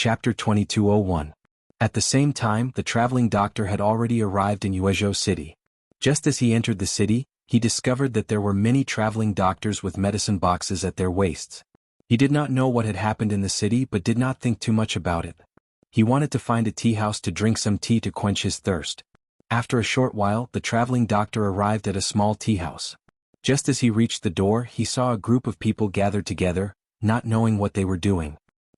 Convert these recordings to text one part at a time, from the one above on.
Chapter 2201. At the same time, the traveling doctor had already arrived in Yuezhou City. Just as he entered the city, he discovered that there were many traveling doctors with medicine boxes at their waists. He did not know what had happened in the city but did not think too much about it. He wanted to find a tea house to drink some tea to quench his thirst. After a short while, the traveling doctor arrived at a small tea house. Just as he reached the door, he saw a group of people gathered together, not knowing what they were doing.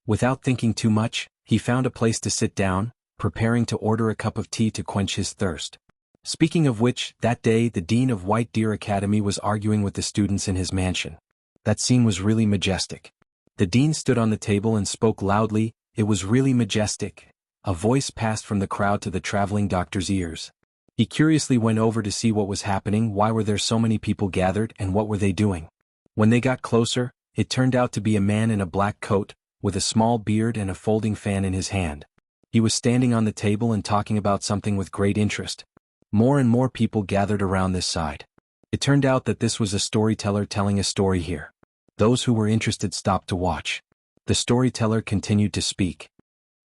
Without thinking too much, he found a place to sit down, preparing to order a cup of tea to quench his thirst. Speaking of which, that day the dean of White Deer Academy was arguing with the students in his mansion. That scene was really majestic. The dean stood on the table and spoke loudly. It was really majestic. A voice passed from the crowd to the traveling doctor's ears. He curiously went over to see what was happening. Why were there so many people gathered and what were they doing? When they got closer, it turned out to be a man in a black coat, with a small beard and a folding fan in his hand. He was standing on the table and talking about something with great interest. More and more people gathered around this side. It turned out that this was a storyteller telling a story here. Those who were interested stopped to watch. The storyteller continued to speak.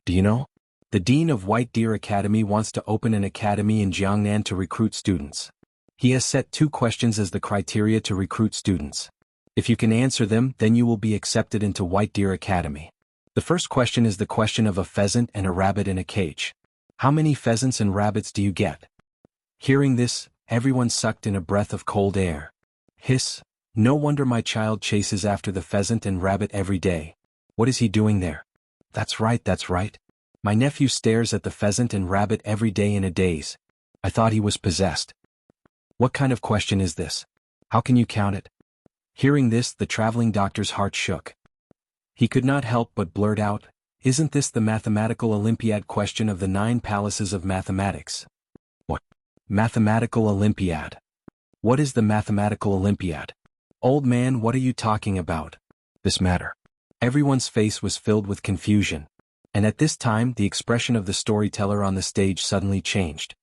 Do you know? The dean of White Deer Academy wants to open an academy in Jiangnan to recruit students. He has set 2 questions as the criteria to recruit students. If you can answer them, then you will be accepted into White Deer Academy. The first question is the question of a pheasant and a rabbit in a cage. How many pheasants and rabbits do you get? Hearing this, everyone sucked in a breath of cold air. Hiss, no wonder my child chases after the pheasant and rabbit every day. What is he doing there? That's right. My nephew stares at the pheasant and rabbit every day in a daze. I thought he was possessed. What kind of question is this? How can you count it? Hearing this, the traveling doctor's heart shook. He could not help but blurt out, "Isn't this the mathematical Olympiad question of the 9 palaces of mathematics?" What? Mathematical Olympiad? What is the mathematical Olympiad? Old man, what are you talking about? This matter. Everyone's face was filled with confusion. And at this time the expression of the storyteller on the stage suddenly changed.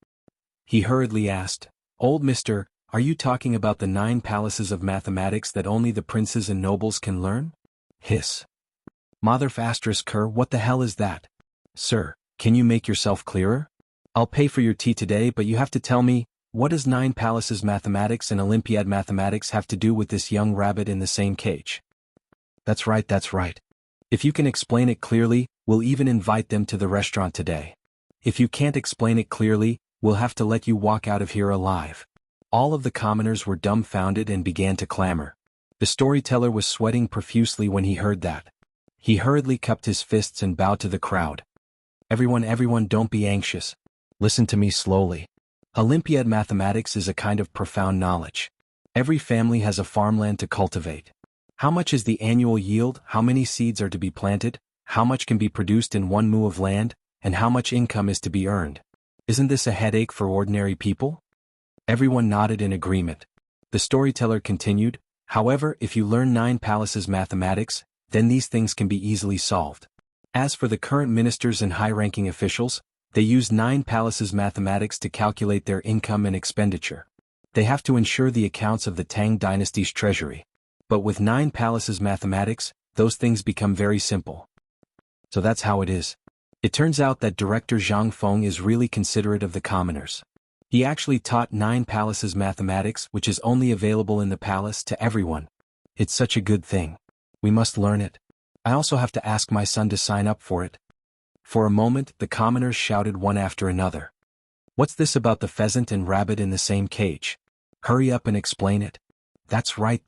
He hurriedly asked, "Old mister, are you talking about the 9 palaces of mathematics that only the princes and nobles can learn?" Hiss. Mother Fastress what the hell is that? Sir, can you make yourself clearer? I'll pay for your tea today, but you have to tell me, what does 9 palaces mathematics and Olympiad mathematics have to do with this young rabbit in the same cage? That's right. If you can explain it clearly, we'll even invite them to the restaurant today. If you can't explain it clearly, we'll have to let you walk out of here alive. All of the commoners were dumbfounded and began to clamor. The storyteller was sweating profusely when he heard that. He hurriedly cupped his fists and bowed to the crowd. Everyone, don't be anxious. Listen to me slowly. Olympiad mathematics is a kind of profound knowledge. Every family has a farmland to cultivate. How much is the annual yield? How many seeds are to be planted? How much can be produced in 1 mu of land? And how much income is to be earned? Isn't this a headache for ordinary people? Everyone nodded in agreement. The storyteller continued, however, if you learn 9 palaces mathematics, then these things can be easily solved. As for the current ministers and high-ranking officials, they use 9 palaces mathematics to calculate their income and expenditure. They have to ensure the accounts of the Tang dynasty's treasury. But with 9 palaces mathematics, those things become very simple. So that's how it is. It turns out that Director Zhang Feng is really considerate of the commoners. He actually taught 9 palaces mathematics, which is only available in the palace, to everyone. It's such a good thing. We must learn it. I also have to ask my son to sign up for it. For a moment, the commoners shouted one after another. What's this about the pheasant and rabbit in the same cage? Hurry up and explain it. That's right.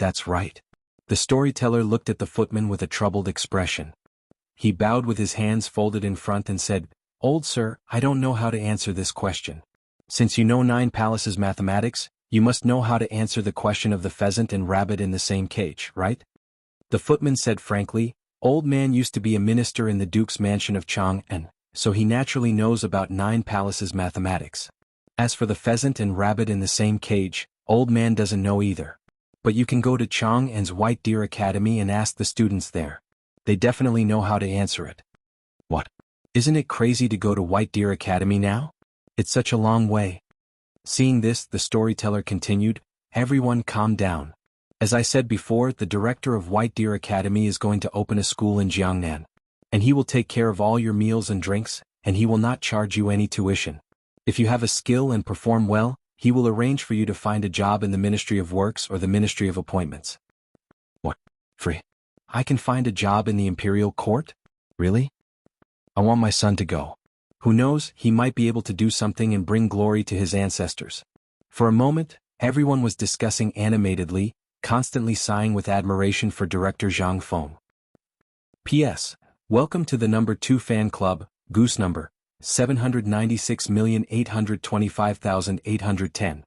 The storyteller looked at the footman with a troubled expression. He bowed with his hands folded in front and said, "Old sir, I don't know how to answer this question. Since you know 9 palaces mathematics, you must know how to answer the question of the pheasant and rabbit in the same cage, right?" The footman said frankly, "Old man used to be a minister in the Duke's mansion of Chang, and so he naturally knows about 9 palaces mathematics. As for the pheasant and rabbit in the same cage, old man doesn't know either. But you can go to Chang'an's White Deer Academy and ask the students there. They definitely know how to answer it." What? Isn't it crazy to go to White Deer Academy now? It's such a long way. Seeing this, the storyteller continued, "Everyone calm down. As I said before, the director of White Deer Academy is going to open a school in Jiangnan. And he will take care of all your meals and drinks, and he will not charge you any tuition. If you have a skill and perform well, he will arrange for you to find a job in the Ministry of Works or the Ministry of Appointments. What? Free? I can find a job in the imperial court? Really? I want my son to go. Who knows, he might be able to do something and bring glory to his ancestors. For a moment, everyone was discussing animatedly, constantly sighing with admiration for director Zhang Feng. P.S. Welcome to the number 2 fan club, Goose number 796,825,810.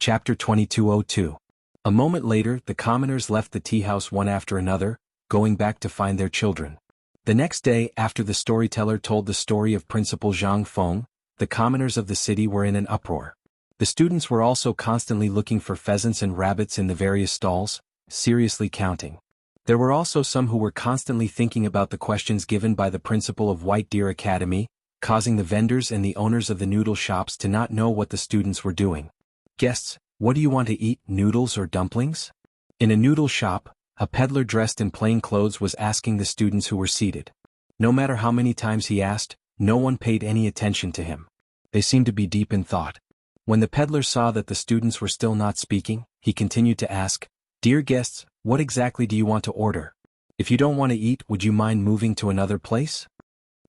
Chapter 2202. A moment later, the commoners left the tea house one after another, going back to find their children. The next day, after the storyteller told the story of Principal Zhang Feng, the commoners of the city were in an uproar. The students were also constantly looking for pheasants and rabbits in the various stalls, seriously counting. There were also some who were constantly thinking about the questions given by the principal of White Deer Academy, causing the vendors and the owners of the noodle shops to not know what the students were doing. Guests, what do you want to eat, noodles or dumplings? In a noodle shop, a peddler dressed in plain clothes was asking the students who were seated. No matter how many times he asked, no one paid any attention to him. They seemed to be deep in thought. When the peddler saw that the students were still not speaking, he continued to ask, "Dear guests, what exactly do you want to order? If you don't want to eat, would you mind moving to another place?"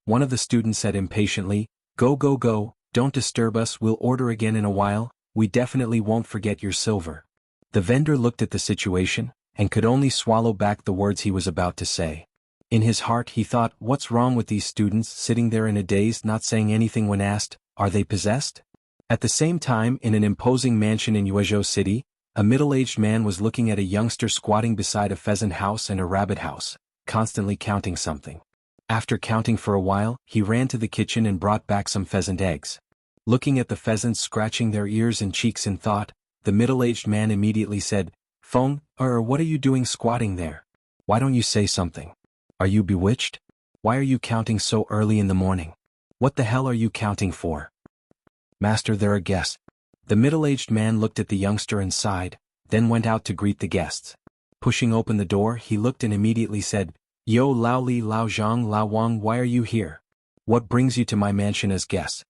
One of the students said impatiently, "Go, go, go, don't disturb us, we'll order again in a while, we definitely won't forget your silver." The vendor looked at the situation, and could only swallow back the words he was about to say. In his heart he thought, what's wrong with these students sitting there in a daze not saying anything when asked, are they possessed? At the same time, in an imposing mansion in Yuezhou City, a middle-aged man was looking at a youngster squatting beside a pheasant house and a rabbit house, constantly counting something. After counting for a while, he ran to the kitchen and brought back some pheasant eggs. Looking at the pheasants scratching their ears and cheeks in thought, the middle-aged man immediately said, "Feng, what are you doing squatting there? Why don't you say something? Are you bewitched? Why are you counting so early in the morning? What the hell are you counting for?" "Master, there are guests." The middle-aged man looked at the youngster and sighed, then went out to greet the guests. Pushing open the door, he looked and immediately said, "Yo Lao Li Lao Zhang Lao Wang, why are you here? What brings you to my mansion as guests?"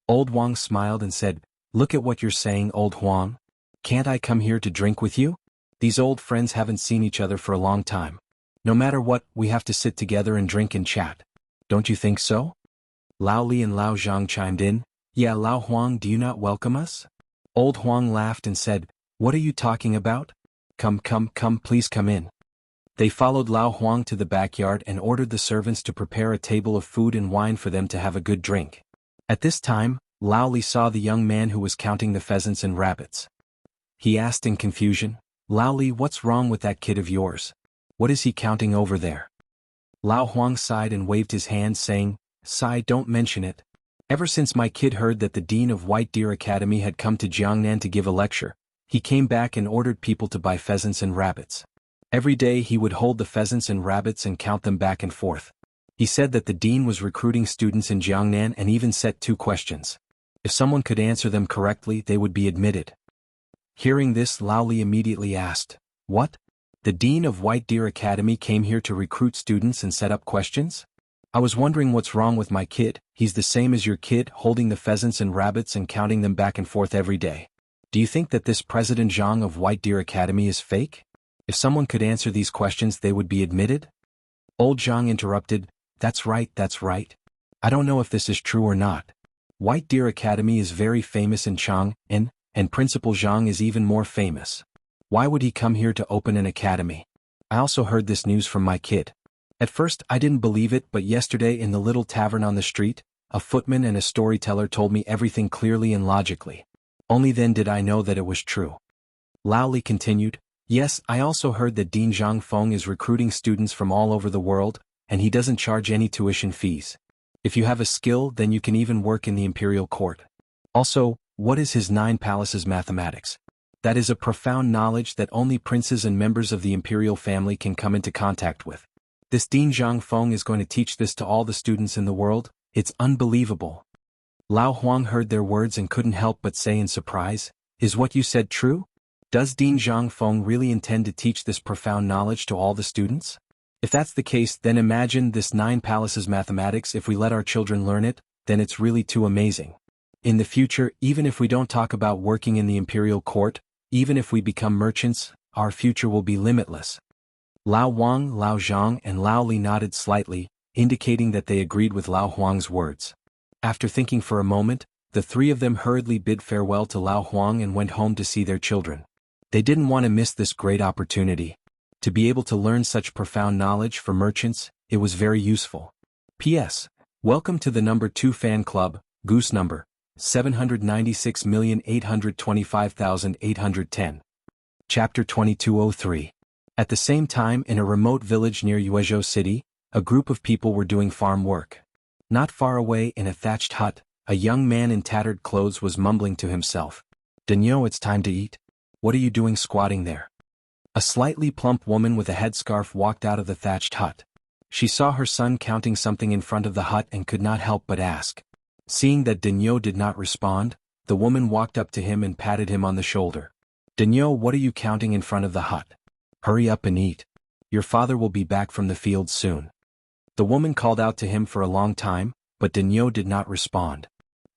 Old Wang smiled and said, "Look at what you're saying, Old Huang. Can't I come here to drink with you? These old friends haven't seen each other for a long time. No matter what, we have to sit together and drink and chat. Don't you think so?" Lao Li and Lao Zhang chimed in, "Yeah, Lao Huang, do you not welcome us?" Old Huang laughed and said, "What are you talking about? Come, please come in." They followed Lao Huang to the backyard and ordered the servants to prepare a table of food and wine for them to have a good drink. At this time, Lao Li saw the young man who was counting the pheasants and rabbits. He asked in confusion, "Lao Li, what's wrong with that kid of yours? What is he counting over there?" Lao Huang sighed and waved his hand saying, "Sigh, don't mention it. Ever since my kid heard that the dean of White Deer Academy had come to Jiangnan to give a lecture, he came back and ordered people to buy pheasants and rabbits. Every day he would hold the pheasants and rabbits and count them back and forth. He said that the dean was recruiting students in Jiangnan and even set 2 questions. If someone could answer them correctly, they would be admitted." Hearing this, Lao Li immediately asked, "What? The dean of White Deer Academy came here to recruit students and set up questions? I was wondering what's wrong with my kid. He's the same as your kid, holding the pheasants and rabbits and counting them back and forth every day. Do you think that this President Zhang of White Deer Academy is fake? If someone could answer these questions, they would be admitted?" Old Zhang interrupted, That's right. I don't know if this is true or not. White Deer Academy is very famous in Chang'an, and Principal Zhang is even more famous. Why would he come here to open an academy? I also heard this news from my kid. At first I didn't believe it, but yesterday in the little tavern on the street, a footman and a storyteller told me everything clearly and logically. Only then did I know that it was true. Lao Li continued, "Yes, I also heard that Dean Zhang Feng is recruiting students from all over the world, and he doesn't charge any tuition fees. If you have a skill, then you can even work in the imperial court. Also, what is his 9 palaces mathematics? That is a profound knowledge that only princes and members of the imperial family can come into contact with. This Dean Zhang Feng is going to teach this to all the students in the world. It's unbelievable." Lao Huang heard their words and couldn't help but say in surprise, "Is what you said true? Does Dean Zhang Feng really intend to teach this profound knowledge to all the students?" If that's the case, then imagine this 9 palaces mathematics. If we let our children learn it, then it's really too amazing. In the future, even if we don't talk about working in the imperial court, even if we become merchants, our future will be limitless. Lao Wang, Lao Zhang and Lao Li nodded slightly, indicating that they agreed with Lao Huang's words. After thinking for a moment, the three of them hurriedly bid farewell to Lao Huang and went home to see their children. They didn't want to miss this great opportunity. To be able to learn such profound knowledge for merchants, it was very useful. P.S. Welcome to the number 2 fan club, Goose number 796,825,810. Chapter 2203. At the same time, in a remote village near Yuezhou City, a group of people were doing farm work. Not far away in a thatched hut, a young man in tattered clothes was mumbling to himself. "Daniel, it's time to eat. What are you doing squatting there?" A slightly plump woman with a headscarf walked out of the thatched hut. She saw her son counting something in front of the hut and could not help but ask. Seeing that Daniel did not respond, the woman walked up to him and patted him on the shoulder. "Daniel, what are you counting in front of the hut? Hurry up and eat. Your father will be back from the field soon." The woman called out to him for a long time, but Daniel did not respond.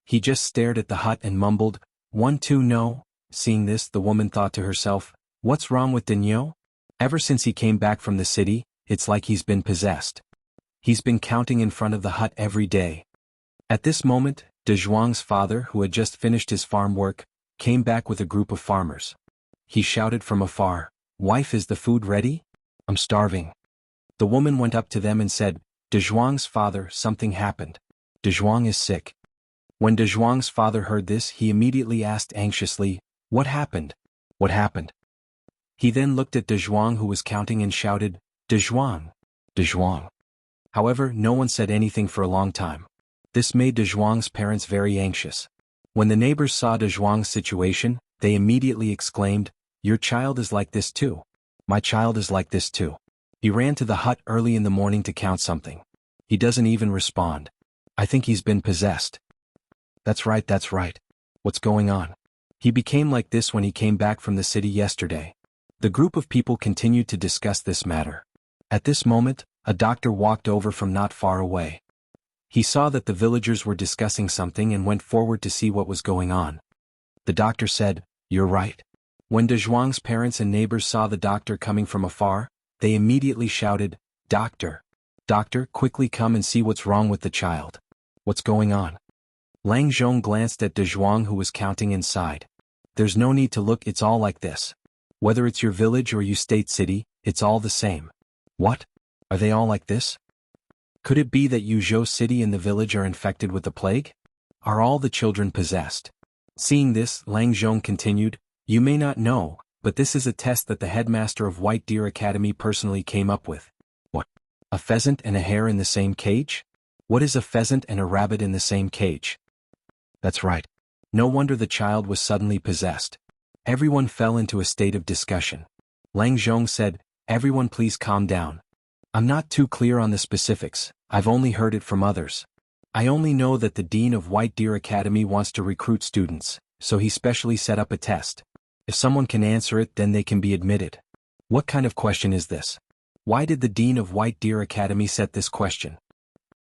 He just stared at the hut and mumbled, "1 2 no." Seeing this, the woman thought to herself, "What's wrong with Daniel? Ever since he came back from the city, it's like he's been possessed. He's been counting in front of the hut every day." At this moment, De Zhuang's father, who had just finished his farm work, came back with a group of farmers. He shouted from afar, "Wife, is the food ready? I'm starving." The woman went up to them and said, "De Zhuang's father, something happened. De Zhuang is sick." When De Zhuang's father heard this, he immediately asked anxiously, "What happened? What happened?" He then looked at De Zhuang, who was counting, and shouted, "De Zhuang! De Zhuang!" However, no one said anything for a long time. This made De Zhuang's parents very anxious. When the neighbors saw De Zhuang's situation, they immediately exclaimed, "Your child is like this too. My child is like this too. He ran to the hut early in the morning to count something. He doesn't even respond. I think he's been possessed." That's right, that's right. What's going on? He became like this when he came back from the city yesterday." The group of people continued to discuss this matter. At this moment, a doctor walked over from not far away. He saw that the villagers were discussing something and went forward to see what was going on. The doctor said, "You're right." When De Zhuang's parents and neighbors saw the doctor coming from afar, they immediately shouted, "Doctor! Doctor, quickly come and see what's wrong with the child. What's going on?" Lang Zhong glanced at De Zhuang, who was counting, inside. "There's no need to look, it's all like this. Whether it's your village or you state city, it's all the same." "What? Are they all like this? Could it be that Yuzhou City and the village are infected with the plague? Are all the children possessed?" Seeing this, Lang Zhong continued, "You may not know, but this is a test that the headmaster of White Deer Academy personally came up with." "What? A pheasant and a hare in the same cage? What is a pheasant and a rabbit in the same cage?" That's right. No wonder the child was suddenly possessed. Everyone fell into a state of discussion. Lang Zhong said, "Everyone please calm down. I'm not too clear on the specifics, I've only heard it from others. I only know that the dean of White Deer Academy wants to recruit students, so he specially set up a test. If someone can answer it, then they can be admitted." "What kind of question is this? Why did the dean of White Deer Academy set this question?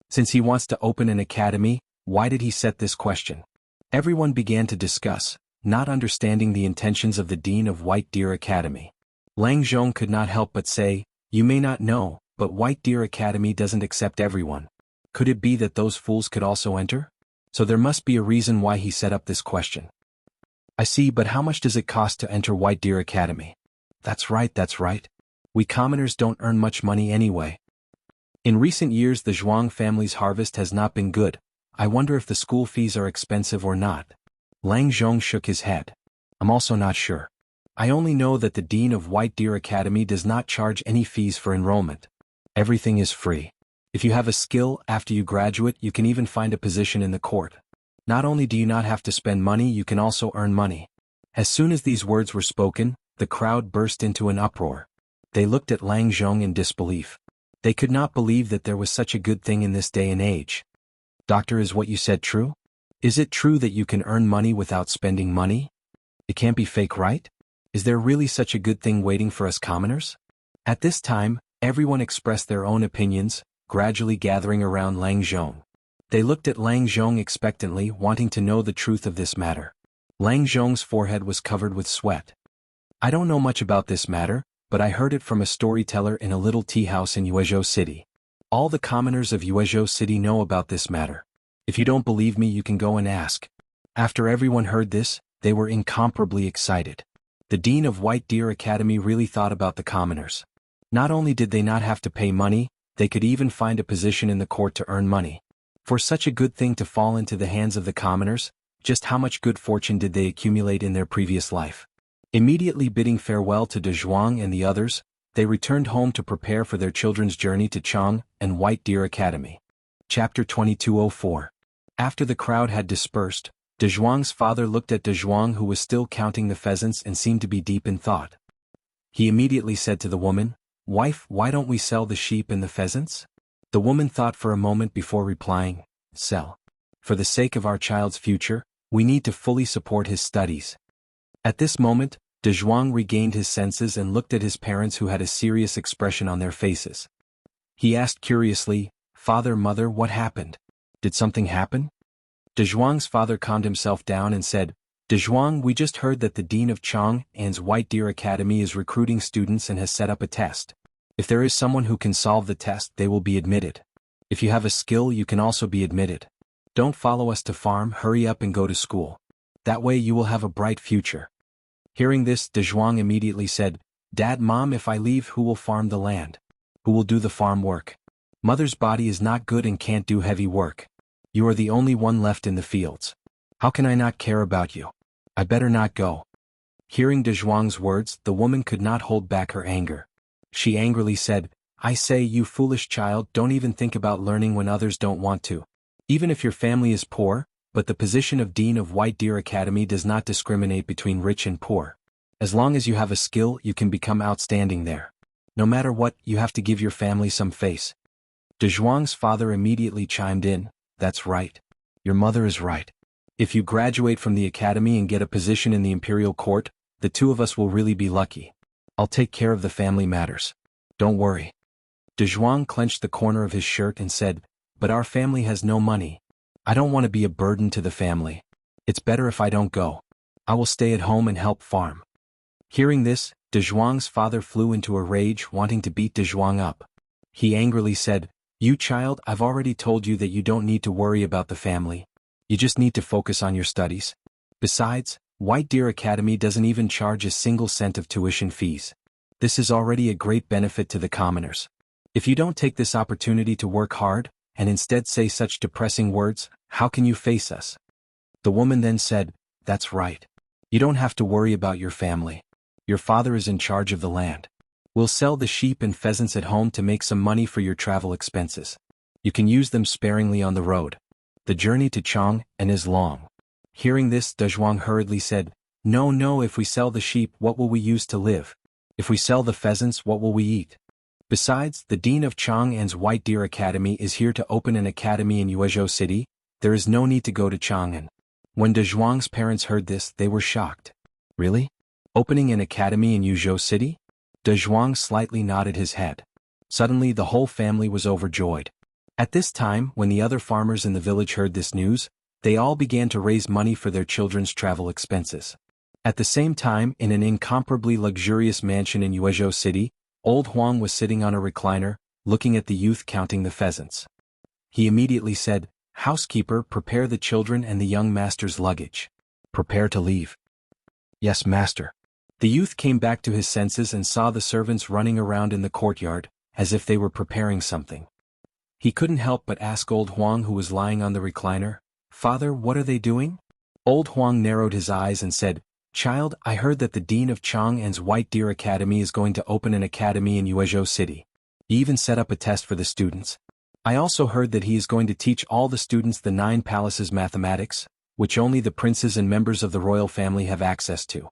Since he wants to open an academy, why did he set this question?" Everyone began to discuss, not understanding the intentions of the dean of White Deer Academy. Lang Zhong could not help but say, "You may not know, but White Deer Academy doesn't accept everyone. Could it be that those fools could also enter? So there must be a reason why he set up this question." "I see, but how much does it cost to enter White Deer Academy?" That's right, that's right. We commoners don't earn much money anyway. In recent years the Zhuang family's harvest has not been good. I wonder if the school fees are expensive or not." Lang Zhong shook his head. "I'm also not sure. I only know that the dean of White Deer Academy does not charge any fees for enrollment. Everything is free. If you have a skill, after you graduate you can even find a position in the court. Not only do you not have to spend money, you can also earn money." As soon as these words were spoken, the crowd burst into an uproar. They looked at Lang Zhong in disbelief. They could not believe that there was such a good thing in this day and age. "Doctor, is what you said true? Is it true that you can earn money without spending money? It can't be fake, right? Is there really such a good thing waiting for us commoners?" At this time, Everyone expressed their own opinions, gradually gathering around Lang Zhong. They looked at Lang Zhong expectantly, wanting to know the truth of this matter. Lang Zhong's forehead was covered with sweat. I don't know much about this matter, but I heard it from a storyteller in a little tea house in Yuezhou City. All the commoners of Yuezhou City know about this matter. If you don't believe me, you can go and ask. After everyone heard this, they were incomparably excited. The dean of White Deer Academy really thought about the commoners. Not only did they not have to pay money, they could even find a position in the court to earn money. For such a good thing to fall into the hands of the commoners, just how much good fortune did they accumulate in their previous life? Immediately bidding farewell to De Zhuang and the others, they returned home to prepare for their children's journey to Chang and White Deer Academy. Chapter 2204. After the crowd had dispersed, De Zhuang's father looked at De Zhuang, who was still counting the pheasants and seemed to be deep in thought. He immediately said to the woman, "Wife, why don't we sell the sheep and the pheasants?" The woman thought for a moment before replying, "Sell. For the sake of our child's future, we need to fully support his studies." At this moment, De Zhuang regained his senses and looked at his parents, who had a serious expression on their faces. He asked curiously, "Father, mother, what happened? Did something happen?" De Zhuang's father calmed himself down and said, "De Zhuang, we just heard that the dean of Chang'an's White Deer Academy is recruiting students and has set up a test. If there is someone who can solve the test, they will be admitted. If you have a skill, you can also be admitted. Don't follow us to farm, hurry up and go to school. That way you will have a bright future." Hearing this, De Zhuang immediately said, "Dad, Mom, if I leave, who will farm the land? Who will do the farm work? Mother's body is not good and can't do heavy work. You are the only one left in the fields. How can I not care about you? I better not go." Hearing De Zhuang's words, the woman could not hold back her anger. She angrily said, "I say, you foolish child, don't even think about learning when others don't want to. Even if your family is poor, but the position of Dean of White Deer Academy does not discriminate between rich and poor. As long as you have a skill, you can become outstanding there. No matter what, you have to give your family some face." De Zhuang's father immediately chimed in, "That's right. Your mother is right. If you graduate from the academy and get a position in the imperial court, the two of us will really be lucky. I'll take care of the family matters. Don't worry." De Zhuang clenched the corner of his shirt and said, "But our family has no money. I don't want to be a burden to the family. It's better if I don't go. I will stay at home and help farm." Hearing this, De Zhuang's father flew into a rage, wanting to beat De Zhuang up. He angrily said, "You child, I've already told you that you don't need to worry about the family. You just need to focus on your studies. Besides, White Deer Academy doesn't even charge a single cent of tuition fees. This is already a great benefit to the commoners. If you don't take this opportunity to work hard, and instead say such depressing words, how can you face us?" The woman then said, "That's right. You don't have to worry about your family. Your father is in charge of the land. We'll sell the sheep and pheasants at home to make some money for your travel expenses. You can use them sparingly on the road. The journey to Chang'an is long." Hearing this, De Zhuang hurriedly said, No, if we sell the sheep, what will we use to live? If we sell the pheasants, what will we eat? Besides, the dean of Chang'an's White Deer Academy is here to open an academy in Yuezhou City. There is no need to go to Chang'an." When De Zhuang's parents heard this, they were shocked. "Really? Opening an academy in Yuezhou City?" De Zhuang slightly nodded his head. Suddenly the whole family was overjoyed. At this time, when the other farmers in the village heard this news, they all began to raise money for their children's travel expenses. At the same time, in an incomparably luxurious mansion in Yuezhou City, old Huang was sitting on a recliner, looking at the youth counting the pheasants. He immediately said, "Housekeeper, prepare the children and the young master's luggage. Prepare to leave." "Yes, master." The youth came back to his senses and saw the servants running around in the courtyard, as if they were preparing something. He couldn't help but ask old Huang, who was lying on the recliner, "Father, what are they doing?" Old Huang narrowed his eyes and said, "Child, I heard that the dean of Chang'an's White Deer Academy is going to open an academy in Yuezhou City. He even set up a test for the students. I also heard that he is going to teach all the students the 9 palaces mathematics, which only the princes and members of the royal family have access to."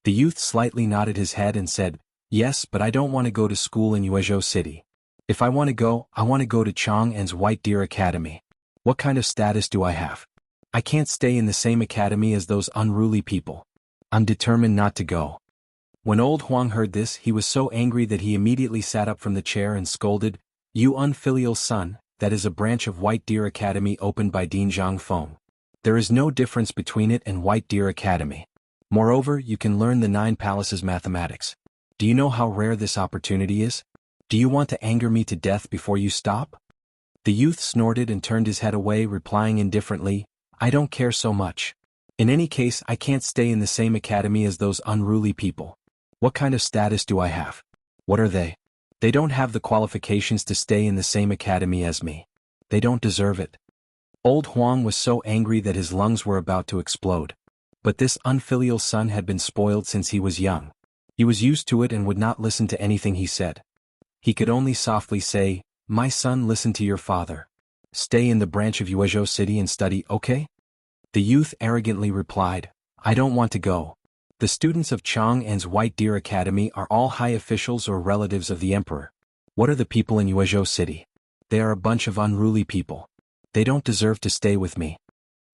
The youth slightly nodded his head and said, "Yes, but I don't want to go to school in Yuezhou City. If I want to go, I want to go to Chang'an's White Deer Academy. What kind of status do I have? I can't stay in the same academy as those unruly people. I'm determined not to go." When old Huang heard this, he was so angry that he immediately sat up from the chair and scolded, "You unfilial son, that is a branch of White Deer Academy opened by Dean Zhangfeng. There is no difference between it and White Deer Academy. Moreover, you can learn the 9 palaces mathematics. Do you know how rare this opportunity is? Do you want to anger me to death before you stop?" The youth snorted and turned his head away, replying indifferently, "I don't care so much. In any case, I can't stay in the same academy as those unruly people. What kind of status do I have? What are they? They don't have the qualifications to stay in the same academy as me. They don't deserve it." Old Huang was so angry that his lungs were about to explode. But this unfilial son had been spoiled since he was young. He was used to it and would not listen to anything he said. He could only softly say, "My son, listen to your father. Stay in the branch of Yuezhou City and study, okay?" The youth arrogantly replied, "I don't want to go. The students of Chang'an's White Deer Academy are all high officials or relatives of the emperor. What are the people in Yuezhou City? They are a bunch of unruly people. They don't deserve to stay with me."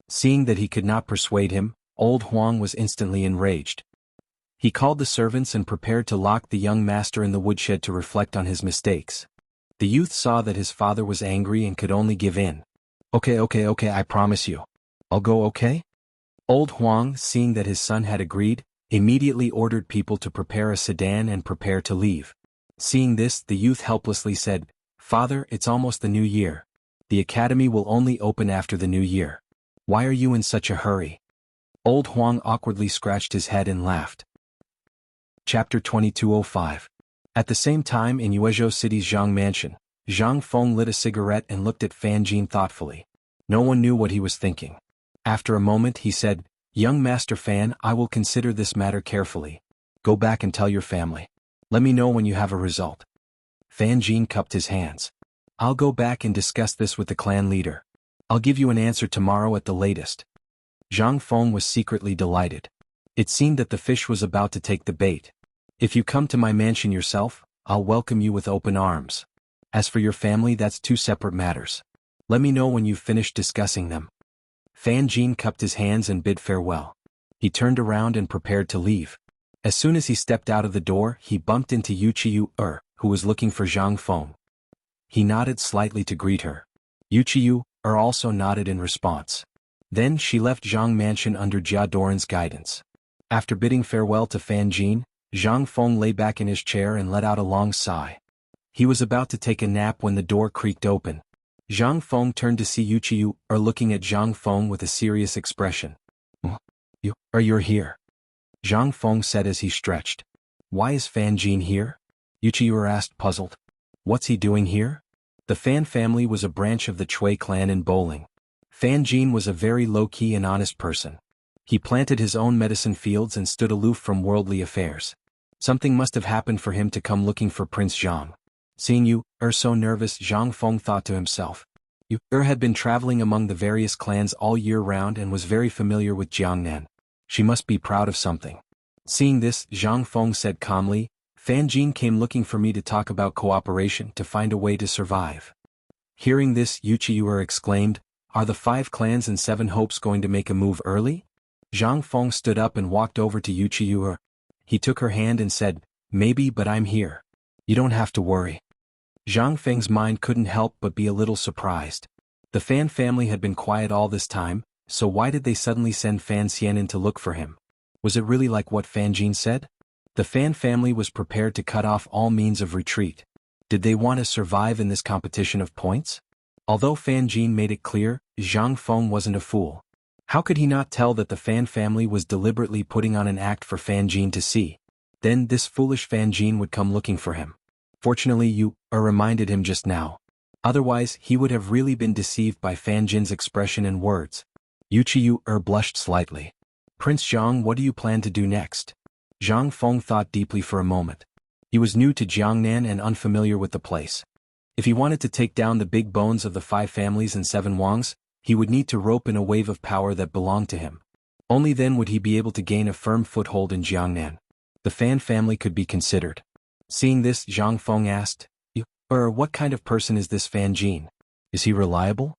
Seeing that he could not persuade him, old Huang was instantly enraged. He called the servants and prepared to lock the young master in the woodshed to reflect on his mistakes. The youth saw that his father was angry and could only give in. Okay, I promise you. I'll go, okay?" Old Huang, seeing that his son had agreed, immediately ordered people to prepare a sedan and prepare to leave. Seeing this, the youth helplessly said, "Father, it's almost the new year. The academy will only open after the new year. Why are you in such a hurry?" Old Huang awkwardly scratched his head and laughed. Chapter 2205. At the same time in Yuezhou City's Zhang mansion, Zhang Feng lit a cigarette and looked at Fan Jin thoughtfully. No one knew what he was thinking. After a moment he said, "Young Master Fan, I will consider this matter carefully. Go back and tell your family. Let me know when you have a result." Fan Jin cupped his hands. "I'll go back and discuss this with the clan leader. I'll give you an answer tomorrow at the latest." Zhang Feng was secretly delighted. It seemed that the fish was about to take the bait. "If you come to my mansion yourself, I'll welcome you with open arms. As for your family, that's 2 separate matters. Let me know when you've finished discussing them." Fan Jin cupped his hands and bid farewell. He turned around and prepared to leave. As soon as he stepped out of the door, he bumped into Yuqiu, who was looking for Zhang Feng. He nodded slightly to greet her. Yuqiu also nodded in response. Then she left Zhang mansion under Jia Doran's guidance. After bidding farewell to Fan Jin, Zhang Feng lay back in his chair and let out a long sigh. He was about to take a nap when the door creaked open. Zhang Feng turned to see Yuqiu looking at Zhang Feng with a serious expression. You're here," Zhang Feng said as he stretched. "Why is Fan Jin here?" Yuqiu asked, puzzled. "What's he doing here?" The Fan family was a branch of the Chui clan in Bowling. Fan Jin was a very low-key and honest person. He planted his own medicine fields and stood aloof from worldly affairs. Something must have happened for him to come looking for Prince Zhang. Seeing you so nervous, Zhang Feng thought to himself. You had been traveling among the various clans all year round and was very familiar with Jiangnan. She must be proud of something. Seeing this, Zhang Feng said calmly, "Fan Jin came looking for me to talk about cooperation to find a way to survive." Hearing this, Yuqiu exclaimed, "Are the 5 clans and 7 hopes going to make a move early?" Zhang Feng stood up and walked over to Yuqiu. He took her hand and said, "Maybe, but I'm here. You don't have to worry." Zhang Feng's mind couldn't help but be a little surprised. The Fan family had been quiet all this time, so why did they suddenly send Fan Xian in to look for him? Was it really like what Fan Jin said? The Fan family was prepared to cut off all means of retreat. Did they want to survive in this competition of points? Although Fan Jin made it clear, Zhang Feng wasn't a fool. How could he not tell that the Fan family was deliberately putting on an act for Fan Jin to see? Then this foolish Fan Jin would come looking for him. Fortunately you reminded him just now. Otherwise he would have really been deceived by Fan Jin's expression and words. Yuqiu blushed slightly. "Prince Zhang, what do you plan to do next?" Zhang Feng thought deeply for a moment. He was new to Jiangnan and unfamiliar with the place. If he wanted to take down the big bones of the 5 families and 7 Wangs, he would need to rope in a wave of power that belonged to him. Only then would he be able to gain a firm foothold in Jiangnan. The Fan family could be considered. Seeing this, Zhang Feng asked, What kind of person is this Fan Jin? Is he reliable?"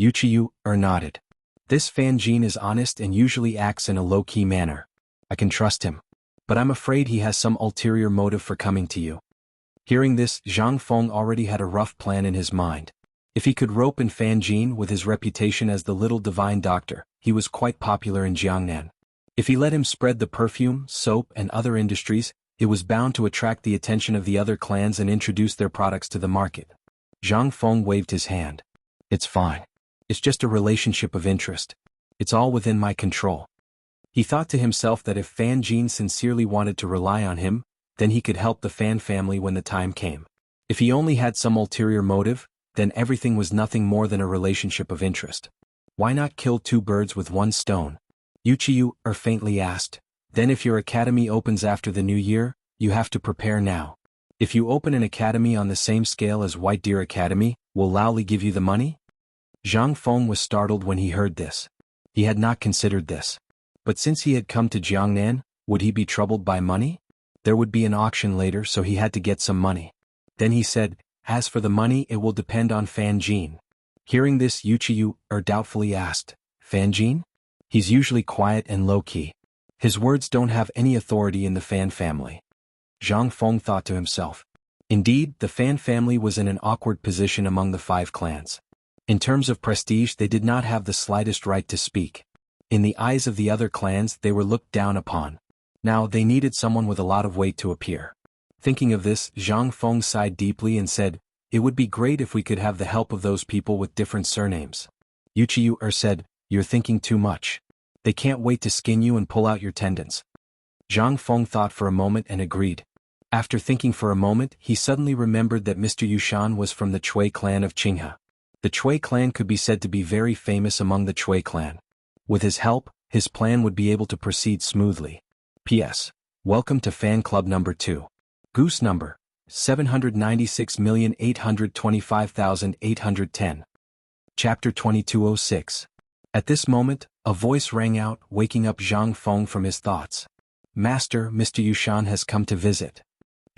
Yuqiu nodded. "This Fan Jin is honest and usually acts in a low-key manner. I can trust him. But I'm afraid he has some ulterior motive for coming to you. Hearing this, Zhang Feng already had a rough plan in his mind. If he could rope in Fan Jin with his reputation as the little divine doctor, he was quite popular in Jiangnan. If he let him spread the perfume, soap, and other industries, it was bound to attract the attention of the other clans and introduce their products to the market. Zhang Feng waved his hand. It's fine. It's just a relationship of interest. It's all within my control. He thought to himself that if Fan Jin sincerely wanted to rely on him, then he could help the Fan family when the time came. If he only had some ulterior motive, then everything was nothing more than a relationship of interest. Why not kill two birds with one stone? Wuxia faintly asked. Then if your academy opens after the new year, you have to prepare now. If you open an academy on the same scale as White Deer Academy, will Laoli give you the money? Zhang Feng was startled when he heard this. He had not considered this. But since he had come to Jiangnan, would he be troubled by money? There would be an auction later, so he had to get some money. Then he said, as for the money, it will depend on Fan Jin. Hearing this, Wuxia doubtfully asked, Fan Jin? He's usually quiet and low-key. His words don't have any authority in the Fan family. Zhang Feng thought to himself. Indeed, the Fan family was in an awkward position among the 5 clans. In terms of prestige, they did not have the slightest right to speak. In the eyes of the other clans, they were looked down upon. Now, they needed someone with a lot of weight to appear. Thinking of this, Zhang Feng sighed deeply and said, it would be great if we could have the help of those people with different surnames. Wuxia said, you're thinking too much. They can't wait to skin you and pull out your tendons. Zhang Feng thought for a moment and agreed. After thinking for a moment, he suddenly remembered that Mr. Yushan was from the Chui clan of Qinghe. The Chui clan could be said to be very famous among the Chui clan. With his help, his plan would be able to proceed smoothly. P.S. Welcome to Fan Club number 2. Goose number 796,825,810. Chapter 2206. At this moment, a voice rang out, waking up Zhang Feng from his thoughts. Master, Mr. Yushan has come to visit.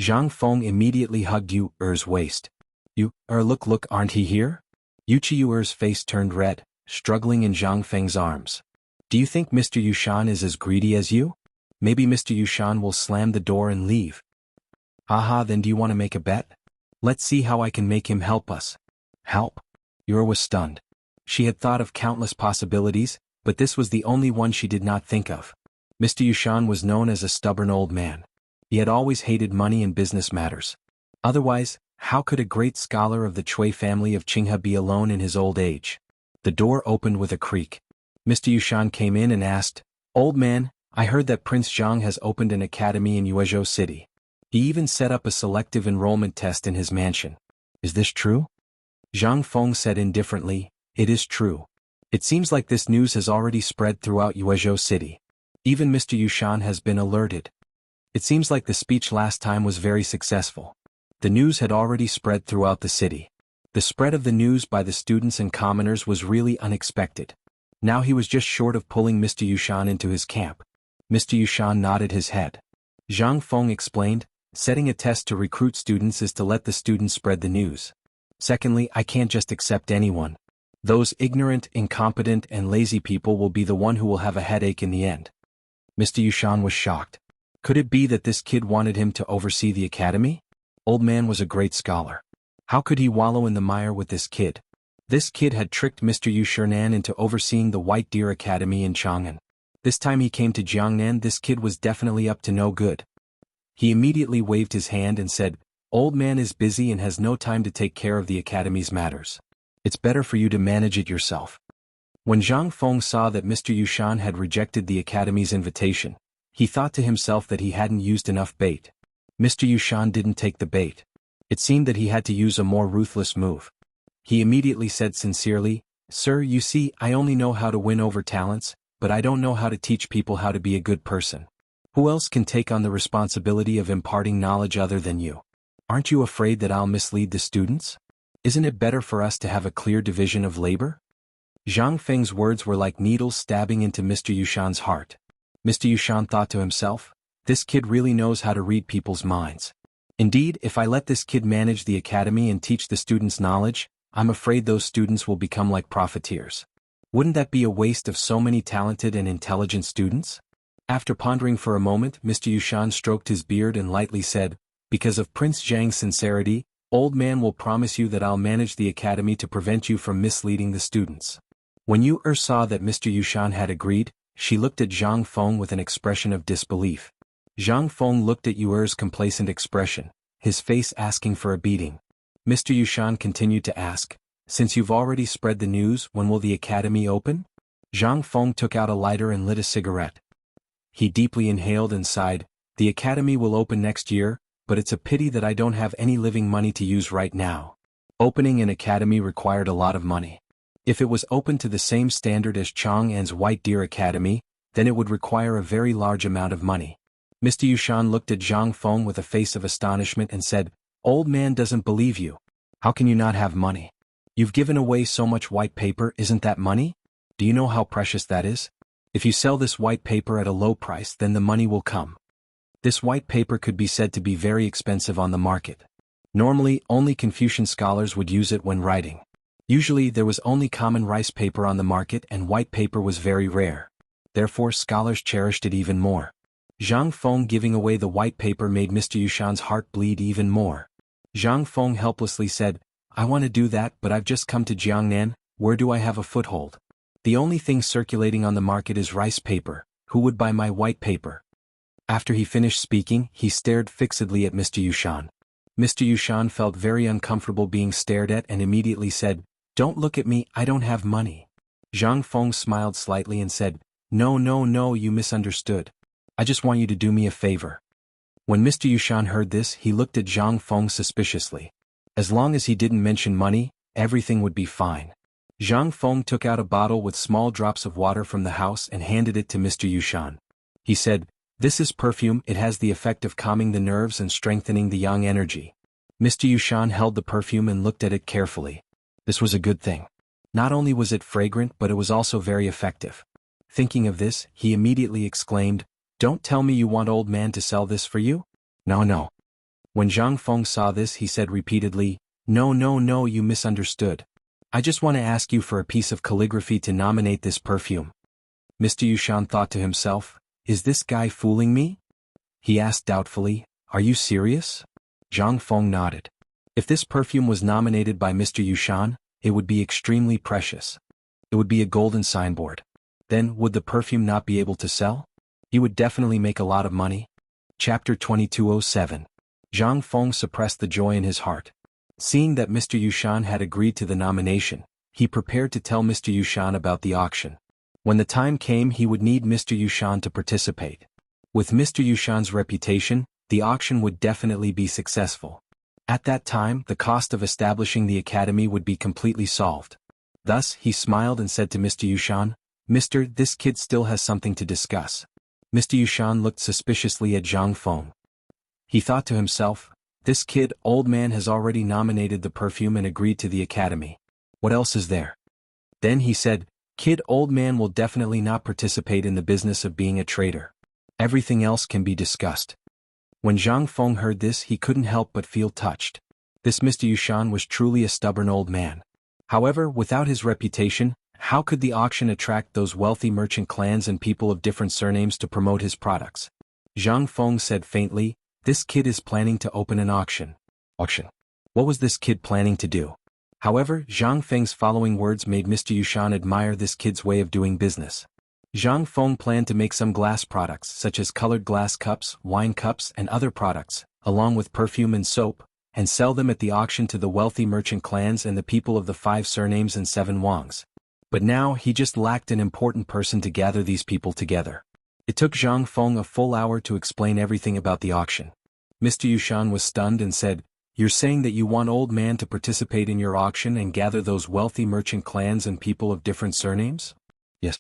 Zhang Feng immediately hugged Yu's waist. Look, aren't he here? Yu's face turned red, struggling in Zhang Feng's arms. Do you think Mr. Yushan is as greedy as you? Maybe Mr. Yushan will slam the door and leave. Aha, then do you want to make a bet? Let's see how I can make him help us. Help? Yu was stunned. She had thought of countless possibilities, but this was the only one she did not think of. Mr. Yushan was known as a stubborn old man. He had always hated money and business matters. Otherwise, how could a great scholar of the Chui family of Qinghe be alone in his old age? The door opened with a creak. Mr. Yushan came in and asked, Old man, I heard that Prince Zhang has opened an academy in Yuezhou City. He even set up a selective enrollment test in his mansion. Is this true? Zhang Feng said indifferently, It is true. It seems like this news has already spread throughout Yuezhou City. Even Mr. Yushan has been alerted. It seems like the speech last time was very successful. The news had already spread throughout the city. The spread of the news by the students and commoners was really unexpected. Now he was just short of pulling Mr. Yushan into his camp. Mr. Yushan nodded his head. Zhang Feng explained, setting a test to recruit students is to let the students spread the news. Secondly, I can't just accept anyone. Those ignorant, incompetent, and lazy people will be the one who will have a headache in the end. Mr. Yushan was shocked. Could it be that this kid wanted him to oversee the academy? Old man was a great scholar. How could he wallow in the mire with this kid? This kid had tricked Mr. Yushernan into overseeing the White Deer Academy in Chang'an. This time he came to Jiangnan, this kid was definitely up to no good. He immediately waved his hand and said, Old man is busy and has no time to take care of the academy's matters. It's better for you to manage it yourself. When Zhang Feng saw that Mr. Yushan had rejected the academy's invitation, he thought to himself that he hadn't used enough bait. Mr. Yushan didn't take the bait. It seemed that he had to use a more ruthless move. He immediately said sincerely, Sir, you see, I only know how to win over talents, but I don't know how to teach people how to be a good person. Who else can take on the responsibility of imparting knowledge other than you? Aren't you afraid that I'll mislead the students? Isn't it better for us to have a clear division of labor? Zhang Feng's words were like needles stabbing into Mr. Yushan's heart. Mr. Yushan thought to himself, this kid really knows how to read people's minds. Indeed, if I let this kid manage the academy and teach the students knowledge, I'm afraid those students will become like profiteers. Wouldn't that be a waste of so many talented and intelligent students? After pondering for a moment, Mr. Yushan stroked his beard and lightly said, "Because of Prince Zhang's sincerity, old man will promise you that I'll manage the academy to prevent you from misleading the students." When Yu saw that Mr. Yushan had agreed, she looked at Zhang Feng with an expression of disbelief. Zhang Feng looked at Yu's complacent expression, his face asking for a beating. Mr. Yushan continued to ask, "Since you've already spread the news, when will the academy open?" Zhang Feng took out a lighter and lit a cigarette. He deeply inhaled and sighed, "The academy will open next year, but it's a pity that I don't have any living money to use right now." Opening an academy required a lot of money. If it was open to the same standard as Chang'an's White Deer Academy, then it would require a very large amount of money. Mr. Yushan looked at Zhang Feng with a face of astonishment and said, "Old man doesn't believe you. How can you not have money? You've given away so much white paper, isn't that money? Do you know how precious that is? If you sell this white paper at a low price, then the money will come." This white paper could be said to be very expensive on the market. Normally, only Confucian scholars would use it when writing. Usually there was only common rice paper on the market and white paper was very rare. Therefore scholars cherished it even more. Zhang Feng giving away the white paper made Mr. Yushan's heart bleed even more. Zhang Feng helplessly said, "I want to do that, but I've just come to Jiangnan, where do I have a foothold? The only thing circulating on the market is rice paper, who would buy my white paper?" After he finished speaking, he stared fixedly at Mr. Yushan. Mr. Yushan felt very uncomfortable being stared at and immediately said, "Don't look at me, I don't have money." Zhang Feng smiled slightly and said, "No, no, no, you misunderstood. I just want you to do me a favor." When Mr. Yushan heard this, he looked at Zhang Feng suspiciously. As long as he didn't mention money, everything would be fine. Zhang Feng took out a bottle with small drops of water from the house and handed it to Mr. Yushan. He said, "This is perfume, it has the effect of calming the nerves and strengthening the yang energy." Mr. Yushan held the perfume and looked at it carefully. This was a good thing. Not only was it fragrant, but it was also very effective. Thinking of this, he immediately exclaimed, "Don't tell me you want old man to sell this for you? No, no." When Zhang Feng saw this, he said repeatedly, "No, no, no, you misunderstood. I just want to ask you for a piece of calligraphy to nominate this perfume." Mr. Yushan thought to himself, "Is this guy fooling me?" He asked doubtfully, "Are you serious?" Zhang Feng nodded. If this perfume was nominated by Mr. Yushan, it would be extremely precious. It would be a golden signboard. Then, would the perfume not be able to sell? He would definitely make a lot of money. Chapter 2207. Zhang Feng suppressed the joy in his heart. Seeing that Mr. Yushan had agreed to the nomination, he prepared to tell Mr. Yushan about the auction. When the time came, he would need Mr. Yushan to participate. With Mr. Yushan's reputation, the auction would definitely be successful. At that time, the cost of establishing the academy would be completely solved. Thus, he smiled and said to Mr. Yushan, "Mister, this kid still has something to discuss." Mr. Yushan looked suspiciously at Zhang Feng. He thought to himself, "This kid, old man, has already nominated the perfume and agreed to the academy. What else is there?" Then he said, "Kid, old man will definitely not participate in the business of being a trader. Everything else can be discussed." When Zhang Feng heard this, he couldn't help but feel touched. This Mr. Yushan was truly a stubborn old man. However, without his reputation, how could the auction attract those wealthy merchant clans and people of different surnames to promote his products? Zhang Feng said faintly, "This kid is planning to open an auction." Auction? What was this kid planning to do? However, Zhang Feng's following words made Mr. Yushan admire this kid's way of doing business. Zhang Feng planned to make some glass products such as colored glass cups, wine cups, and other products, along with perfume and soap, and sell them at the auction to the wealthy merchant clans and the people of the 5 surnames and 7 wangs. But now he just lacked an important person to gather these people together. It took Zhang Feng a full hour to explain everything about the auction. Mr. Yushan was stunned and said, "You're saying that you want old man to participate in your auction and gather those wealthy merchant clans and people of different surnames?" "Yes."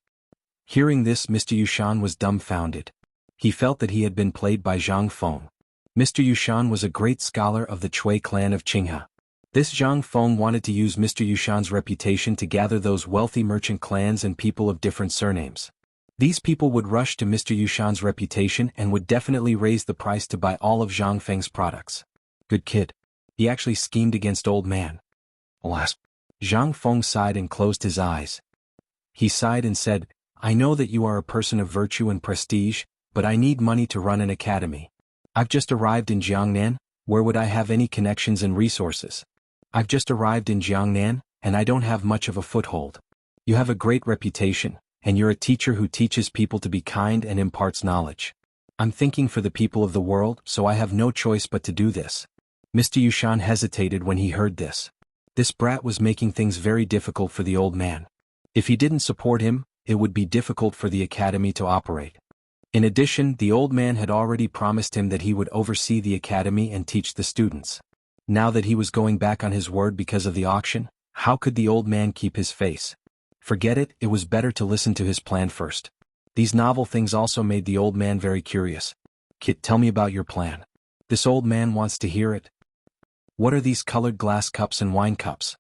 Hearing this, Mr. Yushan was dumbfounded. He felt that he had been played by Zhang Feng. Mr. Yushan was a great scholar of the Chui clan of Qinghe. This Zhang Feng wanted to use Mr. Yushan's reputation to gather those wealthy merchant clans and people of different surnames. These people would rush to Mr. Yushan's reputation and would definitely raise the price to buy all of Zhang Feng's products. Good kid. He actually schemed against old man. Alas. Zhang Feng sighed and closed his eyes. He sighed and said, "I know that you are a person of virtue and prestige, but I need money to run an academy. I've just arrived in Jiangnan, where would I have any connections and resources? I've just arrived in Jiangnan, and I don't have much of a foothold. You have a great reputation, and you're a teacher who teaches people to be kind and imparts knowledge. I'm thinking for the people of the world, so I have no choice but to do this. Mr. Yushan hesitated when he heard this. This brat was making things very difficult for the old man. If he didn't support him, it would be difficult for the academy to operate. In addition, the old man had already promised him that he would oversee the academy and teach the students. Now that he was going back on his word because of the auction, how could the old man keep his face? Forget it, it was better to listen to his plan first. These novel things also made the old man very curious. Kid, tell me about your plan. This old man wants to hear it. What are these colored glass cups and wine cups?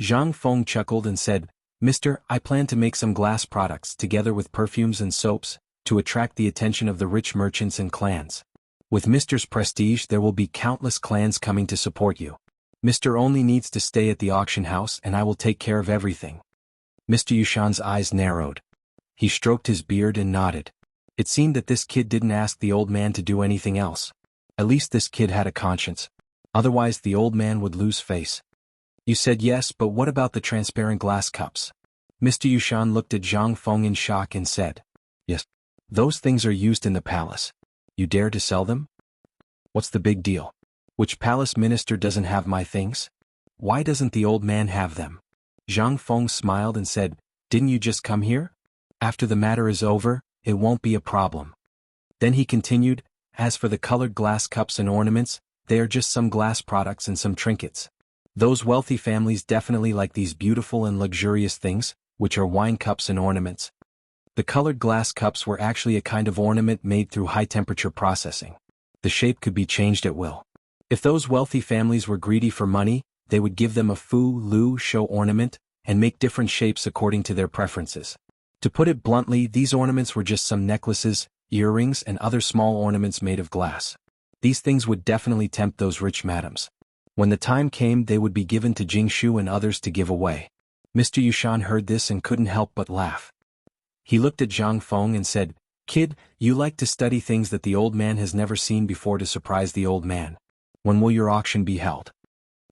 Zhang Feng chuckled and said, Mister, I plan to make some glass products together with perfumes and soaps, to attract the attention of the rich merchants and clans. With Mister's prestige there will be countless clans coming to support you. Mister only needs to stay at the auction house and I will take care of everything. Mr. Yushan's eyes narrowed. He stroked his beard and nodded. It seemed that this kid didn't ask the old man to do anything else. At least this kid had a conscience. Otherwise the old man would lose face. You said yes, but what about the transparent glass cups? Mr. Yushan looked at Zhang Feng in shock and said, Yes. Those things are used in the palace. You dare to sell them? What's the big deal? Which palace minister doesn't have my things? Why doesn't the old man have them? Zhang Feng smiled and said, Didn't you just come here? After the matter is over, it won't be a problem. Then he continued, As for the colored glass cups and ornaments, they are just some glass products and some trinkets. Those wealthy families definitely like these beautiful and luxurious things, which are wine cups and ornaments. The colored glass cups were actually a kind of ornament made through high-temperature processing. The shape could be changed at will. If those wealthy families were greedy for money, they would give them a Fu-Lu show ornament, and make different shapes according to their preferences. To put it bluntly, these ornaments were just some necklaces, earrings and other small ornaments made of glass. These things would definitely tempt those rich madams. When the time came they would be given to Jingshu and others to give away. Mr. Yushan heard this and couldn't help but laugh. He looked at Zhang Feng and said, Kid, you like to study things that the old man has never seen before to surprise the old man. When will your auction be held?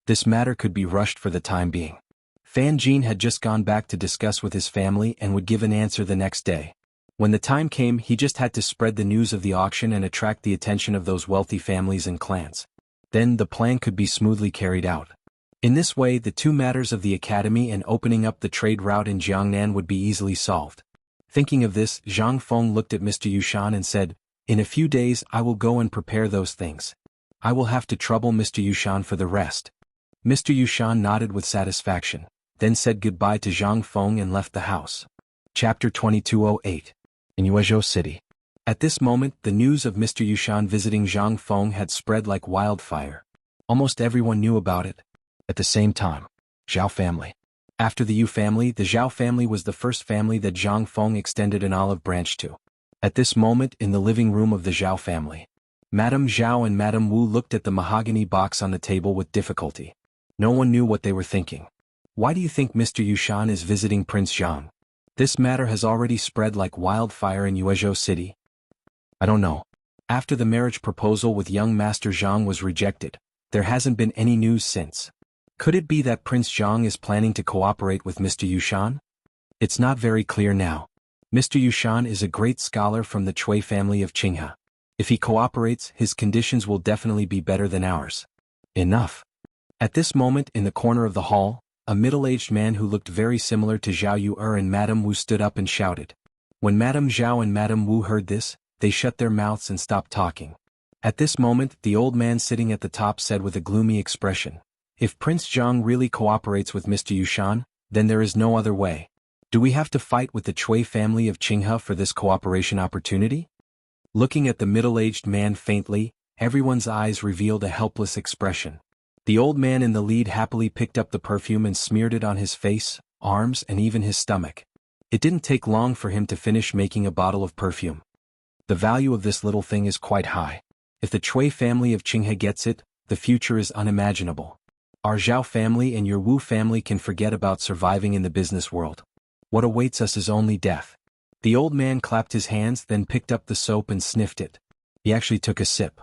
This matter could be rushed for the time being. Fan Jin had just gone back to discuss with his family and would give an answer the next day. When the time came he just had to spread the news of the auction and attract the attention of those wealthy families and clans. Then the plan could be smoothly carried out. In this way the two matters of the academy and opening up the trade route in Jiangnan would be easily solved. Thinking of this, Zhang Feng looked at Mr. Yushan and said, In a few days I will go and prepare those things. I will have to trouble Mr. Yushan for the rest. Mr. Yushan nodded with satisfaction, then said goodbye to Zhang Feng and left the house. Chapter 2208. In Yuezhou City. At this moment the news of Mr. Yushan visiting Zhang Feng had spread like wildfire. Almost everyone knew about it. At the same time, Zhao family. After the Yu family, the Zhao family was the first family that Zhang Feng extended an olive branch to. At this moment in the living room of the Zhao family, Madame Zhao and Madame Wu looked at the mahogany box on the table with difficulty. No one knew what they were thinking. Why do you think Mr. Yushan is visiting Prince Zhang? This matter has already spread like wildfire in Yuezhou City. I don't know. After the marriage proposal with young Master Zhang was rejected, there hasn't been any news since. Could it be that Prince Zhang is planning to cooperate with Mr. Yushan? It's not very clear now. Mr. Yushan is a great scholar from the Cui family of Qinghe. If he cooperates, his conditions will definitely be better than ours. Enough. At this moment in the corner of the hall, a middle-aged man who looked very similar to Zhao Yu and Madame Wu stood up and shouted. When Madame Zhao and Madame Wu heard this, they shut their mouths and stopped talking. At this moment the old man sitting at the top said with a gloomy expression, If Prince Zhang really cooperates with Mr. Yushan, then there is no other way. Do we have to fight with the Cui family of Qinghe for this cooperation opportunity? Looking at the middle-aged man faintly, everyone's eyes revealed a helpless expression. The old man in the lead happily picked up the perfume and smeared it on his face, arms and even his stomach. It didn't take long for him to finish making a bottle of perfume. The value of this little thing is quite high. If the Cui family of Qinghe gets it, the future is unimaginable. Our Zhao family and your Wu family can forget about surviving in the business world. What awaits us is only death. The old man clapped his hands, then picked up the soap and sniffed it. He actually took a sip.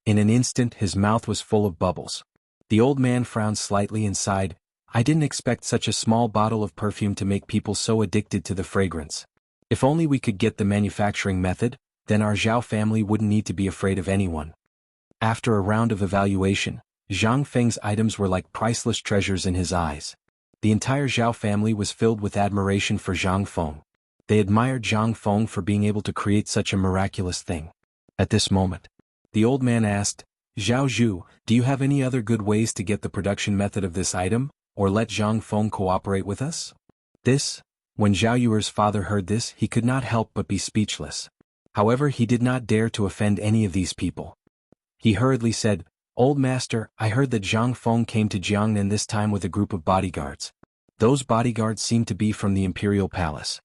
In an instant his mouth was full of bubbles. The old man frowned slightly and sighed, "I didn't expect such a small bottle of perfume to make people so addicted to the fragrance. If only we could get the manufacturing method, then our Zhao family wouldn't need to be afraid of anyone." After a round of evaluation, Zhang Feng's items were like priceless treasures in his eyes. The entire Zhao family was filled with admiration for Zhang Feng. They admired Zhang Feng for being able to create such a miraculous thing. At this moment, the old man asked, "Zhao Zhu, do you have any other good ways to get the production method of this item, or let Zhang Feng cooperate with us?" When Zhao Yuer's father heard this, he could not help but be speechless. However, he did not dare to offend any of these people. He hurriedly said, "Old master, I heard that Zhang Feng came to Jiangnan this time with a group of bodyguards. Those bodyguards seem to be from the imperial palace.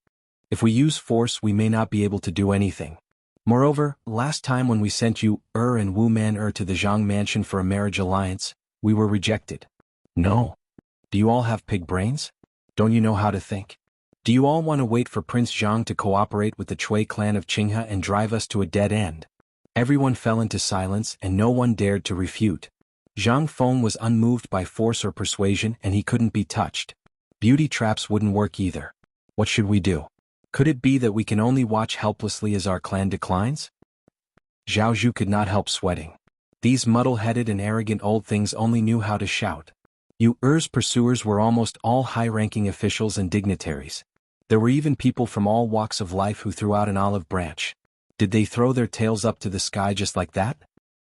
If we use force, we may not be able to do anything. Moreover, last time when we sent you, and Wu Man to the Zhang mansion for a marriage alliance, we were rejected. No. Do you all have pig brains? Don't you know how to think? Do you all want to wait for Prince Zhang to cooperate with the Chui clan of Qinghe and drive us to a dead end?" Everyone fell into silence and no one dared to refute. Zhang Feng was unmoved by force or persuasion and he couldn't be touched. Beauty traps wouldn't work either. What should we do? Could it be that we can only watch helplessly as our clan declines? Zhao Zhu could not help sweating. These muddle-headed and arrogant old things only knew how to shout. Yuer's pursuers were almost all high-ranking officials and dignitaries. There were even people from all walks of life who threw out an olive branch. Did they throw their tails up to the sky just like that?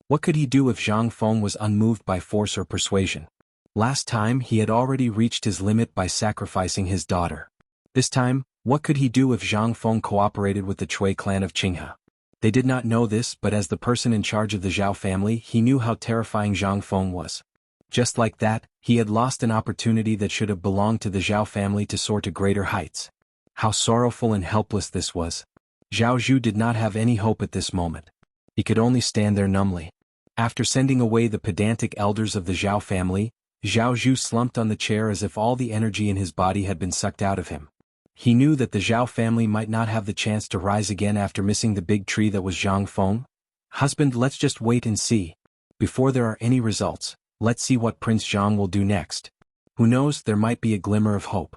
What could he do if Zhang Feng was unmoved by force or persuasion? Last time he had already reached his limit by sacrificing his daughter. This time, what could he do if Zhang Feng cooperated with the Chui clan of Qinghe? They did not know this, but as the person in charge of the Zhao family, he knew how terrifying Zhang Feng was. Just like that, he had lost an opportunity that should have belonged to the Zhao family to soar to greater heights. How sorrowful and helpless this was. Zhao Zhu did not have any hope at this moment. He could only stand there numbly. After sending away the pedantic elders of the Zhao family, Zhao Zhu slumped on the chair as if all the energy in his body had been sucked out of him. He knew that the Zhao family might not have the chance to rise again after missing the big tree that was Zhang Feng. "Husband, let's just wait and see. Before there are any results, let's see what Prince Zhang will do next. Who knows, there might be a glimmer of hope."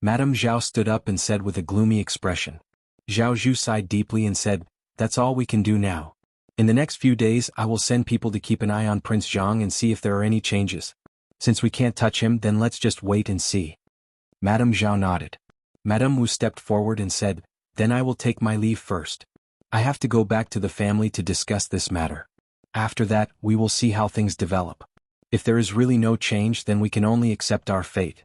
Madame Zhao stood up and said with a gloomy expression. Zhao Zhu sighed deeply and said, "That's all we can do now. In the next few days I will send people to keep an eye on Prince Zhang and see if there are any changes. Since we can't touch him, then let's just wait and see." Madame Zhao nodded. Madame Wu stepped forward and said, "Then I will take my leave first. I have to go back to the family to discuss this matter. After that, we will see how things develop. If there is really no change, then we can only accept our fate."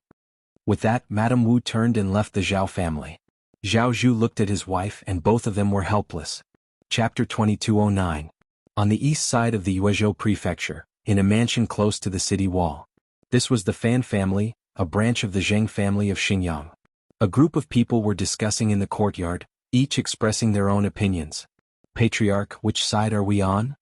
With that, Madame Wu turned and left the Zhao family. Zhao Zhu looked at his wife and both of them were helpless. Chapter 2209. On the east side of the Yuezhou prefecture, in a mansion close to the city wall. This was the Fan family, a branch of the Zheng family of Xinjiang. A group of people were discussing in the courtyard, each expressing their own opinions. "Patriarch, which side are we on?"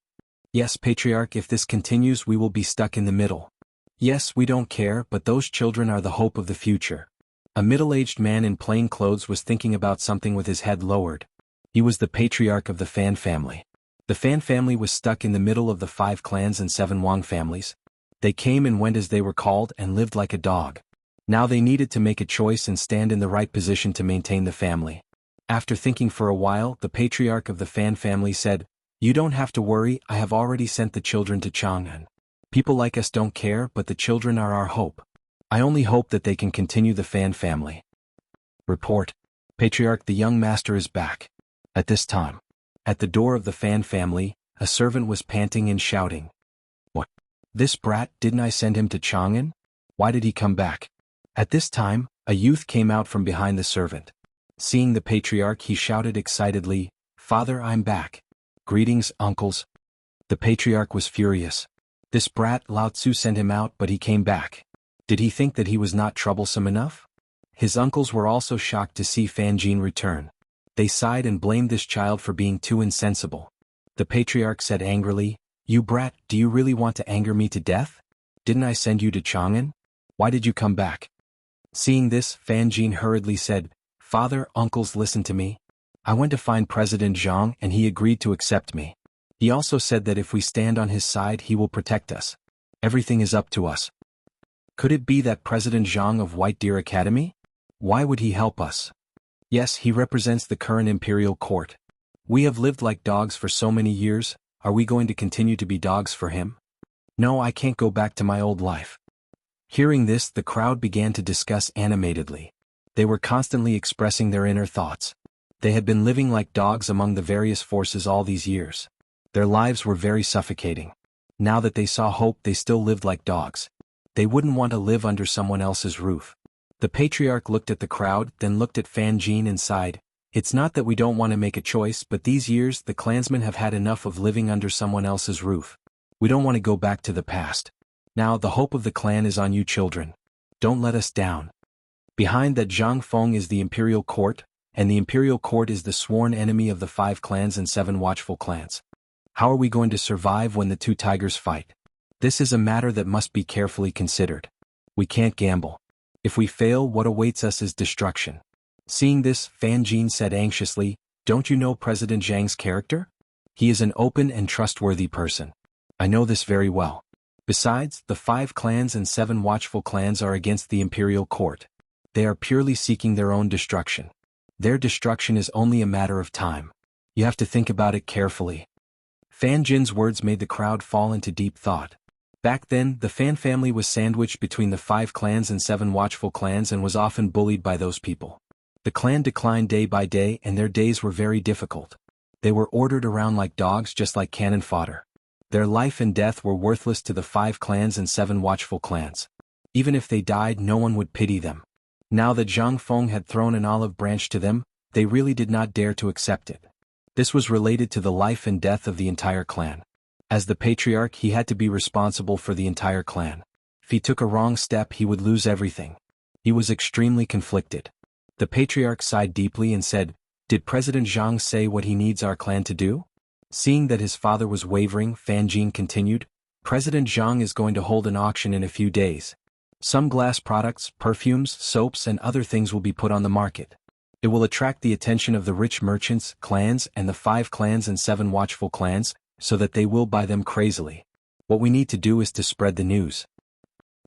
"Yes, Patriarch, if this continues we will be stuck in the middle." "Yes, we don't care, but those children are the hope of the future." A middle-aged man in plain clothes was thinking about something with his head lowered. He was the patriarch of the Fan family. The Fan family was stuck in the middle of the 5 clans and 7 Wang families. They came and went as they were called and lived like a dog. Now they needed to make a choice and stand in the right position to maintain the family. After thinking for a while, the patriarch of the Fan family said, "You don't have to worry, I have already sent the children to Chang'an. People like us don't care, but the children are our hope. I only hope that they can continue the Fan family." Report. Patriarch, the young master is back. At this time, at the door of the Fan family, a servant was panting and shouting. "What? This brat, didn't I send him to Chang'an? Why did he come back?" At this time, a youth came out from behind the servant. Seeing the patriarch, he shouted excitedly, "Father, I'm back. Greetings, uncles." The patriarch was furious. This brat Lao Tzu sent him out, but he came back. Did he think that he was not troublesome enough? His uncles were also shocked to see Fan Jin return. They sighed and blamed this child for being too insensible. The patriarch said angrily, "You brat, do you really want to anger me to death? Didn't I send you to Chang'an? Why did you come back?" Seeing this, Fan Jin hurriedly said, "Father, uncles, listen to me. I went to find President Jiang and he agreed to accept me. He also said that if we stand on his side he will protect us. Everything is up to us. Could it be that President Jiang of White Deer Academy? Why would he help us? Yes, he represents the current imperial court. We have lived like dogs for so many years, are we going to continue to be dogs for him? No, I can't go back to my old life. Hearing this, the crowd began to discuss animatedly. They were constantly expressing their inner thoughts. They had been living like dogs among the various forces all these years. Their lives were very suffocating. Now that they saw hope, they still lived like dogs. They wouldn't want to live under someone else's roof. The patriarch looked at the crowd, then looked at Fan Jin and sighed. It's not that we don't want to make a choice, but these years the clansmen have had enough of living under someone else's roof. We don't want to go back to the past. Now the hope of the clan is on you children. Don't let us down. Behind that Zhang Feng is the imperial court, and the imperial court is the sworn enemy of the 5 clans and 7 watchful clans. How are we going to survive when the 2 tigers fight? This is a matter that must be carefully considered. We can't gamble. If we fail, what awaits us is destruction. Seeing this, Fan Jin said anxiously, "Don't you know President Zhang's character? He is an open and trustworthy person. I know this very well. Besides, the 5 clans and 7 watchful clans are against the imperial court. They are purely seeking their own destruction. Their destruction is only a matter of time. You have to think about it carefully." Fan Jin's words made the crowd fall into deep thought. Back then, the Fan family was sandwiched between the 5 clans and 7 watchful clans and was often bullied by those people. The clan declined day by day and their days were very difficult. They were ordered around like dogs, just like cannon fodder. Their life and death were worthless to the 5 clans and 7 watchful clans. Even if they died, no one would pity them. Now that Zhang Feng had thrown an olive branch to them, they really did not dare to accept it. This was related to the life and death of the entire clan. As the patriarch, he had to be responsible for the entire clan. If he took a wrong step, he would lose everything. He was extremely conflicted. The patriarch sighed deeply and said, "Did President Zhang say what he needs our clan to do?" Seeing that his father was wavering, Fan Jin continued, "President Zhang is going to hold an auction in a few days. Some glass products, perfumes, soaps and other things will be put on the market. It will attract the attention of the rich merchants, clans and the 5 clans and 7 watchful clans, so that they will buy them crazily. What we need to do is to spread the news."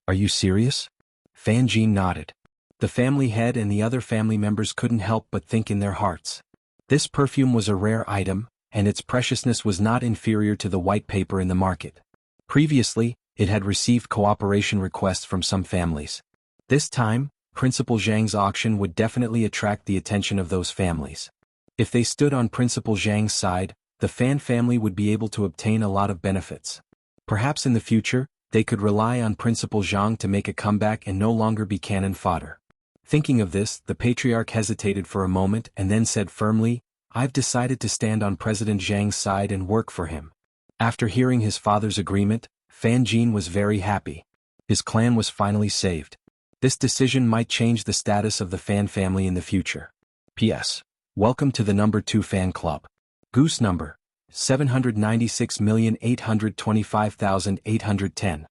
"Are you serious?" Fan Jin nodded. The family head and the other family members couldn't help but think in their hearts. This perfume was a rare item, and its preciousness was not inferior to the white paper in the market. Previously, it had received cooperation requests from some families. This time, Principal Zhang's auction would definitely attract the attention of those families. If they stood on Principal Zhang's side, the Fan family would be able to obtain a lot of benefits. Perhaps in the future, they could rely on Principal Zhang to make a comeback and no longer be cannon fodder. Thinking of this, the patriarch hesitated for a moment and then said firmly, "I've decided to stand on President Zhang's side and work for him." After hearing his father's agreement, Fan Jin was very happy. His clan was finally saved. This decision might change the status of the Fan family in the future. P.S. Welcome to the number 2 fan club. Goose number 796,825,810.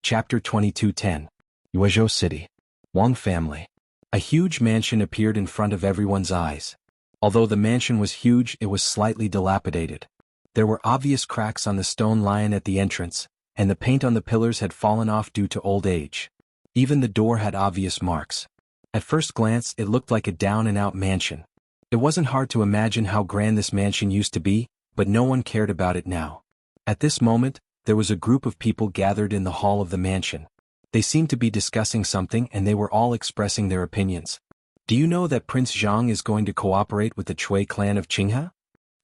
Chapter 2210. Yuezhou City. Wang family. A huge mansion appeared in front of everyone's eyes. Although the mansion was huge, it was slightly dilapidated. There were obvious cracks on the stone lion at the entrance, and the paint on the pillars had fallen off due to old age. Even the door had obvious marks. At first glance, it looked like a down-and-out mansion. It wasn't hard to imagine how grand this mansion used to be, but no one cared about it now. At this moment, there was a group of people gathered in the hall of the mansion. They seemed to be discussing something and they were all expressing their opinions. "Do you know that Prince Zhang is going to cooperate with the Chui clan of Qinghe?"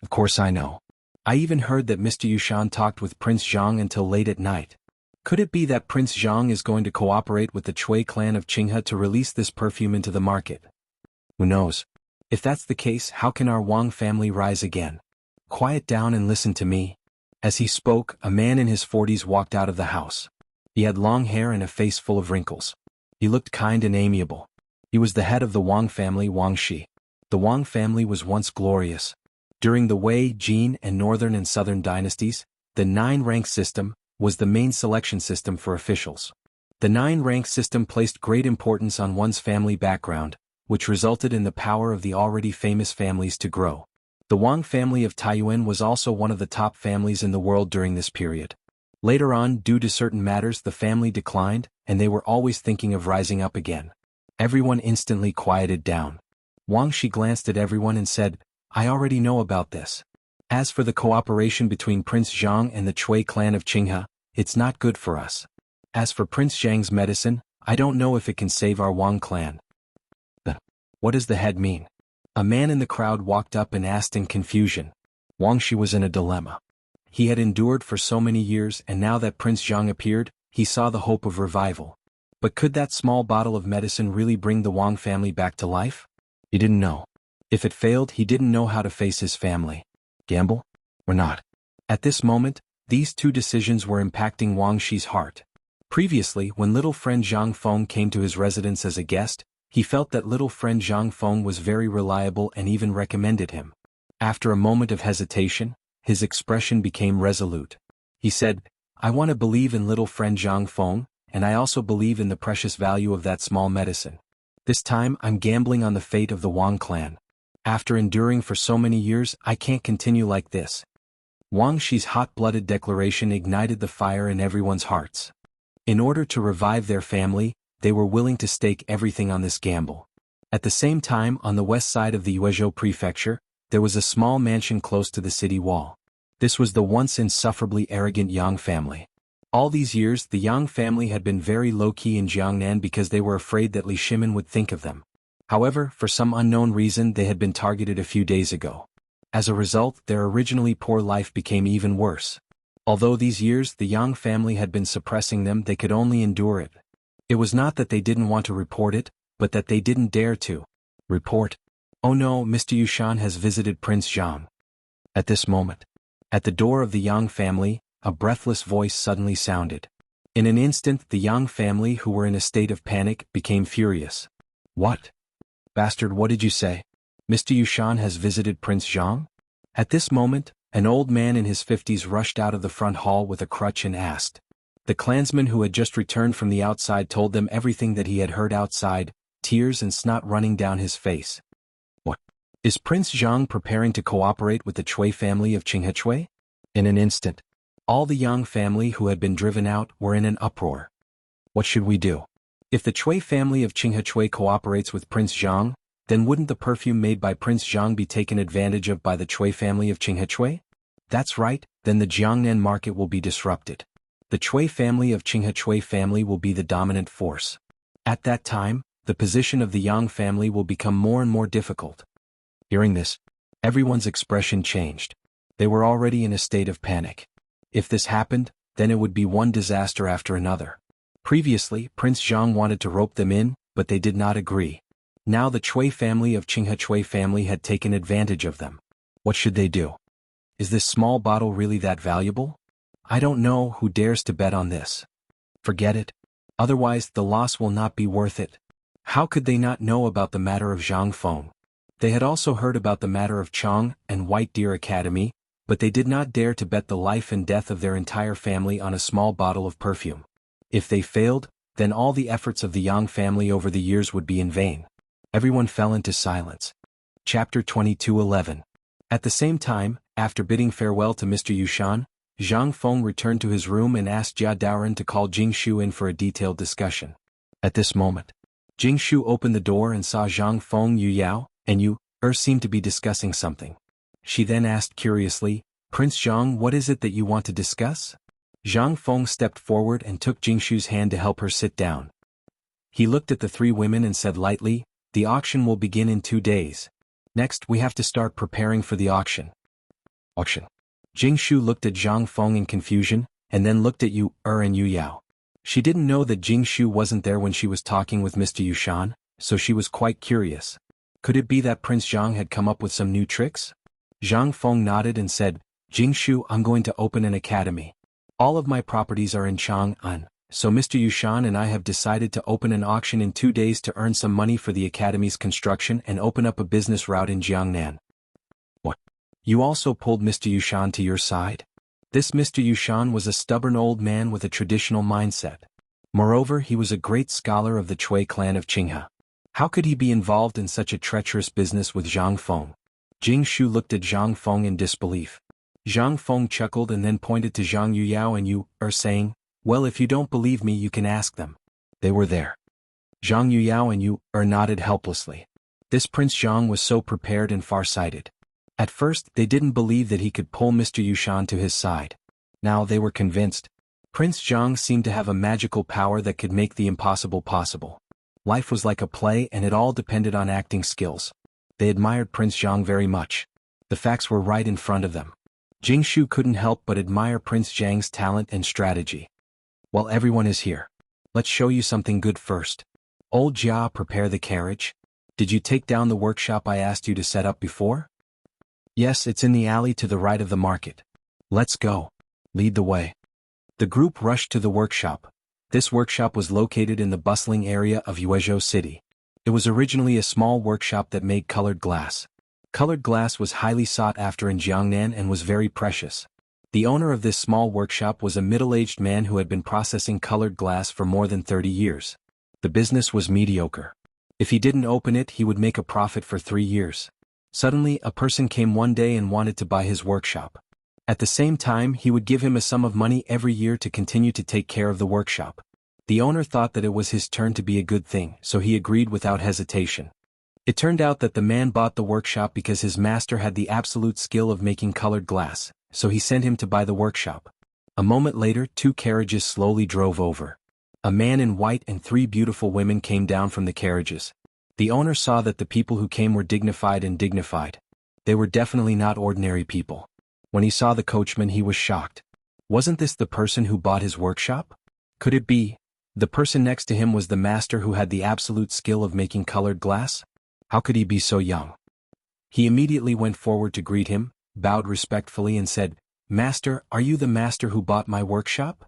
"Of course I know. I even heard that Mr. Yushan talked with Prince Zhang until late at night. Could it be that Prince Zhang is going to cooperate with the Chui clan of Qinghe to release this perfume into the market? Who knows? If that's the case, how can our Wang family rise again? Quiet down and listen to me." As he spoke, a man in his 40s walked out of the house. He had long hair and a face full of wrinkles. He looked kind and amiable. He was the head of the Wang family, Wang Shi. The Wang family was once glorious. During the Wei, Jin, and Northern and Southern dynasties, the 9-rank system was the main selection system for officials. The 9-rank system placed great importance on one's family background, which resulted in the power of the already famous families to grow. The Wang family of Taiyuan was also one of the top families in the world during this period. Later on, due to certain matters, the family declined, and they were always thinking of rising up again. Everyone instantly quieted down. Wang Shi glanced at everyone and said, "I already know about this. As for the cooperation between Prince Zhang and the Chui clan of Qinghe, it's not good for us. As for Prince Zhang's medicine, I don't know if it can save our Wang clan." What does the head mean? A man in the crowd walked up and asked in confusion. Wang Shi was in a dilemma. He had endured for so many years, and now that Prince Zhang appeared, he saw the hope of revival. But could that small bottle of medicine really bring the Wang family back to life? He didn't know. If it failed, he didn't know how to face his family. Gamble? Or not? At this moment, these two decisions were impacting Wang Shi's heart. Previously, when little friend Zhang Feng came to his residence as a guest, he felt that little friend Zhang Feng was very reliable and even recommended him. After a moment of hesitation, his expression became resolute. He said, "I want to believe in little friend Zhang Feng, and I also believe in the precious value of that small medicine. This time I'm gambling on the fate of the Wang clan. After enduring for so many years, I can't continue like this." Wang Shi's hot-blooded declaration ignited the fire in everyone's hearts. In order to revive their family, they were willing to stake everything on this gamble. At the same time, on the west side of the Yuezhou prefecture, there was a small mansion close to the city wall. This was the once insufferably arrogant Yang family. All these years, the Yang family had been very low-key in Jiangnan because they were afraid that Li Shimin would think of them. However, for some unknown reason, they had been targeted a few days ago. As a result, their originally poor life became even worse. Although these years the Yang family had been suppressing them, they could only endure it. It was not that they didn't want to report it, but that they didn't dare to. Report? "Oh no, Mr. Yushan has visited Prince Zhang." At this moment, at the door of the Yang family, a breathless voice suddenly sounded. In an instant, the Yang family, who were in a state of panic, became furious. "What? Bastard, what did you say? Mr. Yushan has visited Prince Zhang?" At this moment, an old man in his 50s rushed out of the front hall with a crutch and asked. The clansman who had just returned from the outside told them everything that he had heard outside, tears and snot running down his face. "What? Is Prince Zhang preparing to cooperate with the Chui family of Qinghe Chui?" In an instant, all the Yang family who had been driven out were in an uproar. "What should we do? If the Chui family of Qinghe Chui cooperates with Prince Zhang, then wouldn't the perfume made by Prince Zhang be taken advantage of by the Chui family of Qinghe Chui? That's right, then the Jiangnan market will be disrupted. The Chui family of Qinghe Chui family will be the dominant force. At that time, the position of the Yang family will become more and more difficult." Hearing this, everyone's expression changed. They were already in a state of panic. If this happened, then it would be one disaster after another. Previously, Prince Zhang wanted to rope them in, but they did not agree. Now the Chui family of Qinghe Chui family had taken advantage of them. What should they do? Is this small bottle really that valuable? I don't know who dares to bet on this. Forget it. Otherwise, the loss will not be worth it. How could they not know about the matter of Zhang Feng? They had also heard about the matter of Chang and White Deer Academy, but they did not dare to bet the life and death of their entire family on a small bottle of perfume. If they failed, then all the efforts of the Yang family over the years would be in vain. Everyone fell into silence. Chapter 22:11. At the same time, after bidding farewell to Mr. Yushan, Zhang Feng returned to his room and asked Jia Daoren to call Jingshu in for a detailed discussion. At this moment, Jingshu opened the door and saw Zhang Feng, Yu Yao, and Yu seemed to be discussing something. She then asked curiously, "Prince Zhang, what is it that you want to discuss?" Zhang Feng stepped forward and took Jingshu's hand to help her sit down. He looked at the three women and said lightly, "The auction will begin in 2 days. Next, we have to start preparing for the auction." Auction? Jingshu looked at Zhang Feng in confusion, and then looked at Yu and Yu Yao. She didn't know that Jingshu wasn't there when she was talking with Mr. Yushan, so she was quite curious. Could it be that Prince Zhang had come up with some new tricks? Zhang Feng nodded and said, "Jingshu, I'm going to open an academy. All of my properties are in Chang'an, so Mr. Yushan and I have decided to open an auction in 2 days to earn some money for the academy's construction and open up a business route in Jiangnan." What? You also pulled Mr. Yushan to your side? This Mr. Yushan was a stubborn old man with a traditional mindset. Moreover, he was a great scholar of the Chui clan of Qinghe. How could he be involved in such a treacherous business with Zhang Feng? Jing Shu looked at Zhang Feng in disbelief. Zhang Feng chuckled and then pointed to Zhang Yuyao and Yu, saying, "Well, if you don't believe me you can ask them. They were there." Zhang Yuyao and Yu, nodded helplessly. This Prince Zhang was so prepared and far-sighted. At first, they didn't believe that he could pull Mr. Yushan to his side. Now they were convinced. Prince Zhang seemed to have a magical power that could make the impossible possible. Life was like a play and it all depended on acting skills. They admired Prince Zhang very much. The facts were right in front of them. Jing Shu couldn't help but admire Prince Zhang's talent and strategy. "Well, everyone is here. Let's show you something good first. Old Jia, prepare the carriage. Did you take down the workshop I asked you to set up before?" "Yes, it's in the alley to the right of the market. Let's go. Lead the way." The group rushed to the workshop. This workshop was located in the bustling area of Yuezhou City. It was originally a small workshop that made colored glass. Colored glass was highly sought after in Jiangnan and was very precious. The owner of this small workshop was a middle-aged man who had been processing colored glass for more than 30 years. The business was mediocre. If he didn't open it, he would make a profit for 3 years. Suddenly, a person came one day and wanted to buy his workshop. At the same time, he would give him a sum of money every year to continue to take care of the workshop. The owner thought that it was his turn to be a good thing, so he agreed without hesitation. It turned out that the man bought the workshop because his master had the absolute skill of making colored glass, so he sent him to buy the workshop. A moment later, 2 carriages slowly drove over. A man in white and 3 beautiful women came down from the carriages. The owner saw that the people who came were dignified and dignified. They were definitely not ordinary people. When he saw the coachman, he was shocked. Wasn't this the person who bought his workshop? Could it be? The person next to him was the master who had the absolute skill of making colored glass? How could he be so young? He immediately went forward to greet him, bowed respectfully and said, "Master, are you the master who bought my workshop?"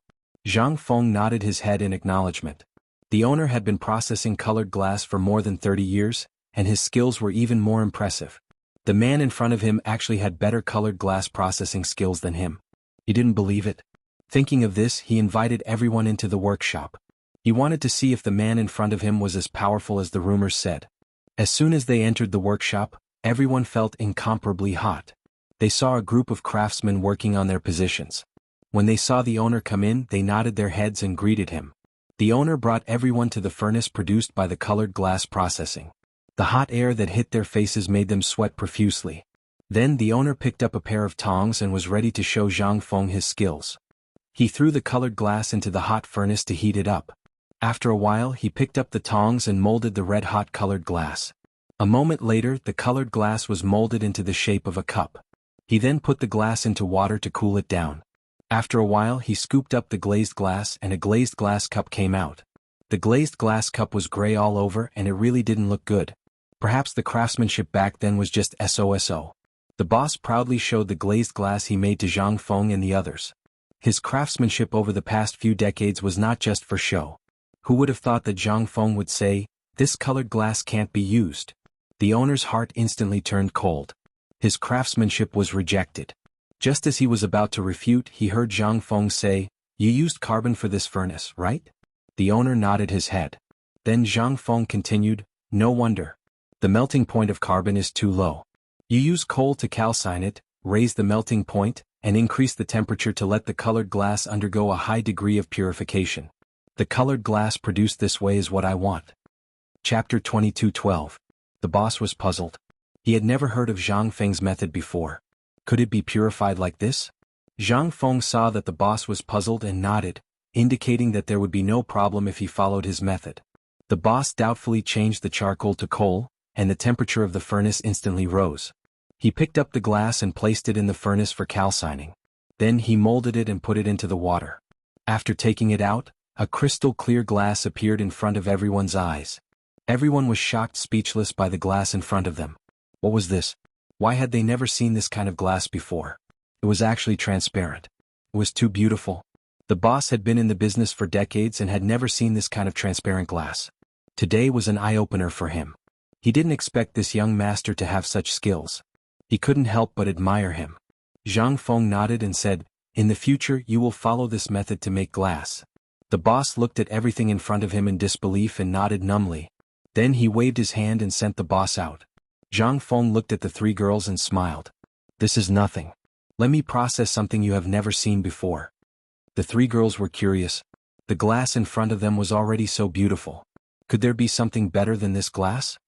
Zhang Feng nodded his head in acknowledgement. The owner had been processing colored glass for more than 30 years, and his skills were even more impressive. The man in front of him actually had better colored glass processing skills than him. He didn't believe it. Thinking of this, he invited everyone into the workshop. He wanted to see if the man in front of him was as powerful as the rumors said. As soon as they entered the workshop, everyone felt incomparably hot. They saw a group of craftsmen working on their positions. When they saw the owner come in, they nodded their heads and greeted him. The owner brought everyone to the furnace produced by the colored glass processing. The hot air that hit their faces made them sweat profusely. Then the owner picked up a pair of tongs and was ready to show Zhang Feng his skills. He threw the colored glass into the hot furnace to heat it up. After a while, he picked up the tongs and molded the red-hot colored glass. A moment later, the colored glass was molded into the shape of a cup. He then put the glass into water to cool it down. After a while, he scooped up the glazed glass and a glazed glass cup came out. The glazed glass cup was gray all over and it really didn't look good. Perhaps the craftsmanship back then was just SOSO. The boss proudly showed the glazed glass he made to Zhang Feng and the others. His craftsmanship over the past few decades was not just for show. Who would have thought that Zhang Feng would say, "This colored glass can't be used"? The owner's heart instantly turned cold. His craftsmanship was rejected. Just as he was about to refute, he heard Zhang Feng say, "You used carbon for this furnace, right?" The owner nodded his head. Then Zhang Feng continued, "No wonder. The melting point of carbon is too low. You use coal to calcine it, raise the melting point, and increase the temperature to let the colored glass undergo a high degree of purification. The colored glass produced this way is what I want." Chapter 22:12. The boss was puzzled. He had never heard of Zhang Feng's method before. Could it be purified like this? Zhang Feng saw that the boss was puzzled and nodded, indicating that there would be no problem if he followed his method. The boss doubtfully changed the charcoal to coal, and the temperature of the furnace instantly rose. He picked up the glass and placed it in the furnace for calcining. Then he molded it and put it into the water. After taking it out, a crystal clear glass appeared in front of everyone's eyes. Everyone was shocked, speechless by the glass in front of them. What was this? Why had they never seen this kind of glass before? It was actually transparent. It was too beautiful. The boss had been in the business for decades and had never seen this kind of transparent glass. Today was an eye-opener for him. He didn't expect this young master to have such skills. He couldn't help but admire him. Zhang Feng nodded and said, "In the future you will follow this method to make glass." The boss looked at everything in front of him in disbelief and nodded numbly. Then he waved his hand and sent the boss out. Zhang Feng looked at the three girls and smiled. This is nothing. Let me process something you have never seen before. The three girls were curious. The glass in front of them was already so beautiful. Could there be something better than this glass?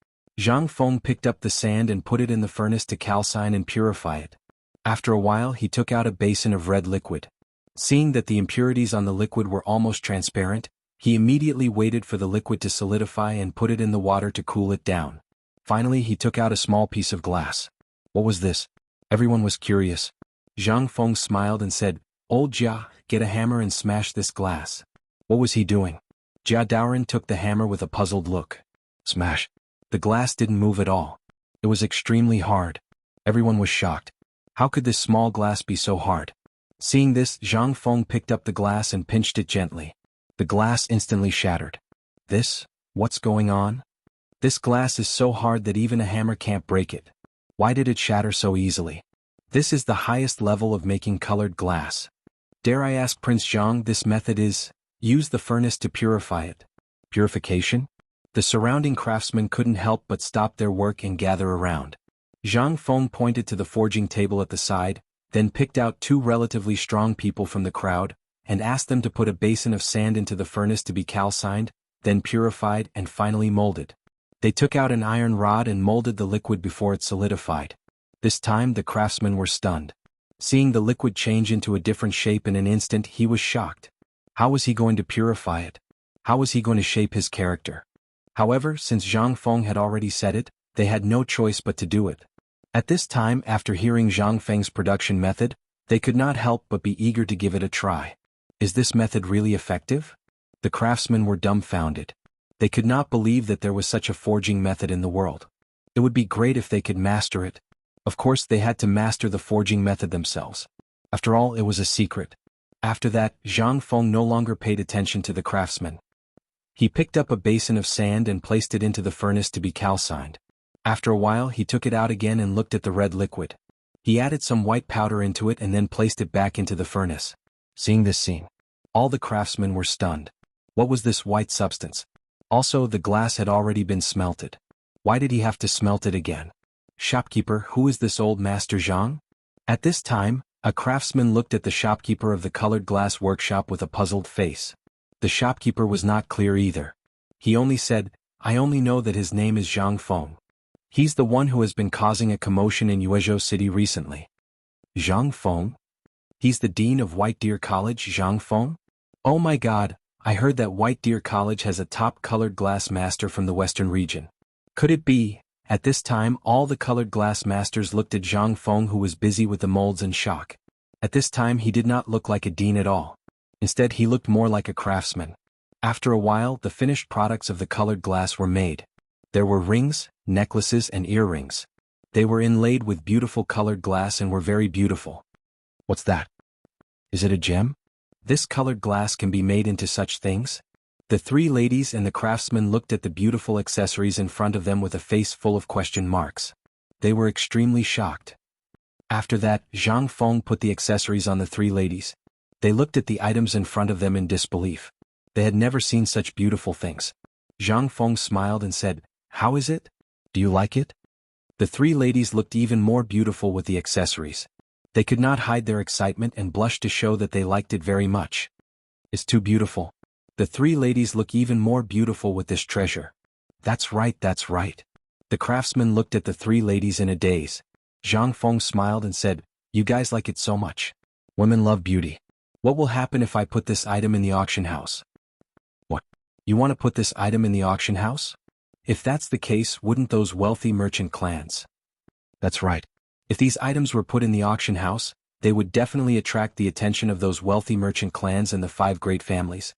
Zhang Feng picked up the sand and put it in the furnace to calcine and purify it. After a while he took out a basin of red liquid. Seeing that the impurities on the liquid were almost transparent, he immediately waited for the liquid to solidify and put it in the water to cool it down. Finally he took out a small piece of glass. What was this? Everyone was curious. Zhang Feng smiled and said, Old Jia, get a hammer and smash this glass. What was he doing? Jia Daoren took the hammer with a puzzled look. Smash. The glass didn't move at all. It was extremely hard. Everyone was shocked. How could this small glass be so hard? Seeing this, Zhang Feng picked up the glass and pinched it gently. The glass instantly shattered. What's going on? This glass is so hard that even a hammer can't break it. Why did it shatter so easily? This is the highest level of making colored glass. Dare I ask Prince Zhang, this method is, use the furnace to purify it. Purification? The surrounding craftsmen couldn't help but stop their work and gather around. Zhang Feng pointed to the forging table at the side, then picked out two relatively strong people from the crowd, and asked them to put a basin of sand into the furnace to be calcined, then purified and finally molded. They took out an iron rod and molded the liquid before it solidified. This time the craftsmen were stunned. Seeing the liquid change into a different shape in an instant, he was shocked. How was he going to purify it? How was he going to shape his character? However, since Zhang Feng had already said it, they had no choice but to do it. At this time, after hearing Zhang Feng's production method, they could not help but be eager to give it a try. Is this method really effective? The craftsmen were dumbfounded. They could not believe that there was such a forging method in the world. It would be great if they could master it. Of course they had to master the forging method themselves. After all, it was a secret. After that, Zhang Feng no longer paid attention to the craftsmen. He picked up a basin of sand and placed it into the furnace to be calcined. After a while he took it out again and looked at the red liquid. He added some white powder into it and then placed it back into the furnace. Seeing this scene, all the craftsmen were stunned. What was this white substance? Also, the glass had already been smelted. Why did he have to smelt it again? Shopkeeper, who is this old Master Zhang? At this time, a craftsman looked at the shopkeeper of the colored glass workshop with a puzzled face. The shopkeeper was not clear either. He only said, I only know that his name is Zhang Feng. He's the one who has been causing a commotion in Yuezhou City recently. Zhang Feng? He's the dean of White Deer College, Zhang Feng? Oh my god, I heard that White Deer College has a top colored glass master from the western region. Could it be? At this time all the colored glass masters looked at Zhang Feng, who was busy with the molds, in shock. At this time he did not look like a dean at all. Instead he looked more like a craftsman. After a while the finished products of the colored glass were made. There were rings, necklaces and earrings. They were inlaid with beautiful colored glass and were very beautiful. What's that? Is it a gem? This colored glass can be made into such things? The three ladies and the craftsmen looked at the beautiful accessories in front of them with a face full of question marks. They were extremely shocked. After that, Zhang Feng put the accessories on the three ladies. They looked at the items in front of them in disbelief. They had never seen such beautiful things. Zhang Feng smiled and said, How is it? Do you like it? The three ladies looked even more beautiful with the accessories. They could not hide their excitement and blushed to show that they liked it very much. It's too beautiful. The three ladies look even more beautiful with this treasure. That's right, that's right. The craftsman looked at the three ladies in a daze. Zhang Feng smiled and said, You guys like it so much. Women love beauty. What will happen if I put this item in the auction house? What? You want to put this item in the auction house? If that's the case, wouldn't those wealthy merchant clans? That's right. If these items were put in the auction house, they would definitely attract the attention of those wealthy merchant clans and the 5 great families.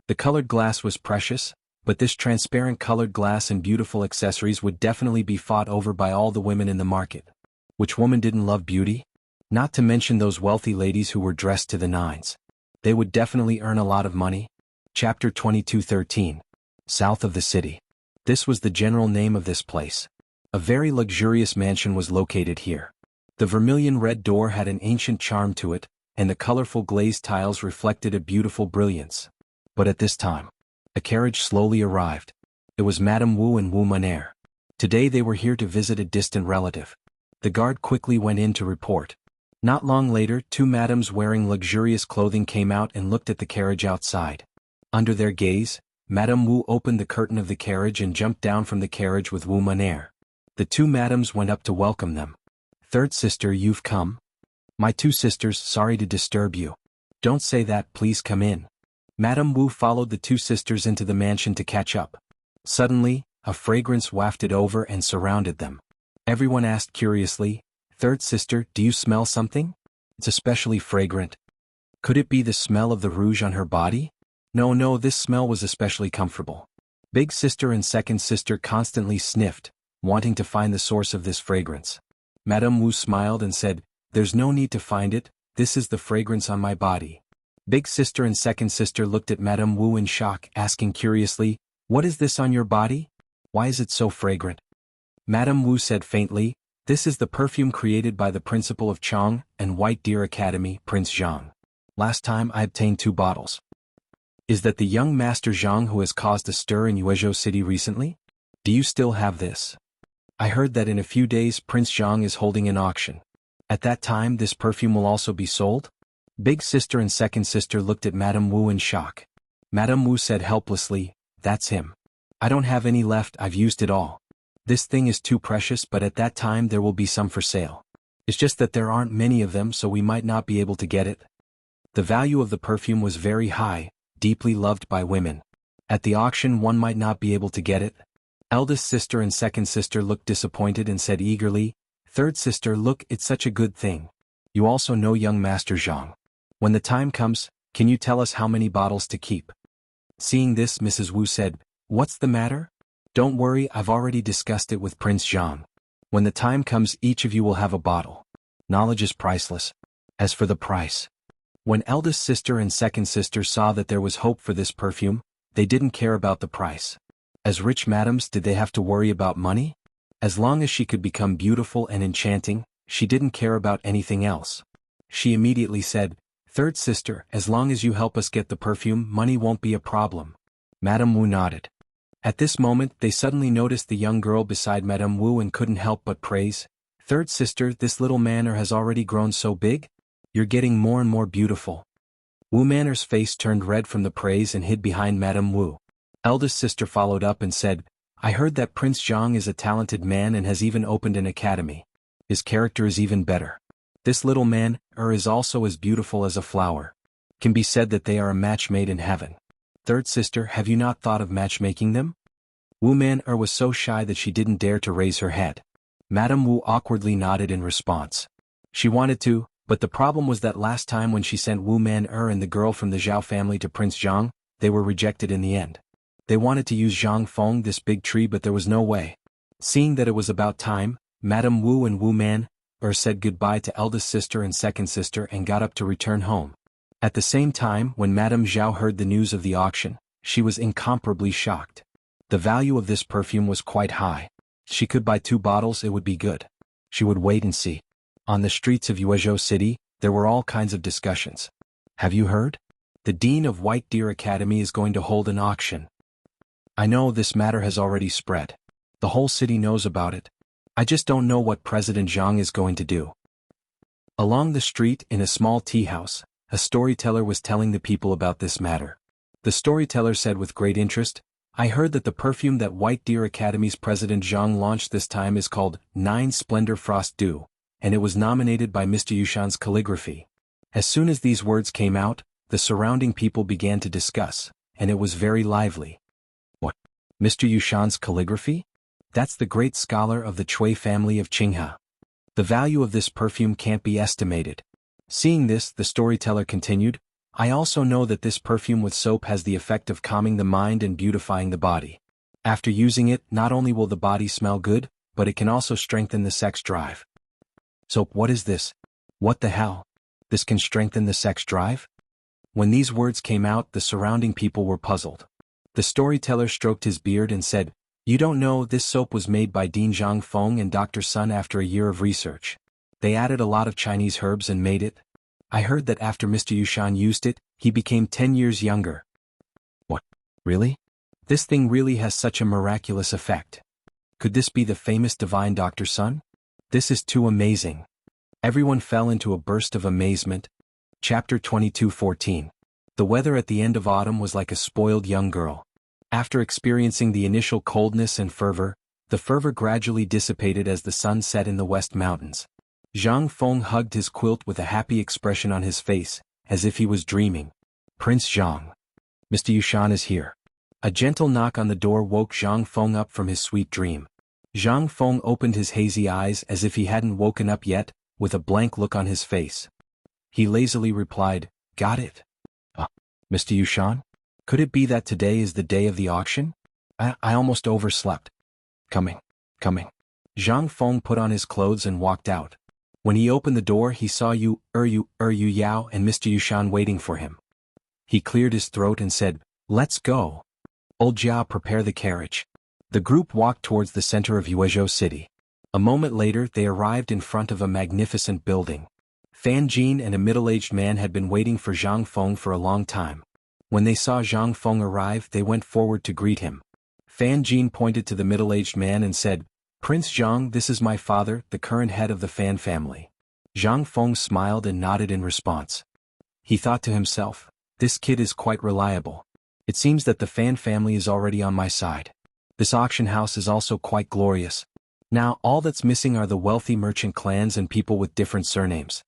The colored glass was precious, but this transparent colored glass and beautiful accessories would definitely be fought over by all the women in the market. Which woman didn't love beauty? Not to mention those wealthy ladies who were dressed to the nines. They would definitely earn a lot of money. Chapter 22:13. South of the city. This was the general name of this place. A very luxurious mansion was located here. The vermilion red door had an ancient charm to it, and the colorful glazed tiles reflected a beautiful brilliance. But at this time, a carriage slowly arrived. It was Madame Wu and Wu Menair. Today they were here to visit a distant relative. The guard quickly went in to report. Not long later, two madams wearing luxurious clothing came out and looked at the carriage outside. Under their gaze, Madame Wu opened the curtain of the carriage and jumped down from the carriage with Wu Menair. The two madams went up to welcome them. "Third sister, you've come?" "My two sisters, sorry to disturb you." "Don't say that, please come in." Madame Wu followed the two sisters into the mansion to catch up. Suddenly, a fragrance wafted over and surrounded them. Everyone asked curiously, "Third sister, do you smell something? It's especially fragrant." Could it be the smell of the rouge on her body? No, this smell was especially comfortable. Big sister and second sister constantly sniffed, wanting to find the source of this fragrance. Madame Wu smiled and said, "There's no need to find it, this is the fragrance on my body." Big sister and second sister looked at Madame Wu in shock, asking curiously, "What is this on your body? Why is it so fragrant?" Madame Wu said faintly, "This is the perfume created by the principal of Chang and White Deer Academy, Prince Jiang. Last time I obtained 2 bottles. Is that the young Master Jiang who has caused a stir in Yuezhou City recently? Do you still have this? I heard that in a few days Prince Jiang is holding an auction. At that time this perfume will also be sold?" Big sister and second sister looked at Madame Wu in shock. Madame Wu said helplessly, "That's him. I don't have any left, I've used it all. This thing is too precious, but at that time there will be some for sale. It's just that there aren't many of them, so we might not be able to get it." The value of the perfume was very high, deeply loved by women. At the auction one might not be able to get it. Eldest sister and second sister looked disappointed and said eagerly, "Third sister, look, it's such a good thing. You also know young Master Jiang. When the time comes, can you tell us how many bottles to keep?" Seeing this, Mrs. Wu said, "What's the matter? Don't worry, I've already discussed it with Prince Jiang. When the time comes, each of you will have a bottle. Knowledge is priceless. As for the price..." When eldest sister and second sister saw that there was hope for this perfume, they didn't care about the price. As rich madams, did they have to worry about money? As long as she could become beautiful and enchanting, she didn't care about anything else. She immediately said, "Third sister, as long as you help us get the perfume, money won't be a problem." Madame Wu nodded. At this moment they suddenly noticed the young girl beside Madame Wu and couldn't help but praise, "Third sister, this little manor has already grown so big? You're getting more and more beautiful." Wu Manor's face turned red from the praise and hid behind Madame Wu. Eldest sister followed up and said, "I heard that Prince Jiang is a talented man and has even opened an academy. His character is even better. This little man, is also as beautiful as a flower. Can be said that they are a match made in heaven. Third sister, have you not thought of matchmaking them?" Wu Man was so shy that she didn't dare to raise her head. Madame Wu awkwardly nodded in response. She wanted to, but the problem was that last time when she sent Wu Man and the girl from the Zhao family to Prince Jiang, they were rejected in the end. They wanted to use Zhang Feng, this big tree, but there was no way. Seeing that it was about time, Madame Wu and Wu Man said goodbye to eldest sister and second sister and got up to return home. At the same time, when Madame Zhao heard the news of the auction, she was incomparably shocked. The value of this perfume was quite high. She could buy 2 bottles, it would be good. She would wait and see. On the streets of Yuezhou City, there were all kinds of discussions. "Have you heard? The Dean of White Deer Academy is going to hold an auction." "I know, this matter has already spread. The whole city knows about it. I just don't know what President Jiang is going to do." Along the street, in a small tea house, a storyteller was telling the people about this matter. The storyteller said with great interest, "I heard that the perfume that White Deer Academy's President Jiang launched this time is called 9 Splendor Frost Dew, and it was nominated by Mr. Yushan's calligraphy." As soon as these words came out, the surrounding people began to discuss, and it was very lively. "What? Mr. Yushan's calligraphy? That's the great scholar of the Cui family of Qinghe. The value of this perfume can't be estimated." Seeing this, the storyteller continued, "I also know that this perfume with soap has the effect of calming the mind and beautifying the body. After using it, not only will the body smell good, but it can also strengthen the sex drive." "Soap, what is this? What the hell? This can strengthen the sex drive?" When these words came out, the surrounding people were puzzled. The storyteller stroked his beard and said, "You don't know, this soap was made by Dean Zhang Feng and Dr. Sun after a year of research. They added a lot of Chinese herbs and made it. I heard that after Mr. Yushan used it, he became 10 years younger." "What? Really? This thing really has such a miraculous effect. Could this be the famous divine doctor's son? This is too amazing. Everyone fell into a burst of amazement. Chapter 22:14. The weather at the end of autumn was like a spoiled young girl. After experiencing the initial coldness and fervor, the fervor gradually dissipated as the sun set in the West Mountains. Zhang Feng hugged his quilt with a happy expression on his face, as if he was dreaming. Prince Zhang. Mr. Yushan is here. A gentle knock on the door woke Zhang Feng up from his sweet dream. Zhang Feng opened his hazy eyes as if he hadn't woken up yet, with a blank look on his face. He lazily replied, "Got it." Mr. Yushan? Could it be that today is the day of the auction? I almost overslept. Coming. Zhang Feng put on his clothes and walked out. When he opened the door he saw Yu Yao and Mr. Yushan waiting for him. He cleared his throat and said, "Let's go. Old Jiao, prepare the carriage." The group walked towards the center of Yuezhou City. A moment later they arrived in front of a magnificent building. Fan Jin and a middle-aged man had been waiting for Zhang Feng for a long time. When they saw Zhang Feng arrive they went forward to greet him. Fan Jin pointed to the middle-aged man and said, "Prince Zhang, this is my father, the current head of the Fan family." Zhang Feng smiled and nodded in response. He thought to himself, "This kid is quite reliable. It seems that the Fan family is already on my side. This auction house is also quite glorious. Now all that's missing are the wealthy merchant clans and people with different surnames."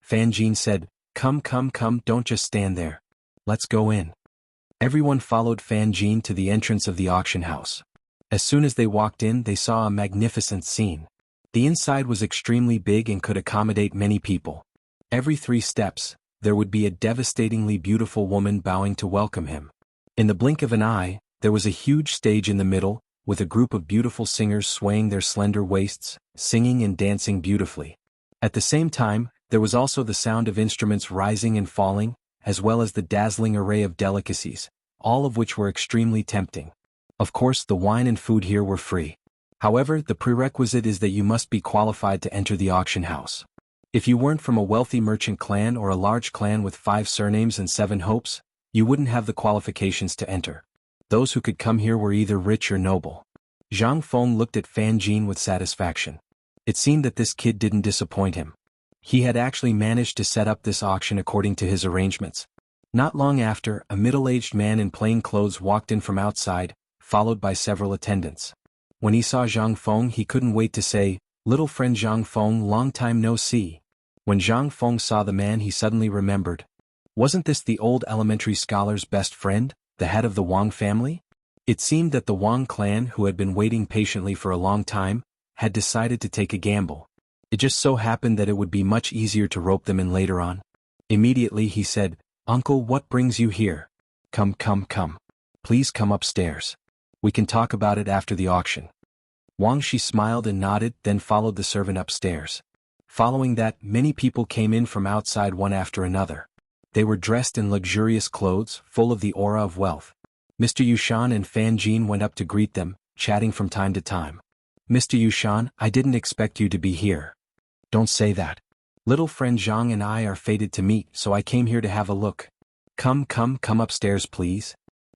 Fan Jin said, Come, don't just stand there. Let's go in." Everyone followed Fan Jin to the entrance of the auction house. As soon as they walked in they saw a magnificent scene. The inside was extremely big and could accommodate many people. Every 3 steps, there would be a devastatingly beautiful woman bowing to welcome him. In the blink of an eye, there was a huge stage in the middle, with a group of beautiful singers swaying their slender waists, singing and dancing beautifully. At the same time, there was also the sound of instruments rising and falling, as well as the dazzling array of delicacies, all of which were extremely tempting. Of course, the wine and food here were free. However, the prerequisite is that you must be qualified to enter the auction house. If you weren't from a wealthy merchant clan or a large clan with 5 surnames and 7 hopes, you wouldn't have the qualifications to enter. Those who could come here were either rich or noble. Zhang Feng looked at Fan Jin with satisfaction. It seemed that this kid didn't disappoint him. He had actually managed to set up this auction according to his arrangements. Not long after, a middle-aged man in plain clothes walked in from outside, followed by several attendants. When he saw Zhang Feng he couldn't wait to say, "Little friend Zhang Feng, long time no see." When Zhang Feng saw the man he suddenly remembered. Wasn't this the old elementary scholar's best friend, the head of the Wang family? It seemed that the Wang clan, who had been waiting patiently for a long time, had decided to take a gamble. It just so happened that it would be much easier to rope them in later on. Immediately he said, "Uncle, what brings you here? Come. Please come upstairs. We can talk about it after the auction." Wang Shi smiled and nodded, then followed the servant upstairs. Following that, many people came in from outside one after another. They were dressed in luxurious clothes, full of the aura of wealth. Mr. Yushan and Fan Jin went up to greet them, chatting from time to time. "Mr. Yushan, I didn't expect you to be here." "Don't say that. Little friend Zhang and I are fated to meet, so I came here to have a look." Come upstairs please."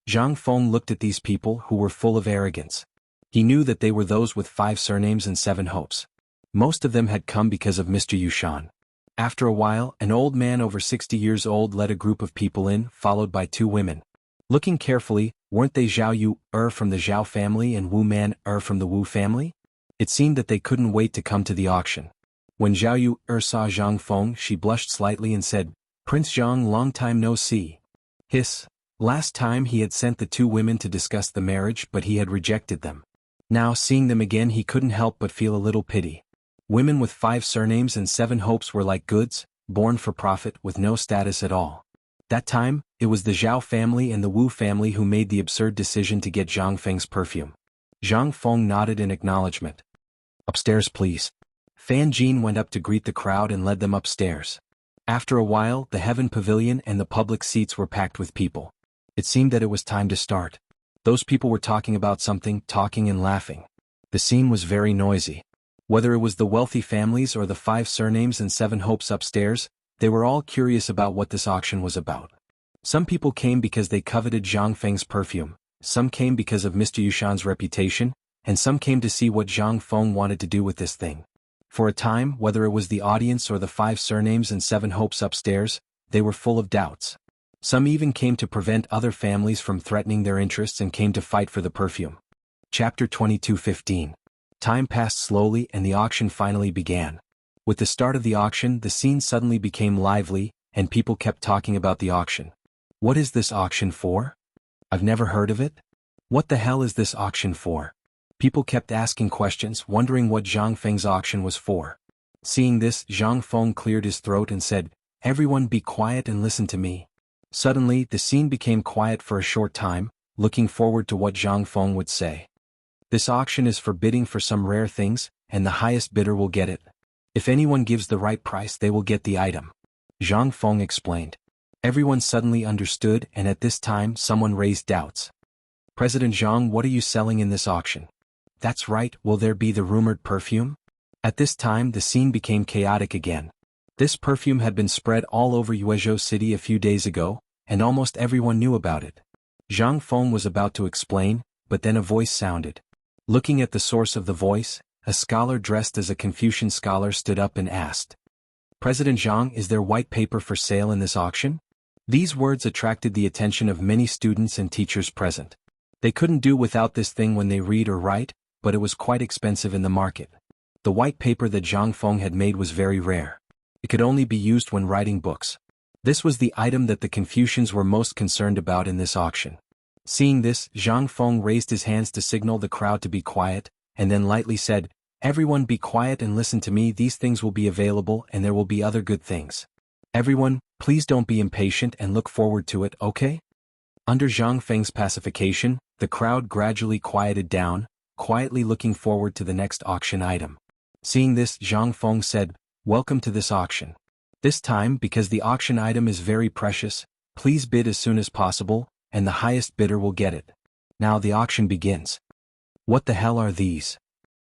Zhang Feng looked at these people who were full of arrogance. He knew that they were those with 5 surnames and 7 hopes. Most of them had come because of Mr. Yushan. After a while, an old man over 60 years old led a group of people in, followed by 2 women. Looking carefully, weren't they Zhao Yu from the Zhao family and Wu Man from the Wu family? It seemed that they couldn't wait to come to the auction. When Zhao Yu saw Zhang Feng she blushed slightly and said, "Prince Zhang, long time no see." Hiss. Last time he had sent the 2 women to discuss the marriage but he had rejected them. Now seeing them again he couldn't help but feel a little pity. Women with 5 surnames and 7 hopes were like goods, born for profit with no status at all. That time, it was the Zhao family and the Wu family who made the absurd decision to get Zhang Feng's perfume. Zhang Feng nodded in acknowledgement. "Upstairs please." Fan Jin went up to greet the crowd and led them upstairs. After a while, the Heaven Pavilion and the public seats were packed with people. It seemed that it was time to start. Those people were talking about something, talking and laughing. The scene was very noisy. Whether it was the wealthy families or the 5 surnames and 7 hopes upstairs, they were all curious about what this auction was about. Some people came because they coveted Zhang Feng's perfume, Some came because of Mr. Yushan's reputation, and some came to see what Zhang Feng wanted to do with this thing. For a time, whether it was the audience or the 5 surnames and 7 hopes upstairs, they were full of doubts. Some even came to prevent other families from threatening their interests and came to fight for the perfume. Chapter 22:15. Time passed slowly and the auction finally began. With the start of the auction, the scene suddenly became lively, and people kept talking about the auction. What is this auction for? I've never heard of it. What the hell is this auction for? People kept asking questions, wondering what Zhang Feng's auction was for. Seeing this, Zhang Feng cleared his throat and said, "Everyone be quiet and listen to me." Suddenly, the scene became quiet for a short time, looking forward to what Zhang Feng would say. This auction is for bidding for some rare things, and the highest bidder will get it. If anyone gives the right price, they will get the item. Zhang Feng explained. Everyone suddenly understood, and at this time someone raised doubts. "President Zhang, what are you selling in this auction?" "That's right, will there be the rumored perfume?" At this time the scene became chaotic again. This perfume had been spread all over Yuezhou City a few days ago, and almost everyone knew about it. Zhang Feng was about to explain, but then a voice sounded. Looking at the source of the voice, a scholar dressed as a Confucian scholar stood up and asked, "President Zhang, is there white paper for sale in this auction?" These words attracted the attention of many students and teachers present. They couldn't do without this thing when they read or write, but it was quite expensive in the market. The white paper that Zhang Feng had made was very rare. It could only be used when writing books. This was the item that the Confucians were most concerned about in this auction. Seeing this, Zhang Feng raised his hands to signal the crowd to be quiet, and then lightly said, "Everyone be quiet and listen to me, these things will be available and there will be other good things. Everyone, please don't be impatient and look forward to it, okay?" Under Zhang Feng's pacification, the crowd gradually quieted down, quietly looking forward to the next auction item. Seeing this, Zhang Feng said, "Welcome to this auction. This time, because the auction item is very precious, please bid as soon as possible, and the highest bidder will get it. Now the auction begins." What the hell are these?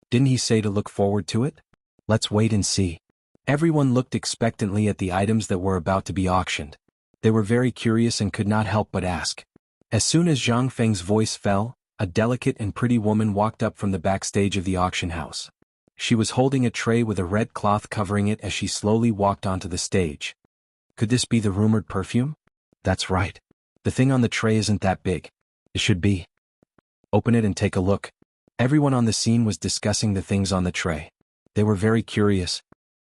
Didn't he say to look forward to it? Let's wait and see. Everyone looked expectantly at the items that were about to be auctioned. They were very curious and could not help but ask. As soon as Zhang Feng's voice fell, a delicate and pretty woman walked up from the backstage of the auction house. She was holding a tray with a red cloth covering it as she slowly walked onto the stage. Could this be the rumored perfume? That's right. The thing on the tray isn't that big. It should be. Open it and take a look. Everyone on the scene was discussing the things on the tray. They were very curious.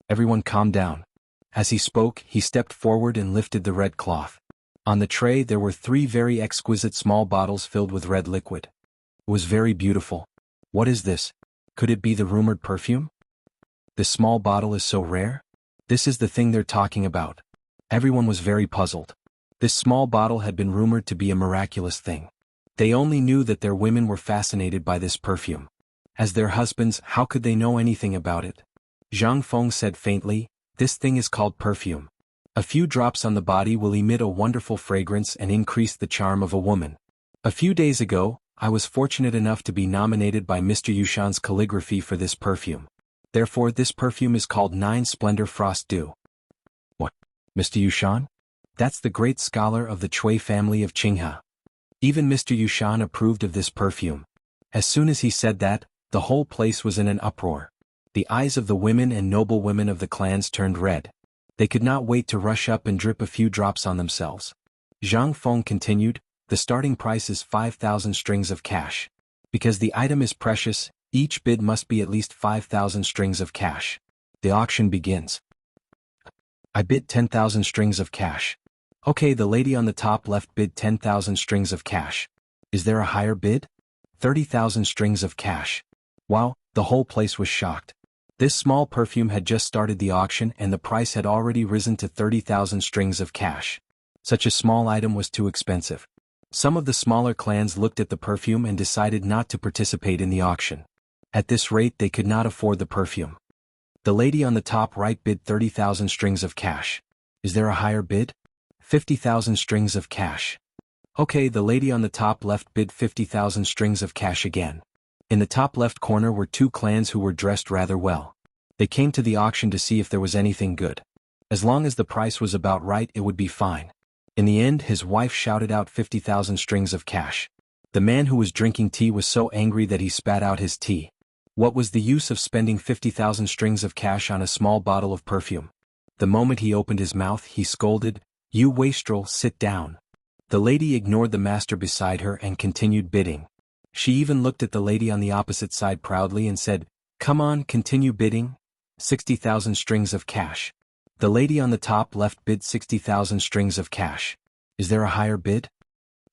Everyone calmed down. As he spoke, he stepped forward and lifted the red cloth. On the tray there were 3 very exquisite small bottles filled with red liquid. It was very beautiful. What is this? Could it be the rumored perfume? This small bottle is so rare? This is the thing they're talking about. Everyone was very puzzled. This small bottle had been rumored to be a miraculous thing. They only knew that their women were fascinated by this perfume. As their husbands, how could they know anything about it? Zhang Feng said faintly, "This thing is called perfume. A few drops on the body will emit a wonderful fragrance and increase the charm of a woman. A few days ago, I was fortunate enough to be nominated by Mr. Yushan's calligraphy for this perfume. Therefore this perfume is called 9 Splendor Frost Dew." What? Mr. Yushan? That's the great scholar of the Cui family of Qinghe. Even Mr. Yushan approved of this perfume. As soon as he said that, the whole place was in an uproar. The eyes of the women and noble women of the clans turned red. They could not wait to rush up and drip a few drops on themselves. Zhang Feng continued, "The starting price is 5,000 strings of cash. Because the item is precious, each bid must be at least 5,000 strings of cash. The auction begins." I bid 10,000 strings of cash. Okay, the lady on the top left bid 10,000 strings of cash. Is there a higher bid? 30,000 strings of cash. Wow, the whole place was shocked. This small perfume had just started the auction and the price had already risen to 30,000 strings of cash. Such a small item was too expensive. Some of the smaller clans looked at the perfume and decided not to participate in the auction. At this rate they could not afford the perfume. The lady on the top right bid 30,000 strings of cash. Is there a higher bid? 50,000 strings of cash. Okay, the lady on the top left bid 50,000 strings of cash again. In the top left corner were 2 clans who were dressed rather well. They came to the auction to see if there was anything good. As long as the price was about right, it would be fine. In the end, his wife shouted out 50,000 strings of cash. The man who was drinking tea was so angry that he spat out his tea. What was the use of spending 50,000 strings of cash on a small bottle of perfume? The moment he opened his mouth, he scolded, "You wastrel, sit down." The lady ignored the master beside her and continued bidding. She even looked at the lady on the opposite side proudly and said, "Come on, continue bidding." 60,000 strings of cash. The lady on the top left bid 60,000 strings of cash. Is there a higher bid?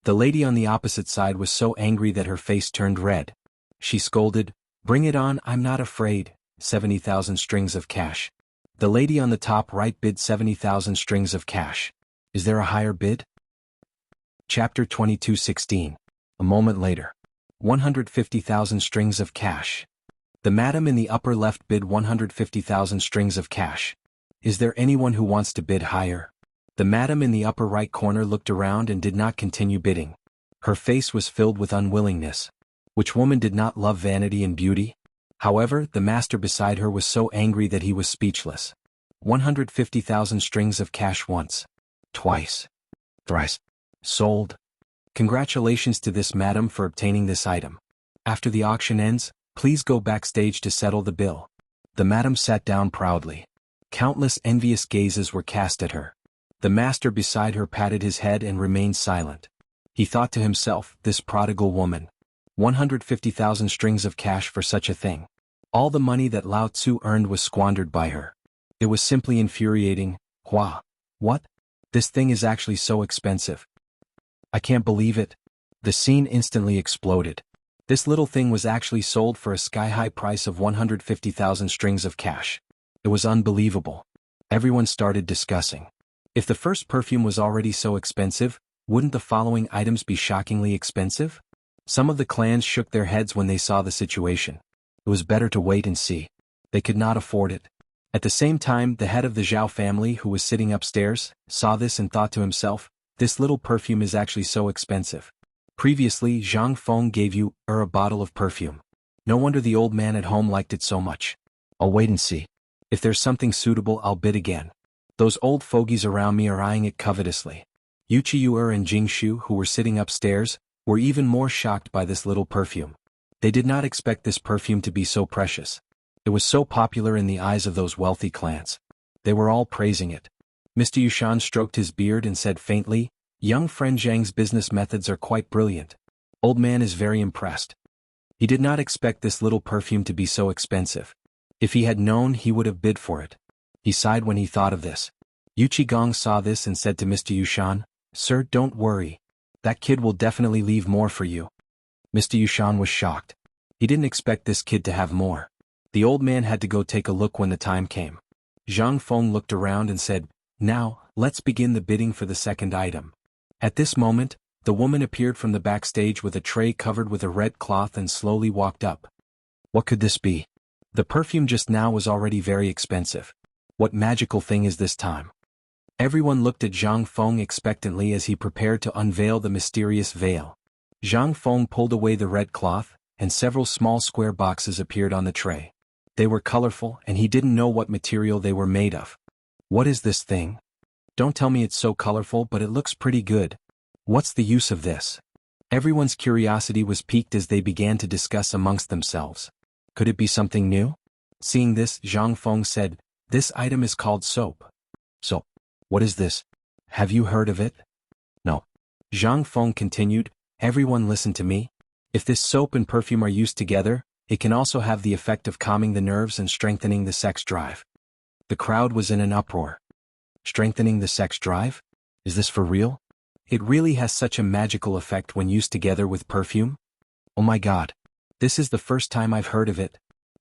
The lady on the opposite side was so angry that her face turned red. She scolded, "Bring it on, I'm not afraid." 70,000 strings of cash. The lady on the top right bid 70,000 strings of cash. Is there a higher bid? Chapter 22:16. A moment later. 150,000 strings of cash. The madam in the upper left bid 150,000 strings of cash. Is there anyone who wants to bid higher? The madam in the upper right corner looked around and did not continue bidding. Her face was filled with unwillingness. Which woman did not love vanity and beauty? However, the master beside her was so angry that he was speechless. 150,000 strings of cash once. Twice. Thrice. Sold. Congratulations to this madam for obtaining this item. After the auction ends, please go backstage to settle the bill. The madam sat down proudly. Countless envious gazes were cast at her. The master beside her patted his head and remained silent. He thought to himself, this prodigal woman. 150,000 strings of cash for such a thing. All the money that Lao Tzu earned was squandered by her. It was simply infuriating. Hua. What? This thing is actually so expensive. I can't believe it. The scene instantly exploded. This little thing was actually sold for a sky-high price of 150,000 strings of cash. It was unbelievable. Everyone started discussing. If the first perfume was already so expensive, wouldn't the following items be shockingly expensive? Some of the clans shook their heads when they saw the situation. It was better to wait and see. They could not afford it. At the same time, the head of the Zhao family, who was sitting upstairs, saw this and thought to himself, this little perfume is actually so expensive. Previously, Zhang Feng gave you a bottle of perfume. No wonder the old man at home liked it so much. I'll wait and see. If there's something suitable, I'll bid again. Those old fogies around me are eyeing it covetously. Yuchi and Jingshu, who were sitting upstairs, were even more shocked by this little perfume. They did not expect this perfume to be so precious. It was so popular in the eyes of those wealthy clans. They were all praising it. Mr. Yushan stroked his beard and said faintly, "Young friend Zhang's business methods are quite brilliant. Old man is very impressed." He did not expect this little perfume to be so expensive. If he had known, he would have bid for it. He sighed when he thought of this. Yuchi Gong saw this and said to Mr. Yushan, "Sir, don't worry. That kid will definitely leave more for you." Mr. Yushan was shocked. He didn't expect this kid to have more. The old man had to go take a look when the time came. Zhang Feng looked around and said, "Now, let's begin the bidding for the second item." At this moment, the woman appeared from the backstage with a tray covered with a red cloth and slowly walked up. What could this be? The perfume just now was already very expensive. What magical thing is this time? Everyone looked at Zhang Feng expectantly as he prepared to unveil the mysterious veil. Zhang Feng pulled away the red cloth, and several small square boxes appeared on the tray. They were colorful, and he didn't know what material they were made of. What is this thing? Don't tell me it's so colorful, but it looks pretty good. What's the use of this? Everyone's curiosity was piqued as they began to discuss amongst themselves. Could it be something new? Seeing this, Zhang Feng said, "This item is called soap." "Soap? What is this? Have you heard of it?" "No." Zhang Feng continued, "Everyone listen to me. If this soap and perfume are used together, it can also have the effect of calming the nerves and strengthening the sex drive." The crowd was in an uproar. Strengthening the sex drive? Is this for real? It really has such a magical effect when used together with perfume? Oh my god. This is the first time I've heard of it.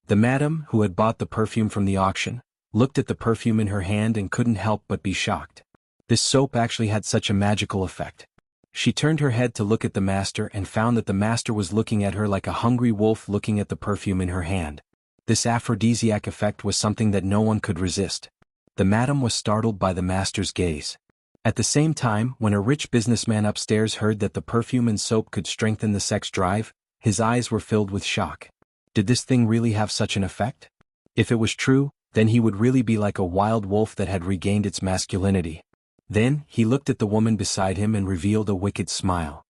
The madam, who had bought the perfume from the auction, looked at the perfume in her hand and couldn't help but be shocked. This soap actually had such a magical effect. She turned her head to look at the master and found that the master was looking at her like a hungry wolf looking at the perfume in her hand. This aphrodisiac effect was something that no one could resist. The madam was startled by the master's gaze. At the same time, when a rich businessman upstairs heard that the perfume and soap could strengthen the sex drive, his eyes were filled with shock. Did this thing really have such an effect? If it was true, then he would really be like a wild wolf that had regained its masculinity. Then, he looked at the woman beside him and revealed a wicked smile.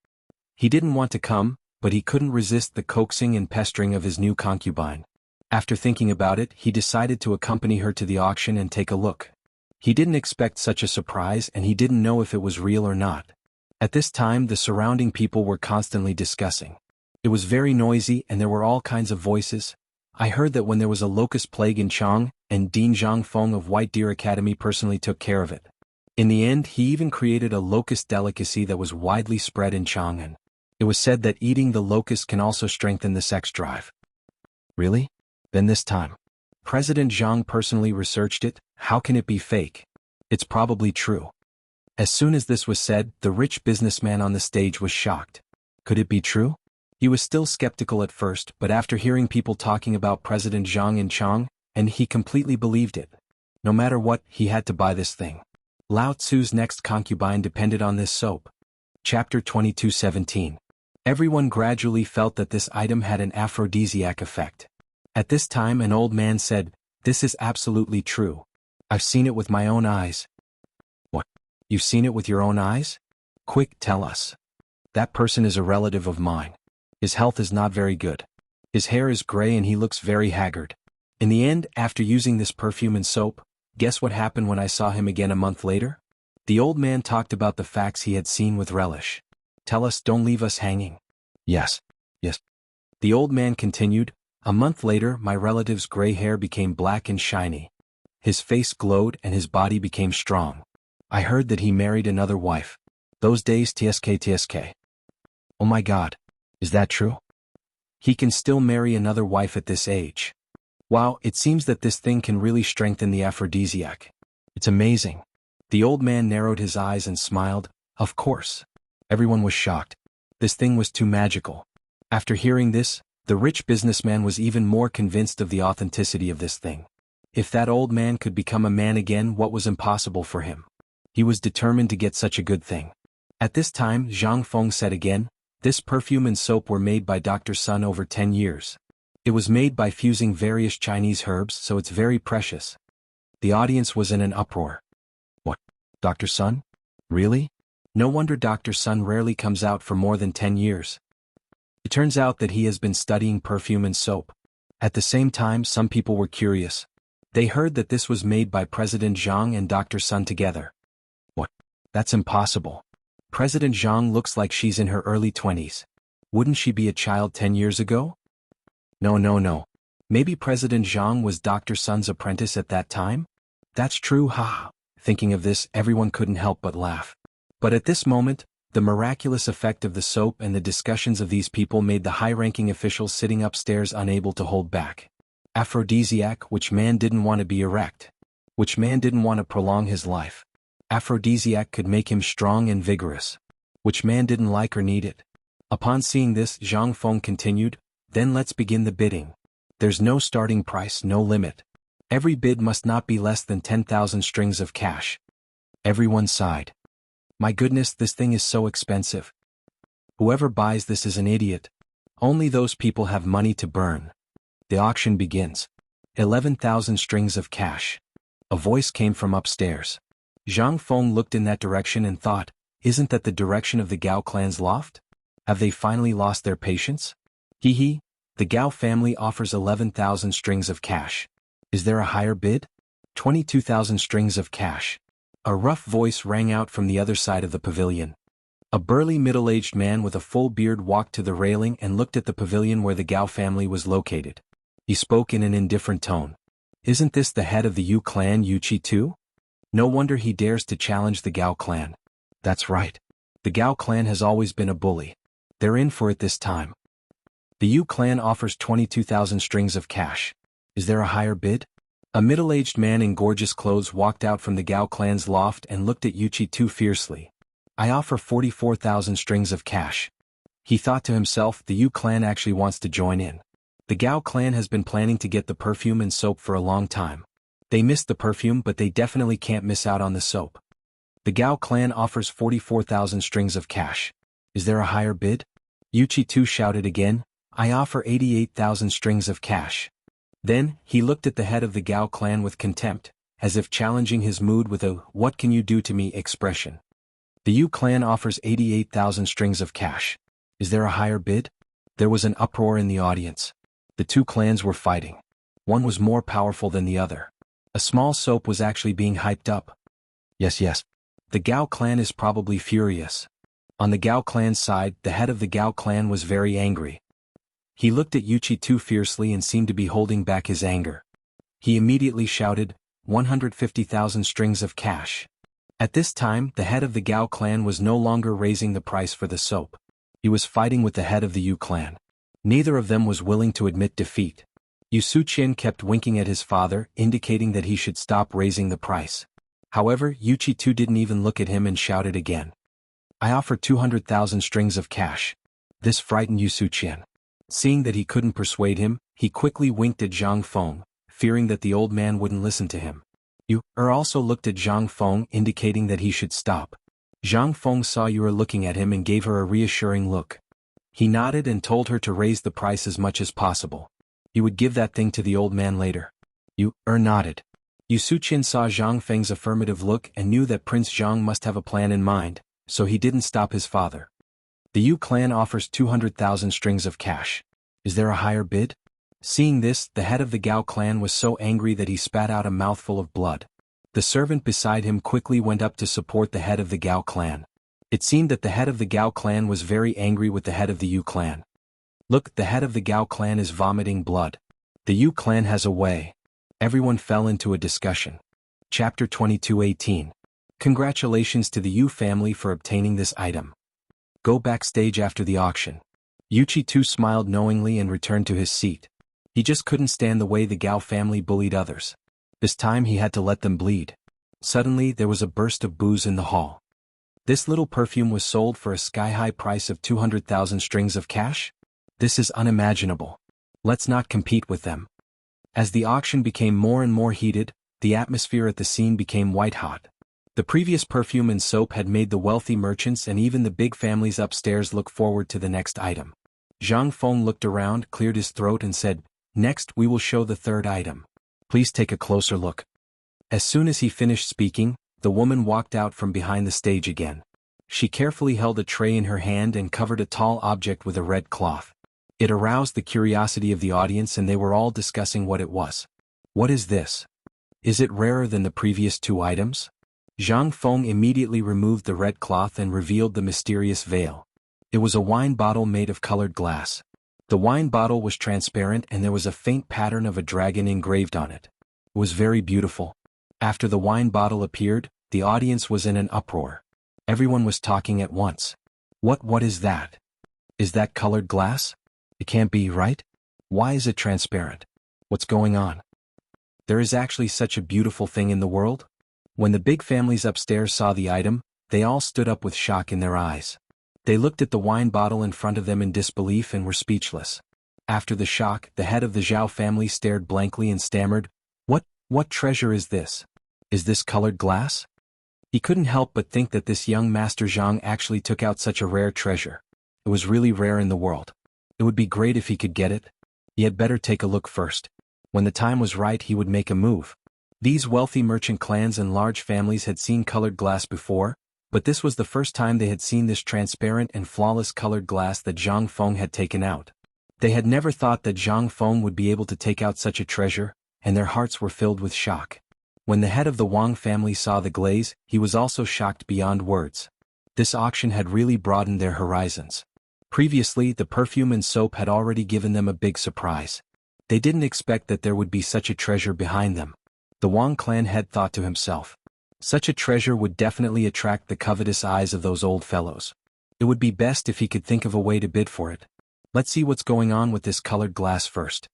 He didn't want to come, but he couldn't resist the coaxing and pestering of his new concubine. After thinking about it, he decided to accompany her to the auction and take a look. He didn't expect such a surprise and he didn't know if it was real or not. At this time the surrounding people were constantly discussing. It was very noisy and there were all kinds of voices. I heard that when there was a locust plague in Chang, and Dean Zhangfeng of White Deer Academy personally took care of it. In the end he even created a locust delicacy that was widely spread in Chang'an. It was said that eating the locust can also strengthen the sex drive. Really? Then this time. President Jiang personally researched it. How can it be fake? It's probably true. As soon as this was said, the rich businessman on the stage was shocked. Could it be true? He was still skeptical at first, but after hearing people talking about President Jiang in Chang, and he completely believed it. No matter what, he had to buy this thing. Lao Tzu's next concubine depended on this soap. Chapter 22:17. Everyone gradually felt that this item had an aphrodisiac effect. At this time an old man said, "This is absolutely true. I've seen it with my own eyes." What? You've seen it with your own eyes? Quick, tell us. That person is a relative of mine. His health is not very good. His hair is gray and he looks very haggard. In the end, after using this perfume and soap, guess what happened when I saw him again a month later? The old man talked about the facts he had seen with relish. Tell us, don't leave us hanging. Yes. The old man continued, a month later my relative's gray hair became black and shiny. His face glowed and his body became strong. I heard that he married another wife. Those days tsk. Oh my God. Is that true? He can still marry another wife at this age. Wow, it seems that this thing can really strengthen the aphrodisiac. It's amazing. The old man narrowed his eyes and smiled. Of course. Everyone was shocked. This thing was too magical. After hearing this, the rich businessman was even more convinced of the authenticity of this thing. If that old man could become a man again, what was impossible for him? He was determined to get such a good thing. At this time, Zhang Feng said again, this perfume and soap were made by Dr. Sun over 10 years. It was made by fusing various Chinese herbs, so it's very precious. The audience was in an uproar. What? Dr. Sun? Really? No wonder Dr. Sun rarely comes out for more than 10 years. It turns out that he has been studying perfume and soap. At the same time, some people were curious. They heard that this was made by President Jiang and Dr. Sun together. What? That's impossible. President Jiang looks like she's in her early 20s. Wouldn't she be a child 10 years ago? No. Maybe President Jiang was Dr. Sun's apprentice at that time? That's true, haha. Thinking of this, everyone couldn't help but laugh. But at this moment, the miraculous effect of the soap and the discussions of these people made the high-ranking officials sitting upstairs unable to hold back. Aphrodisiac, which man didn't want to be erect? Which man didn't want to prolong his life? Aphrodisiac could make him strong and vigorous. Which man didn't like or need it? Upon seeing this, Zhang Feng continued, then let's begin the bidding. There's no starting price, no limit. Every bid must not be less than 10,000 strings of cash. Everyone sighed. My goodness, this thing is so expensive. Whoever buys this is an idiot. Only those people have money to burn. The auction begins. 11,000 strings of cash. A voice came from upstairs. Zhang Feng looked in that direction and thought, isn't that the direction of the Gao clan's loft? Have they finally lost their patience? Hee. The Gao family offers 11,000 strings of cash. Is there a higher bid? 22,000 strings of cash. A rough voice rang out from the other side of the pavilion. A burly middle-aged man with a full beard walked to the railing and looked at the pavilion where the Gao family was located. He spoke in an indifferent tone. Isn't this the head of the Yu clan, Yuchi too? No wonder he dares to challenge the Gao clan. That's right. The Gao clan has always been a bully. They're in for it this time. The Yu clan offers 22,000 strings of cash. Is there a higher bid? A middle-aged man in gorgeous clothes walked out from the Gao clan's loft and looked at Yuchi too fiercely. I offer 44,000 strings of cash. He thought to himself, the Yu clan actually wants to join in. The Gao clan has been planning to get the perfume and soap for a long time. They missed the perfume, but they definitely can't miss out on the soap. The Gao clan offers 44,000 strings of cash. Is there a higher bid? Yuchi too shouted again. I offer 88,000 strings of cash. Then, he looked at the head of the Gao clan with contempt, as if challenging his mood with a, what can you do to me expression. The Yu clan offers 88,000 strings of cash. Is there a higher bid? There was an uproar in the audience. The two clans were fighting. One was more powerful than the other. A small soap was actually being hyped up. Yes. The Gao clan is probably furious. On the Gao clan's side, the head of the Gao clan was very angry. He looked at Yuchi too fiercely and seemed to be holding back his anger. He immediately shouted, 150,000 strings of cash. At this time, the head of the Gao clan was no longer raising the price for the soap. He was fighting with the head of the Yu clan. Neither of them was willing to admit defeat. Yu Suqian kept winking at his father, indicating that he should stop raising the price. However, Yuchi too didn't even look at him and shouted again. I offer 200,000 strings of cash. This frightened Yu Suqian. Seeing that he couldn't persuade him, he quickly winked at Zhang Feng, fearing that the old man wouldn't listen to him. Yu also looked at Zhang Feng, indicating that he should stop. Zhang Feng saw Yu looking at him and gave her a reassuring look. He nodded and told her to raise the price as much as possible. He would give that thing to the old man later. Yu nodded. Yu Suqian saw Zhang Feng's affirmative look and knew that Prince Zhang must have a plan in mind, so he didn't stop his father. The Yu clan offers 200,000 strings of cash. Is there a higher bid? Seeing this, the head of the Gao clan was so angry that he spat out a mouthful of blood. The servant beside him quickly went up to support the head of the Gao clan. It seemed that the head of the Gao clan was very angry with the head of the Yu clan. Look, the head of the Gao clan is vomiting blood. The Yu clan has a way. Everyone fell into a discussion. Chapter 22:18. Congratulations to the Yu family for obtaining this item. Go backstage after the auction. Yuchi too smiled knowingly and returned to his seat. He just couldn't stand the way the Gao family bullied others. This time he had to let them bleed. Suddenly there was a burst of boos in the hall. This little perfume was sold for a sky-high price of 200,000 strings of cash? This is unimaginable. Let's not compete with them. As the auction became more and more heated, the atmosphere at the scene became white-hot. The previous perfume and soap had made the wealthy merchants and even the big families upstairs look forward to the next item. Zhang Feng looked around, cleared his throat and said, "Next we will show the third item. Please take a closer look." As soon as he finished speaking, the woman walked out from behind the stage again. She carefully held a tray in her hand and covered a tall object with a red cloth. It aroused the curiosity of the audience and they were all discussing what it was. What is this? Is it rarer than the previous two items? Zhang Feng immediately removed the red cloth and revealed the mysterious veil. It was a wine bottle made of colored glass. The wine bottle was transparent and there was a faint pattern of a dragon engraved on it. It was very beautiful. After the wine bottle appeared, the audience was in an uproar. Everyone was talking at once. What is that? Is that colored glass? It can't be, right? Why is it transparent? What's going on? There is actually such a beautiful thing in the world? When the big families upstairs saw the item, they all stood up with shock in their eyes. They looked at the wine bottle in front of them in disbelief and were speechless. After the shock, the head of the Zhao family stared blankly and stammered, What treasure is this? Is this colored glass? He couldn't help but think that this young Master Zhang actually took out such a rare treasure. It was really rare in the world. It would be great if he could get it. He had better take a look first. When the time was right he would make a move. These wealthy merchant clans and large families had seen colored glass before, but this was the first time they had seen this transparent and flawless colored glass that Zhang Feng had taken out. They had never thought that Zhang Feng would be able to take out such a treasure, and their hearts were filled with shock. When the head of the Wang family saw the glaze, he was also shocked beyond words. This auction had really broadened their horizons. Previously, the perfume and soap had already given them a big surprise. They didn't expect that there would be such a treasure behind them. The Wang clan head thought to himself, such a treasure would definitely attract the covetous eyes of those old fellows. It would be best if he could think of a way to bid for it. Let's see what's going on with this colored glass first.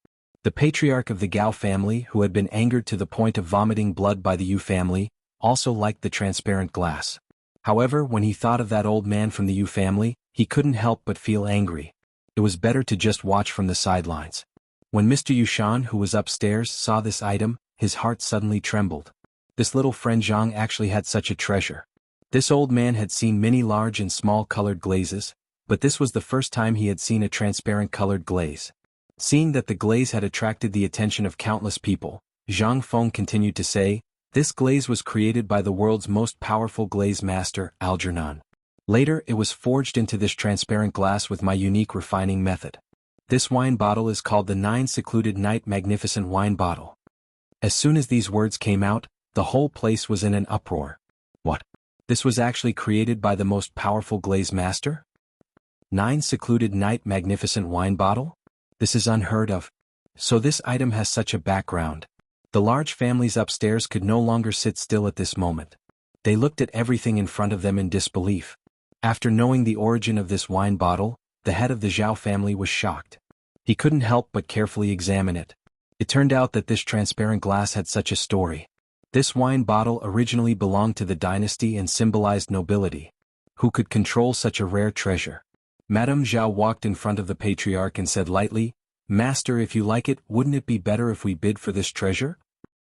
The patriarch of the Gao family, who had been angered to the point of vomiting blood by the Yu family, also liked the transparent glass. However, when he thought of that old man from the Yu family, he couldn't help but feel angry. It was better to just watch from the sidelines. When Mr. Yushan, who was upstairs, saw this item, his heart suddenly trembled. This little friend Zhang actually had such a treasure. This old man had seen many large and small colored glazes, but this was the first time he had seen a transparent colored glaze. Seeing that the glaze had attracted the attention of countless people, Zhang Feng continued to say, "This glaze was created by the world's most powerful glaze master, Algernon. Later it was forged into this transparent glass with my unique refining method. This wine bottle is called the 9 Secluded Night Magnificent Wine Bottle. As soon as these words came out, the whole place was in an uproar. What? This was actually created by the most powerful glaze master? 9 Secluded Night Magnificent Wine Bottle? This is unheard of. So this item has such a background. The large families upstairs could no longer sit still at this moment. They looked at everything in front of them in disbelief. After knowing the origin of this wine bottle, the head of the Zhao family was shocked. He couldn't help but carefully examine it. It turned out that this transparent glass had such a story. This wine bottle originally belonged to the dynasty and symbolized nobility. Who could control such a rare treasure? Madame Zhao walked in front of the patriarch and said lightly, "Master, if you like it, wouldn't it be better if we bid for this treasure?"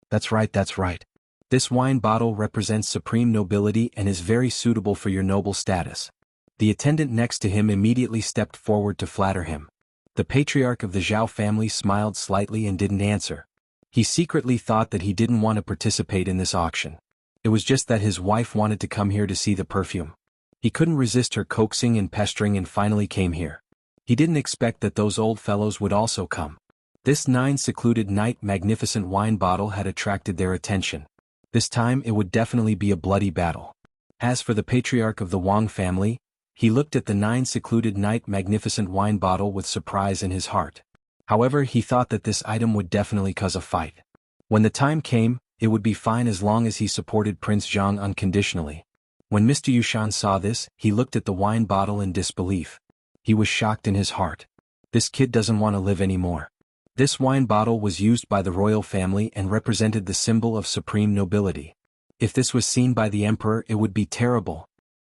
That's right, that's right. This wine bottle represents supreme nobility and is very suitable for your noble status. The attendant next to him immediately stepped forward to flatter him. The patriarch of the Zhao family smiled slightly and didn't answer. He secretly thought that he didn't want to participate in this auction. It was just that his wife wanted to come here to see the perfume. He couldn't resist her coaxing and pestering and finally came here. He didn't expect that those old fellows would also come. This 9 Secluded Night Magnificent Wine Bottle had attracted their attention. This time it would definitely be a bloody battle. As for the patriarch of the Wang family, he looked at the 9 Secluded Night Magnificent Wine Bottle with surprise in his heart. However, he thought that this item would definitely cause a fight. When the time came, it would be fine as long as he supported Prince Jiang unconditionally. When Mr. Yushan saw this, he looked at the wine bottle in disbelief. He was shocked in his heart. This kid doesn't want to live anymore. This wine bottle was used by the royal family and represented the symbol of supreme nobility. If this was seen by the emperor, it would be terrible.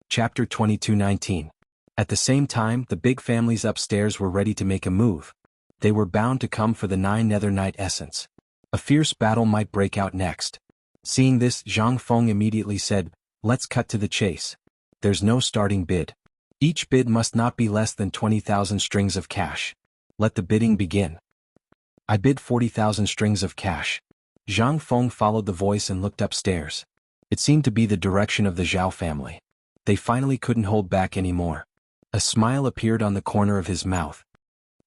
Chapter 22:19. At the same time, the big families upstairs were ready to make a move. They were bound to come for the 9 Nether Night Essence. A fierce battle might break out next. Seeing this, Zhang Feng immediately said, "Let's cut to the chase. There's no starting bid. Each bid must not be less than 20,000 strings of cash. Let the bidding begin." I bid 40,000 strings of cash. Zhang Feng followed the voice and looked upstairs. It seemed to be the direction of the Zhao family. They finally couldn't hold back anymore. A smile appeared on the corner of his mouth.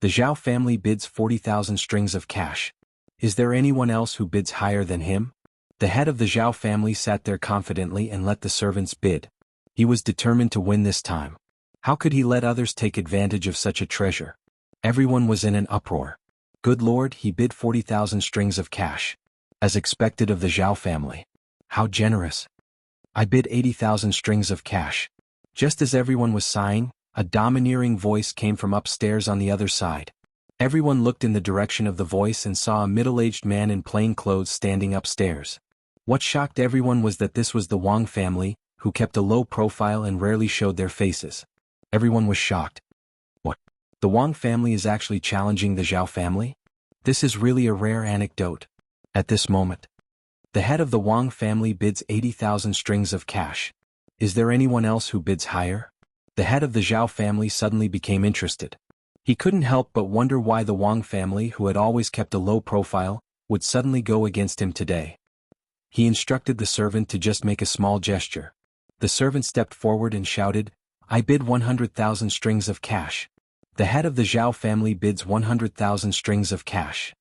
The Zhao family bids 40,000 strings of cash. Is there anyone else who bids higher than him? The head of the Zhao family sat there confidently and let the servants bid. He was determined to win this time. How could he let others take advantage of such a treasure? Everyone was in an uproar. Good Lord, he bid 40,000 strings of cash. As expected of the Zhao family. How generous. I bid 80,000 strings of cash. Just as everyone was sighing, a domineering voice came from upstairs on the other side. Everyone looked in the direction of the voice and saw a middle-aged man in plain clothes standing upstairs. What shocked everyone was that this was the Wang family, who kept a low profile and rarely showed their faces. Everyone was shocked. What? The Wang family is actually challenging the Zhao family? This is really a rare anecdote. At this moment, the head of the Wang family bids 80,000 strings of cash. Is there anyone else who bids higher? The head of the Zhao family suddenly became interested. He couldn't help but wonder why the Wang family, who had always kept a low profile, would suddenly go against him today. He instructed the servant to just make a small gesture. The servant stepped forward and shouted, "I bid 100,000 strings of cash." The head of the Zhao family bids 100,000 strings of cash.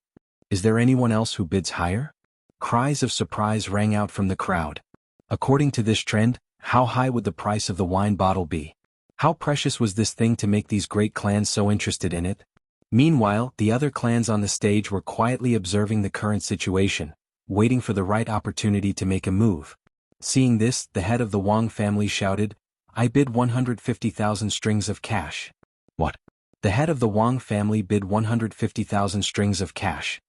Is there anyone else who bids higher? Cries of surprise rang out from the crowd. According to this trend, how high would the price of the wine bottle be? How precious was this thing to make these great clans so interested in it? Meanwhile, the other clans on the stage were quietly observing the current situation, waiting for the right opportunity to make a move. Seeing this, the head of the Wang family shouted, "I bid 150,000 strings of cash." What? The head of the Wang family bid 150,000 strings of cash.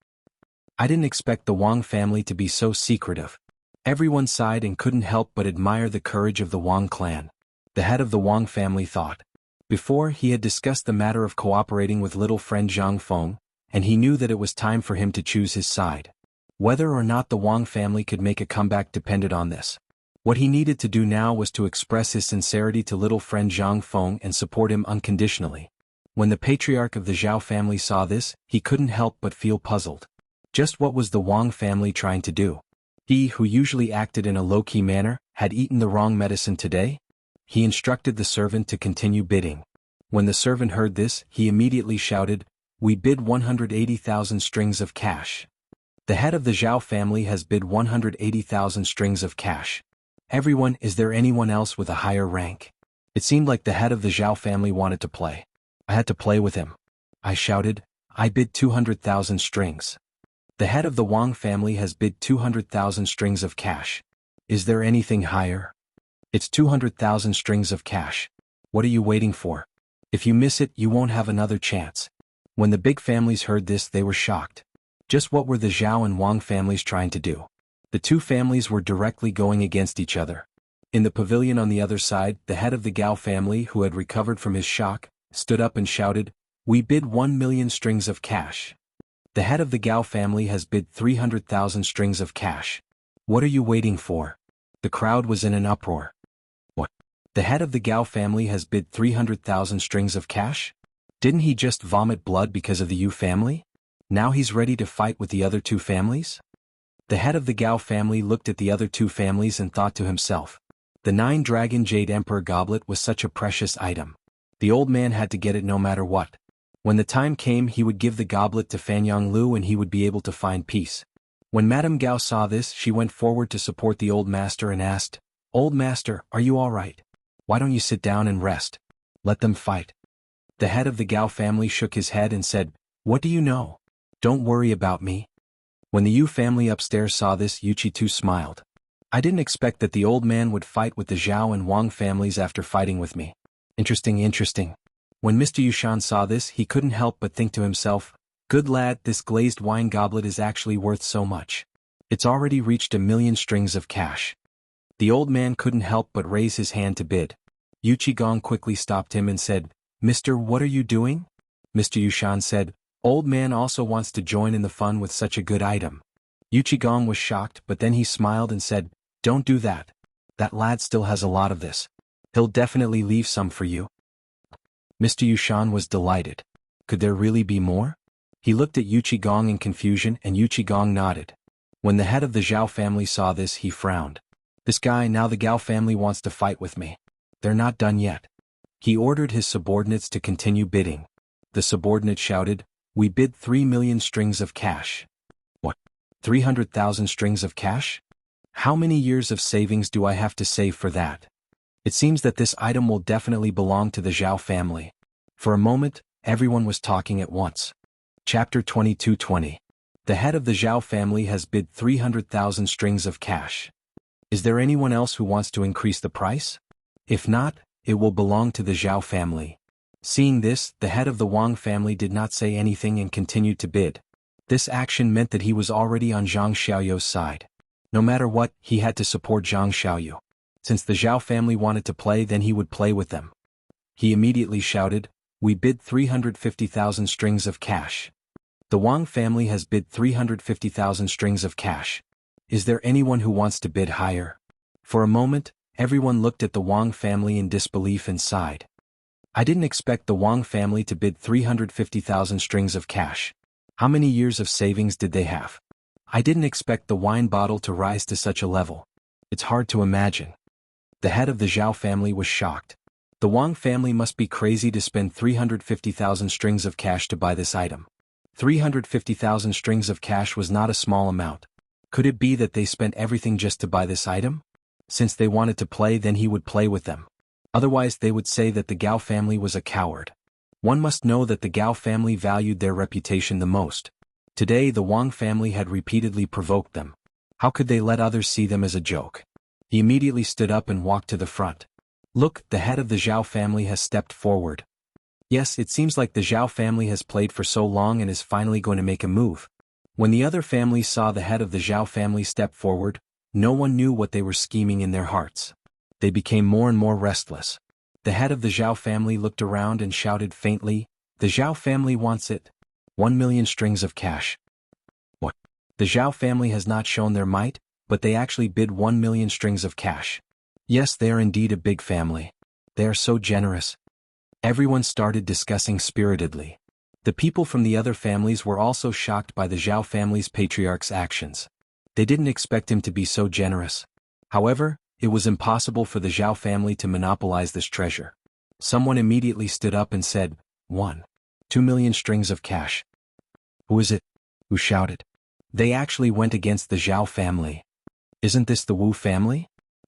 I didn't expect the Wang family to be so secretive. Everyone sighed and couldn't help but admire the courage of the Wang clan. The head of the Wang family thought. Before, he had discussed the matter of cooperating with little friend Zhang Feng, and he knew that it was time for him to choose his side. Whether or not the Wang family could make a comeback depended on this. What he needed to do now was to express his sincerity to little friend Zhang Feng and support him unconditionally. When the patriarch of the Zhao family saw this, he couldn't help but feel puzzled. Just what was the Wang family trying to do? He, who usually acted in a low-key manner, had eaten the wrong medicine today? He instructed the servant to continue bidding. When the servant heard this, he immediately shouted, "We bid 180,000 strings of cash." The head of the Zhao family has bid 180,000 strings of cash. Everyone, is there anyone else with a higher rank? It seemed like the head of the Zhao family wanted to play. I had to play with him. I shouted, "I bid 200,000 strings." The head of the Wang family has bid 200,000 strings of cash. Is there anything higher? It's 200,000 strings of cash. What are you waiting for? If you miss it, you won't have another chance. When the big families heard this, they were shocked. Just what were the Zhao and Wang families trying to do? The two families were directly going against each other. In the pavilion on the other side, the head of the Gao family, who had recovered from his shock, stood up and shouted, "We bid 1,000,000 strings of cash." The head of the Gao family has bid 300,000 strings of cash. What are you waiting for? The crowd was in an uproar. What? The head of the Gao family has bid 300,000 strings of cash? Didn't he just vomit blood because of the Yu family? Now he's ready to fight with the other two families? The head of the Gao family looked at the other two families and thought to himself, the 9-dragon Jade Emperor goblet was such a precious item. The old man had to get it no matter what. When the time came, he would give the goblet to Fanyang Lu and he would be able to find peace. When Madame Gao saw this, she went forward to support the old master and asked, "Old master, are you all right? Why don't you sit down and rest? Let them fight." The head of the Gao family shook his head and said, "What do you know? Don't worry about me." When the Yu family upstairs saw this, Yuchi too smiled. I didn't expect that the old man would fight with the Zhao and Wang families after fighting with me. Interesting. When Mr. Yushan saw this, he couldn't help but think to himself, "Good lad, this glazed wine goblet is actually worth so much. It's already reached 1,000,000 strings of cash." The old man couldn't help but raise his hand to bid. Yuchi Gong quickly stopped him and said, "Mister, what are you doing?" Mr. Yushan said, "Old man also wants to join in the fun with such a good item." Yuchi Gong was shocked, but then he smiled and said, "Don't do that. That lad still has a lot of this. He'll definitely leave some for you." Mr. Yushan was delighted. Could there really be more? He looked at Yuchi Gong in confusion and Yuchi Gong nodded. When the head of the Zhao family saw this, he frowned. This guy, now the Gao family wants to fight with me. They're not done yet. He ordered his subordinates to continue bidding. The subordinate shouted, "We bid 3,000,000 strings of cash." What? 300,000 strings of cash? How many years of savings do I have to save for that? It seems that this item will definitely belong to the Zhao family. For a moment, everyone was talking at once. Chapter 22:20. The head of the Zhao family has bid 300,000 strings of cash. Is there anyone else who wants to increase the price? If not, it will belong to the Zhao family. Seeing this, the head of the Wang family did not say anything and continued to bid. This action meant that he was already on Zhang Xiaoyu's side. No matter what, he had to support Zhang Xiaoyu. Since the Zhao family wanted to play, then he would play with them. He immediately shouted, "We bid 350,000 strings of cash." The Wang family has bid 350,000 strings of cash. Is there anyone who wants to bid higher? For a moment, everyone looked at the Wang family in disbelief and sighed. I didn't expect the Wang family to bid 350,000 strings of cash. How many years of savings did they have? I didn't expect the wine bottle to rise to such a level. It's hard to imagine. The head of the Zhao family was shocked. The Wang family must be crazy to spend 350,000 strings of cash to buy this item. 350,000 strings of cash was not a small amount. Could it be that they spent everything just to buy this item? Since they wanted to play, then he would play with them. Otherwise they would say that the Gao family was a coward. One must know that the Gao family valued their reputation the most. Today the Wang family had repeatedly provoked them. How could they let others see them as a joke? He immediately stood up and walked to the front. Look, the head of the Zhao family has stepped forward. Yes, it seems like the Zhao family has played for so long and is finally going to make a move. When the other families saw the head of the Zhao family step forward, no one knew what they were scheming in their hearts. They became more and more restless. The head of the Zhao family looked around and shouted faintly, "The Zhao family wants it. 1,000,000 strings of cash." What? The Zhao family has not shown their might, but they actually bid 1,000,000 strings of cash. Yes, they are indeed a big family. They are so generous. Everyone started discussing spiritedly. The people from the other families were also shocked by the Zhao family's patriarch's actions. They didn't expect him to be so generous. However, it was impossible for the Zhao family to monopolize this treasure. Someone immediately stood up and said, 2 million strings of cash. Who is it? Who shouted? They actually went against the Zhao family. Isn't this the Wu family?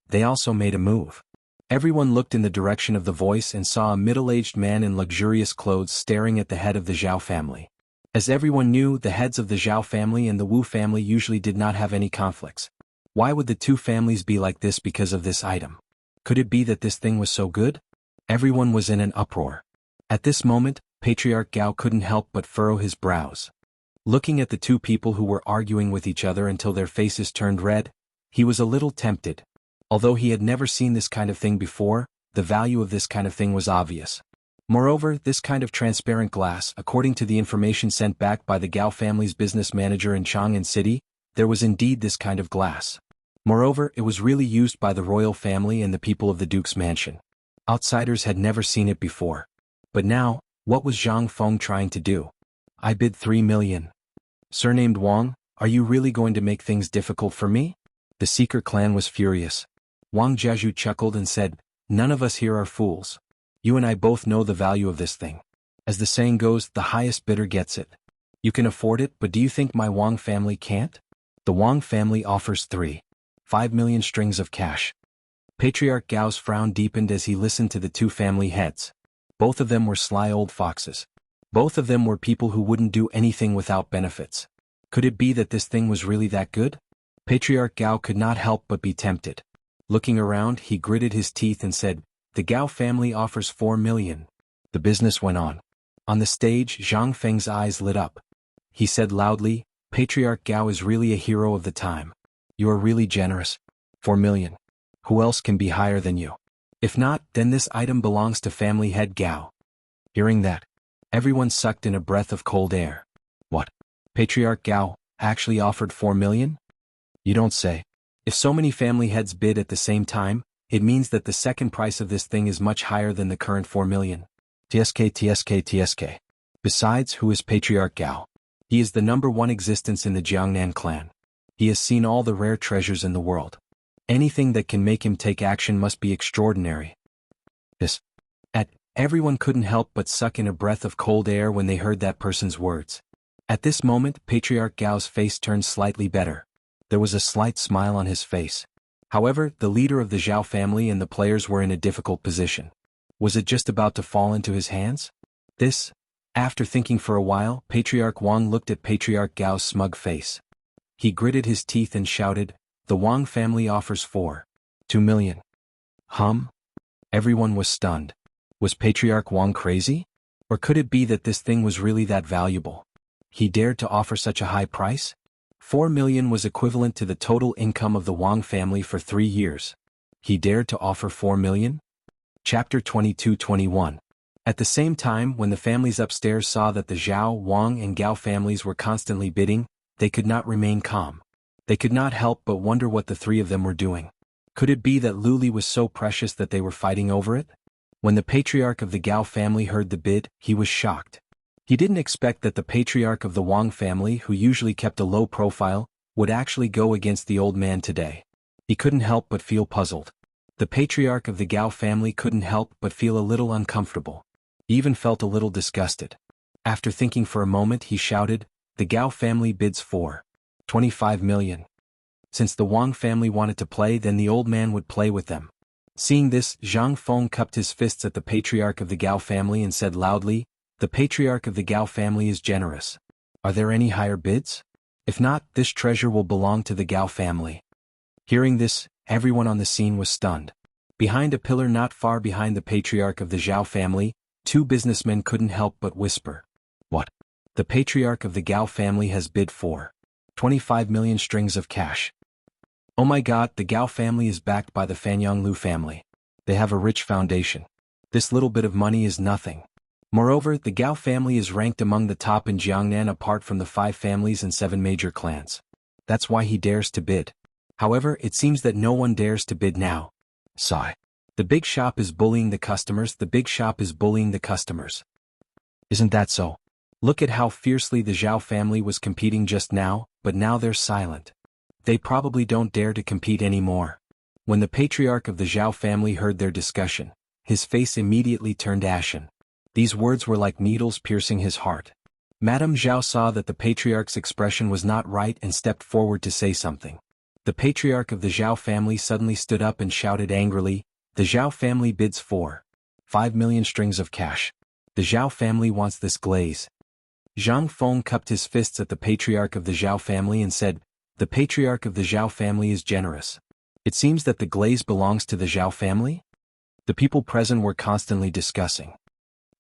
They also made a move. Everyone looked in the direction of the voice and saw a middle-aged man in luxurious clothes staring at the head of the Zhao family. As everyone knew, the heads of the Zhao family and the Wu family usually did not have any conflicts. Why would the two families be like this because of this item? Could it be that this thing was so good? Everyone was in an uproar. At this moment, Patriarch Gao couldn't help but furrow his brows. Looking at the two people who were arguing with each other until their faces turned red, he was a little tempted. Although he had never seen this kind of thing before, the value of this kind of thing was obvious. Moreover, this kind of transparent glass, according to the information sent back by the Gao family's business manager in Chang'an City, there was indeed this kind of glass. Moreover, it was really used by the royal family and the people of the Duke's mansion. Outsiders had never seen it before. But now, what was Zhang Feng trying to do? I bid 3 million. Surnamed Wang, are you really going to make things difficult for me? The Seeker clan was furious. Wang Jiazhu chuckled and said, none of us here are fools. You and I both know the value of this thing. As the saying goes, the highest bidder gets it. You can afford it, but do you think my Wang family can't? The Wang family offers 5 million strings of cash. Patriarch Gao's frown deepened as he listened to the two family heads. Both of them were sly old foxes. Both of them were people who wouldn't do anything without benefits. Could it be that this thing was really that good? Patriarch Gao could not help but be tempted. Looking around, he gritted his teeth and said, the Gao family offers 4 million. The business went on. On the stage, Zhang Feng's eyes lit up. He said loudly, Patriarch Gao is really a hero of the time. You are really generous. 4 million. Who else can be higher than you? If not, then this item belongs to family head Gao. Hearing that, everyone sucked in a breath of cold air. What? Patriarch Gao actually offered 4 million? You don't say. If so many family heads bid at the same time, it means that the second price of this thing is much higher than the current 4 million. TSK. Besides, who is Patriarch Gao? He is the #1 existence in the Jiangnan clan. He has seen all the rare treasures in the world. Anything that can make him take action must be extraordinary. Everyone couldn't help but suck in a breath of cold air when they heard that person's words. At this moment, Patriarch Gao's face turned slightly better. There was a slight smile on his face. However, the leader of the Zhao family and the players were in a difficult position. Was it just about to fall into his hands? After thinking for a while, Patriarch Wang looked at Patriarch Gao's smug face. He gritted his teeth and shouted, the Wang family offers 2 million. Everyone was stunned. Was Patriarch Wang crazy? Or could it be that this thing was really that valuable? He dared to offer such a high price? 4 million was equivalent to the total income of the Wang family for 3 years. He dared to offer 4 million? Chapter 22-21. At the same time, when the families upstairs saw that the Zhao, Wang and Gao families were constantly bidding, they could not remain calm. They could not help but wonder what the three of them were doing. Could it be that Luli was so precious that they were fighting over it? When the patriarch of the Gao family heard the bid, he was shocked. He didn't expect that the patriarch of the Wang family, who usually kept a low profile, would actually go against the old man today. He couldn't help but feel puzzled. The patriarch of the Gao family couldn't help but feel a little uncomfortable. He even felt a little disgusted. After thinking for a moment, he shouted, the Gao family bids 25 million. Since the Wang family wanted to play, then the old man would play with them. Seeing this, Zhang Feng cupped his fists at the patriarch of the Gao family and said loudly, the patriarch of the Gao family is generous. Are there any higher bids? If not, this treasure will belong to the Gao family. Hearing this, everyone on the scene was stunned. Behind a pillar not far behind the patriarch of the Zhao family, 2 businessmen couldn't help but whisper. What? The patriarch of the Gao family has bid 25 million strings of cash. Oh my god, the Gao family is backed by the Fanyanglu family. They have a rich foundation. This little bit of money is nothing. Moreover, the Gao family is ranked among the top in Jiangnan apart from the 5 families and 7 major clans. That's why he dares to bid. However, it seems that no one dares to bid now. Sigh. The big shop is bullying the customers, the big shop is bullying the customers. Isn't that so? Look at how fiercely the Zhao family was competing just now, but now they're silent. They probably don't dare to compete anymore. When the patriarch of the Zhao family heard their discussion, his face immediately turned ashen. These words were like needles piercing his heart. Madame Zhao saw that the patriarch's expression was not right and stepped forward to say something. The patriarch of the Zhao family suddenly stood up and shouted angrily, "The Zhao family bids for 5 million strings of cash. The Zhao family wants this glaze." Zhang Feng cupped his fists at the patriarch of the Zhao family and said, "The patriarch of the Zhao family is generous. It seems that the glaze belongs to the Zhao family?" The people present were constantly discussing.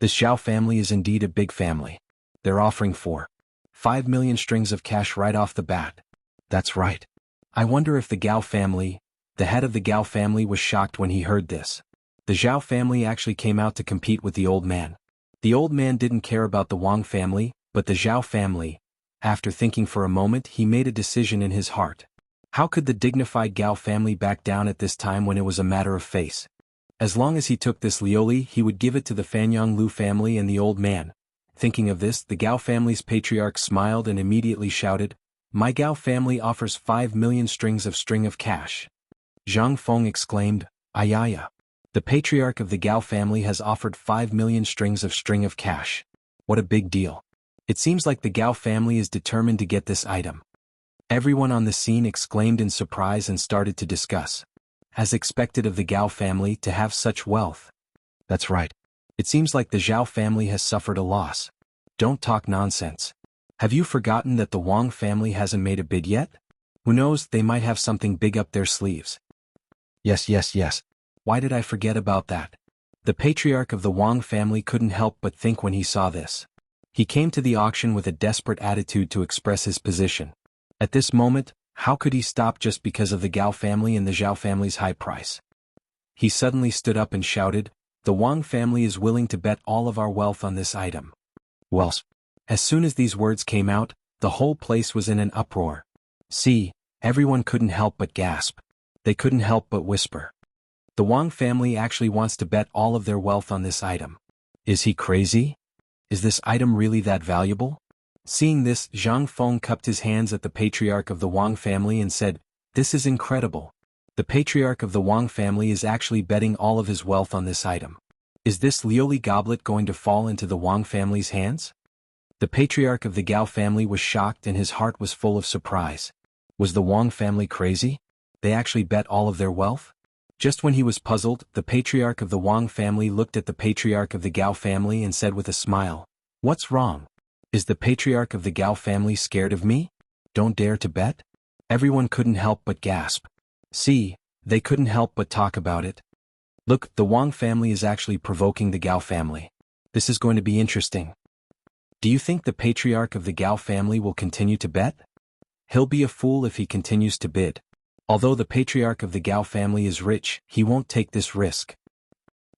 This Zhao family is indeed a big family. They're offering for 5 million strings of cash right off the bat. That's right. I wonder if the Gao family, the head of the Gao family, was shocked when he heard this. The Zhao family actually came out to compete with the old man. The old man didn't care about the Wang family, but the Zhao family. After thinking for a moment, he made a decision in his heart. How could the dignified Gao family back down at this time when it was a matter of face? As long as he took this lioli, he would give it to the Fanyang Lu family and the old man. Thinking of this, the Gao family's patriarch smiled and immediately shouted, "My Gao family offers 5 million strings of cash." Zhang Feng exclaimed, "Ayaya. The patriarch of the Gao family has offered 5 million strings of cash. What a big deal. It seems like the Gao family is determined to get this item." Everyone on the scene exclaimed in surprise and started to discuss. As expected of the Gao family to have such wealth. That's right. It seems like the Zhao family has suffered a loss. Don't talk nonsense. Have you forgotten that the Wang family hasn't made a bid yet? Who knows, they might have something big up their sleeves. Yes. Why did I forget about that? The patriarch of the Wang family couldn't help but think when he saw this. He came to the auction with a desperate attitude to express his position. At this moment, how could he stop just because of the Gao family and the Zhao family's high price? He suddenly stood up and shouted, "The Wang family is willing to bet all of our wealth on this item." Well, as soon as these words came out, the whole place was in an uproar. See, everyone couldn't help but gasp. They couldn't help but whisper. The Wang family actually wants to bet all of their wealth on this item. Is he crazy? Is this item really that valuable? Seeing this, Zhang Feng cupped his hands at the patriarch of the Wang family and said, "This is incredible. The patriarch of the Wang family is actually betting all of his wealth on this item. Is this lioli goblet going to fall into the Wang family's hands?" The patriarch of the Gao family was shocked and his heart was full of surprise. Was the Wang family crazy? They actually bet all of their wealth? Just when he was puzzled, the patriarch of the Wang family looked at the patriarch of the Gao family and said with a smile, "What's wrong? Is the patriarch of the Gao family scared of me? Don't dare to bet?" Everyone couldn't help but gasp. See, they couldn't help but talk about it. Look, the Wang family is actually provoking the Gao family. This is going to be interesting. Do you think the patriarch of the Gao family will continue to bet? He'll be a fool if he continues to bid. Although the patriarch of the Gao family is rich, he won't take this risk.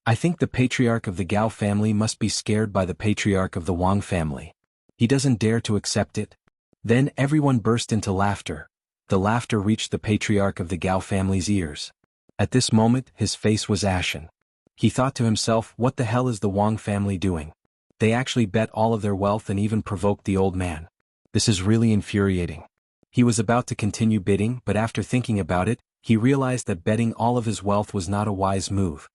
I think the patriarch of the Gao family must be scared by the patriarch of the Wang family. He doesn't dare to accept it. Then everyone burst into laughter. The laughter reached the patriarch of the Gao family's ears. At this moment, his face was ashen. He thought to himself, what the hell is the Wang family doing? They actually bet all of their wealth and even provoked the old man. This is really infuriating. He was about to continue bidding, but after thinking about it, he realized that betting all of his wealth was not a wise move.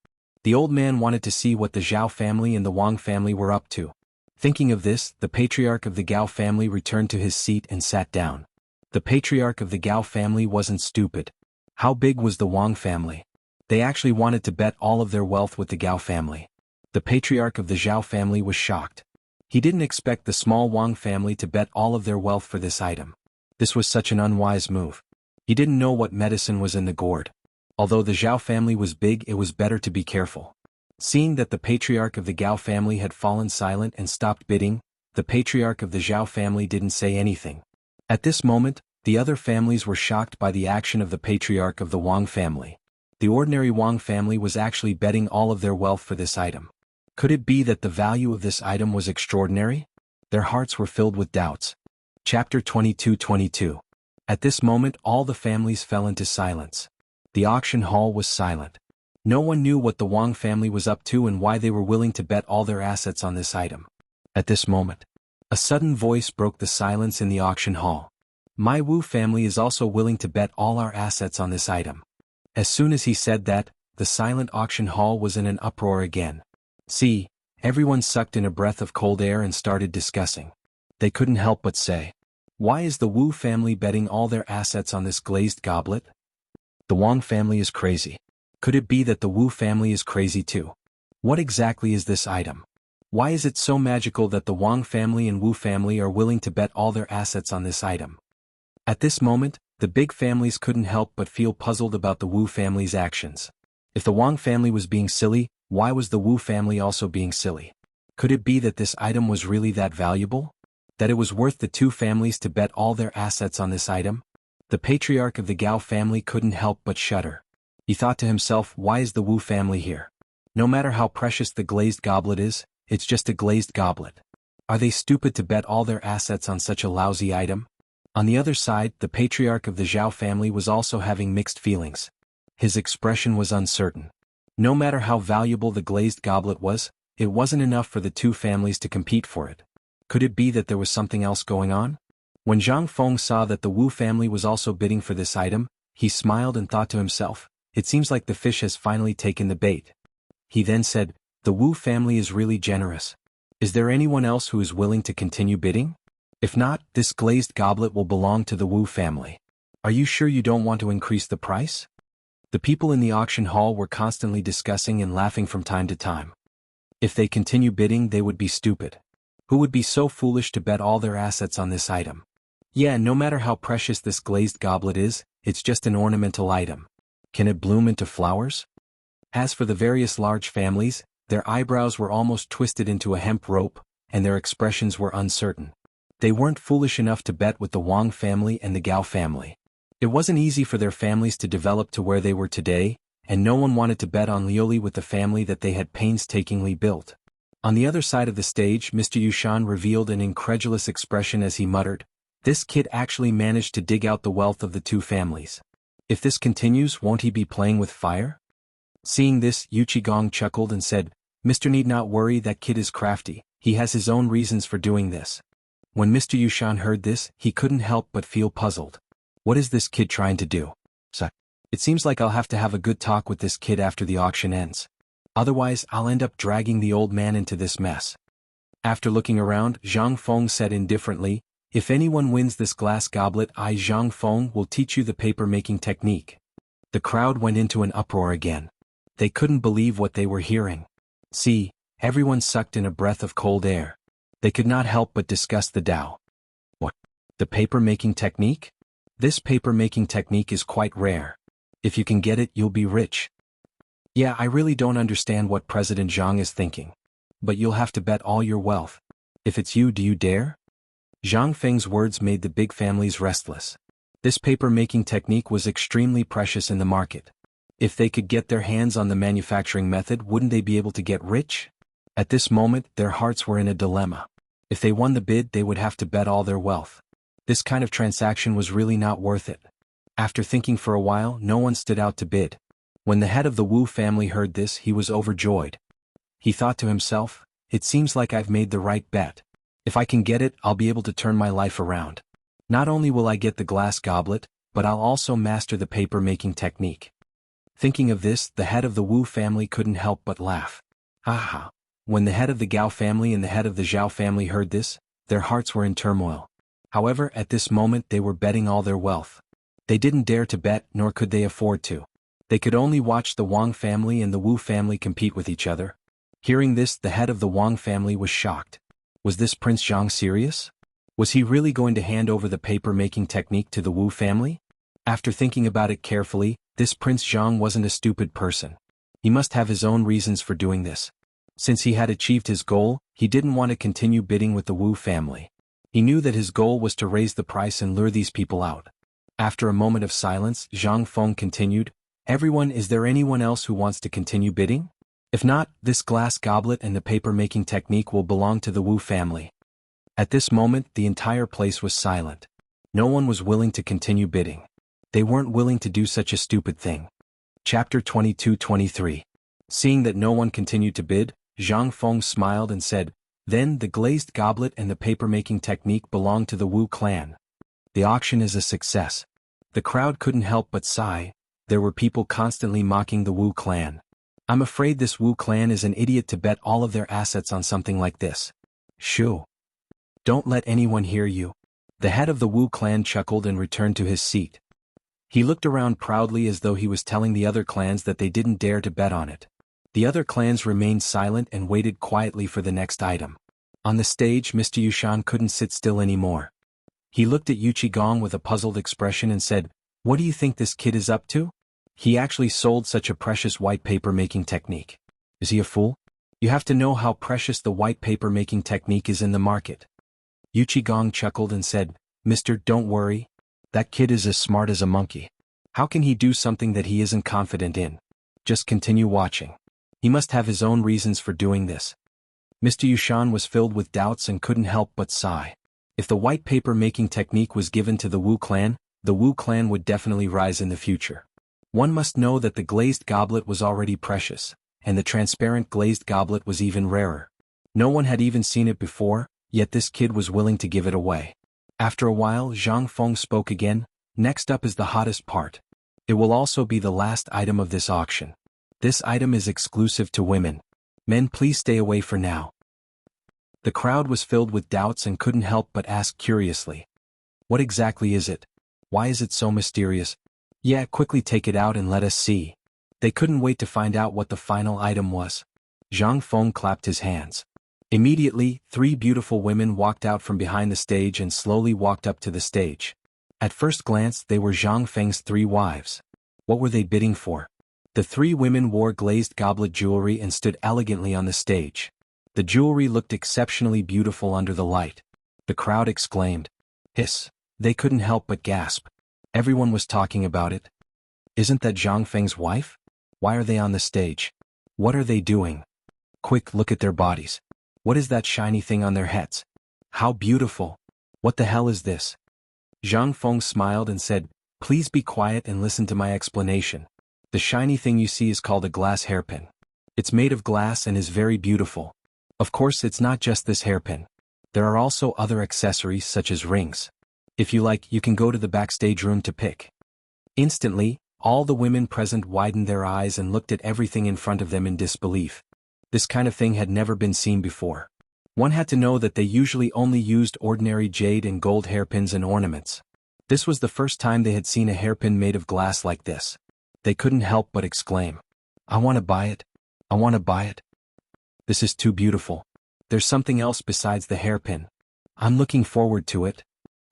The old man wanted to see what the Zhao family and the Wang family were up to. Thinking of this, the patriarch of the Gao family returned to his seat and sat down. The patriarch of the Gao family wasn't stupid. How big was the Wang family? They actually wanted to bet all of their wealth with the Gao family. The patriarch of the Zhao family was shocked. He didn't expect the small Wang family to bet all of their wealth for this item. This was such an unwise move. He didn't know what medicine was in the gourd. Although the Zhao family was big, it was better to be careful. Seeing that the patriarch of the Gao family had fallen silent and stopped bidding, the patriarch of the Zhao family didn't say anything. At this moment, the other families were shocked by the action of the patriarch of the Wang family. The ordinary Wang family was actually betting all of their wealth for this item. Could it be that the value of this item was extraordinary? Their hearts were filled with doubts. Chapter 22:22. At this moment, all the families fell into silence. The auction hall was silent. No one knew what the Wang family was up to and why they were willing to bet all their assets on this item. At this moment, a sudden voice broke the silence in the auction hall. My Wu family is also willing to bet all our assets on this item. As soon as he said that, the silent auction hall was in an uproar again. See, everyone sucked in a breath of cold air and started discussing. They couldn't help but say, "Why is the Wu family betting all their assets on this glazed goblet? The Wang family is crazy. Could it be that the Wu family is crazy too? What exactly is this item? Why is it so magical that the Wang family and Wu family are willing to bet all their assets on this item?" At this moment, the big families couldn't help but feel puzzled about the Wu family's actions. If the Wang family was being silly, why was the Wu family also being silly? Could it be that this item was really that valuable? That it was worth the two families to bet all their assets on this item? The patriarch of the Gao family couldn't help but shudder. He thought to himself, why is the Wu family here? No matter how precious the glazed goblet is, it's just a glazed goblet. Are they stupid to bet all their assets on such a lousy item? On the other side, the patriarch of the Zhao family was also having mixed feelings. His expression was uncertain. No matter how valuable the glazed goblet was, it wasn't enough for the two families to compete for it. Could it be that there was something else going on? When Zhang Feng saw that the Wu family was also bidding for this item, he smiled and thought to himself, it seems like the fish has finally taken the bait. He then said, the Wu family is really generous. Is there anyone else who is willing to continue bidding? If not, this glazed goblet will belong to the Wu family. Are you sure you don't want to increase the price? The people in the auction hall were constantly discussing and laughing from time to time. If they continue bidding, they would be stupid. Who would be so foolish to bet all their assets on this item? Yeah, no matter how precious this glazed goblet is, it's just an ornamental item. Can it bloom into flowers? As for the various large families, their eyebrows were almost twisted into a hemp rope, and their expressions were uncertain. They weren't foolish enough to bet with the Wang family and the Gao family. It wasn't easy for their families to develop to where they were today, and no one wanted to bet on Liuli with the family that they had painstakingly built. On the other side of the stage, Mr. Yushan revealed an incredulous expression as he muttered, this kid actually managed to dig out the wealth of the two families. If this continues, won't he be playing with fire? Seeing this, Yu Qigong chuckled and said, Mr. need not worry, that kid is crafty, he has his own reasons for doing this. When Mr. Yushan heard this, he couldn't help but feel puzzled. What is this kid trying to do? It seems like I'll have to have a good talk with this kid after the auction ends. Otherwise, I'll end up dragging the old man into this mess. After looking around, Zhang Feng said indifferently, if anyone wins this glass goblet, I, Zhang Feng, will teach you the paper-making technique. The crowd went into an uproar again. They couldn't believe what they were hearing. See, everyone sucked in a breath of cold air. They could not help but discuss the Tao. What? The paper-making technique? This paper-making technique is quite rare. If you can get it, you'll be rich. Yeah, I really don't understand what President Zhang is thinking. But you'll have to bet all your wealth. If it's you, do you dare? Zhang Feng's words made the big families restless. This paper-making technique was extremely precious in the market. If they could get their hands on the manufacturing method, wouldn't they be able to get rich? At this moment, their hearts were in a dilemma. If they won the bid, they would have to bet all their wealth. This kind of transaction was really not worth it. After thinking for a while, no one stood out to bid. When the head of the Wu family heard this, he was overjoyed. He thought to himself, it seems like I've made the right bet. If I can get it, I'll be able to turn my life around. Not only will I get the glass goblet, but I'll also master the paper-making technique. Thinking of this, the head of the Wu family couldn't help but laugh. Haha. When the head of the Gao family and the head of the Zhao family heard this, their hearts were in turmoil. However, at this moment they were betting all their wealth. They didn't dare to bet, nor could they afford to. They could only watch the Wang family and the Wu family compete with each other. Hearing this, the head of the Wang family was shocked. Was this Prince Zhang serious? Was he really going to hand over the paper-making technique to the Wu family? After thinking about it carefully, this Prince Zhang wasn't a stupid person. He must have his own reasons for doing this. Since he had achieved his goal, he didn't want to continue bidding with the Wu family. He knew that his goal was to raise the price and lure these people out. After a moment of silence, Zhang Feng continued, Everyone, is there anyone else who wants to continue bidding? If not, this glass goblet and the paper-making technique will belong to the Wu family. At this moment, the entire place was silent. No one was willing to continue bidding. They weren't willing to do such a stupid thing. Chapter 22-23. Seeing that no one continued to bid, Zhang Feng smiled and said, Then the glazed goblet and the paper-making technique belong to the Wu clan. The auction is a success. The crowd couldn't help but sigh. There were people constantly mocking the Wu clan. I'm afraid this Wu clan is an idiot to bet all of their assets on something like this. Shoo. Don't let anyone hear you. The head of the Wu clan chuckled and returned to his seat. He looked around proudly as though he was telling the other clans that they didn't dare to bet on it. The other clans remained silent and waited quietly for the next item. On the stage, Mr. Yushan couldn't sit still anymore. He looked at Yu Qigong with a puzzled expression and said, "What do you think this kid is up to? He actually sold such a precious white paper making technique. Is he a fool? You have to know how precious the white paper making technique is in the market." Yu Qigong chuckled and said, "Mister, don't worry. That kid is as smart as a monkey. How can he do something that he isn't confident in? Just continue watching. He must have his own reasons for doing this." Mr. Yushan was filled with doubts and couldn't help but sigh. If the white paper making technique was given to the Wu clan would definitely rise in the future. One must know that the glazed goblet was already precious, and the transparent glazed goblet was even rarer. No one had even seen it before, yet this kid was willing to give it away. After a while, Zhang Feng spoke again. "Next up is the hottest part. It will also be the last item of this auction. This item is exclusive to women. Men, please stay away for now." The crowd was filled with doubts and couldn't help but ask curiously, "What exactly is it? Why is it so mysterious? Yeah, quickly take it out and let us see." They couldn't wait to find out what the final item was. Zhang Feng clapped his hands. Immediately, 3 beautiful women walked out from behind the stage and slowly walked up to the stage. At first glance, they were Zhang Feng's 3 wives. What were they bidding for? The 3 women wore glazed goblet jewelry and stood elegantly on the stage. The jewelry looked exceptionally beautiful under the light. The crowd exclaimed, "Hiss!" They couldn't help but gasp. Everyone was talking about it. Isn't that Zhang Feng's wife? Why are they on the stage? What are they doing? Quick, look at their bodies. What is that shiny thing on their heads? How beautiful! What the hell is this? Zhang Feng smiled and said, "Please be quiet and listen to my explanation. The shiny thing you see is called a glass hairpin. It's made of glass and is very beautiful. Of course, it's not just this hairpin. There are also other accessories such as rings. If you like, you can go to the backstage room to pick." Instantly, all the women present widened their eyes and looked at everything in front of them in disbelief. This kind of thing had never been seen before. One had to know that they usually only used ordinary jade and gold hairpins and ornaments. This was the first time they had seen a hairpin made of glass like this. They couldn't help but exclaim, "I want to buy it. I want to buy it. This is too beautiful. There's something else besides the hairpin. I'm looking forward to it."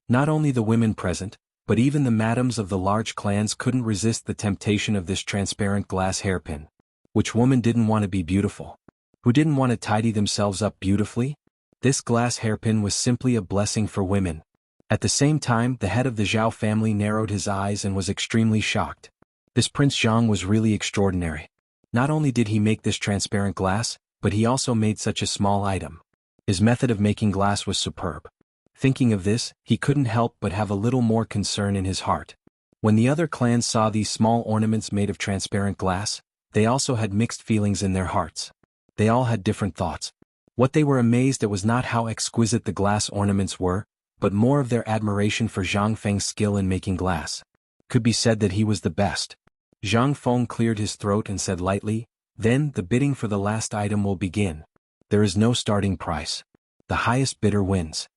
Not only the women present, but even the madams of the large clans couldn't resist the temptation of this transparent glass hairpin. Which woman didn't want to be beautiful? Who didn't want to tidy themselves up beautifully? This glass hairpin was simply a blessing for women. At the same time, the head of the Zhao family narrowed his eyes and was extremely shocked. This Prince Zhang was really extraordinary. Not only did he make this transparent glass, but he also made such a small item. His method of making glass was superb. Thinking of this, he couldn't help but have a little more concern in his heart. When the other clans saw these small ornaments made of transparent glass, they also had mixed feelings in their hearts. They all had different thoughts. What they were amazed at was not how exquisite the glass ornaments were, but more of their admiration for Zhang Feng's skill in making glass. Could be said that he was the best. Zhang Feng cleared his throat and said lightly, "Then the bidding for the last item will begin. There is no starting price. The highest bidder wins."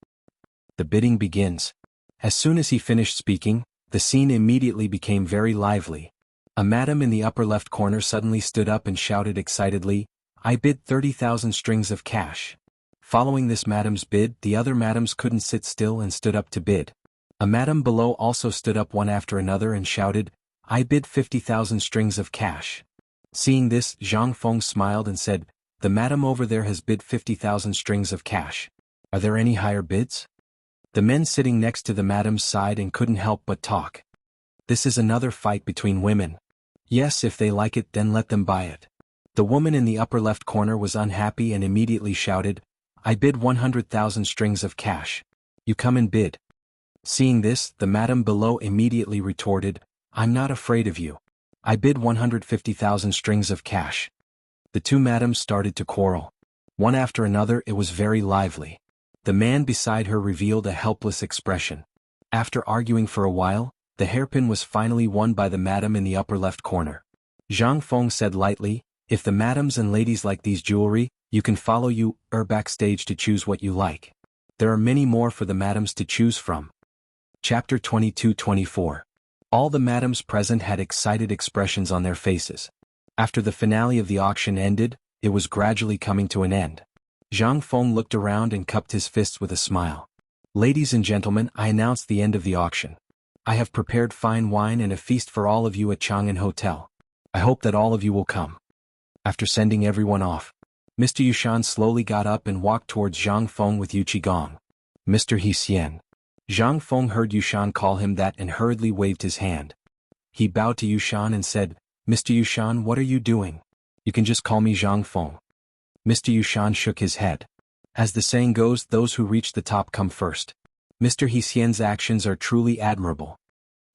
The bidding begins. As soon as he finished speaking, the scene immediately became very lively. A madam in the upper left corner suddenly stood up and shouted excitedly, "I bid 30,000 strings of cash." Following this madam's bid, the other madams couldn't sit still and stood up to bid. A madam below also stood up one after another and shouted, "I bid 50,000 strings of cash." Seeing this, Zhang Feng smiled and said, "The madam over there has bid 50,000 strings of cash. Are there any higher bids?" The men sitting next to the madams sighed and couldn't help but talk. This is another fight between women. Yes, if they like it, then let them buy it. The woman in the upper left corner was unhappy and immediately shouted, "I bid 100,000 strings of cash. You come and bid." Seeing this, the madam below immediately retorted, "I'm not afraid of you. I bid 150,000 strings of cash." The 2 madams started to quarrel. One after another, it was very lively. The man beside her revealed a helpless expression. After arguing for a while, the hairpin was finally won by the madam in the upper left corner. Zhang Feng said lightly, "If the madams and ladies like these jewelry, you can follow you backstage to choose what you like. There are many more for the madams to choose from." Chapter 22-24. All the madams present had excited expressions on their faces. After the finale of the auction ended, it was gradually coming to an end. Zhang Feng looked around and cupped his fists with a smile. "Ladies and gentlemen, I announce the end of the auction. I have prepared fine wine and a feast for all of you at Chang'an Hotel. I hope that all of you will come." After sending everyone off, Mr. Yushan slowly got up and walked towards Zhang Feng with Yu Qigong. "Mr. Xian." Zhang Feng heard Yushan call him that and hurriedly waved his hand. He bowed to Yushan and said, "Mr. Yushan, what are you doing? You can just call me Zhang Feng." Mr. Yushan shook his head. As the saying goes, those who reach the top come first. Mr. Xian's actions are truly admirable.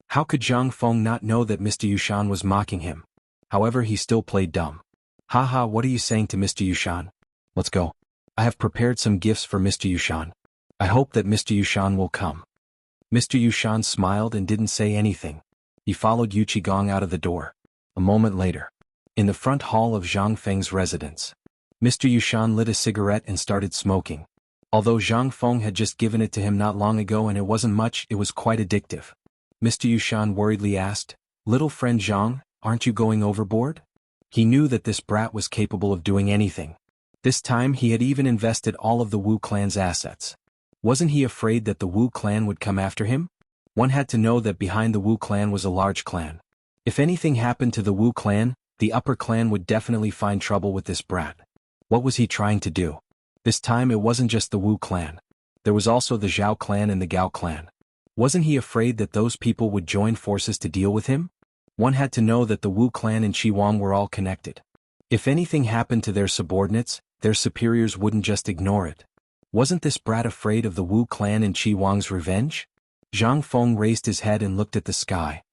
How could Zhang Feng not know that Mr. Yushan was mocking him? However, he still played dumb. "Haha, what are you saying to Mr. Yushan? Let's go. I have prepared some gifts for Mr. Yushan. I hope that Mr. Yushan will come." Mr. Yushan smiled and didn't say anything. He followed Yu Qigong out of the door. A moment later, in the front hall of Zhang Feng's residence, Mr. Yushan lit a cigarette and started smoking. Although Zhang Feng had just given it to him not long ago and it wasn't much, it was quite addictive. Mr. Yushan worriedly asked, "Little friend Zhang, aren't you going overboard?" He knew that this brat was capable of doing anything. This time he had even invested all of the Wu clan's assets. Wasn't he afraid that the Wu clan would come after him? One had to know that behind the Wu clan was a large clan. If anything happened to the Wu clan, the upper clan would definitely find trouble with this brat. What was he trying to do? This time it wasn't just the Wu clan. There was also the Zhao clan and the Gao clan. Wasn't he afraid that those people would join forces to deal with him? One had to know that the Wu clan and Qi Wang were all connected. If anything happened to their subordinates, their superiors wouldn't just ignore it. Wasn't this brat afraid of the Wu clan and Qi Wang's revenge? Zhang Feng raised his head and looked at the sky.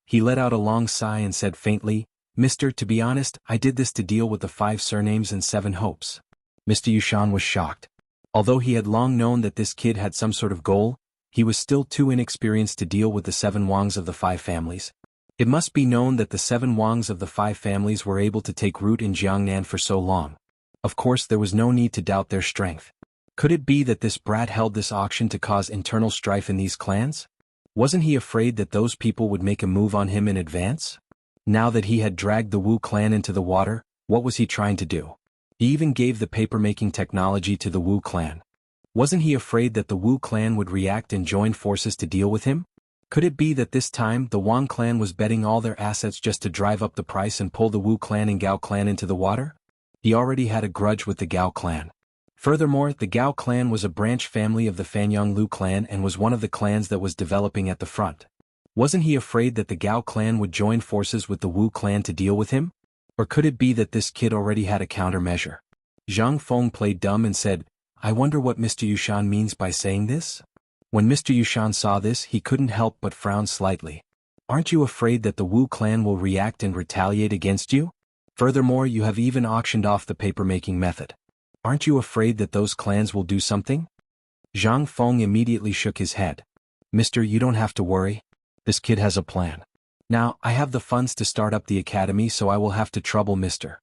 He let out a long sigh and said faintly, "Mister, to be honest, I did this to deal with the 5 surnames and 7 hopes." Mr. Yushan was shocked. Although he had long known that this kid had some sort of goal, he was still too inexperienced to deal with the 7 Wangs of the 5 families. It must be known that the 7 Wangs of the 5 families were able to take root in Jiangnan for so long. Of course, there was no need to doubt their strength. Could it be that this brat held this auction to cause internal strife in these clans? Wasn't he afraid that those people would make a move on him in advance? Now that he had dragged the Wu clan into the water, what was he trying to do? He even gave the paper-making technology to the Wu clan. Wasn't he afraid that the Wu clan would react and join forces to deal with him? Could it be that this time the Wang clan was betting all their assets just to drive up the price and pull the Wu clan and Gao clan into the water? He already had a grudge with the Gao clan. Furthermore, the Gao clan was a branch family of the Fanyang Lu clan and was one of the clans that was developing at the front. Wasn't he afraid that the Gao clan would join forces with the Wu clan to deal with him? Or could it be that this kid already had a countermeasure? Zhang Feng played dumb and said, "I wonder what Mr. Yushan means by saying this?" When Mr. Yushan saw this, he couldn't help but frown slightly. "Aren't you afraid that the Wu clan will react and retaliate against you? Furthermore, you have even auctioned off the paper-making method. Aren't you afraid that those clans will do something?" Zhang Feng immediately shook his head. "Mister, you don't have to worry. This kid has a plan. Now, I have the funds to start up the academy, so I will have to trouble Mister."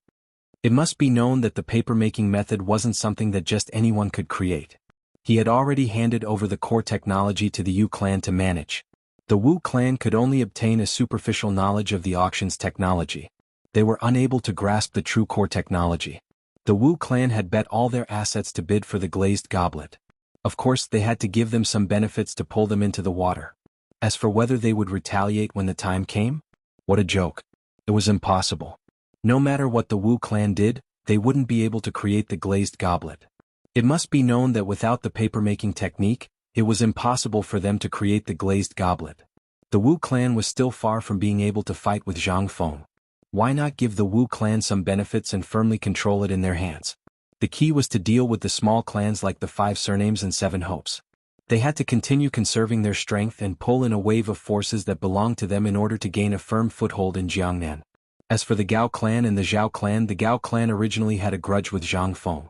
It must be known that the paper-making method wasn't something that just anyone could create. He had already handed over the core technology to the Yu clan to manage. The Wu clan could only obtain a superficial knowledge of the auction's technology. They were unable to grasp the true core technology. The Wu clan had bet all their assets to bid for the glazed goblet. Of course, they had to give them some benefits to pull them into the water. As for whether they would retaliate when the time came? What a joke. It was impossible. No matter what the Wu clan did, they wouldn't be able to create the glazed goblet. It must be known that without the paper-making technique, it was impossible for them to create the glazed goblet. The Wu clan was still far from being able to fight with Zhang Feng. Why not give the Wu clan some benefits and firmly control it in their hands? The key was to deal with the small clans like the 5 surnames and 7 hopes. They had to continue conserving their strength and pull in a wave of forces that belonged to them in order to gain a firm foothold in Jiangnan. As for the Gao clan and the Zhao clan, the Gao clan originally had a grudge with Zhang Feng.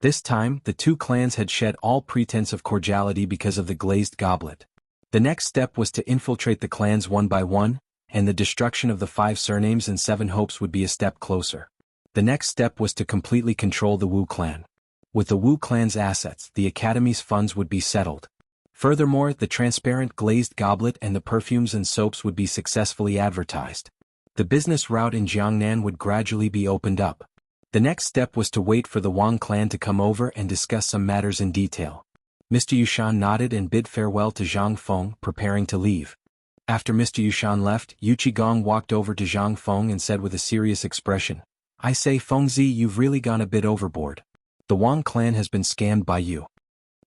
This time, the 2 clans had shed all pretense of cordiality because of the glazed goblet. The next step was to infiltrate the clans one by one, and the destruction of the 5 surnames and 7 hopes would be a step closer. The next step was to completely control the Wu clan. With the Wu clan's assets, the academy's funds would be settled. Furthermore, the transparent glazed goblet and the perfumes and soaps would be successfully advertised. The business route in Jiangnan would gradually be opened up. The next step was to wait for the Wang clan to come over and discuss some matters in detail. Mr. Yushan nodded and bid farewell to Zhang Feng, preparing to leave. After Mr. Yushan left, Yu Qigong walked over to Zhang Feng and said with a serious expression, "I say Fengzi, you've really gone a bit overboard. The Wang clan has been scammed by you."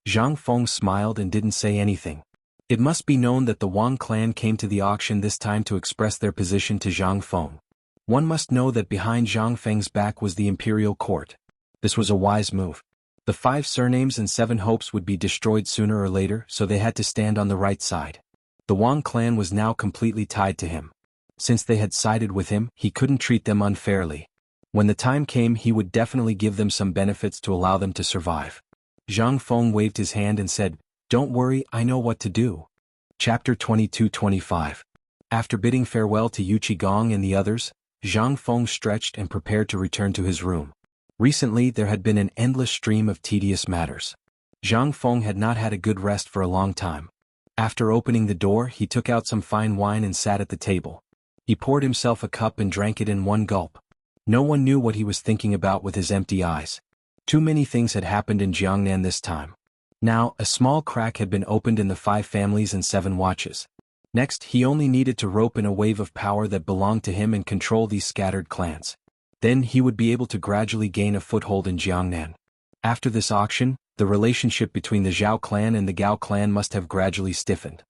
Zhang Feng smiled and didn't say anything. It must be known that the Wang clan came to the auction this time to express their position to Zhang Feng. One must know that behind Zhang Feng's back was the imperial court. This was a wise move. The 5 surnames and 7 hopes would be destroyed sooner or later, so they had to stand on the right side. The Wang clan was now completely tied to him. Since they had sided with him, he couldn't treat them unfairly. When the time came, he would definitely give them some benefits to allow them to survive. Zhang Feng waved his hand and said, "Don't worry, I know what to do." Chapter 22-25. After bidding farewell to Yu Qigong and the others, Zhang Feng stretched and prepared to return to his room. Recently there had been an endless stream of tedious matters. Zhang Feng had not had a good rest for a long time. After opening the door, he took out some fine wine and sat at the table. He poured himself a cup and drank it in one gulp. No one knew what he was thinking about with his empty eyes. Too many things had happened in Jiangnan this time. Now, a small crack had been opened in the 5 families and 7 watches. Next, he only needed to rope in a wave of power that belonged to him and control these scattered clans. Then he would be able to gradually gain a foothold in Jiangnan. After this auction, the relationship between the Zhao clan and the Gao clan must have gradually stiffened.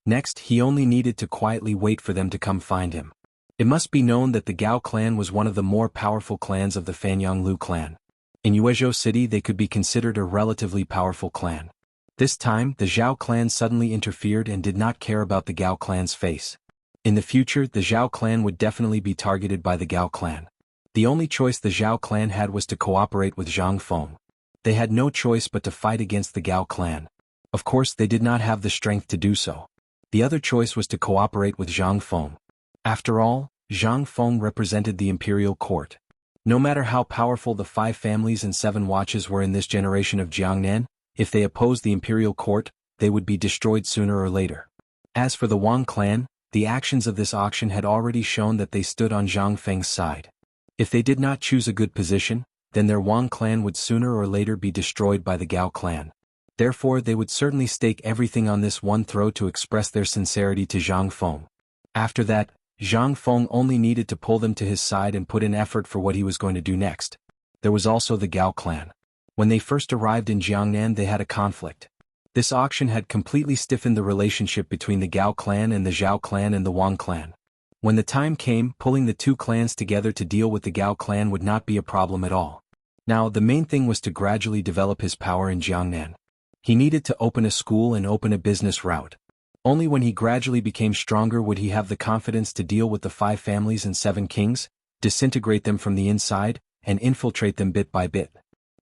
Next, he only needed to quietly wait for them to come find him. It must be known that the Gao clan was one of the more powerful clans of the Fanyanglu clan. In Yuezhou City they could be considered a relatively powerful clan. This time, the Zhao clan suddenly interfered and did not care about the Gao clan's face. In the future, the Zhao clan would definitely be targeted by the Gao clan. The only choice the Zhao clan had was to cooperate with Zhang Feng. They had no choice but to fight against the Gao clan. Of course, they did not have the strength to do so. The other choice was to cooperate with Zhang Feng. After all, Zhang Feng represented the imperial court. No matter how powerful the 5 families and 7 watches were in this generation of Jiangnan, if they opposed the imperial court, they would be destroyed sooner or later. As for the Wang clan, the actions of this auction had already shown that they stood on Zhang Feng's side. If they did not choose a good position, then their Wang clan would sooner or later be destroyed by the Gao clan. Therefore they would certainly stake everything on this one throw to express their sincerity to Zhang Feng. After that, Zhang Feng only needed to pull them to his side and put in effort for what he was going to do next. There was also the Gao clan. When they first arrived in Jiangnan they had a conflict. This auction had completely stiffened the relationship between the Gao clan and the Zhao clan and the Wang clan. When the time came, pulling the 2 clans together to deal with the Gao clan would not be a problem at all. Now, the main thing was to gradually develop his power in Jiangnan. He needed to open a school and open a business route. Only when he gradually became stronger would he have the confidence to deal with the 5 families and 7 kings, disintegrate them from the inside, and infiltrate them bit by bit.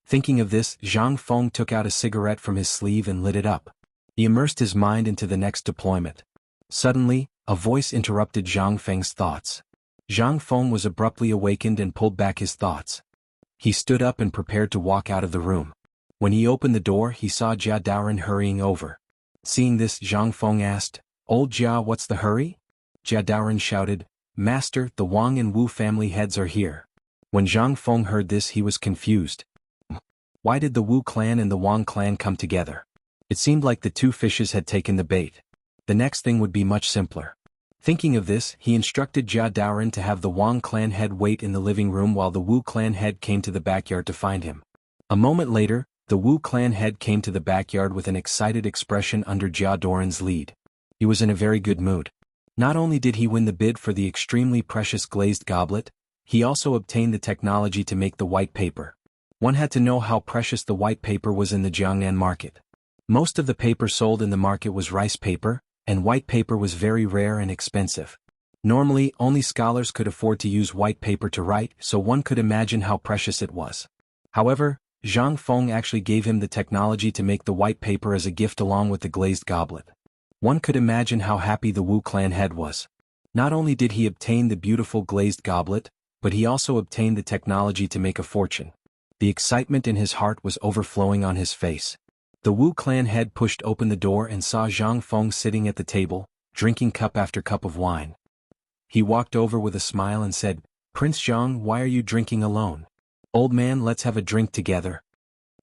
Thinking of this, Zhang Feng took out a cigarette from his sleeve and lit it up. He immersed his mind into the next deployment. Suddenly, a voice interrupted Zhang Feng's thoughts. Zhang Feng was abruptly awakened and pulled back his thoughts. He stood up and prepared to walk out of the room. When he opened the door, he saw Jia Daoren hurrying over. Seeing this, Zhang Feng asked, "Old Jia, what's the hurry?" Jia Daoren shouted, "Master, the Wang and Wu family heads are here." When Zhang Feng heard this he was confused. Why did the Wu clan and the Wang clan come together? It seemed like the 2 fishes had taken the bait. The next thing would be much simpler. Thinking of this, he instructed Jia Daoren to have the Wang clan head wait in the living room while the Wu clan head came to the backyard to find him. A moment later, the Wu clan head came to the backyard with an excited expression under Jia Daoren's lead. He was in a very good mood. Not only did he win the bid for the extremely precious glazed goblet, he also obtained the technology to make the white paper. One had to know how precious the white paper was in the Jiangnan market. Most of the paper sold in the market was rice paper, and white paper was very rare and expensive. Normally, only scholars could afford to use white paper to write, so one could imagine how precious it was. However, Zhang Feng actually gave him the technology to make the white paper as a gift along with the glazed goblet. One could imagine how happy the Wu clan head was. Not only did he obtain the beautiful glazed goblet, but he also obtained the technology to make a fortune. The excitement in his heart was overflowing on his face. The Wu clan head pushed open the door and saw Zhang Feng sitting at the table, drinking cup after cup of wine. He walked over with a smile and said, "Prince Zhang, why are you drinking alone? Old man, let's have a drink together."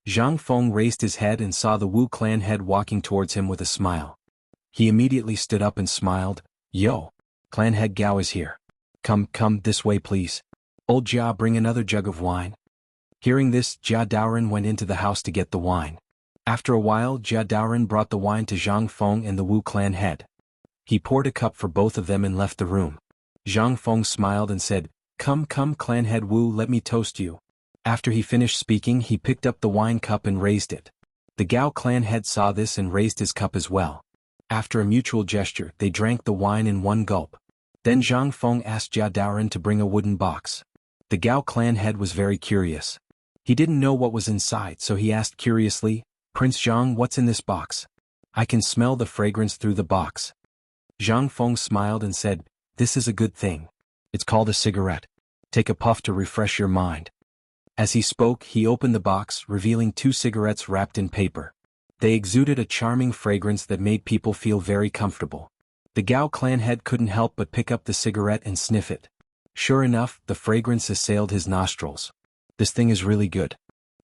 Zhang Feng raised his head and saw the Wu clan head walking towards him with a smile. He immediately stood up and smiled. "Yo, clan head Gao is here. Come, this way please. Old Jia, bring another jug of wine." Hearing this, Jia Daoren went into the house to get the wine. After a while, Jia Daoren brought the wine to Zhang Feng and the Wu clan head. He poured a cup for both of them and left the room. Zhang Feng smiled and said, Come, clan head Wu, let me toast you." After he finished speaking, he picked up the wine cup and raised it. The Gao clan head saw this and raised his cup as well. After a mutual gesture, they drank the wine in one gulp. Then Zhang Feng asked Jia Daoren to bring a wooden box. The Gao clan head was very curious. He didn't know what was inside, so he asked curiously, "Prince Zhang, what's in this box? I can smell the fragrance through the box." Zhang Feng smiled and said, "This is a good thing. It's called a cigarette. Take a puff to refresh your mind." As he spoke, he opened the box, revealing 2 cigarettes wrapped in paper. They exuded a charming fragrance that made people feel very comfortable. The Gao clan head couldn't help but pick up the cigarette and sniff it. Sure enough, the fragrance assailed his nostrils. This thing is really good.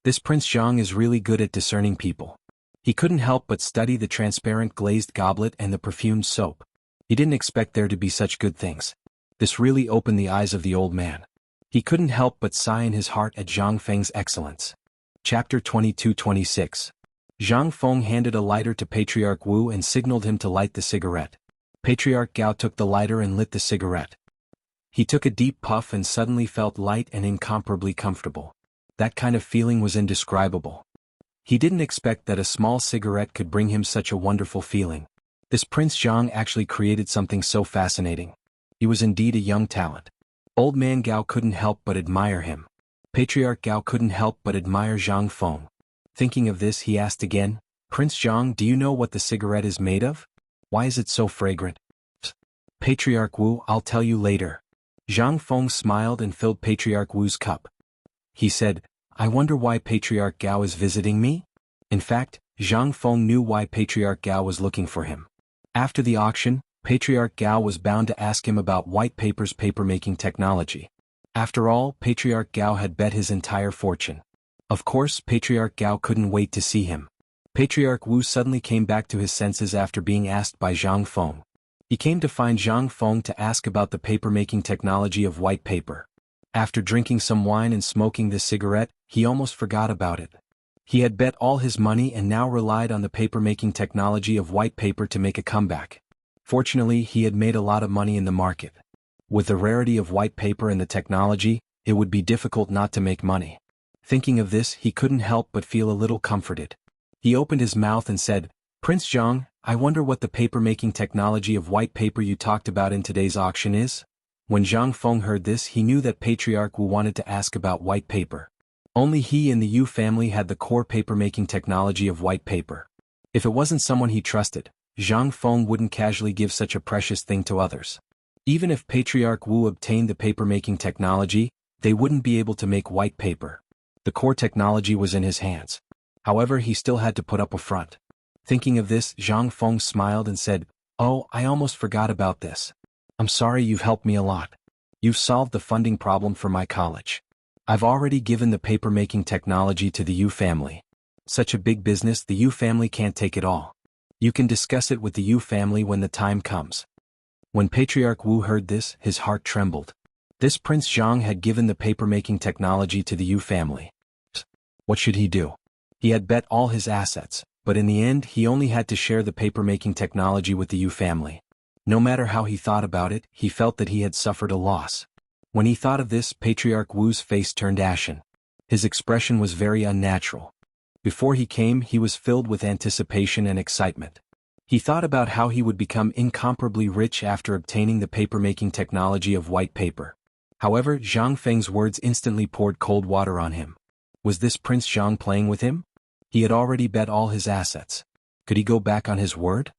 This Prince Zhang is really good at discerning people. He couldn't help but study the transparent glazed goblet and the perfumed soap. He didn't expect there to be such good things. This really opened the eyes of the old man. He couldn't help but sigh in his heart at Zhang Feng's excellence. Chapter 22-26. Zhang Feng handed a lighter to Patriarch Wu and signaled him to light the cigarette. Patriarch Gao took the lighter and lit the cigarette. He took a deep puff and suddenly felt light and incomparably comfortable. That kind of feeling was indescribable. He didn't expect that a small cigarette could bring him such a wonderful feeling. This Prince Zhang actually created something so fascinating. He was indeed a young talent. Old man Gao couldn't help but admire him. Patriarch Gao couldn't help but admire Zhang Feng. Thinking of this, he asked again, "Prince Zhang, do you know what the cigarette is made of? Why is it so fragrant?" "Patriarch Wu, I'll tell you later." Zhang Feng smiled and filled Patriarch Wu's cup. He said, "I wonder why Patriarch Gao is visiting me?" In fact, Zhang Feng knew why Patriarch Gao was looking for him. After the auction, Patriarch Gao was bound to ask him about White Paper's papermaking technology. After all, Patriarch Gao had bet his entire fortune. Of course, Patriarch Gao couldn't wait to see him. Patriarch Wu suddenly came back to his senses after being asked by Zhang Feng. He came to find Zhang Feng to ask about the papermaking technology of White Paper. After drinking some wine and smoking this cigarette, he almost forgot about it. He had bet all his money and now relied on the papermaking technology of White Paper to make a comeback. Fortunately, he had made a lot of money in the market. With the rarity of White Paper and the technology, it would be difficult not to make money. Thinking of this, he couldn't help but feel a little comforted. He opened his mouth and said, "Prince Zhang, I wonder what the papermaking technology of White Paper you talked about in today's auction is?" When Zhang Feng heard this, he knew that Patriarch Wu wanted to ask about White Paper. Only he and the Yu family had the core papermaking technology of White Paper. If it wasn't someone he trusted, Zhang Feng wouldn't casually give such a precious thing to others. Even if Patriarch Wu obtained the papermaking technology, they wouldn't be able to make White Paper. The core technology was in his hands. However, he still had to put up a front. Thinking of this, Zhang Feng smiled and said, "Oh, I almost forgot about this. I'm sorry, you've helped me a lot. You've solved the funding problem for my college. I've already given the papermaking technology to the Yu family. Such a big business, the Yu family can't take it all. You can discuss it with the Yu family when the time comes." When Patriarch Wu heard this, his heart trembled. This Prince Zhang had given the papermaking technology to the Yu family. What should he do? He had bet all his assets, but in the end he only had to share the papermaking technology with the Yu family. No matter how he thought about it, he felt that he had suffered a loss. When he thought of this, Patriarch Wu's face turned ashen. His expression was very unnatural. Before he came, he was filled with anticipation and excitement. He thought about how he would become incomparably rich after obtaining the papermaking technology of White Paper. However, Zhang Feng's words instantly poured cold water on him. Was this Prince Zhang playing with him? He had already bet all his assets. Could he go back on his word?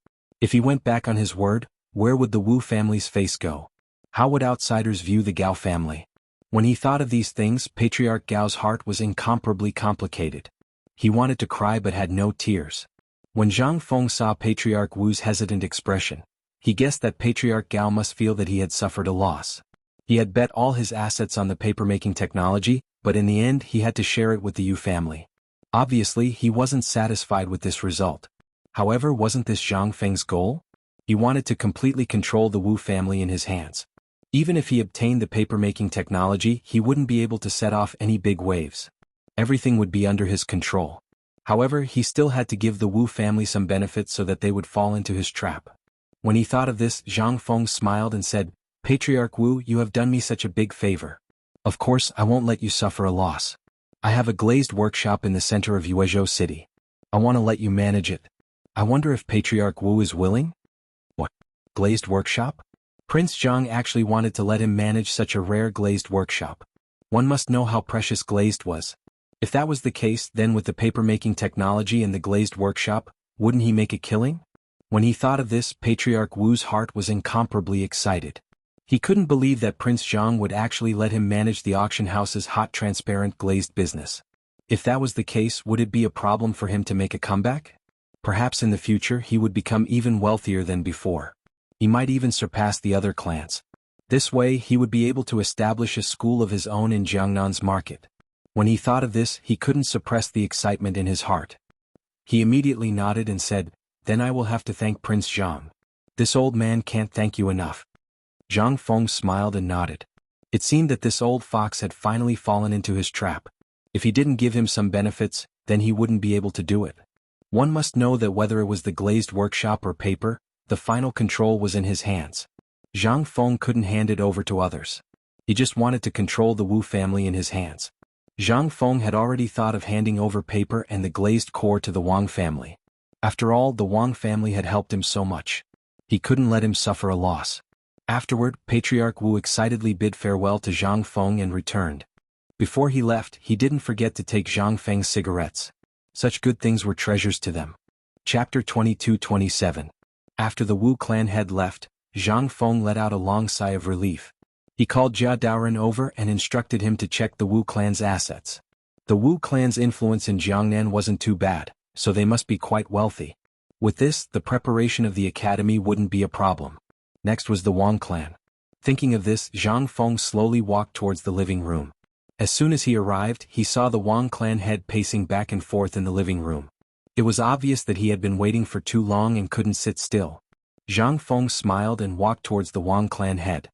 If he went back on his word, where would the Wu family's face go? How would outsiders view the Gao family? When he thought of these things, Patriarch Gao's heart was incomparably complicated. He wanted to cry but had no tears. When Zhang Feng saw Patriarch Wu's hesitant expression, he guessed that Patriarch Gao must feel that he had suffered a loss. He had bet all his assets on the papermaking technology, but in the end he had to share it with the Yu family. Obviously, he wasn't satisfied with this result. However, wasn't this Zhang Feng's goal? He wanted to completely control the Wu family in his hands. Even if he obtained the papermaking technology, he wouldn't be able to set off any big waves. Everything would be under his control. However, he still had to give the Wu family some benefits so that they would fall into his trap. When he thought of this, Zhang Feng smiled and said, "Patriarch Wu, you have done me such a big favor. Of course, I won't let you suffer a loss. I have a glazed workshop in the center of Yuezhou City. I want to let you manage it. I wonder if Patriarch Wu is willing?" "What? Glazed workshop?" Prince Jiang actually wanted to let him manage such a rare glazed workshop. One must know how precious glazed was. If that was the case, then with the papermaking technology and the glazed workshop, wouldn't he make a killing? When he thought of this, Patriarch Wu's heart was incomparably excited. He couldn't believe that Prince Jiang would actually let him manage the auction house's hot transparent glazed business. If that was the case, would it be a problem for him to make a comeback? Perhaps in the future he would become even wealthier than before. He might even surpass the other clans. This way he would be able to establish a school of his own in Jiangnan's market. When he thought of this, he couldn't suppress the excitement in his heart. He immediately nodded and said, "Then I will have to thank Prince Jiang. This old man can't thank you enough." Zhang Feng smiled and nodded. It seemed that this old fox had finally fallen into his trap. If he didn't give him some benefits, then he wouldn't be able to do it. One must know that whether it was the glazed workshop or paper, the final control was in his hands. Zhang Feng couldn't hand it over to others. He just wanted to control the Wu family in his hands. Zhang Feng had already thought of handing over paper and the glazed core to the Wang family. After all, the Wang family had helped him so much. He couldn't let him suffer a loss. Afterward, Patriarch Wu excitedly bid farewell to Zhang Feng and returned. Before he left, he didn't forget to take Zhang Feng's cigarettes. Such good things were treasures to them. Chapter 22-27. After the Wu clan had left, Zhang Feng let out a long sigh of relief. He called Jia Daoren over and instructed him to check the Wu clan's assets. The Wu clan's influence in Jiangnan wasn't too bad, so they must be quite wealthy. With this, the preparation of the academy wouldn't be a problem. Next was the Wang clan. Thinking of this, Zhang Feng slowly walked towards the living room. As soon as he arrived, he saw the Wang clan head pacing back and forth in the living room. It was obvious that he had been waiting for too long and couldn't sit still. Zhang Feng smiled and walked towards the Wang clan head.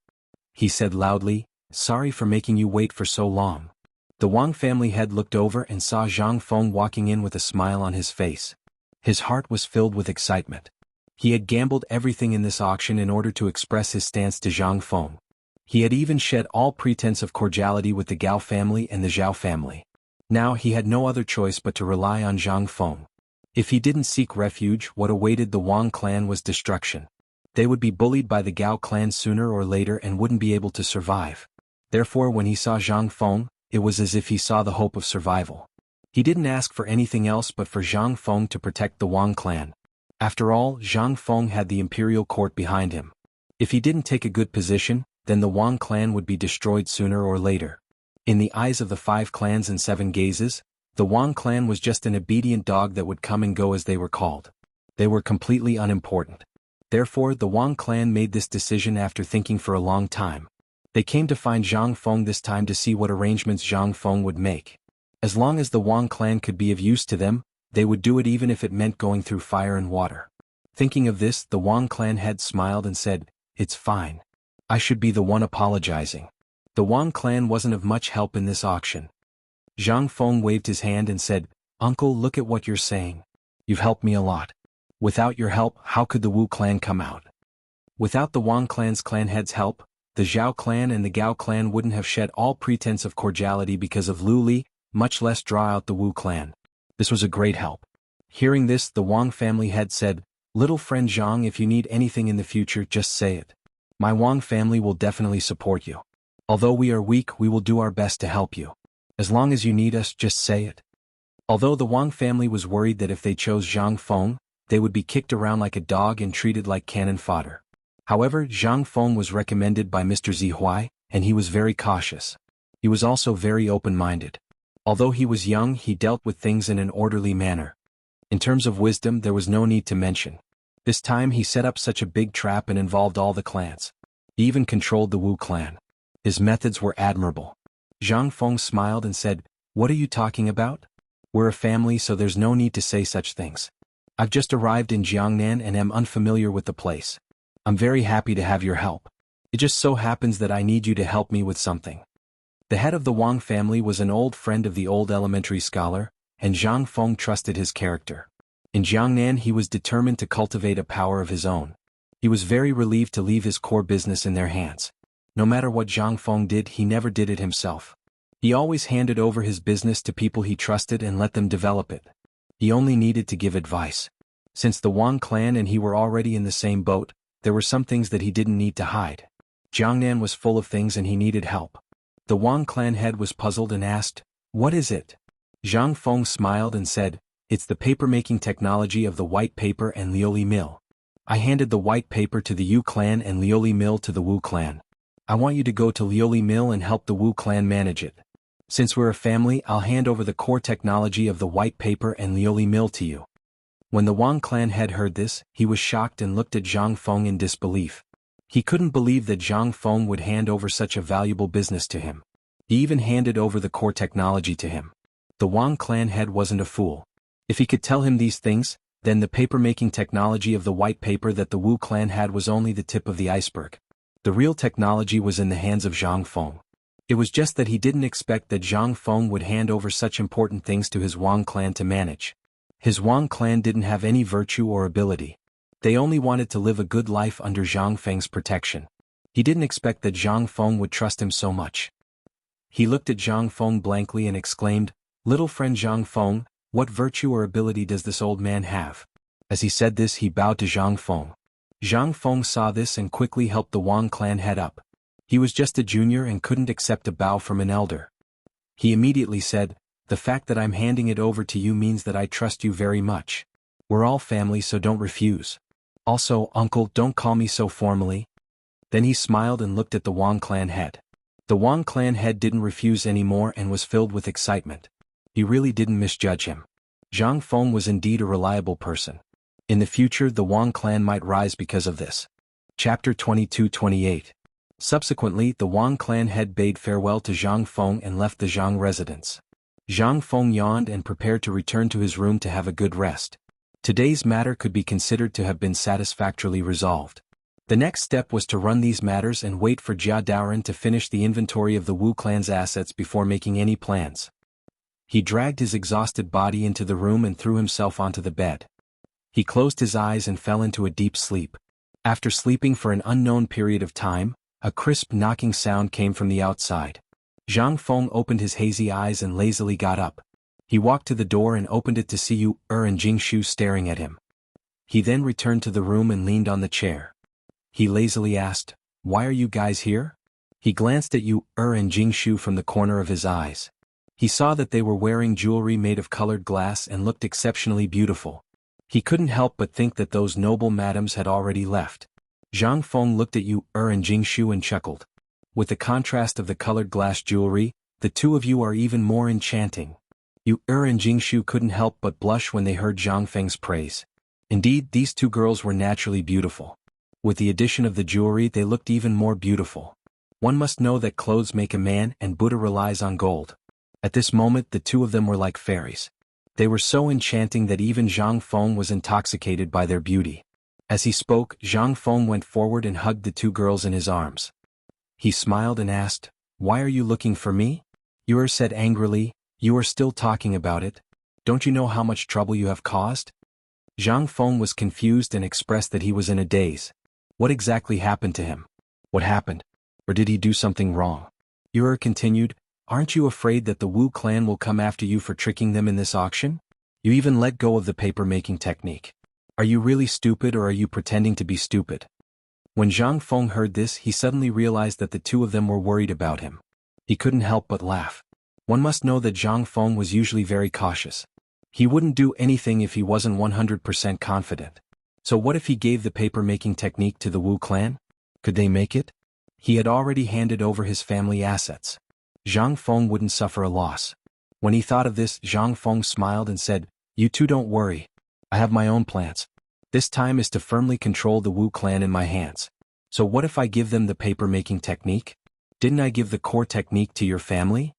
He said loudly, "Sorry for making you wait for so long." The Wang family head looked over and saw Zhang Feng walking in with a smile on his face. His heart was filled with excitement. He had gambled everything in this auction in order to express his stance to Zhang Feng. He had even shed all pretense of cordiality with the Gao family and the Zhao family. Now he had no other choice but to rely on Zhang Feng. If he didn't seek refuge, what awaited the Wang clan was destruction. They would be bullied by the Gao clan sooner or later and wouldn't be able to survive. Therefore, when he saw Zhang Feng, it was as if he saw the hope of survival. He didn't ask for anything else but for Zhang Feng to protect the Wang clan. After all, Zhang Feng had the imperial court behind him. If he didn't take a good position, then the Wang clan would be destroyed sooner or later. In the eyes of the 5 clans and 7 gazes, the Wang clan was just an obedient dog that would come and go as they were called. They were completely unimportant. Therefore, the Wang clan made this decision after thinking for a long time. They came to find Zhang Feng this time to see what arrangements Zhang Feng would make. As long as the Wang clan could be of use to them, they would do it even if it meant going through fire and water. Thinking of this, the Wang clan head smiled and said, "It's fine. I should be the one apologizing." The Wang clan wasn't of much help in this auction. Zhang Feng waved his hand and said, "Uncle, look at what you're saying. You've helped me a lot. Without your help, how could the Wu clan come out?" Without the Wang clan's clan head's help, the Zhao clan and the Gao clan wouldn't have shed all pretense of cordiality because of Lu Li, much less draw out the Wu clan. This was a great help. Hearing this, the Wang family head said, "Little friend Zhang, if you need anything in the future, just say it. My Wang family will definitely support you. Although we are weak, we will do our best to help you. As long as you need us, just say it." Although the Wang family was worried that if they chose Zhang Feng, they would be kicked around like a dog and treated like cannon fodder. However, Zhang Feng was recommended by Mr. Zihuai, and he was very cautious. He was also very open-minded. Although he was young, he dealt with things in an orderly manner. In terms of wisdom, there was no need to mention. This time he set up such a big trap and involved all the clans. He even controlled the Wu clan. His methods were admirable. Zhang Feng smiled and said, "What are you talking about? We're a family, so there's no need to say such things. I've just arrived in Jiangnan and am unfamiliar with the place. I'm very happy to have your help. It just so happens that I need you to help me with something." The head of the Wang family was an old friend of the old elementary scholar, and Zhang Feng trusted his character. In Jiangnan he was determined to cultivate a power of his own. He was very relieved to leave his core business in their hands. No matter what Zhang Feng did, he never did it himself. He always handed over his business to people he trusted and let them develop it. He only needed to give advice. Since the Wang clan and he were already in the same boat, there were some things that he didn't need to hide. Jiangnan was full of things and he needed help. The Wang clan head was puzzled and asked, "What is it?" Zhang Feng smiled and said, "It's the paper-making technology of the white paper and Lioli mill. I handed the white paper to the Yu clan and Lioli mill to the Wu clan. I want you to go to Lioli mill and help the Wu clan manage it. Since we're a family, I'll hand over the core technology of the white paper and Lioli mill to you." When the Wang clan head heard this, he was shocked and looked at Zhang Feng in disbelief. He couldn't believe that Zhang Feng would hand over such a valuable business to him. He even handed over the core technology to him. The Wang clan head wasn't a fool. If he could tell him these things, then the paper-making technology of the white paper that the Wu clan had was only the tip of the iceberg. The real technology was in the hands of Zhang Feng. It was just that he didn't expect that Zhang Feng would hand over such important things to his Wang clan to manage. His Wang clan didn't have any virtue or ability. They only wanted to live a good life under Zhang Feng's protection. He didn't expect that Zhang Feng would trust him so much. He looked at Zhang Feng blankly and exclaimed, "Little friend Zhang Feng, what virtue or ability does this old man have?" As he said this, he bowed to Zhang Feng. Zhang Feng saw this and quickly helped the Wang clan head up. He was just a junior and couldn't accept a bow from an elder. He immediately said, "The fact that I'm handing it over to you means that I trust you very much. We're all family, so don't refuse. Also, uncle, don't call me so formally." Then he smiled and looked at the Wang clan head. The Wang clan head didn't refuse anymore and was filled with excitement. He really didn't misjudge him. Zhang Feng was indeed a reliable person. In the future, the Wang clan might rise because of this. Chapter 22-28. Subsequently, the Wang clan head bade farewell to Zhang Feng and left the Zhang residence. Zhang Feng yawned and prepared to return to his room to have a good rest. Today's matter could be considered to have been satisfactorily resolved. The next step was to run these matters and wait for Jia Daoren to finish the inventory of the Wu clan's assets before making any plans. He dragged his exhausted body into the room and threw himself onto the bed. He closed his eyes and fell into a deep sleep. After sleeping for an unknown period of time, a crisp knocking sound came from the outside. Zhang Feng opened his hazy eyes and lazily got up. He walked to the door and opened it to see Yu and Jingshu staring at him. He then returned to the room and leaned on the chair. He lazily asked, "Why are you guys here?" He glanced at Yu and Jingshu from the corner of his eyes. He saw that they were wearing jewelry made of colored glass and looked exceptionally beautiful. He couldn't help but think that those noble madams had already left. Zhang Feng looked at Yu and Jingshu and chuckled. "With the contrast of the colored glass jewelry, the two of you are even more enchanting." Yu and Jingshu couldn't help but blush when they heard Zhang Feng's praise. Indeed, these two girls were naturally beautiful. With the addition of the jewelry, they looked even more beautiful. One must know that clothes make a man and Buddha relies on gold. At this moment, the two of them were like fairies. They were so enchanting that even Zhang Feng was intoxicated by their beauty. As he spoke, Zhang Feng went forward and hugged the two girls in his arms. He smiled and asked, "Why are you looking for me?" Yu said angrily, "You are still talking about it. Don't you know how much trouble you have caused?" Zhang Feng was confused and expressed that he was in a daze. What exactly happened to him? What happened? Or did he do something wrong? Yu continued, "Aren't you afraid that the Wu clan will come after you for tricking them in this auction? You even let go of the paper-making technique. Are you really stupid or are you pretending to be stupid?" When Zhang Feng heard this, he suddenly realized that the two of them were worried about him. He couldn't help but laugh. One must know that Zhang Feng was usually very cautious. He wouldn't do anything if he wasn't 100% confident. So what if he gave the paper-making technique to the Wu clan? Could they make it? He had already handed over his family assets. Zhang Feng wouldn't suffer a loss. When he thought of this, Zhang Feng smiled and said, "You two don't worry. I have my own plans. This time is to firmly control the Wu clan in my hands. So what if I give them the paper-making technique? Didn't I give the core technique to your family?"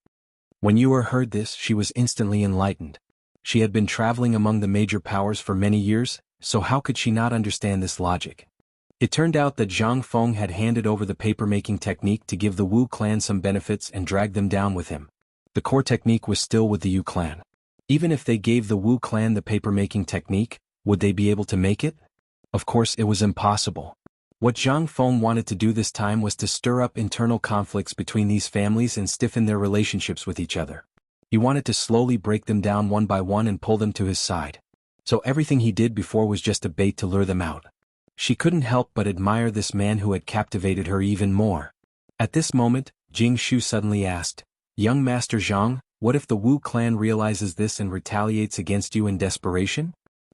When Yue heard this, she was instantly enlightened. She had been traveling among the major powers for many years, so how could she not understand this logic? It turned out that Zhang Feng had handed over the paper-making technique to give the Wu clan some benefits and drag them down with him. The core technique was still with the Yu clan. Even if they gave the Wu clan the paper-making technique, would they be able to make it? Of course it was impossible. What Zhang Feng wanted to do this time was to stir up internal conflicts between these families and stiffen their relationships with each other. He wanted to slowly break them down one by one and pull them to his side. So everything he did before was just a bait to lure them out. She couldn't help but admire this man who had captivated her even more. At this moment, Jianghu suddenly asked, "Young Master Zhang, what if the Wu clan realizes this and retaliates against you in desperation?"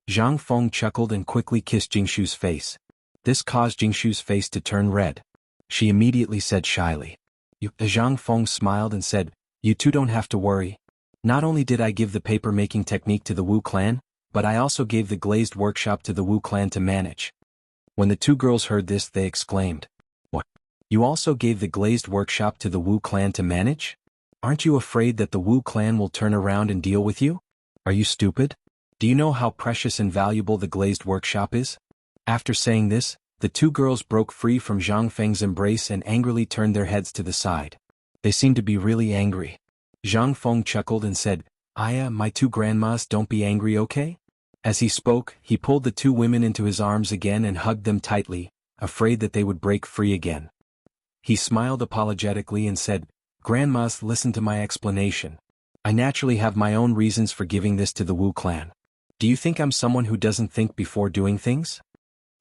Zhang Feng chuckled and quickly kissed Jingshu's face. This caused Jingshu's face to turn red. She immediately said shyly. Zhang Feng smiled and said, "You two don't have to worry. Not only did I give the paper-making technique to the Wu clan, but I also gave the glazed workshop to the Wu clan to manage." When the two girls heard this, they exclaimed, "What? You also gave the glazed workshop to the Wu clan to manage? Aren't you afraid that the Wu clan will turn around and deal with you? Are you stupid? Do you know how precious and valuable the glazed workshop is?" After saying this, the two girls broke free from Zhang Feng's embrace and angrily turned their heads to the side. They seemed to be really angry. Zhang Feng chuckled and said, My two grandmas, don't be angry, okay?" As he spoke, he pulled the two women into his arms again and hugged them tightly, afraid that they would break free again. He smiled apologetically and said, "Grandmas, listen to my explanation. I naturally have my own reasons for giving this to the Wu clan. Do you think I'm someone who doesn't think before doing things?"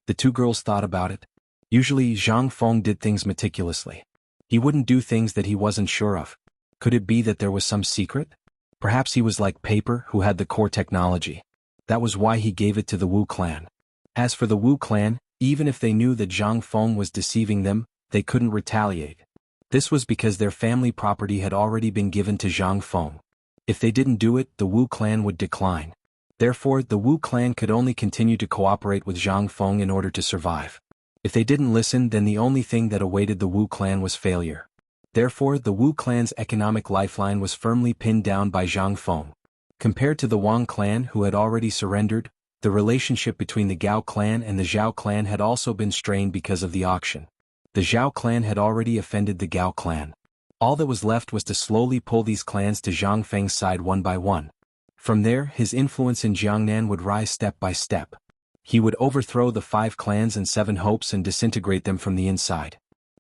The two girls thought about it. Usually Zhang Feng did things meticulously. He wouldn't do things that he wasn't sure of. Could it be that there was some secret? Perhaps he was like Paper, who had the core technology. That was why he gave it to the Wu clan. As for the Wu clan, even if they knew that Zhang Feng was deceiving them, they couldn't retaliate. This was because their family property had already been given to Zhang Feng. If they didn't do it, the Wu clan would decline. Therefore, the Wu clan could only continue to cooperate with Zhang Feng in order to survive. If they didn't listen, then the only thing that awaited the Wu clan was failure. Therefore, the Wu clan's economic lifeline was firmly pinned down by Zhang Feng. Compared to the Wang clan, who had already surrendered, the relationship between the Gao clan and the Zhao clan had also been strained because of the auction. The Zhao clan had already offended the Gao clan. All that was left was to slowly pull these clans to Zhang Feng's side one by one. From there, his influence in Jiangnan would rise step by step. He would overthrow the 5 clans and 7 hopes and disintegrate them from the inside.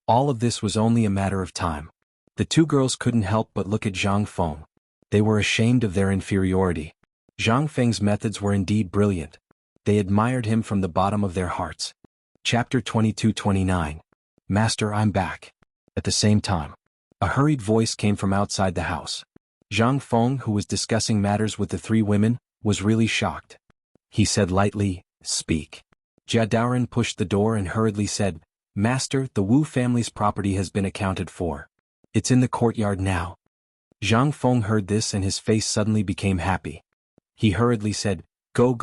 All of this was only a matter of time. The two girls couldn't help but look at Zhang Feng. They were ashamed of their inferiority. Zhang Feng's methods were indeed brilliant. They admired him from the bottom of their hearts. Chapter 22-29. Master, I'm back. At the same time, a hurried voice came from outside the house. Zhang Feng, who was discussing matters with the 3 women, was really shocked. He said lightly, "Speak." Jia Daoren pushed the door and hurriedly said, "Master, the Wu family's property has been accounted for. It's in the courtyard now." Zhang Feng heard this and his face suddenly became happy. He hurriedly said, Go,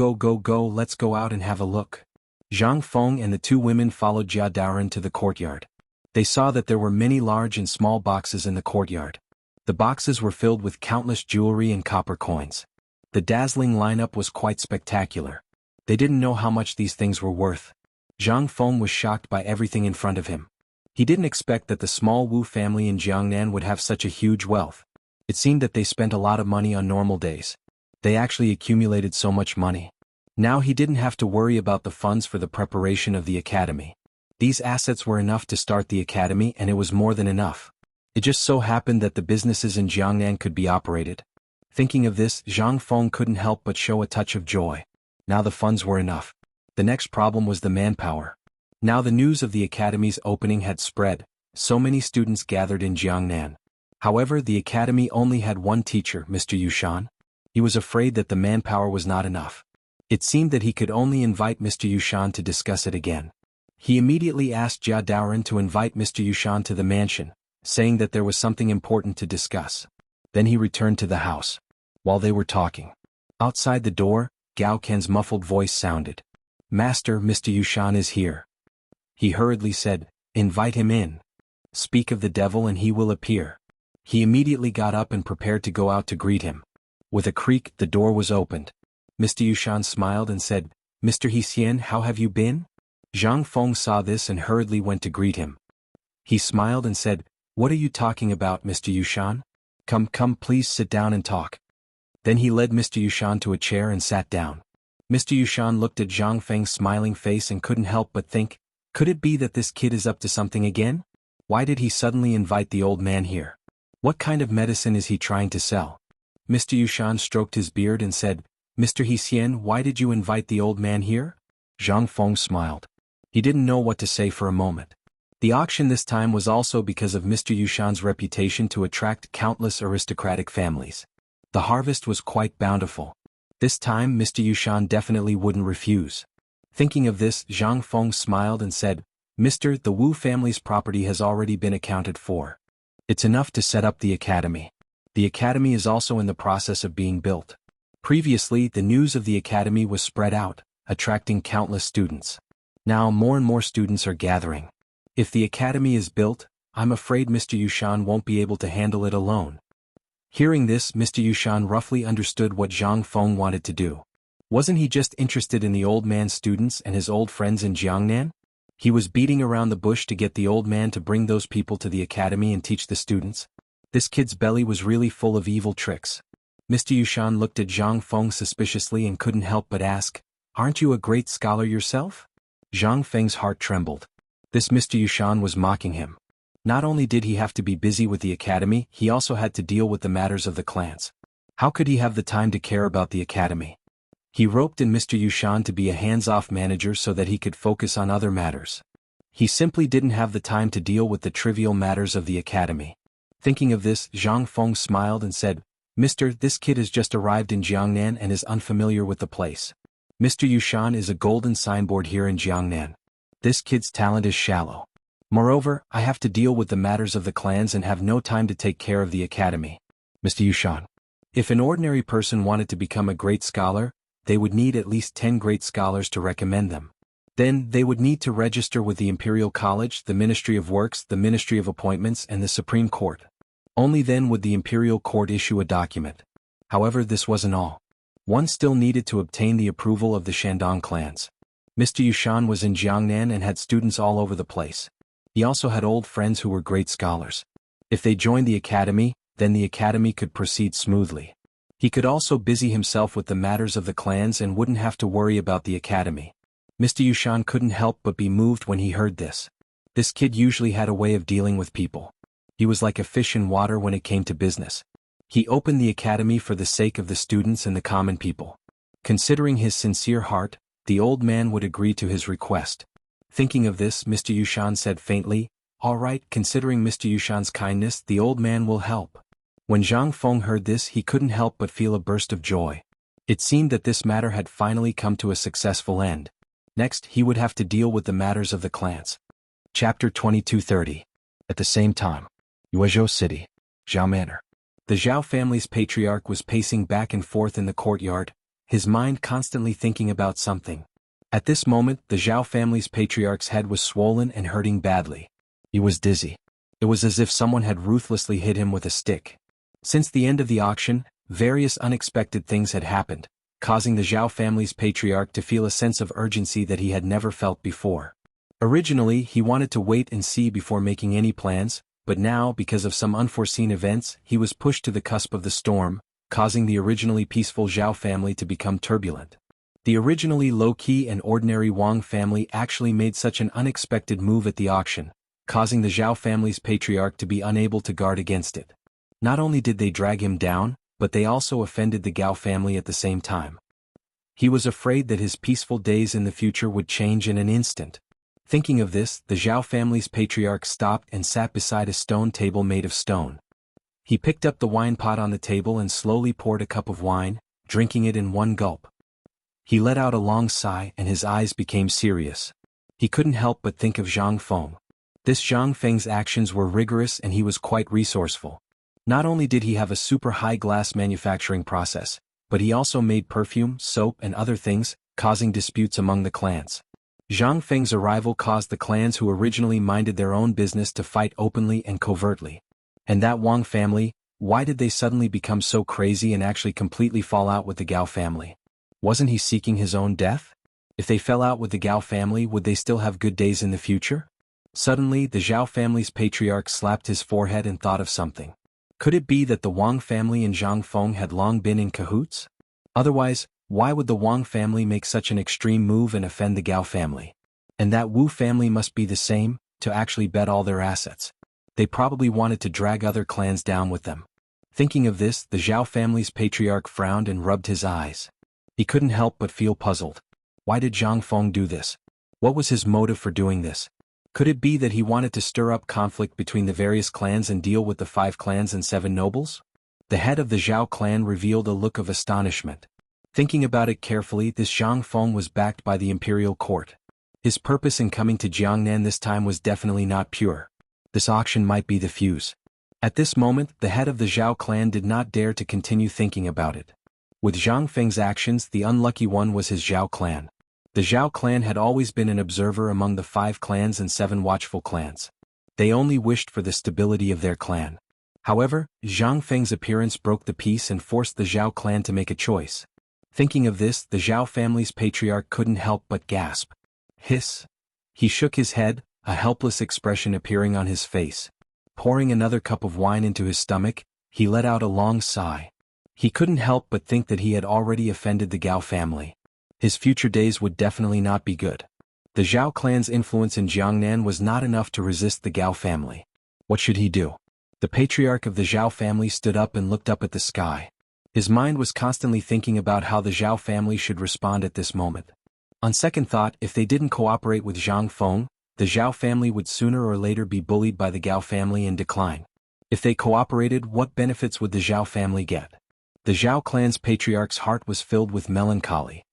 let's go out and have a look." Zhang Feng and the 2 women followed Jia Daoren to the courtyard. They saw that there were many large and small boxes in the courtyard. The boxes were filled with countless jewelry and copper coins. The dazzling lineup was quite spectacular. They didn't know how much these things were worth. Zhang Feng was shocked by everything in front of him. He didn't expect that the small Wu family in Jiangnan would have such a huge wealth. It seemed that they spent a lot of money on normal days. They actually accumulated so much money. Now he didn't have to worry about the funds for the preparation of the academy. These assets were enough to start the academy, and it was more than enough. It just so happened that the businesses in Jiangnan could be operated. Thinking of this, Zhang Feng couldn't help but show a touch of joy. Now the funds were enough. The next problem was the manpower. Now the news of the academy's opening had spread. So many students gathered in Jiangnan. However, the academy only had one teacher, Mr. Yushan. He was afraid that the manpower was not enough. It seemed that he could only invite Mr. Yushan to discuss it again. He immediately asked Jia Daoren to invite Mr. Yushan to the mansion, saying that there was something important to discuss. Then he returned to the house. While they were talking, outside the door, Gao Ken's muffled voice sounded. "Master, Mr. Yushan is here." He hurriedly said, "Invite him in. Speak of the devil and he will appear." He immediately got up and prepared to go out to greet him. With a creak, the door was opened. Mr. Yushan smiled and said, "Mr. Hsien, how have you been?" Zhang Feng saw this and hurriedly went to greet him. He smiled and said, "What are you talking about, Mr. Yushan? Come, please sit down and talk." Then he led Mr. Yushan to a chair and sat down. Mr. Yushan looked at Zhang Feng's smiling face and couldn't help but think, could it be that this kid is up to something again? Why did he suddenly invite the old man here? What kind of medicine is he trying to sell? Mr. Yushan stroked his beard and said, "Mr. Hsien, why did you invite the old man here?" Zhang Feng smiled. He didn't know what to say for a moment. The auction this time was also because of Mr. Yushan's reputation to attract countless aristocratic families. The harvest was quite bountiful. This time Mr. Yushan definitely wouldn't refuse. Thinking of this, Zhang Feng smiled and said, "Mr. The Wu family's property has already been accounted for. It's enough to set up the academy. The academy is also in the process of being built." Previously, the news of the academy was spread out, attracting countless students. Now more and more students are gathering. If the academy is built, I'm afraid Mr. Yushan won't be able to handle it alone. Hearing this, Mr. Yushan roughly understood what Zhang Feng wanted to do. Wasn't he just interested in the old man's students and his old friends in Jiangnan? He was beating around the bush to get the old man to bring those people to the academy and teach the students. This kid's belly was really full of evil tricks. Mr. Yushan looked at Zhang Feng suspiciously and couldn't help but ask, "Aren't you a great scholar yourself?" Zhang Feng's heart trembled. This Mr. Yushan was mocking him. Not only did he have to be busy with the academy, he also had to deal with the matters of the clans. How could he have the time to care about the academy? He roped in Mr. Yushan to be a hands-off manager so that he could focus on other matters. He simply didn't have the time to deal with the trivial matters of the academy. Thinking of this, Zhang Feng smiled and said, "Mister, this kid has just arrived in Jiangnan and is unfamiliar with the place. Mr. Yushan is a golden signboard here in Jiangnan. This kid's talent is shallow. Moreover, I have to deal with the matters of the clans and have no time to take care of the academy." Mr. Yushan. If an ordinary person wanted to become a great scholar, they would need at least 10 great scholars to recommend them. Then, they would need to register with the Imperial College, the Ministry of Works, the Ministry of Appointments, and the Supreme Court. Only then would the Imperial Court issue a document. However, this wasn't all. One still needed to obtain the approval of the Shandong clans. Mr. Yushan was in Jiangnan and had students all over the place. He also had old friends who were great scholars. If they joined the academy, then the academy could proceed smoothly. He could also busy himself with the matters of the clans and wouldn't have to worry about the academy. Mr. Yushan couldn't help but be moved when he heard this. This kid usually had a way of dealing with people. He was like a fish in water when it came to business. He opened the academy for the sake of the students and the common people. Considering his sincere heart, the old man would agree to his request. Thinking of this, Mr. Yushan said faintly, "All right, considering Mr. Yushan's kindness, the old man will help." When Zhang Feng heard this, he couldn't help but feel a burst of joy. It seemed that this matter had finally come to a successful end. Next, he would have to deal with the matters of the clans. Chapter 2230. At the same time, Yuezhou City, Zhao Manor. The Zhao family's patriarch was pacing back and forth in the courtyard, his mind constantly thinking about something. At this moment, the Zhao family's patriarch's head was swollen and hurting badly. He was dizzy. It was as if someone had ruthlessly hit him with a stick. Since the end of the auction, various unexpected things had happened, causing the Zhao family's patriarch to feel a sense of urgency that he had never felt before. Originally, he wanted to wait and see before making any plans, but now, because of some unforeseen events, he was pushed to the cusp of the storm, causing the originally peaceful Zhao family to become turbulent. The originally low-key and ordinary Wang family actually made such an unexpected move at the auction, causing the Zhao family's patriarch to be unable to guard against it. Not only did they drag him down, but they also offended the Gao family at the same time. He was afraid that his peaceful days in the future would change in an instant. Thinking of this, the Zhao family's patriarch stopped and sat beside a stone table made of stone. He picked up the wine pot on the table and slowly poured a cup of wine, drinking it in one gulp. He let out a long sigh and his eyes became serious. He couldn't help but think of Zhang Feng. This Zhang Feng's actions were rigorous and he was quite resourceful. Not only did he have a super high glass manufacturing process, but he also made perfume, soap and other things, causing disputes among the clans. Zhang Feng's arrival caused the clans who originally minded their own business to fight openly and covertly. And that Wang family, why did they suddenly become so crazy and actually completely fall out with the Gao family? Wasn't he seeking his own death? If they fell out with the Gao family, would they still have good days in the future? Suddenly, the Zhao family's patriarch slapped his forehead and thought of something. Could it be that the Wang family and Zhang Feng had long been in cahoots? Otherwise, why would the Wang family make such an extreme move and offend the Gao family? And that Wu family must be the same, to actually bet all their assets. They probably wanted to drag other clans down with them. Thinking of this, the Zhao family's patriarch frowned and rubbed his eyes. He couldn't help but feel puzzled. Why did Zhang Feng do this? What was his motive for doing this? Could it be that he wanted to stir up conflict between the various clans and deal with the 5 clans and 7 nobles? The head of the Zhao clan revealed a look of astonishment. Thinking about it carefully, this Zhang Feng was backed by the imperial court. His purpose in coming to Jiangnan this time was definitely not pure. This auction might be the fuse. At this moment, the head of the Zhao clan did not dare to continue thinking about it. With Zhang Feng's actions, the unlucky one was his Zhao clan. The Zhao clan had always been an observer among the 5 clans and 7 watchful clans. They only wished for the stability of their clan. However, Zhang Feng's appearance broke the peace and forced the Zhao clan to make a choice. Thinking of this, the Zhao family's patriarch couldn't help but gasp. Hiss. He shook his head, a helpless expression appearing on his face. Pouring another cup of wine into his stomach, he let out a long sigh. He couldn't help but think that he had already offended the Gao family. His future days would definitely not be good. The Zhao clan's influence in Jiangnan was not enough to resist the Gao family. What should he do? The patriarch of the Zhao family stood up and looked up at the sky. His mind was constantly thinking about how the Zhao family should respond at this moment. On second thought, if they didn't cooperate with Zhang Feng, the Zhao family would sooner or later be bullied by the Gao family and decline. If they cooperated, what benefits would the Zhao family get? The Zhao clan's patriarch's heart was filled with melancholy.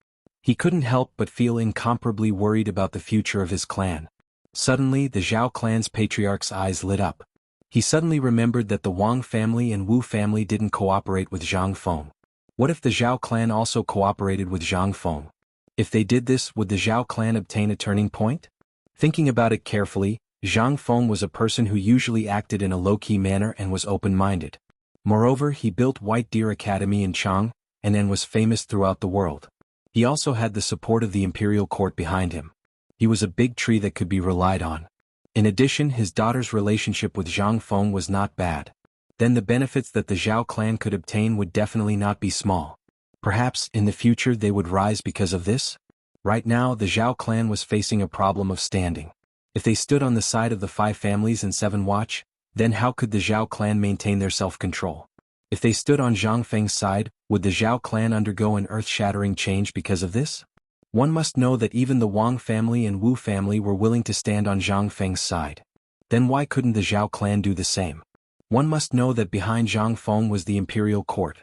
He couldn't help but feel incomparably worried about the future of his clan. Suddenly, the Zhao clan's patriarch's eyes lit up. He suddenly remembered that the Wang family and Wu family didn't cooperate with Zhang Feng. What if the Zhao clan also cooperated with Zhang Feng? If they did this, would the Zhao clan obtain a turning point? Thinking about it carefully, Zhang Feng was a person who usually acted in a low-key manner and was open-minded. Moreover, he built White Deer Academy in Chang, and then was famous throughout the world. He also had the support of the imperial court behind him. He was a big tree that could be relied on. In addition, his daughter's relationship with Zhang Feng was not bad. Then the benefits that the Zhao clan could obtain would definitely not be small. Perhaps, in the future they would rise because of this? Right now, the Zhao clan was facing a problem of standing. If they stood on the side of the 5 families and 7 watch, then how could the Zhao clan maintain their self-control? If they stood on Zhang Feng's side, would the Zhao clan undergo an earth-shattering change because of this? One must know that even the Wang family and Wu family were willing to stand on Zhang Feng's side. Then why couldn't the Zhao clan do the same? One must know that behind Zhang Feng was the imperial court.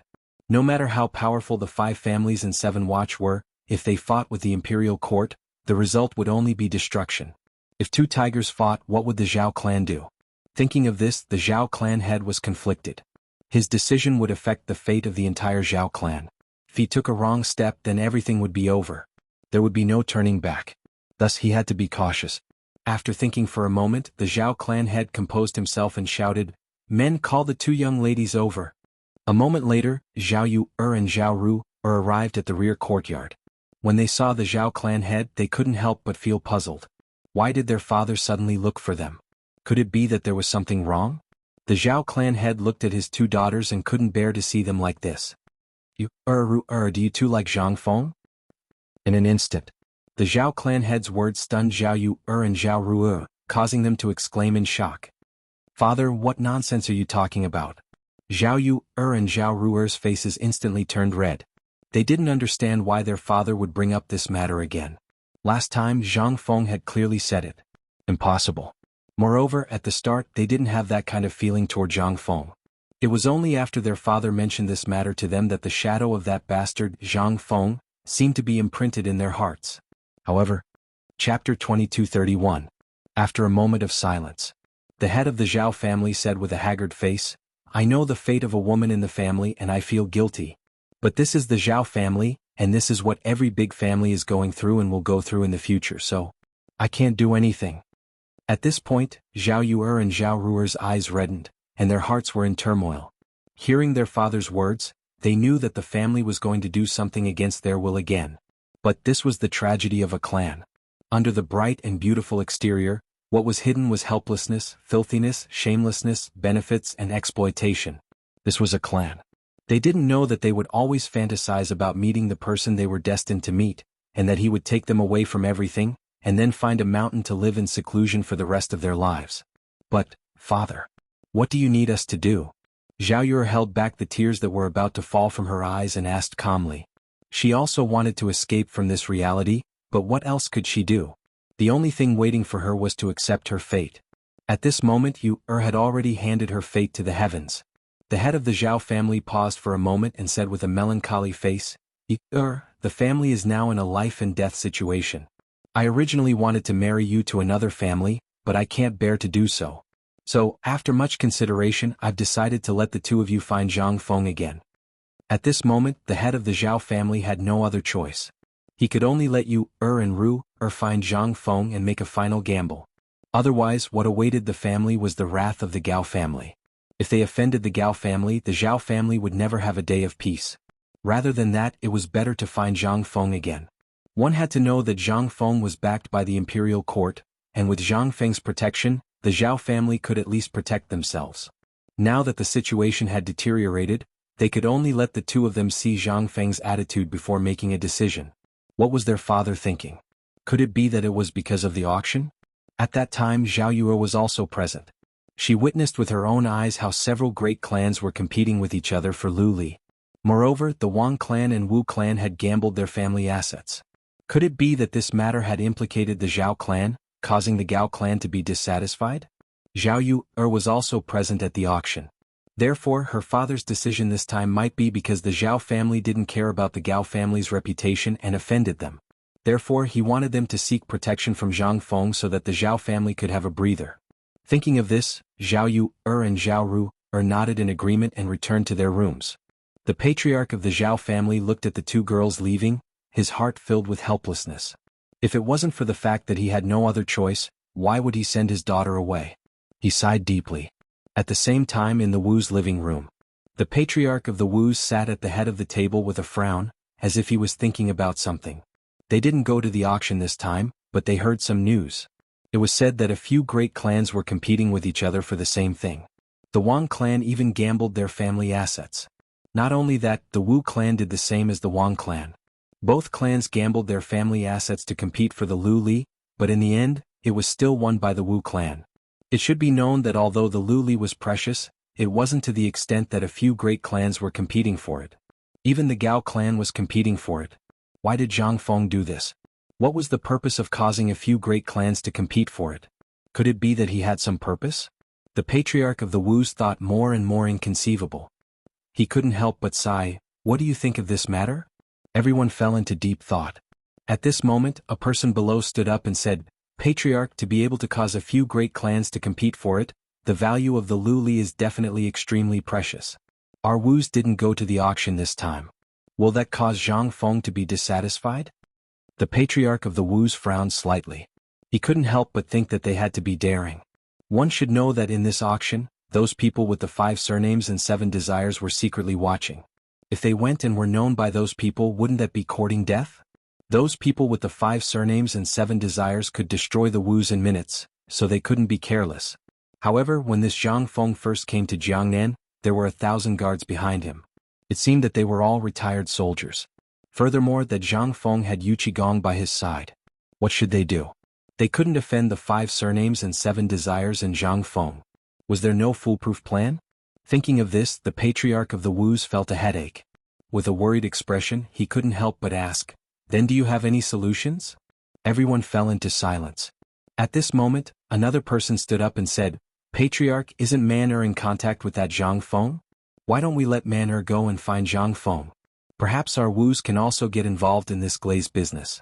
No matter how powerful the 5 families and 7 watch were, if they fought with the imperial court, the result would only be destruction. If 2 tigers fought, what would the Zhao clan do? Thinking of this, the Zhao clan head was conflicted. His decision would affect the fate of the entire Zhao clan. If he took a wrong step, then everything would be over. There would be no turning back. Thus he had to be cautious. After thinking for a moment, the Zhao clan head composed himself and shouted, "Men, call the 2 young ladies over." A moment later, Zhao Yu and Zhao Ru arrived at the rear courtyard. When they saw the Zhao clan head, they couldn't help but feel puzzled. Why did their father suddenly look for them? Could it be that there was something wrong? The Zhao clan head looked at his 2 daughters and couldn't bear to see them like this. Do you 2 like Zhang Feng? In an instant, the Zhao clan head's words stunned Zhao Yu and Zhao Ru, causing them to exclaim in shock. "Father, what nonsense are you talking about?" Zhao Yu and Zhao Ru's faces instantly turned red. They didn't understand why their father would bring up this matter again. Last time, Zhang Feng had clearly said it. Impossible. Moreover, at the start, they didn't have that kind of feeling toward Zhang Feng. It was only after their father mentioned this matter to them that the shadow of that bastard, Zhang Feng, seemed to be imprinted in their hearts. However, Chapter 2231. After a moment of silence, the head of the Zhao family said with a haggard face, "I know the fate of a woman in the family and I feel guilty. But this is the Zhao family, and this is what every big family is going through and will go through in the future, so I can't do anything." At this point, Zhao Yu'er and Zhao Ruer's eyes reddened, and their hearts were in turmoil. Hearing their father's words, they knew that the family was going to do something against their will again. But this was the tragedy of a clan. Under the bright and beautiful exterior, what was hidden was helplessness, filthiness, shamelessness, benefits, and exploitation. This was a clan. They didn't know that they would always fantasize about meeting the person they were destined to meet, and that he would take them away from everything, and then find a mountain to live in seclusion for the rest of their lives. "But, father, what do you need us to do?" Zhao Yue held back the tears that were about to fall from her eyes and asked calmly. She also wanted to escape from this reality, but what else could she do? The only thing waiting for her was to accept her fate. At this moment Yu'er had already handed her fate to the heavens. The head of the Zhao family paused for a moment and said with a melancholy face, "Yu'er, the family is now in a life and death situation. I originally wanted to marry you to another family, but I can't bear to do so. So, after much consideration, I've decided to let the two of you find Zhang Feng again." At this moment, the head of the Zhao family had no other choice. He could only let Yu'er and Ru'er find Zhang Feng and make a final gamble. Otherwise, what awaited the family was the wrath of the Gao family. If they offended the Gao family, the Zhao family would never have a day of peace. Rather than that, it was better to find Zhang Feng again. One had to know that Zhang Feng was backed by the imperial court, and with Zhang Feng's protection, the Zhao family could at least protect themselves. Now that the situation had deteriorated, they could only let the two of them see Zhang Feng's attitude before making a decision. What was their father thinking? Could it be that it was because of the auction? At that time Zhao Yue was also present. She witnessed with her own eyes how several great clans were competing with each other for Lu Li. Moreover, the Wang clan and Wu clan had gambled their family assets. Could it be that this matter had implicated the Zhao clan, causing the Gao clan to be dissatisfied? Zhao Yu'er was also present at the auction. Therefore, her father's decision this time might be because the Zhao family didn't care about the Gao family's reputation and offended them. Therefore, he wanted them to seek protection from Zhang Feng so that the Zhao family could have a breather. Thinking of this, Zhao Yu'er and Zhao Ru'er nodded in agreement and returned to their rooms. The patriarch of the Zhao family looked at the two girls leaving, his heart filled with helplessness. If it wasn't for the fact that he had no other choice, why would he send his daughter away? He sighed deeply. At the same time in the Wu's living room, the patriarch of the Wu's sat at the head of the table with a frown, as if he was thinking about something. They didn't go to the auction this time, but they heard some news. It was said that a few great clans were competing with each other for the same thing. The Wang clan even gambled their family assets. Not only that, the Wu clan did the same as the Wang clan. Both clans gambled their family assets to compete for the Lu Li, but in the end, it was still won by the Wu clan. It should be known that although the Lu Li was precious, it wasn't to the extent that a few great clans were competing for it. Even the Gao clan was competing for it. Why did Zhang Feng do this? What was the purpose of causing a few great clans to compete for it? Could it be that he had some purpose? The patriarch of the Wu's thought more and more inconceivable. He couldn't help but sigh. What do you think of this matter? Everyone fell into deep thought. At this moment, a person below stood up and said, Patriarch, to be able to cause a few great clans to compete for it, the value of the Lu Li is definitely extremely precious. Our Wus didn't go to the auction this time. Will that cause Zhang Feng to be dissatisfied? The patriarch of the Wus frowned slightly. He couldn't help but think that they had to be daring. One should know that in this auction, those people with the 5 surnames and 7 desires were secretly watching. If they went and were known by those people, wouldn't that be courting death? Those people with the 5 surnames and 7 desires could destroy the Wus in minutes, so they couldn't be careless. However, when this Zhang Feng first came to Jiangnan, there were 1,000 guards behind him. It seemed that they were all retired soldiers. Furthermore, that Zhang Feng had Yu Qigong by his side. What should they do? They couldn't offend the 5 surnames and 7 desires and Zhang Feng. Was there no foolproof plan? Thinking of this, the patriarch of the Wus felt a headache. With a worried expression, he couldn't help but ask, Then do you have any solutions? Everyone fell into silence. At this moment, another person stood up and said, Patriarch, isn't Man'er in contact with that Zhang Feng? Why don't we let Man-Er go and find Zhang Feng? Perhaps our Wus can also get involved in this glaze business.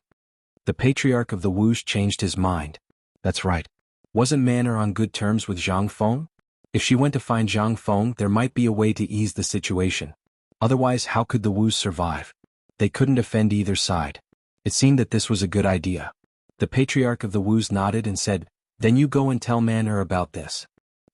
The patriarch of the Wus changed his mind. That's right. Wasn't Man-Er on good terms with Zhang Feng? If she went to find Zhang Feng, there might be a way to ease the situation. Otherwise, how could the Wus survive? They couldn't offend either side. It seemed that this was a good idea. The patriarch of the Wus nodded and said, "Then you go and tell Man-Er about this.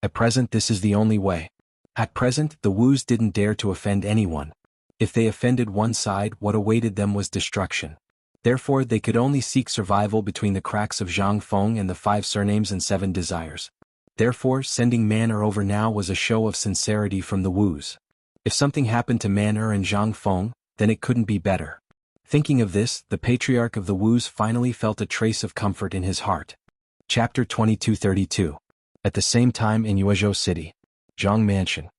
At present, this is the only way." At present, the Wus didn't dare to offend anyone. If they offended one side, what awaited them was destruction. Therefore, they could only seek survival between the cracks of Zhang Feng and the 5 surnames and 7 desires. Therefore, sending Man-Er over now was a show of sincerity from the Wus. If something happened to Man-Er and Zhang Feng, then it couldn't be better. Thinking of this, the patriarch of the Wus finally felt a trace of comfort in his heart. Chapter 2232. At the same time in Yuezhou City, Zhang Mansion.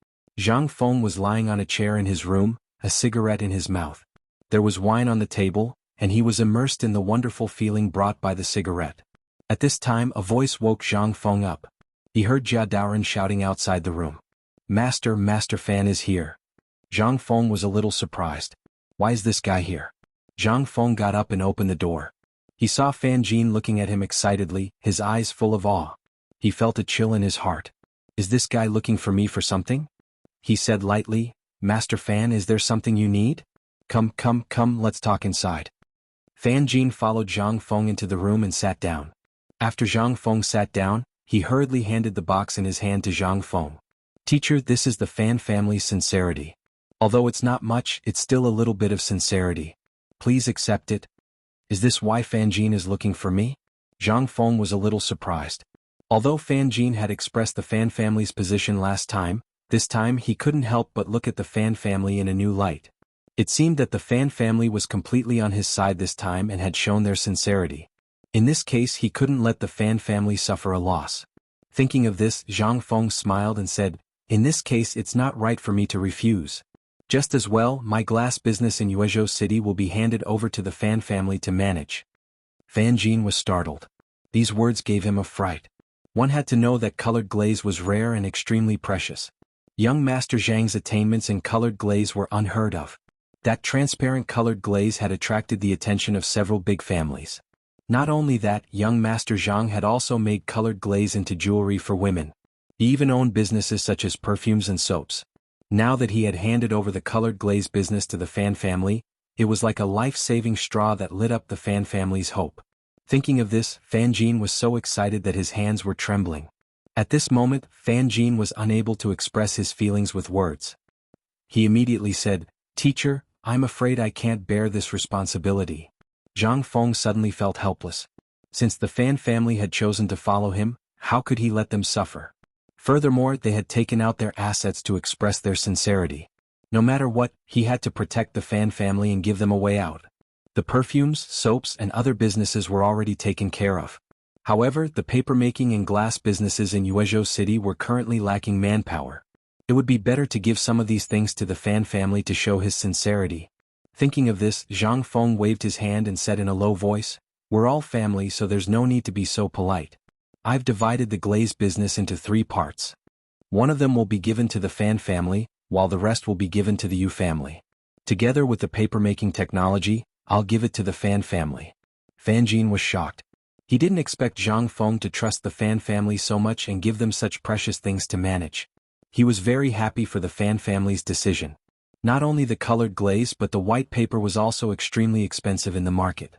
Zhang Feng was lying on a chair in his room, a cigarette in his mouth. There was wine on the table, and he was immersed in the wonderful feeling brought by the cigarette. At this time a voice woke Zhang Feng up. He heard Jia Daoren shouting outside the room. Master Fan is here." Zhang Feng was a little surprised. Why is this guy here? Zhang Feng got up and opened the door. He saw Fan Jin looking at him excitedly, his eyes full of awe. He felt a chill in his heart. Is this guy looking for me for something? He said lightly, "Master Fan, is there something you need? Come, let's talk inside." Fan Jin followed Zhang Feng into the room and sat down. After Zhang Feng sat down, he hurriedly handed the box in his hand to Zhang Feng. "Teacher, this is the Fan family's sincerity. Although it's not much, it's still a little bit of sincerity. Please accept it." Is this why Fan Jin is looking for me? Zhang Feng was a little surprised. Although Fan Jin had expressed the Fan family's position last time, this time he couldn't help but look at the Fan family in a new light. It seemed that the Fan family was completely on his side this time and had shown their sincerity. In this case he couldn't let the Fan family suffer a loss. Thinking of this, Zhang Feng smiled and said, "In this case it's not right for me to refuse. Just as well, my glass business in Yuezhou City will be handed over to the Fan family to manage." Fan Jin was startled. These words gave him a fright. One had to know that colored glaze was rare and extremely precious. Young Master Zhang's attainments in colored glaze were unheard of. That transparent colored glaze had attracted the attention of several big families. Not only that, young Master Zhang had also made colored glaze into jewelry for women. He even owned businesses such as perfumes and soaps. Now that he had handed over the colored glaze business to the Fan family, it was like a life-saving straw that lit up the Fan family's hope. Thinking of this, Fan Jin was so excited that his hands were trembling. At this moment, Fan Jin was unable to express his feelings with words. He immediately said, "Teacher, I'm afraid I can't bear this responsibility." Zhang Feng suddenly felt helpless. Since the Fan family had chosen to follow him, how could he let them suffer? Furthermore, they had taken out their assets to express their sincerity. No matter what, he had to protect the Fan family and give them a way out. The perfumes, soaps, and other businesses were already taken care of. However, the papermaking and glass businesses in Yuezhou City were currently lacking manpower. It would be better to give some of these things to the Fan family to show his sincerity. Thinking of this, Zhang Feng waved his hand and said in a low voice, "We're all family, so there's no need to be so polite. I've divided the glaze business into 3 parts. One of them will be given to the Fan family, while the rest will be given to the Yu family. Together with the papermaking technology, I'll give it to the Fan family." Fan Jin was shocked. He didn't expect Zhang Feng to trust the Fan family so much and give them such precious things to manage. He was very happy for the Fan family's decision. Not only the colored glaze but the white paper was also extremely expensive in the market.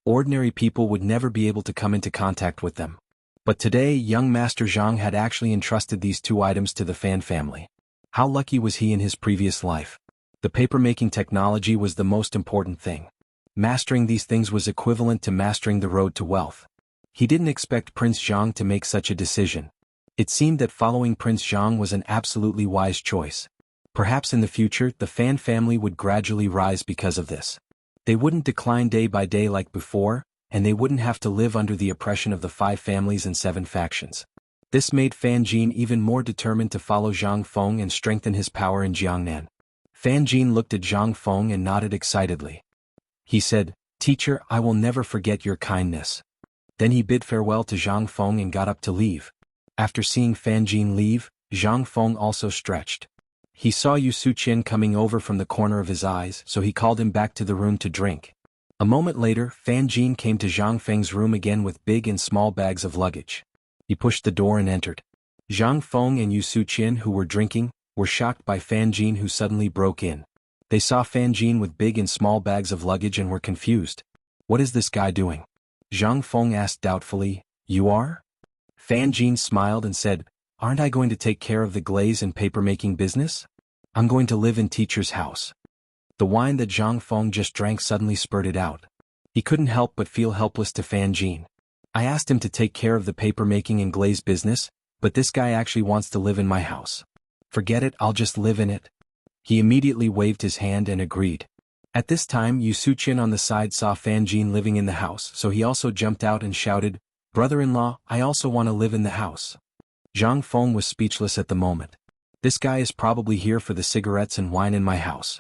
Ordinary people would never be able to come into contact with them. But today, young Master Zhang had actually entrusted these 2 items to the Fan family. How lucky was he in his previous life? The papermaking technology was the most important thing. Mastering these things was equivalent to mastering the road to wealth. He didn't expect Prince Zhang to make such a decision. It seemed that following Prince Zhang was an absolutely wise choice. Perhaps in the future, the Fan family would gradually rise because of this. They wouldn't decline day by day like before, and they wouldn't have to live under the oppression of the 5 families and 7 factions. This made Fan Jin even more determined to follow Zhang Feng and strengthen his power in Jiangnan. Fan Jin looked at Zhang Feng and nodded excitedly. He said, "Teacher, I will never forget your kindness." Then he bid farewell to Zhang Feng and got up to leave. After seeing Fan Jin leave, Zhang Feng also stretched. He saw Yu Suqian coming over from the corner of his eyes, so he called him back to the room to drink. A moment later, Fan Jin came to Zhang Feng's room again with big and small bags of luggage. He pushed the door and entered. Zhang Feng and Yu Suqian, who were drinking, were shocked by Fan Jin, who suddenly broke in. They saw Fan Jin with big and small bags of luggage and were confused. What is this guy doing? Zhang Feng asked doubtfully. You are? Fan Jin smiled and said, aren't I going to take care of the glaze and paper-making business? I'm going to live in teacher's house. The wine that Zhang Feng just drank suddenly spurted out. He couldn't help but feel helpless to Fan Jin. I asked him to take care of the paper-making and glaze business, but this guy actually wants to live in my house. Forget it, I'll just live in it. He immediately waved his hand and agreed. At this time, Yu Suqian on the side saw Fan Jin living in the house, so he also jumped out and shouted, brother-in-law, I also want to live in the house. Zhang Feng was speechless at the moment. This guy is probably here for the cigarettes and wine in my house.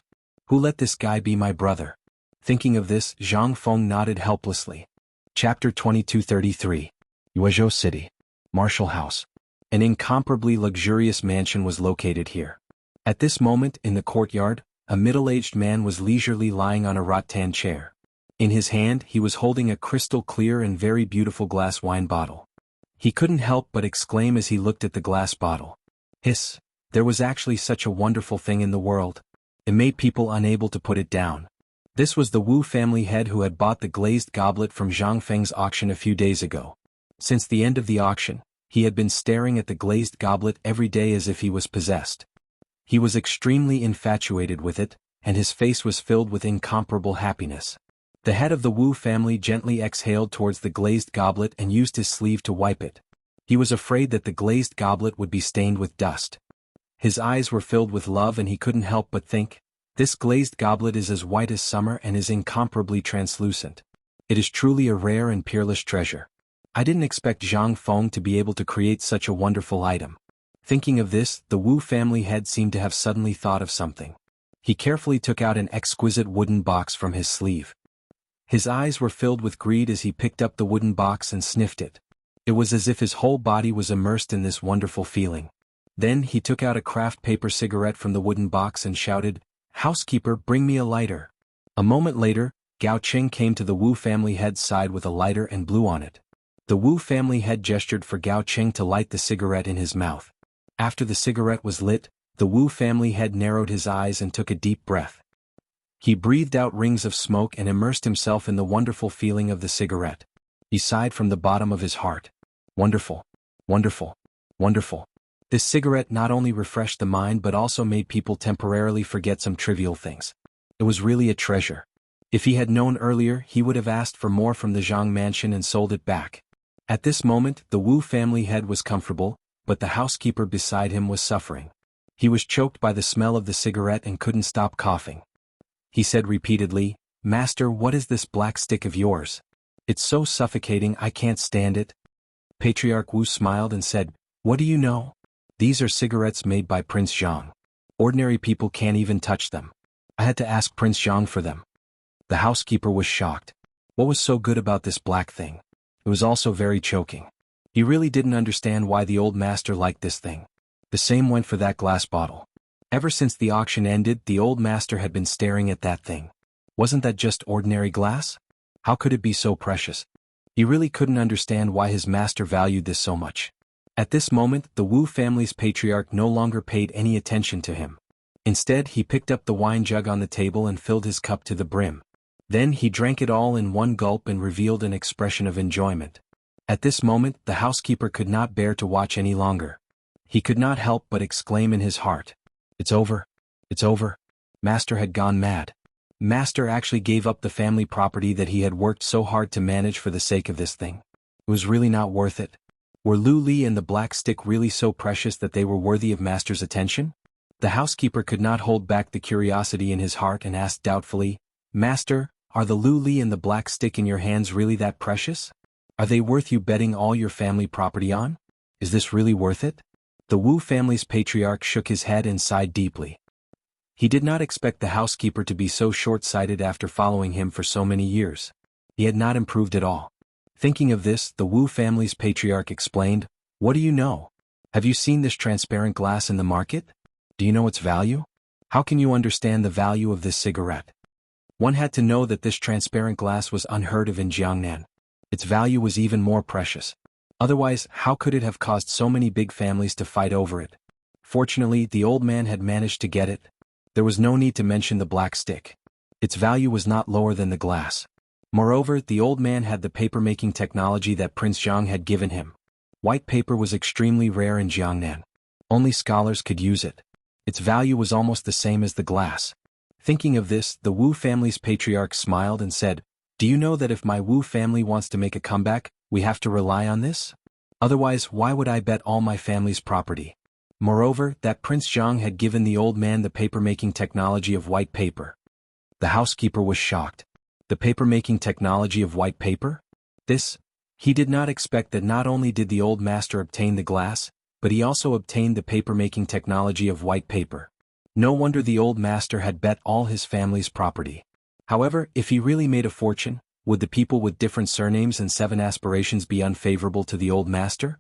Who let this guy be my brother? Thinking of this, Zhang Feng nodded helplessly. Chapter 2233. Yuezhou City. Martial House. An incomparably luxurious mansion was located here. At this moment, in the courtyard, a middle-aged man was leisurely lying on a rattan chair. In his hand, he was holding a crystal-clear and very beautiful glass wine bottle. He couldn't help but exclaim as he looked at the glass bottle. Hiss! There was actually such a wonderful thing in the world. It made people unable to put it down. This was the Wu family head who had bought the glazed goblet from Zhang Feng's auction a few days ago. Since the end of the auction, he had been staring at the glazed goblet every day as if he was possessed. He was extremely infatuated with it, and his face was filled with incomparable happiness. The head of the Wu family gently exhaled towards the glazed goblet and used his sleeve to wipe it. He was afraid that the glazed goblet would be stained with dust. His eyes were filled with love and he couldn't help but think, this glazed goblet is as white as summer and is incomparably translucent. It is truly a rare and peerless treasure. I didn't expect Zhang Feng to be able to create such a wonderful item. Thinking of this, the Wu family head seemed to have suddenly thought of something. He carefully took out an exquisite wooden box from his sleeve. His eyes were filled with greed as he picked up the wooden box and sniffed it. It was as if his whole body was immersed in this wonderful feeling. Then he took out a craft paper cigarette from the wooden box and shouted, housekeeper, bring me a lighter. A moment later, Gao Qing came to the Wu family head's side with a lighter and blew on it. The Wu family head gestured for Gao Qing to light the cigarette in his mouth. After the cigarette was lit, the Wu family head narrowed his eyes and took a deep breath. He breathed out rings of smoke and immersed himself in the wonderful feeling of the cigarette. He sighed from the bottom of his heart. Wonderful. Wonderful. Wonderful. This cigarette not only refreshed the mind but also made people temporarily forget some trivial things. It was really a treasure. If he had known earlier, he would have asked for more from the Zhang mansion and sold it back. At this moment, the Wu family head was comfortable, but the housekeeper beside him was suffering. He was choked by the smell of the cigarette and couldn't stop coughing. He said repeatedly, Master, what is this black stick of yours? It's so suffocating, I can't stand it. Patriarch Wu smiled and said, what do you know? These are cigarettes made by Prince Zhang. Ordinary people can't even touch them. I had to ask Prince Zhang for them. The housekeeper was shocked. What was so good about this black thing? It was also very choking. He really didn't understand why the old master liked this thing. The same went for that glass bottle. Ever since the auction ended, the old master had been staring at that thing. Wasn't that just ordinary glass? How could it be so precious? He really couldn't understand why his master valued this so much. At this moment, the Wu family's patriarch no longer paid any attention to him. Instead, he picked up the wine jug on the table and filled his cup to the brim. Then he drank it all in one gulp and revealed an expression of enjoyment. At this moment, the housekeeper could not bear to watch any longer. He could not help but exclaim in his heart, It's over. It's over. Master had gone mad. Master actually gave up the family property that he had worked so hard to manage for the sake of this thing. It was really not worth it. Were Lu Li and the black stick really so precious that they were worthy of Master's attention? The housekeeper could not hold back the curiosity in his heart and asked doubtfully, Master, are the Lu Li and the black stick in your hands really that precious? Are they worth you betting all your family property on? Is this really worth it? The Wu family's patriarch shook his head and sighed deeply. He did not expect the housekeeper to be so short-sighted after following him for so many years. He had not improved at all. Thinking of this, the Wu family's patriarch explained, What do you know? Have you seen this transparent glass in the market? Do you know its value? How can you understand the value of this cigarette? One had to know that this transparent glass was unheard of in Jiangnan. Its value was even more precious. Otherwise, how could it have caused so many big families to fight over it? Fortunately, the old man had managed to get it. There was no need to mention the black stick. Its value was not lower than the glass. Moreover, the old man had the paper-making technology that Prince Zhang had given him. White paper was extremely rare in Jiangnan. Only scholars could use it. Its value was almost the same as the glass. Thinking of this, the Wu family's patriarch smiled and said, "Do you know that if my Wu family wants to make a comeback, we have to rely on this? Otherwise, why would I bet all my family's property?" Moreover, that Prince Zhang had given the old man the paper-making technology of white paper. The housekeeper was shocked. The paper-making technology of white paper? This? He did not expect that not only did the old master obtain the glass, but he also obtained the paper-making technology of white paper. No wonder the old master had bet all his family's property. However, if he really made a fortune, would the people with different surnames and 7 aspirations be unfavorable to the old master?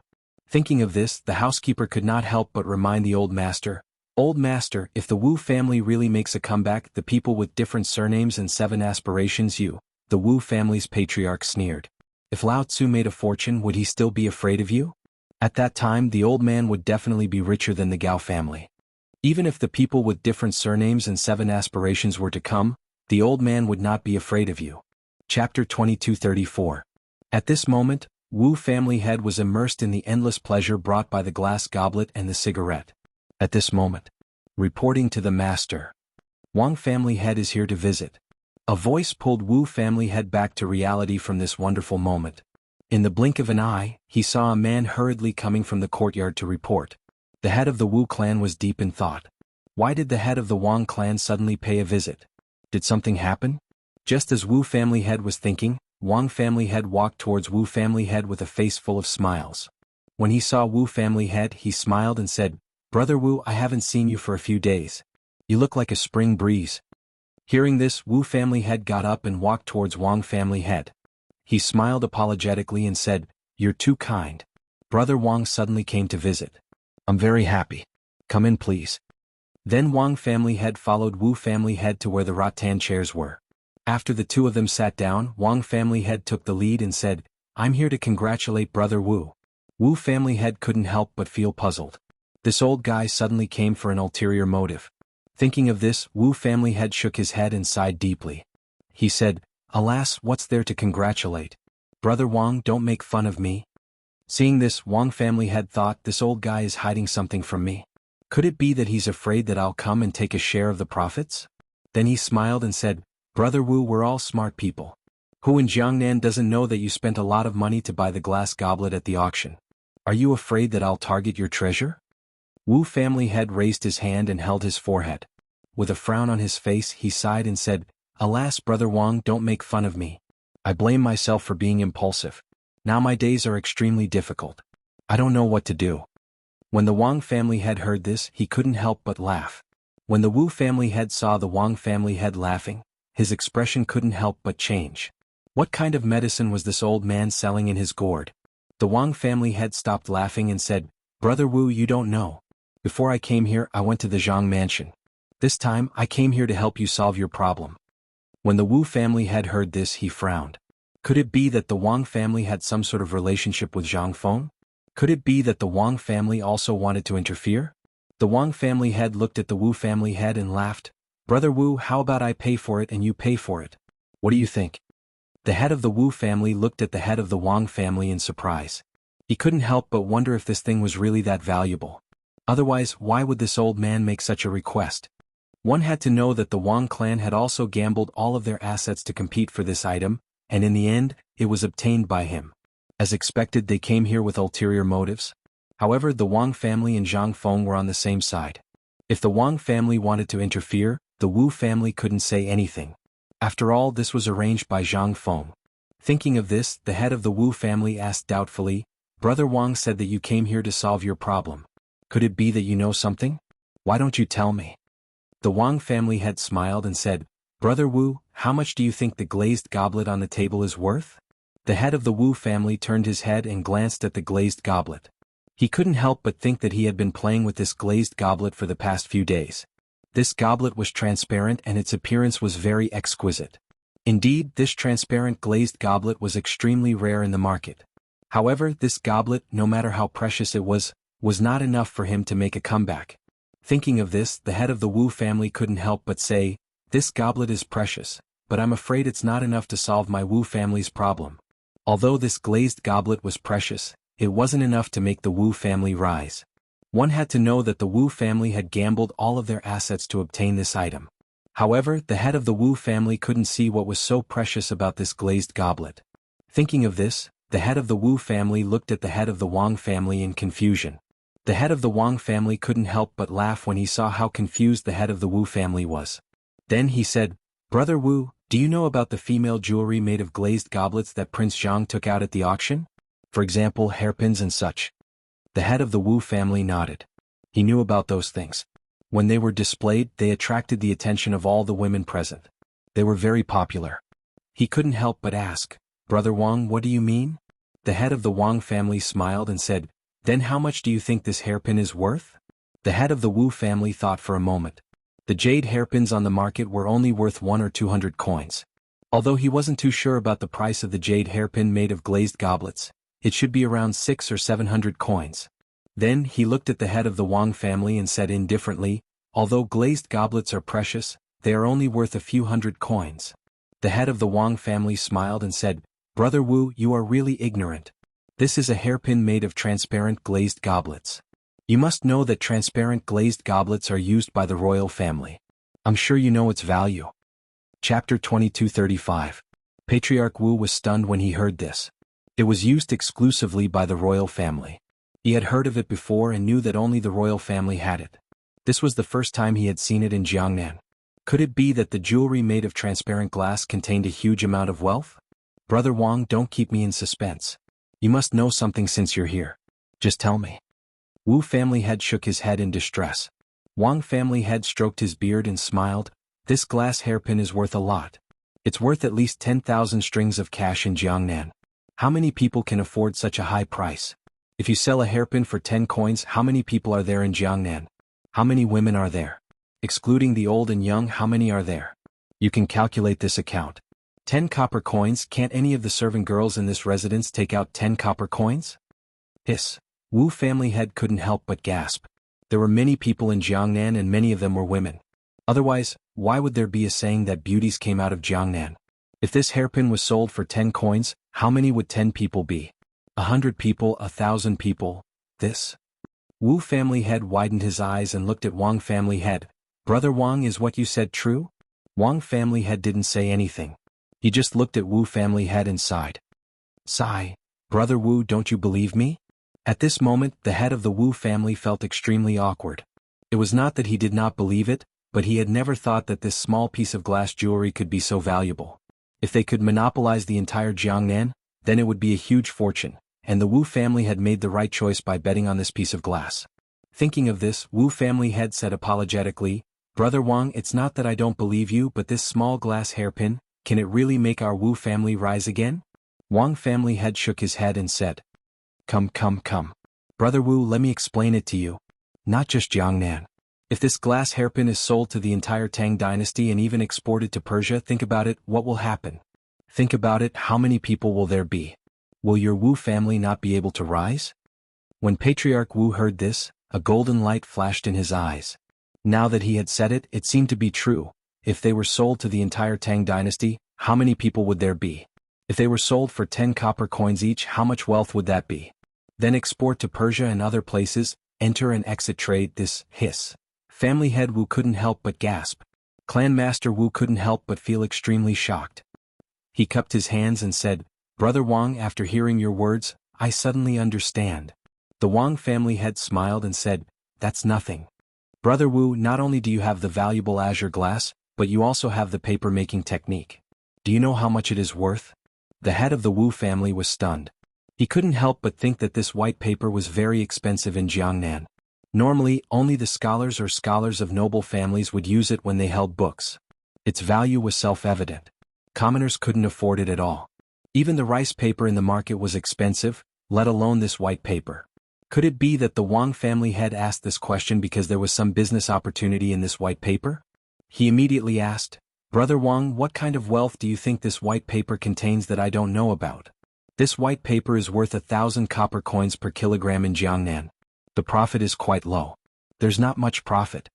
Thinking of this, the housekeeper could not help but remind the old master, "Old master, if the Wu family really makes a comeback, the people with different surnames and 7 aspirations the Wu family's patriarch sneered. If Lao Tzu made a fortune, would he still be afraid of you? At that time the old man would definitely be richer than the Gao family. Even if the people with different surnames and 7 aspirations were to come, the old man would not be afraid of you." Chapter 2234. At this moment, Wu family head was immersed in the endless pleasure brought by the glass goblet and the cigarette. At this moment. Reporting to the master. "Wang family head is here to visit." A voice pulled Wu family head back to reality from this wonderful moment. In the blink of an eye, he saw a man hurriedly coming from the courtyard to report. The head of the Wu clan was deep in thought. Why did the head of the Wang clan suddenly pay a visit? Did something happen? Just as Wu family head was thinking, Wang family head walked towards Wu family head with a face full of smiles. When he saw Wu family head, he smiled and said, "Brother Wu, I haven't seen you for a few days. You look like a spring breeze." Hearing this, Wu family head got up and walked towards Wang family head. He smiled apologetically and said, "You're too kind. Brother Wang suddenly came to visit. I'm very happy. Come in please." Then Wang family head followed Wu family head to where the rattan chairs were. After the two of them sat down, Wang family head took the lead and said, "I'm here to congratulate Brother Wu." Wu family head couldn't help but feel puzzled. This old guy suddenly came for an ulterior motive. Thinking of this, Wu family head shook his head and sighed deeply. He said, "Alas, what's there to congratulate? Brother Wang, don't make fun of me." Seeing this, Wang family head thought, this old guy is hiding something from me. Could it be that he's afraid that I'll come and take a share of the profits? Then he smiled and said, "Brother Wu, we're all smart people. Who in Jiangnan doesn't know that you spent a lot of money to buy the glass goblet at the auction? Are you afraid that I'll target your treasure?" Wu family head raised his hand and held his forehead. With a frown on his face, he sighed and said, "Alas, Brother Wang, don't make fun of me. I blame myself for being impulsive. Now my days are extremely difficult. I don't know what to do." When the Wang family head heard this, he couldn't help but laugh. When the Wu family head saw the Wang family head laughing, his expression couldn't help but change. What kind of medicine was this old man selling in his gourd? The Wang family head stopped laughing and said, "Brother Wu, you don't know. Before I came here, I went to the Zhang mansion. This time, I came here to help you solve your problem." When the Wu family head heard this, he frowned. Could it be that the Wang family had some sort of relationship with Zhang Feng? Could it be that the Wang family also wanted to interfere? The Wang family head looked at the Wu family head and laughed. "Brother Wu, how about I pay for it and you pay for it? What do you think?" The head of the Wu family looked at the head of the Wang family in surprise. He couldn't help but wonder if this thing was really that valuable. Otherwise, why would this old man make such a request? One had to know that the Wang clan had also gambled all of their assets to compete for this item, and in the end, it was obtained by him. As expected, they came here with ulterior motives. However, the Wang family and Zhang Feng were on the same side. If the Wang family wanted to interfere, the Wu family couldn't say anything. After all, this was arranged by Zhang Feng. Thinking of this, the head of the Wu family asked doubtfully, "Brother Wang said that you came here to solve your problem. Could it be that you know something? Why don't you tell me?" The Wang family head smiled and said, "Brother Wu, how much do you think the glazed goblet on the table is worth?" The head of the Wu family turned his head and glanced at the glazed goblet. He couldn't help but think that he had been playing with this glazed goblet for the past few days. This goblet was transparent and its appearance was very exquisite. Indeed, this transparent glazed goblet was extremely rare in the market. However, this goblet, no matter how precious it was not enough for him to make a comeback. Thinking of this, the head of the Wu family couldn't help but say, "This goblet is precious, but I'm afraid it's not enough to solve my Wu family's problem." Although this glazed goblet was precious, it wasn't enough to make the Wu family rise. One had to know that the Wu family had gambled all of their assets to obtain this item. However, the head of the Wu family couldn't see what was so precious about this glazed goblet. Thinking of this, the head of the Wu family looked at the head of the Wang family in confusion. The head of the Wang family couldn't help but laugh when he saw how confused the head of the Wu family was. Then he said, "Brother Wu, do you know about the female jewelry made of glazed goblets that Prince Jianghu took out at the auction? For example, hairpins and such." The head of the Wu family nodded. He knew about those things. When they were displayed, they attracted the attention of all the women present. They were very popular. He couldn't help but ask, "Brother Wang, what do you mean?" The head of the Wang family smiled and said, "Then how much do you think this hairpin is worth?" The head of the Wu family thought for a moment. The jade hairpins on the market were only worth 100 or 200 coins. Although he wasn't too sure about the price of the jade hairpin made of glazed goblets, it should be around 600 or 700 coins. Then he looked at the head of the Wang family and said indifferently, "Although glazed goblets are precious, they are only worth a few hundred coins." The head of the Wang family smiled and said, "Brother Wu, you are really ignorant. This is a hairpin made of transparent glazed goblets. You must know that transparent glazed goblets are used by the royal family. I'm sure you know its value." Chapter 2235. Patriarch Wu was stunned when he heard this. It was used exclusively by the royal family. He had heard of it before and knew that only the royal family had it. This was the first time he had seen it in Jiangnan. Could it be that the jewelry made of transparent glass contained a huge amount of wealth? "Brother Wang, don't keep me in suspense. You must know something since you're here. Just tell me." Wu family head shook his head in distress. Wang family head stroked his beard and smiled. "This glass hairpin is worth a lot. It's worth at least 10,000 strings of cash in Jiangnan. How many people can afford such a high price? If you sell a hairpin for 10 coins, how many people are there in Jiangnan? How many women are there? Excluding the old and young, how many are there? You can calculate this account. 10 copper coins, can't any of the servant girls in this residence take out 10 copper coins?" Hiss. Wu family head couldn't help but gasp. There were many people in Jiangnan and many of them were women. Otherwise, why would there be a saying that beauties came out of Jiangnan? If this hairpin was sold for 10 coins, how many would 10 people be? 100 people, 1,000 people? This? Wu family head widened his eyes and looked at Wang family head. "Brother Wang, is what you said true?" Wang family head didn't say anything. He just looked at Wu family head and sighed. Sigh. "Brother Wu, don't you believe me?" At this moment, the head of the Wu family felt extremely awkward. It was not that he did not believe it, but he had never thought that this small piece of glass jewelry could be so valuable. If they could monopolize the entire Jiangnan, then it would be a huge fortune, and the Wu family had made the right choice by betting on this piece of glass. Thinking of this, Wu family head said apologetically, "Brother Wang, it's not that I don't believe you, but this small glass hairpin, can it really make our Wu family rise again?" Wang family head shook his head and said, Come. Brother Wu, let me explain it to you. Not just Jiangnan. If this glass hairpin is sold to the entire Tang dynasty and even exported to Persia, think about it, what will happen? Think about it, how many people will there be? Will your Wu family not be able to rise?" When Patriarch Wu heard this, a golden light flashed in his eyes. Now that he had said it, it seemed to be true. If they were sold to the entire Tang dynasty, how many people would there be? If they were sold for 10 copper coins each, how much wealth would that be? Then export to Persia and other places, enter and exit trade. This, hiss. Family head Wu couldn't help but gasp. Clan Master Wu couldn't help but feel extremely shocked. He cupped his hands and said, "Brother Wang, after hearing your words, I suddenly understand." The Wang family head smiled and said, "That's nothing. Brother Wu, not only do you have the valuable azure glass, but you also have the paper-making technique. Do you know how much it is worth?" The head of the Wu family was stunned. He couldn't help but think that this white paper was very expensive in Jiangnan. Normally, only the scholars or scholars of noble families would use it when they held books. Its value was self-evident. Commoners couldn't afford it at all. Even the rice paper in the market was expensive, let alone this white paper. Could it be that the Wang family head asked this question because there was some business opportunity in this white paper? He immediately asked, "Brother Wang, what kind of wealth do you think this white paper contains that I don't know about?" "This white paper is worth 1,000 copper coins per kilogram in Jiangnan. The profit is quite low." "There's not much profit."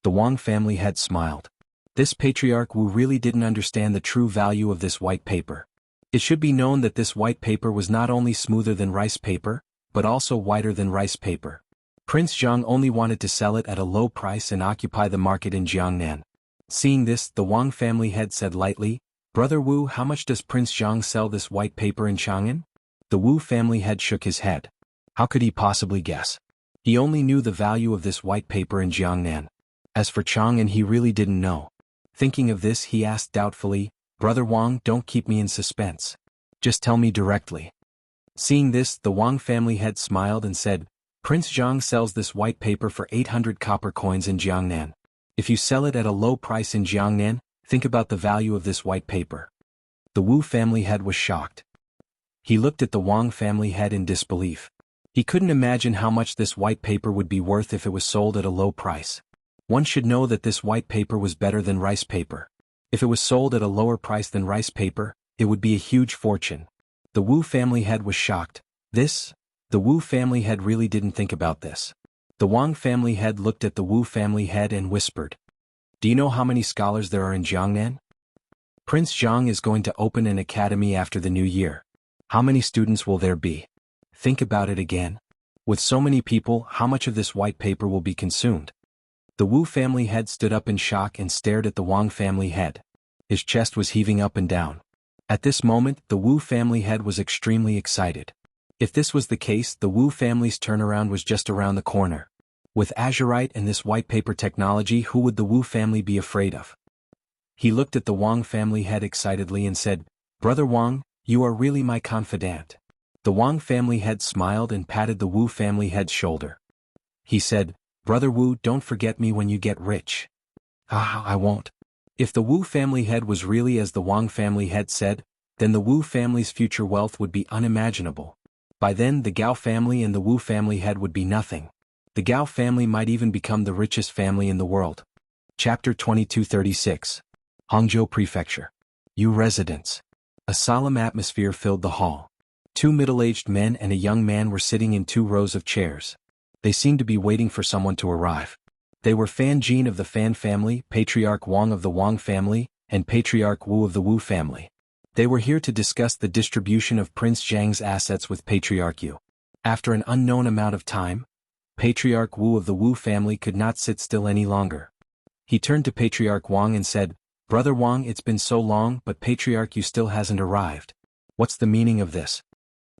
The Wang family head smiled. This Patriarch Wu really didn't understand the true value of this white paper. It should be known that this white paper was not only smoother than rice paper, but also whiter than rice paper. Prince Jiang only wanted to sell it at a low price and occupy the market in Jiangnan. Seeing this, the Wang family head said lightly, "Brother Wu, how much does Prince Jiang sell this white paper in Chang'an?" The Wu family head shook his head. How could he possibly guess? He only knew the value of this white paper in Jiangnan. As for Chang'an, he really didn't know. Thinking of this, he asked doubtfully, "Brother Wang, don't keep me in suspense. Just tell me directly." Seeing this, the Wang family head smiled and said, "Prince Jiang sells this white paper for 800 copper coins in Jiangnan. If you sell it at a low price in Jiangnan, think about the value of this white paper." The Wu family head was shocked. He looked at the Wang family head in disbelief. He couldn't imagine how much this white paper would be worth if it was sold at a low price. One should know that this white paper was better than rice paper. If it was sold at a lower price than rice paper, it would be a huge fortune. The Wu family head was shocked. The Wu family head really didn't think about this. The Wang family head looked at the Wu family head and whispered, "Do you know how many scholars there are in Jiangnan? Prince Jiang is going to open an academy after the new year. How many students will there be? Think about it again. With so many people, how much of this white paper will be consumed?" The Wu family head stood up in shock and stared at the Wang family head. His chest was heaving up and down. At this moment, the Wu family head was extremely excited. If this was the case, the Wu family's turnaround was just around the corner. With azurite and this white paper technology, who would the Wu family be afraid of? He looked at the Wang family head excitedly and said, "Brother Wang, you are really my confidant." The Wang family head smiled and patted the Wu family head's shoulder. He said, "Brother Wu, don't forget me when you get rich." "Ah, I won't." If the Wu family head was really as the Wang family head said, then the Wu family's future wealth would be unimaginable. By then the Gao family and the Wu family head would be nothing. The Gao family might even become the richest family in the world. Chapter 2236. Hangzhou Prefecture. Yu Residence. A solemn atmosphere filled the hall. Two middle-aged men and a young man were sitting in 2 rows of chairs. They seemed to be waiting for someone to arrive. They were Fan Jin of the Fan family, Patriarch Wang of the Wang family, and Patriarch Wu of the Wu family. They were here to discuss the distribution of Prince Jiang's assets with Patriarch Yu. After an unknown amount of time, Patriarch Wu of the Wu family could not sit still any longer. He turned to Patriarch Wang and said, "Brother Wang, it's been so long, but Patriarch Yu still hasn't arrived. What's the meaning of this?"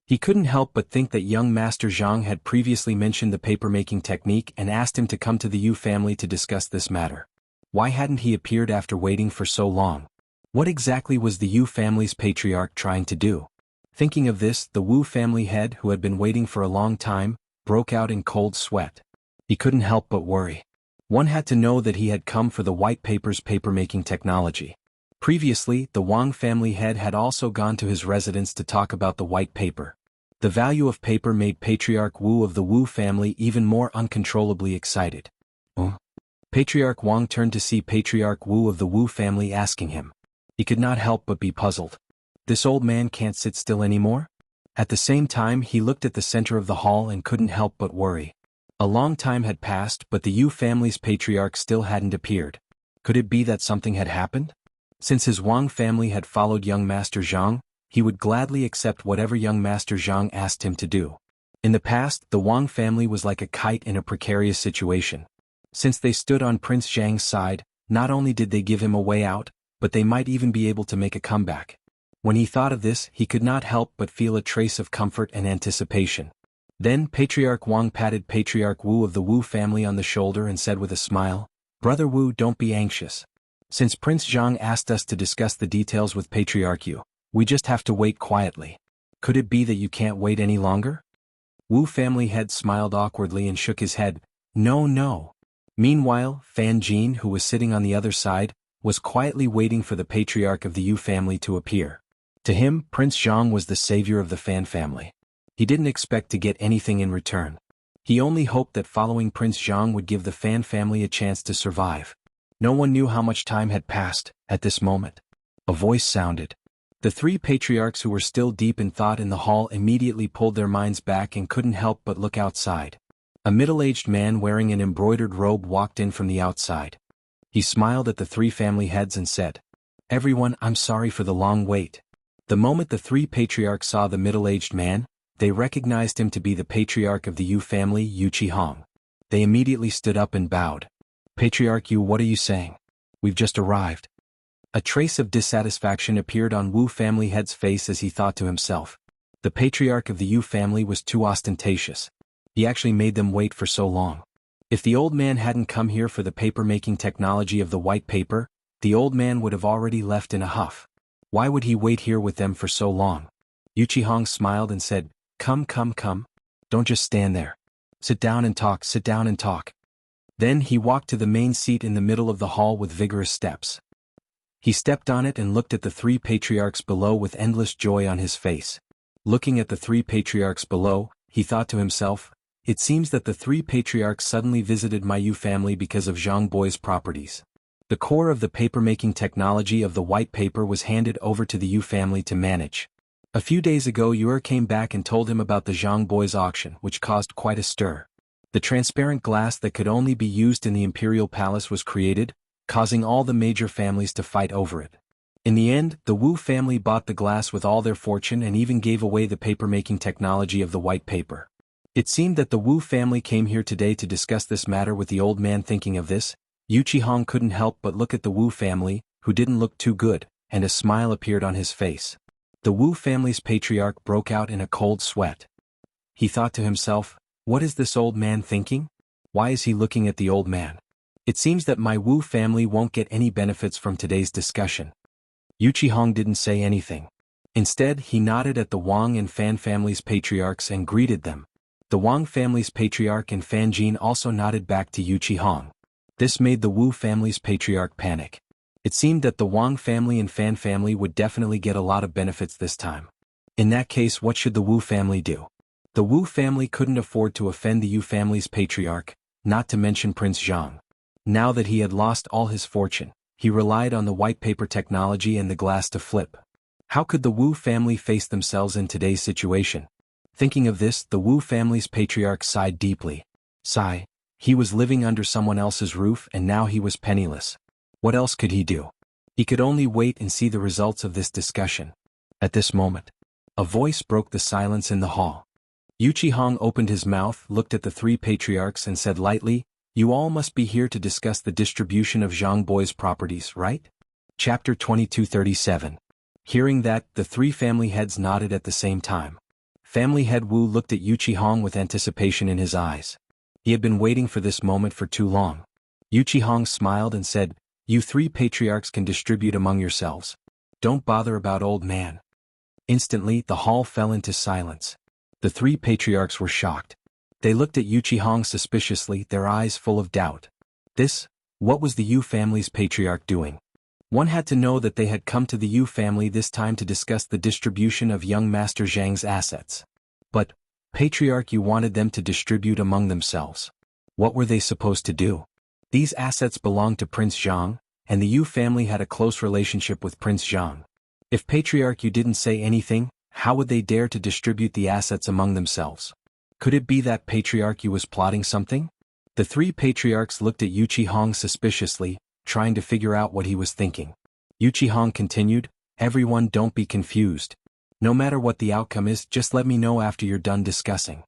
He couldn't help but think that young Master Zhang had previously mentioned the paper-making technique and asked him to come to the Yu family to discuss this matter. Why hadn't he appeared after waiting for so long? What exactly was the Yu family's patriarch trying to do? Thinking of this, the Wu family head, who had been waiting for a long time, broke out in cold sweat. He couldn't help but worry. One had to know that he had come for the white paper's paper-making technology. Previously, the Wang family head had also gone to his residence to talk about the white paper. The value of paper made Patriarch Wu of the Wu family even more uncontrollably excited. Patriarch Wang turned to see Patriarch Wu of the Wu family asking him. He could not help but be puzzled. This old man can't sit still anymore? At the same time, he looked at the center of the hall and couldn't help but worry. A long time had passed, but the Yu family's patriarch still hadn't appeared. Could it be that something had happened? Since his Wang family had followed young Master Zhang, he would gladly accept whatever young Master Zhang asked him to do. In the past, the Wang family was like a kite in a precarious situation. Since they stood on Prince Zhang's side, not only did they give him a way out, but they might even be able to make a comeback. When he thought of this, he could not help but feel a trace of comfort and anticipation. Then Patriarch Wang patted Patriarch Wu of the Wu family on the shoulder and said with a smile, "Brother Wu, don't be anxious. Since Prince Zhang asked us to discuss the details with Patriarch Yu, we just have to wait quietly. Could it be that you can't wait any longer?" Wu family head smiled awkwardly and shook his head. "No, no." Meanwhile, Fan Jin, who was sitting on the other side, was quietly waiting for the patriarch of the Yu family to appear. To him, Prince Zhang was the savior of the Fan family. He didn't expect to get anything in return. He only hoped that following Prince Jiang would give the Fan family a chance to survive. No one knew how much time had passed, at this moment. A voice sounded. The three patriarchs who were still deep in thought in the hall immediately pulled their minds back and couldn't help but look outside. A middle-aged man wearing an embroidered robe walked in from the outside. He smiled at the three family heads and said, "Everyone, I'm sorry for the long wait." The moment the three patriarchs saw the middle-aged man, they recognized him to be the patriarch of the Yu family, Wuxia. They immediately stood up and bowed. "Patriarch Yu, what are you saying? We've just arrived." A trace of dissatisfaction appeared on Wu family head's face as he thought to himself. The patriarch of the Yu family was too ostentatious. He actually made them wait for so long. If the old man hadn't come here for the paper-making technology of the white paper, the old man would have already left in a huff. Why would he wait here with them for so long? Wuxia smiled and said, Come. Don't just stand there. Sit down and talk. Then he walked to the main seat in the middle of the hall with vigorous steps. He stepped on it and looked at the three patriarchs below with endless joy on his face. Looking at the three patriarchs below, he thought to himself, it seems that the three patriarchs suddenly visited my Yu family because of Zhang Boy's properties. The core of the paper-making technology of the white paper was handed over to the Yu family to manage. A few days ago Yu came back and told him about the Zhang Boy's auction, which caused quite a stir. The transparent glass that could only be used in the imperial palace was created, causing all the major families to fight over it. In the end, the Wu family bought the glass with all their fortune and even gave away the paper-making technology of the white paper. It seemed that the Wu family came here today to discuss this matter with the old man. Thinking of this, Wuxia couldn't help but look at the Wu family, who didn't look too good, and a smile appeared on his face. The Wu family's patriarch broke out in a cold sweat. He thought to himself, what is this old man thinking? Why is he looking at the old man? It seems that my Wu family won't get any benefits from today's discussion. Wuxia didn't say anything. Instead, he nodded at the Wang and Fan family's patriarchs and greeted them. The Wang family's patriarch and Fan Jin also nodded back to Wuxia. This made the Wu family's patriarch panic. It seemed that the Wang family and Fan family would definitely get a lot of benefits this time. In that case, what should the Wu family do? The Wu family couldn't afford to offend the Yu family's patriarch, not to mention Prince Jiang. Now that he had lost all his fortune, he relied on the white paper technology and the glass to flip. How could the Wu family face themselves in today's situation? Thinking of this, the Wu family's patriarch sighed deeply. He was living under someone else's roof and now he was penniless. What else could he do? He could only wait and see the results of this discussion. At this moment, a voice broke the silence in the hall. Wuxia opened his mouth, looked at the three patriarchs and said lightly, "You all must be here to discuss the distribution of Zhang Boy's properties, right?" Chapter 2237. Hearing that, the three family heads nodded at the same time. Family head Wu looked at Wuxia with anticipation in his eyes. He had been waiting for this moment for too long. Wuxia smiled and said, "You three patriarchs can distribute among yourselves. Don't bother about old man." Instantly, the hall fell into silence. The three patriarchs were shocked. They looked at Wuxia suspiciously, their eyes full of doubt. What was the Yu family's patriarch doing? One had to know that they had come to the Yu family this time to discuss the distribution of young Master Zhang's assets. But, Patriarch Yu wanted them to distribute among themselves. What were they supposed to do? These assets belonged to Prince Jiang, and the Yu family had a close relationship with Prince Jiang. If Patriarch Yu didn't say anything, how would they dare to distribute the assets among themselves? Could it be that Patriarch Yu was plotting something? The three patriarchs looked at Wuxia suspiciously, trying to figure out what he was thinking. Wuxia continued, "Everyone, don't be confused. No matter what the outcome is, just let me know after you're done discussing."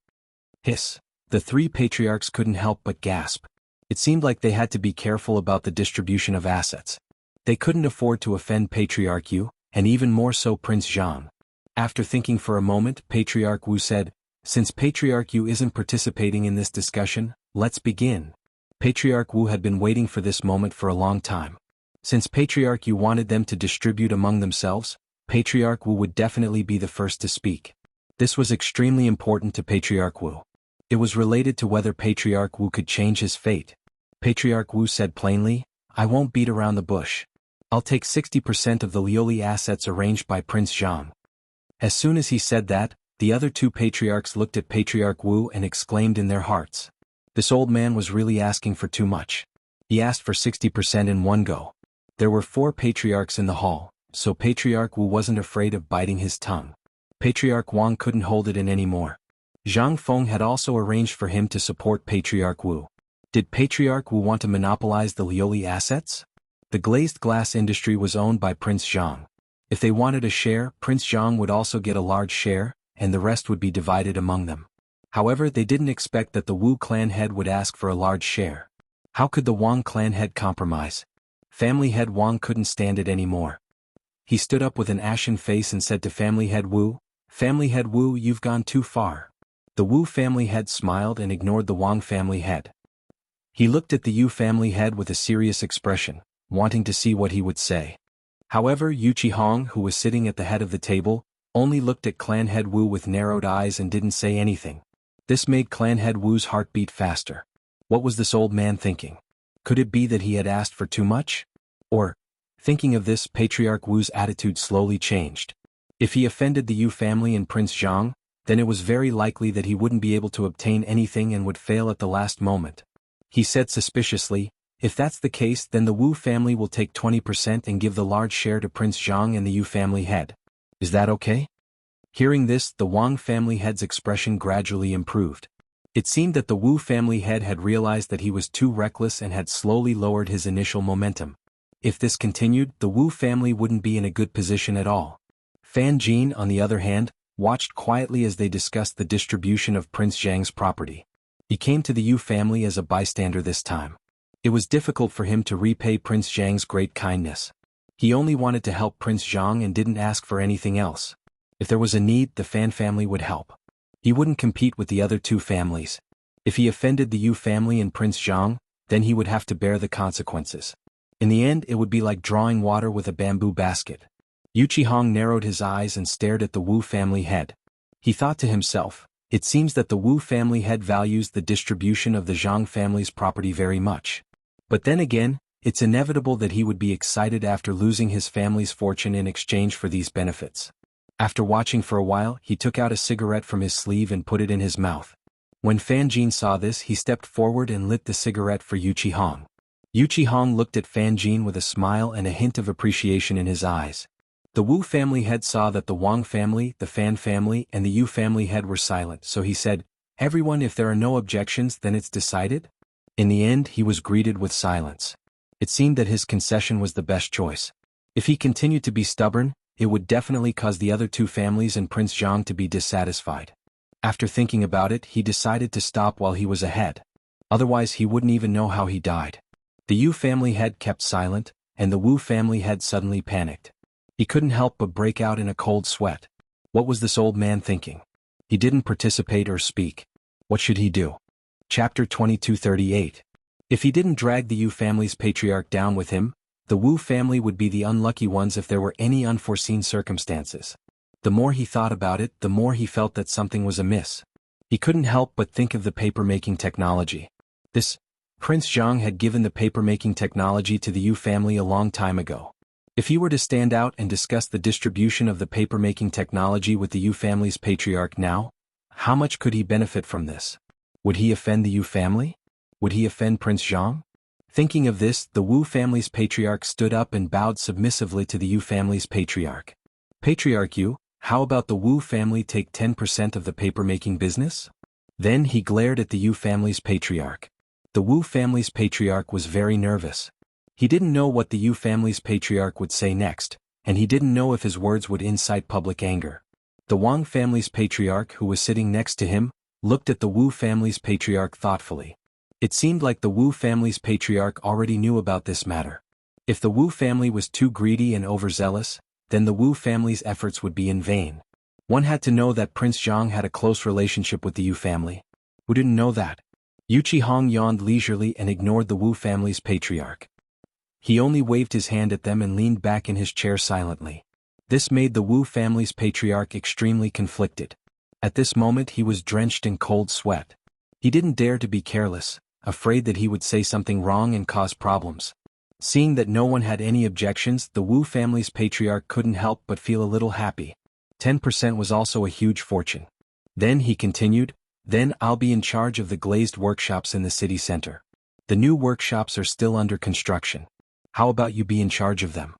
Hiss. The three patriarchs couldn't help but gasp. It seemed like they had to be careful about the distribution of assets. They couldn't afford to offend Patriarch Yu, and even more so Prince Jiang. After thinking for a moment, Patriarch Wu said, "Since Patriarch Yu isn't participating in this discussion, let's begin." Patriarch Wu had been waiting for this moment for a long time. Since Patriarch Yu wanted them to distribute among themselves, Patriarch Wu would definitely be the first to speak. This was extremely important to Patriarch Wu. It was related to whether Patriarch Wu could change his fate. Patriarch Wu said plainly, "I won't beat around the bush. I'll take 60% of the Lioli assets arranged by Prince Jiang." As soon as he said that, The other two patriarchs looked at Patriarch Wu and exclaimed in their hearts. This old man was really asking for too much. He asked for 60% in one go. There were 4 patriarchs in the hall, so Patriarch Wu wasn't afraid of biting his tongue. Patriarch Wang couldn't hold it in anymore. Zhang Feng had also arranged for him to support Patriarch Wu. Did Patriarch Wu want to monopolize the Lioli assets? The glazed glass industry was owned by Prince Zhang. If they wanted a share, Prince Zhang would also get a large share, and the rest would be divided among them. However, they didn't expect that the Wu clan head would ask for a large share. How could the Wang clan head compromise? Family head Wang couldn't stand it anymore. He stood up with an ashen face and said to Family head Wu, "Family head Wu, you've gone too far." The Wu family head smiled and ignored the Wang family head. He looked at the Yu family head with a serious expression, wanting to see what he would say. However, Yu Qihong, who was sitting at the head of the table, only looked at clan head Wu with narrowed eyes and didn't say anything. This made clan head Wu's heart beat faster. What was this old man thinking? Could it be that he had asked for too much? Or, thinking of this, Patriarch Wu's attitude slowly changed. If he offended the Yu family and Prince Zhang, then it was very likely that he wouldn't be able to obtain anything and would fail at the last moment. He said suspiciously, "If that's the case, then the Wu family will take 20% and give the large share to Prince Zhang and the Yu family head. Is that okay?" Hearing this, the Wang family head's expression gradually improved. It seemed that the Wu family head had realized that he was too reckless and had slowly lowered his initial momentum. If this continued, the Wu family wouldn't be in a good position at all. Fan Jin, on the other hand, watched quietly as they discussed the distribution of Prince Zhang's property. He came to the Yu family as a bystander this time. It was difficult for him to repay Prince Zhang's great kindness. He only wanted to help Prince Zhang and didn't ask for anything else. If there was a need, the Fan family would help. He wouldn't compete with the other two families. If he offended the Yu family and Prince Zhang, then he would have to bear the consequences. In the end, it would be like drawing water with a bamboo basket. Yu Qihong narrowed his eyes and stared at the Wu family head. He thought to himself, it seems that the Wu family head values the distribution of the Zhang family's property very much. But then again, it's inevitable that he would be excited after losing his family's fortune in exchange for these benefits. After watching for a while, he took out a cigarette from his sleeve and put it in his mouth. When Fan Jin saw this, he stepped forward and lit the cigarette for Yu Qihong. Yu Qihong looked at Fan Jin with a smile and a hint of appreciation in his eyes. The Wu family head saw that the Wang family, the Fan family, and the Yu family head were silent, so he said, "Everyone, if there are no objections, then it's decided?" In the end, he was greeted with silence. It seemed that his concession was the best choice. If he continued to be stubborn, it would definitely cause the other two families and Prince Zhang to be dissatisfied. After thinking about it, he decided to stop while he was ahead. Otherwise, he wouldn't even know how he died. The Yu family head kept silent, and the Wu family head suddenly panicked. He couldn't help but break out in a cold sweat. What was this old man thinking? He didn't participate or speak. What should he do? Chapter 2238. If he didn't drag the Yu family's patriarch down with him, the Wu family would be the unlucky ones if there were any unforeseen circumstances. The more he thought about it, the more he felt that something was amiss. He couldn't help but think of the paper-making technology. This Prince Zhang had given the paper-making technology to the Yu family a long time ago. If he were to stand out and discuss the distribution of the paper-making technology with the Yu family's patriarch now, how much could he benefit from this? Would he offend the Yu family? Would he offend Prince Zhang? Thinking of this, the Wu family's patriarch stood up and bowed submissively to the Yu family's patriarch. "Patriarch Yu, how about the Wu family take 10% of the paper-making business?" Then he glared at the Yu family's patriarch. The Wu family's patriarch was very nervous. He didn't know what the Yu family's patriarch would say next, and he didn't know if his words would incite public anger. The Wang family's patriarch, who was sitting next to him, looked at the Wu family's patriarch thoughtfully. It seemed like the Wu family's patriarch already knew about this matter. If the Wu family was too greedy and overzealous, then the Wu family's efforts would be in vain. One had to know that Prince Zhang had a close relationship with the Yu family. Who didn't know that? Yu Qihong yawned leisurely and ignored the Wu family's patriarch. He only waved his hand at them and leaned back in his chair silently. This made the Wu family's patriarch extremely conflicted. At this moment he was drenched in cold sweat. He didn't dare to be careless, afraid that he would say something wrong and cause problems. Seeing that no one had any objections, the Wu family's patriarch couldn't help but feel a little happy. 10% was also a huge fortune. Then he continued, then I'll be in charge of the glazed workshops in the city center. The new workshops are still under construction. How about you be in charge of them?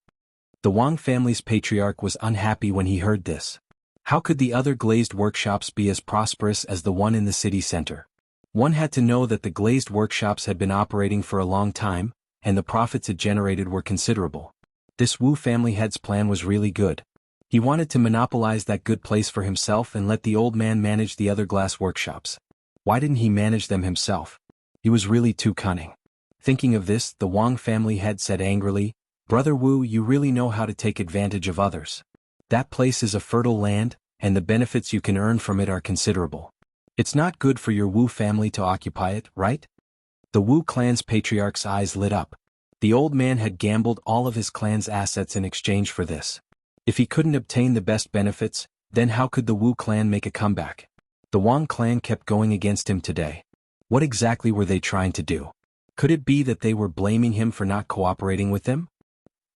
The Wang family's patriarch was unhappy when he heard this. How could the other glazed workshops be as prosperous as the one in the city center? One had to know that the glazed workshops had been operating for a long time, and the profits it generated were considerable. This Wu family head's plan was really good. He wanted to monopolize that good place for himself and let the old man manage the other glass workshops. Why didn't he manage them himself? He was really too cunning. Thinking of this, the Wang family head said angrily, "Brother Wu, you really know how to take advantage of others. That place is a fertile land, and the benefits you can earn from it are considerable. It's not good for your Wu family to occupy it, right?" The Wu clan's patriarch's eyes lit up. The old man had gambled all of his clan's assets in exchange for this. If he couldn't obtain the best benefits, then how could the Wu clan make a comeback? The Wang clan kept going against him today. What exactly were they trying to do? Could it be that they were blaming him for not cooperating with them?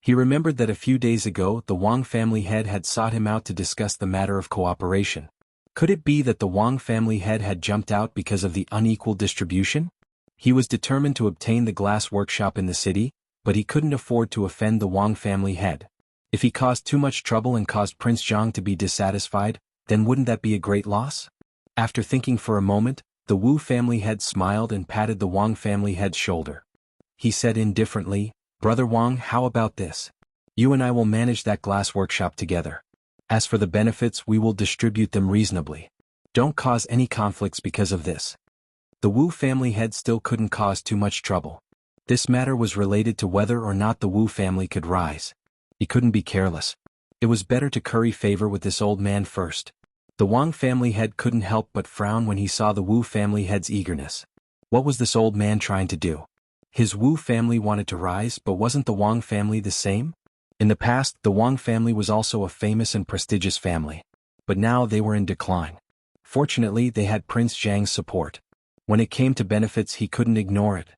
He remembered that a few days ago the Wang family head had sought him out to discuss the matter of cooperation. Could it be that the Wang family head had jumped out because of the unequal distribution? He was determined to obtain the glass workshop in the city, but he couldn't afford to offend the Wang family head. If he caused too much trouble and caused Prince Jiang to be dissatisfied, then wouldn't that be a great loss? After thinking for a moment, the Wu family head smiled and patted the Wang family head's shoulder. He said indifferently, "Brother Wang, how about this? You and I will manage that glass workshop together. As for the benefits, we will distribute them reasonably. Don't cause any conflicts because of this." The Wu family head still couldn't cause too much trouble. This matter was related to whether or not the Wu family could rise. He couldn't be careless. It was better to curry favor with this old man first. The Wang family head couldn't help but frown when he saw the Wu family head's eagerness. What was this old man trying to do? His Wu family wanted to rise, but wasn't the Wang family the same? In the past, the Wang family was also a famous and prestigious family. But now they were in decline. Fortunately, they had Prince Jiang's support. When it came to benefits, he couldn't ignore it.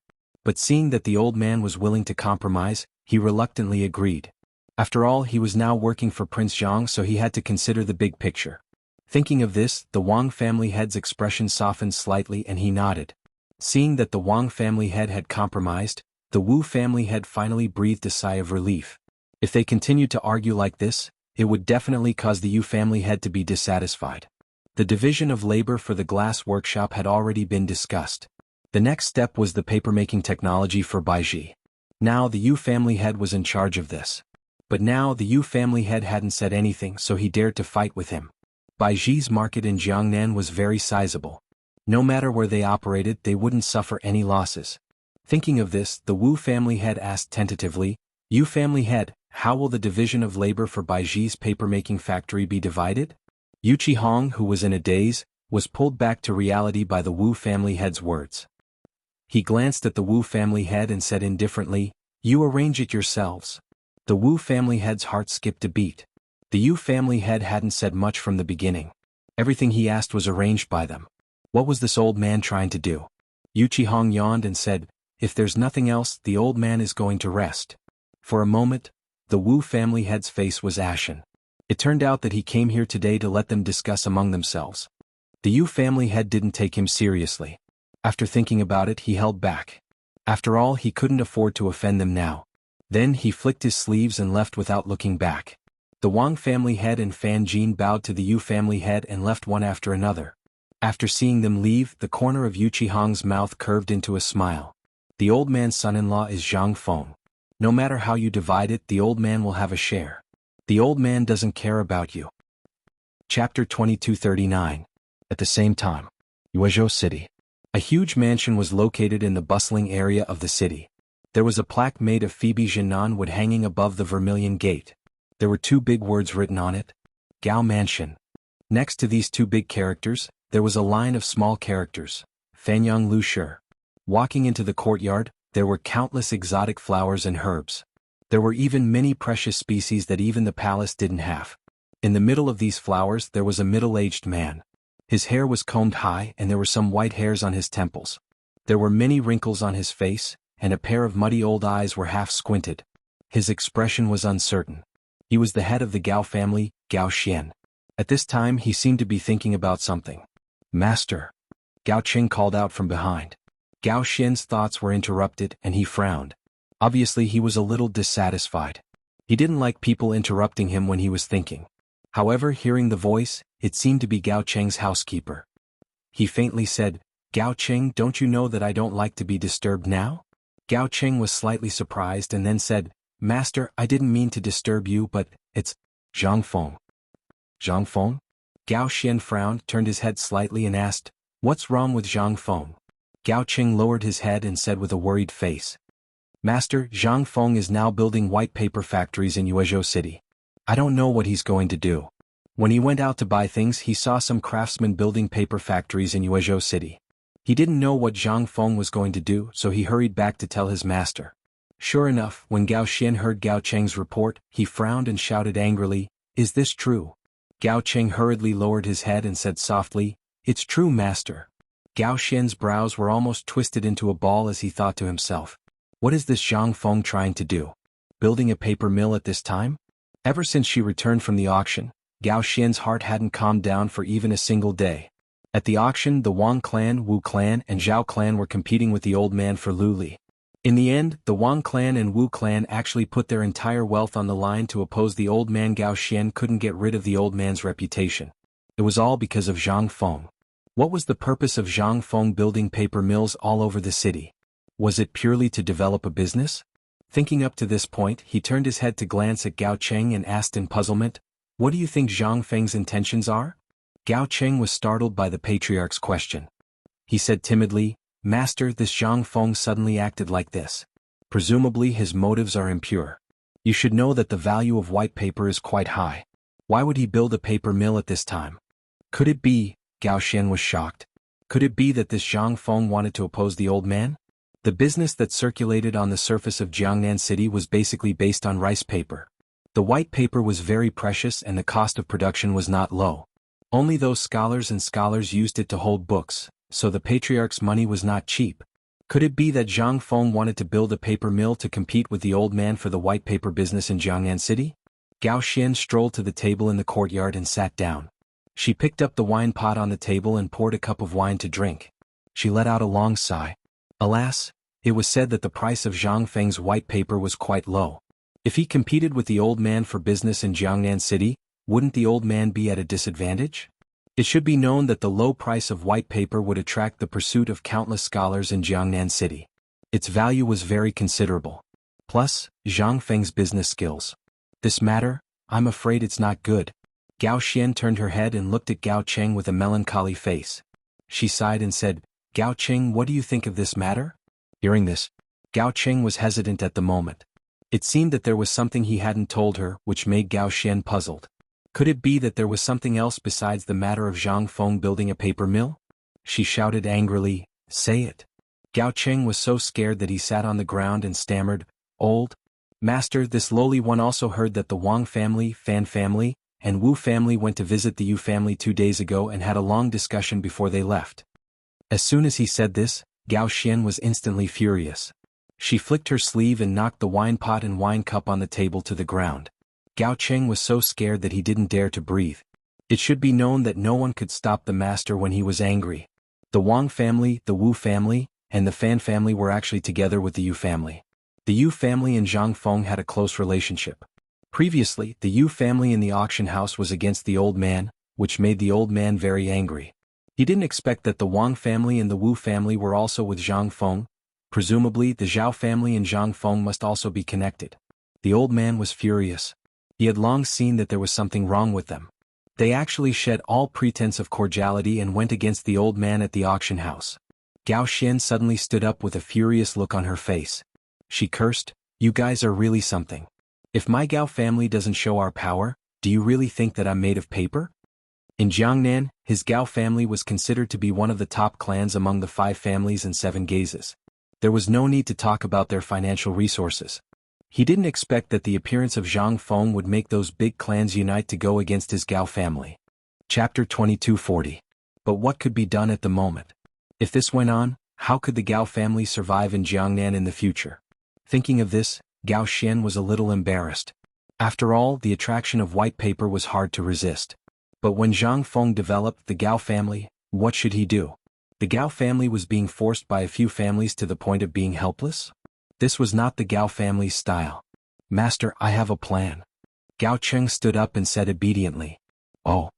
But seeing that the old man was willing to compromise, he reluctantly agreed. After all, he was now working for Prince Jiang, so he had to consider the big picture. Thinking of this, the Wang family head's expression softened slightly and he nodded. Seeing that the Wang family head had compromised, the Wu family head finally breathed a sigh of relief. If they continued to argue like this, it would definitely cause the Yu family head to be dissatisfied. The division of labor for the glass workshop had already been discussed. The next step was the papermaking technology for Baiji. Now the Yu family head was in charge of this. But now the Yu family head hadn't said anything, so he dared to fight with him. Baiji's market in Jiangnan was very sizable. No matter where they operated, they wouldn't suffer any losses. Thinking of this, the Wu family head asked tentatively, "Yu family head, how will the division of labor for Baiji's papermaking factory be divided?" Yu Qihong, who was in a daze, was pulled back to reality by the Wu family head's words. He glanced at the Wu family head and said indifferently, "You arrange it yourselves." The Wu family head's heart skipped a beat. The Yu family head hadn't said much from the beginning. Everything he asked was arranged by them. What was this old man trying to do? Yu Qihong yawned and said, "If there's nothing else, the old man is going to rest." For a moment, the Wu family head's face was ashen. It turned out that he came here today to let them discuss among themselves. The Yu family head didn't take him seriously. After thinking about it, he held back. After all, he couldn't afford to offend them now. Then he flicked his sleeves and left without looking back. The Wang family head and Fan Jin bowed to the Yu family head and left one after another. After seeing them leave, the corner of Yu Qihong's mouth curved into a smile. The old man's son-in-law is Zhang Feng. No matter how you divide it, the old man will have a share. The old man doesn't care about you. Chapter 2239. At the same time, Yuezhou City. A huge mansion was located in the bustling area of the city. There was a plaque made of Phoebe Jinan wood hanging above the vermilion gate. There were two big words written on it: Gao Mansion. Next to these two big characters, there was a line of small characters: Fanyang Lu Shi. Walking into the courtyard, there were countless exotic flowers and herbs. There were even many precious species that even the palace didn't have. In the middle of these flowers there was a middle-aged man. His hair was combed high and there were some white hairs on his temples. There were many wrinkles on his face, and a pair of muddy old eyes were half squinted. His expression was uncertain. He was the head of the Gao family, Gao Xian. At this time he seemed to be thinking about something. "Master!" Gao Qing called out from behind. Gao Xian's thoughts were interrupted and he frowned. Obviously he was a little dissatisfied. He didn't like people interrupting him when he was thinking. However, hearing the voice, it seemed to be Gao Cheng's housekeeper. He faintly said, "Gao Cheng, don't you know that I don't like to be disturbed now?" Gao Cheng was slightly surprised and then said, "Master, I didn't mean to disturb you, but it's Zhang Feng." "Zhang Feng?" Gao Xian frowned, turned his head slightly and asked, "What's wrong with Zhang Feng?" Gao Cheng lowered his head and said with a worried face, "Master, Zhang Feng is now building white paper factories in Yuezhou City. I don't know what he's going to do." When he went out to buy things, he saw some craftsmen building paper factories in Yuezhou City. He didn't know what Zhang Feng was going to do, so he hurried back to tell his master. Sure enough, when Gao Xian heard Gao Cheng's report, he frowned and shouted angrily, "Is this true?" Gao Cheng hurriedly lowered his head and said softly, "It's true, master." Gao Xian's brows were almost twisted into a ball as he thought to himself, "What is this Zhang Feng trying to do? Building a paper mill at this time?" Ever since she returned from the auction, Gao Xian's heart hadn't calmed down for even a single day. At the auction, the Wang clan, Wu clan, and Zhao clan were competing with the old man for Lu Li. In the end, the Wang clan and Wu clan actually put their entire wealth on the line to oppose the old man. Gao Xian couldn't get rid of the old man's reputation. It was all because of Zhang Feng. What was the purpose of Zhang Feng building paper mills all over the city? Was it purely to develop a business? Thinking up to this point, he turned his head to glance at Gao Cheng and asked in puzzlement, "What do you think Zhang Feng's intentions are?" Gao Cheng was startled by the patriarch's question. He said timidly, "Master, this Zhang Feng suddenly acted like this. Presumably his motives are impure. You should know that the value of white paper is quite high. Why would he build a paper mill at this time? Could it be?" Gao Xian was shocked. "Could it be that this Zhang Feng wanted to oppose the old man?" The business that circulated on the surface of Jiangnan City was basically based on rice paper. The white paper was very precious and the cost of production was not low. Only those scholars used it to hold books, so the patriarch's money was not cheap. Could it be that Zhang Feng wanted to build a paper mill to compete with the old man for the white paper business in Jiangnan City? Gao Xian strolled to the table in the courtyard and sat down. She picked up the wine pot on the table and poured a cup of wine to drink. She let out a long sigh. Alas, it was said that the price of Zhang Feng's white paper was quite low. If he competed with the old man for business in Jiangnan City, wouldn't the old man be at a disadvantage? It should be known that the low price of white paper would attract the pursuit of countless scholars in Jiangnan City. Its value was very considerable. Plus, Zhang Feng's business skills. This matter, I'm afraid it's not good. Gao Xian turned her head and looked at Gao Cheng with a melancholy face. She sighed and said, "Gao Cheng, what do you think of this matter?" Hearing this, Gao Cheng was hesitant at the moment. It seemed that there was something he hadn't told her, which made Gao Xian puzzled. Could it be that there was something else besides the matter of Zhang Feng building a paper mill? She shouted angrily, "Say it." Gao Cheng was so scared that he sat on the ground and stammered, "Old Master, this lowly one also heard that the Wang family, Fan family, and Wu family went to visit the Yu family 2 days ago and had a long discussion before they left." As soon as he said this, Gao Xian was instantly furious. She flicked her sleeve and knocked the wine pot and wine cup on the table to the ground. Gao Cheng was so scared that he didn't dare to breathe. It should be known that no one could stop the master when he was angry. The Wang family, the Wu family, and the Fan family were actually together with the Yu family. The Yu family and Zhang Feng had a close relationship. Previously, the Yu family in the auction house was against the old man, which made the old man very angry. He didn't expect that the Wang family and the Wu family were also with Zhang Feng. Presumably, the Zhao family and Zhang Feng must also be connected. The old man was furious. He had long seen that there was something wrong with them. They actually shed all pretense of cordiality and went against the old man at the auction house. Gao Xian suddenly stood up with a furious look on her face. She cursed, "You guys are really something. If my Gao family doesn't show our power, do you really think that I'm made of paper?" In Jiangnan, his Gao family was considered to be one of the top clans among the 5 families and 7 gazes. There was no need to talk about their financial resources. He didn't expect that the appearance of Zhang Feng would make those big clans unite to go against his Gao family. Chapter 2240. But what could be done at the moment? If this went on, how could the Gao family survive in Jiangnan in the future? Thinking of this, Gao Xian was a little embarrassed. After all, the attraction of white paper was hard to resist. But when Zhang Feng developed the Gao family, what should he do? The Gao family was being forced by a few families to the point of being helpless? This was not the Gao family's style. Master, I have a plan. Gao Cheng stood up and said obediently. Oh.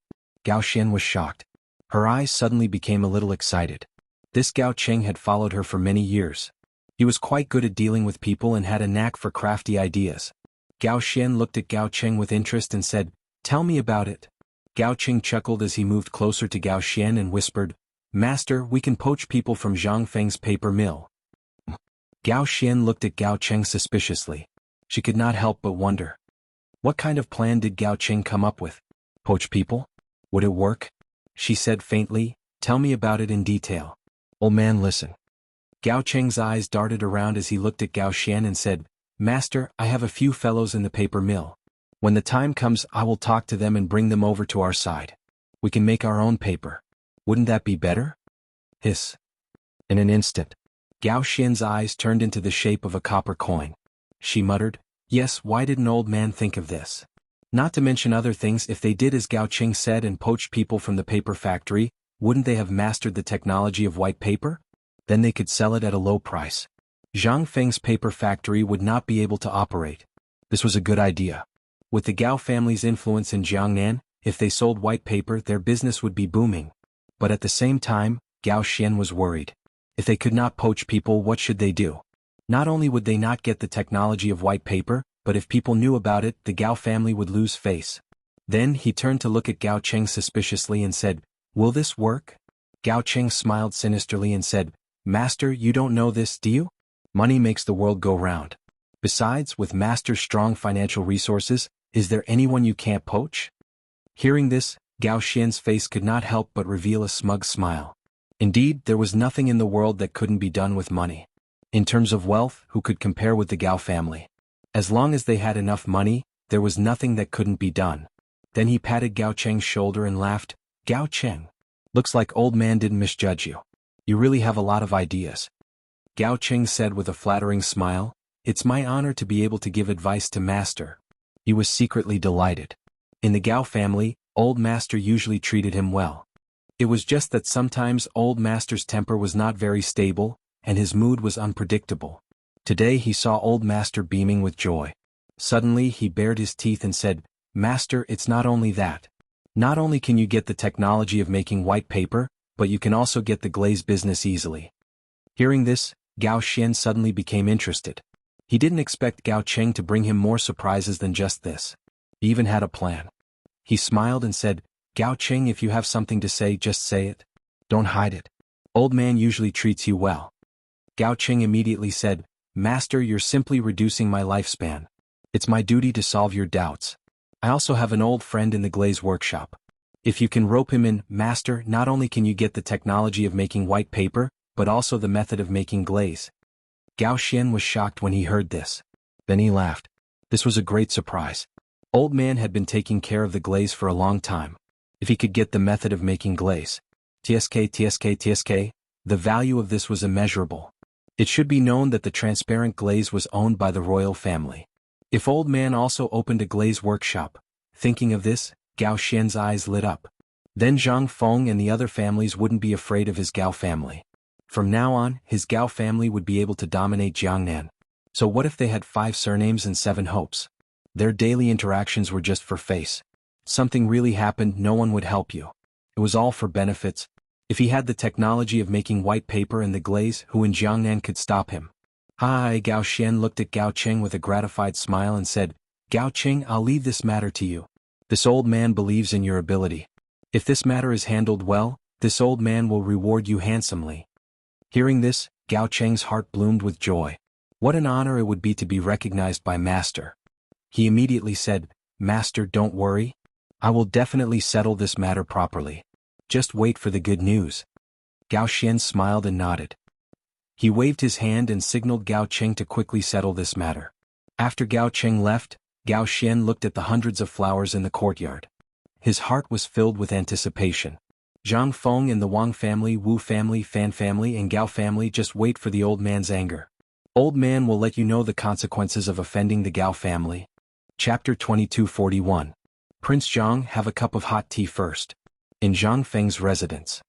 Gao Xian was shocked. Her eyes suddenly became a little excited. This Gao Cheng had followed her for many years. He was quite good at dealing with people and had a knack for crafty ideas. Gao Xian looked at Gao Cheng with interest and said, "Tell me about it." Gao Cheng chuckled as he moved closer to Gao Xian and whispered, "Master, we can poach people from Zhang Feng's paper mill." Gao Xian looked at Gao Cheng suspiciously. She could not help but wonder. What kind of plan did Gao Cheng come up with? Poach people? Would it work? She said faintly, "Tell me about it in detail." Old man, listen. Gao Cheng's eyes darted around as he looked at Gao Xian and said, "Master, I have a few fellows in the paper mill. When the time comes, I will talk to them and bring them over to our side. We can make our own paper. Wouldn't that be better?" Hiss. In an instant, Gao Xian's eyes turned into the shape of a copper coin. She muttered, "Yes, why didn't old man think of this? Not to mention other things, if they did as Gao Cheng said and poached people from the paper factory, wouldn't they have mastered the technology of white paper? Then they could sell it at a low price. Zhang Feng's paper factory would not be able to operate. This was a good idea. With the Gao family's influence in Jiangnan, if they sold white paper, their business would be booming. But at the same time, Gao Xian was worried. If they could not poach people, what should they do? Not only would they not get the technology of white paper, but if people knew about it, the Gao family would lose face. Then he turned to look at Gao Cheng suspiciously and said, "Will this work?" Gao Cheng smiled sinisterly and said, "Master, you don't know this, do you? Money makes the world go round. Besides, with Master's strong financial resources, is there anyone you can't poach?" Hearing this, Gao Xian's face could not help but reveal a smug smile. Indeed, there was nothing in the world that couldn't be done with money. In terms of wealth, who could compare with the Gao family? As long as they had enough money, there was nothing that couldn't be done. Then he patted Gao Cheng's shoulder and laughed, "Gao Cheng. Looks like old man didn't misjudge you. You really have a lot of ideas." Gao Cheng said with a flattering smile, "It's my honor to be able to give advice to Master." He was secretly delighted. In the Gao family, old Master usually treated him well. It was just that sometimes old Master's temper was not very stable, and his mood was unpredictable. Today he saw old Master beaming with joy. Suddenly he bared his teeth and said, "Master, it's not only that. Not only can you get the technology of making white paper, but you can also get the glaze business easily." Hearing this, Gao Xian suddenly became interested. He didn't expect Gao Cheng to bring him more surprises than just this. He even had a plan. He smiled and said, "Gao Cheng, if you have something to say, just say it. Don't hide it. Old man usually treats you well." Gao Cheng immediately said, "Master, you're simply reducing my lifespan. It's my duty to solve your doubts. I also have an old friend in the glaze workshop. If you can rope him in, Master, not only can you get the technology of making white paper, but also the method of making glaze." Gao Xian was shocked when he heard this. Then he laughed. This was a great surprise. Old man had been taking care of the glaze for a long time. If he could get the method of making glaze, TSK, the value of this was immeasurable. It should be known that the transparent glaze was owned by the royal family. If old man also opened a glaze workshop, thinking of this, Gao Xian's eyes lit up. Then Zhang Feng and the other families wouldn't be afraid of his Gao family. From now on, his Gao family would be able to dominate Jiangnan. So what if they had 5 surnames and 7 hopes? Their daily interactions were just for face. Something really happened, no one would help you. It was all for benefits. If he had the technology of making white paper and the glaze, who in Jiangnan could stop him? Hi, Gao Xian looked at Gao Cheng with a gratified smile and said, "Gao Cheng, I'll leave this matter to you. This old man believes in your ability. If this matter is handled well, this old man will reward you handsomely." Hearing this, Gao Cheng's heart bloomed with joy. What an honor it would be to be recognized by Master. He immediately said, "Master, don't worry. I will definitely settle this matter properly. Just wait for the good news." Gao Xian smiled and nodded. He waved his hand and signaled Gao Cheng to quickly settle this matter. After Gao Cheng left, Gao Xian looked at the hundreds of flowers in the courtyard. His heart was filled with anticipation. Zhang Feng and the Wang family, Wu family, Fan family and Gao family just wait for the old man's anger. Old man will let you know the consequences of offending the Gao family. Chapter 2241. Prince Jiang, have a cup of hot tea first. In Zhang Feng's residence.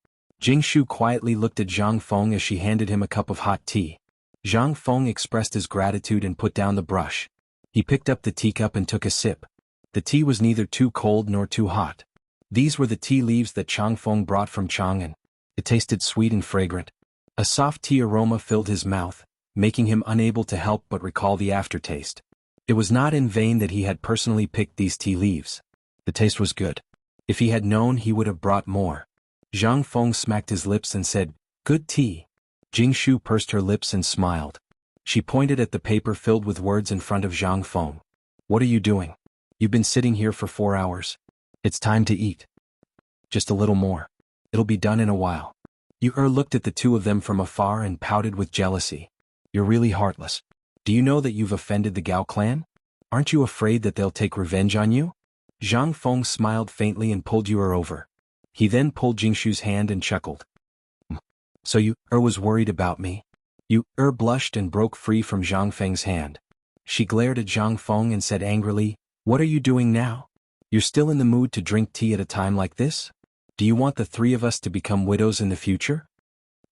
Jingshu quietly looked at Zhang Feng as she handed him a cup of hot tea. Zhang Feng expressed his gratitude and put down the brush. He picked up the teacup and took a sip. The tea was neither too cold nor too hot. These were the tea leaves that Chang Feng brought from Chang'an. It tasted sweet and fragrant. A soft tea aroma filled his mouth, making him unable to help but recall the aftertaste. It was not in vain that he had personally picked these tea leaves. The taste was good. If he had known, he would have brought more. Zhang Feng smacked his lips and said, "Good tea." Jingshu pursed her lips and smiled. She pointed at the paper filled with words in front of Zhang Feng. "What are you doing? You've been sitting here for 4 hours. It's time to eat. Just a little more. It'll be done in a while." Yu looked at the two of them from afar and pouted with jealousy. "You're really heartless. Do you know that you've offended the Gao clan? Aren't you afraid that they'll take revenge on you?" Zhang Feng smiled faintly and pulled Yu over. He then pulled Jingshu's hand and chuckled. "So you was worried about me?" Yu blushed and broke free from Zhang Feng's hand. She glared at Zhang Feng and said angrily, "What are you doing now? You're still in the mood to drink tea at a time like this? Do you want the three of us to become widows in the future?"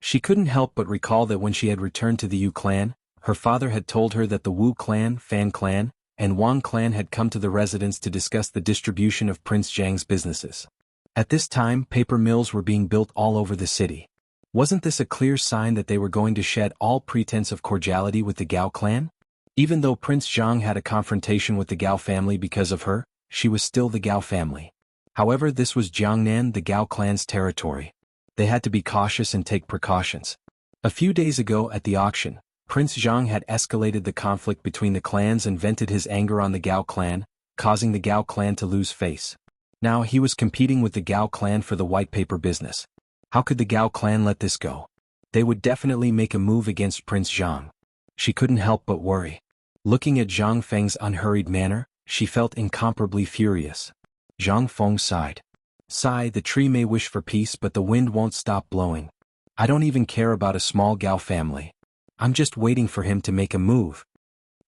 She couldn't help but recall that when she had returned to the Yu clan, her father had told her that the Wu clan, Fan clan, and Wang clan had come to the residence to discuss the distribution of Prince Jiang's businesses. At this time, paper mills were being built all over the city. Wasn't this a clear sign that they were going to shed all pretense of cordiality with the Gao clan? Even though Prince Jiang had a confrontation with the Gao family because of her, she was still the Gao family. However, this was Jiangnan, the Gao clan's territory. They had to be cautious and take precautions. A few days ago at the auction, Prince Jiang had escalated the conflict between the clans and vented his anger on the Gao clan, causing the Gao clan to lose face. Now he was competing with the Gao clan for the white paper business. How could the Gao clan let this go? They would definitely make a move against Prince Jiang. She couldn't help but worry. Looking at Zhang Feng's unhurried manner, she felt incomparably furious. Zhang Feng sighed. "Sigh, the tree may wish for peace but the wind won't stop blowing. I don't even care about a small Gao family. I'm just waiting for him to make a move."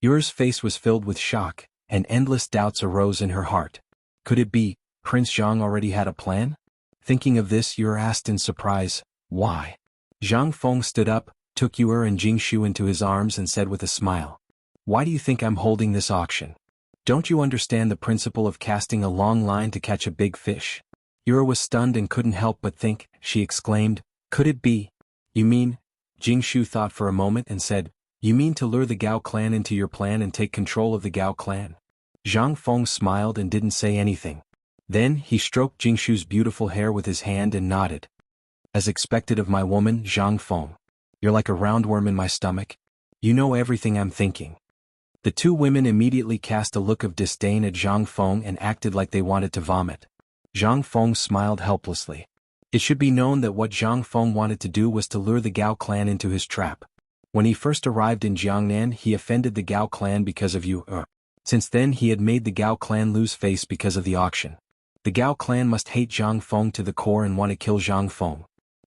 Yu's face was filled with shock, and endless doubts arose in her heart. Could it be, Prince Jiang already had a plan? Thinking of this, Yu asked in surprise, "Why?" Zhang Feng stood up, took Yu and Jingshu into his arms and said with a smile, "Why do you think I'm holding this auction? Don't you understand the principle of casting a long line to catch a big fish?" Yu was stunned and couldn't help but think. She exclaimed, "Could it be? You mean?" Jingshu thought for a moment and said, "You mean to lure the Gao clan into your plan and take control of the Gao clan?" Zhang Feng smiled and didn't say anything. Then he stroked Jingshu's beautiful hair with his hand and nodded. "As expected of my woman, Zhang Feng. You're like a roundworm in my stomach. You know everything I'm thinking." The two women immediately cast a look of disdain at Zhang Feng and acted like they wanted to vomit. Zhang Feng smiled helplessly. It should be known that what Zhang Feng wanted to do was to lure the Gao clan into his trap. When he first arrived in Jiangnan, he offended the Gao clan because of Yu. Since then he had made the Gao clan lose face because of the auction. The Gao clan must hate Zhang Feng to the core and want to kill Zhang Feng.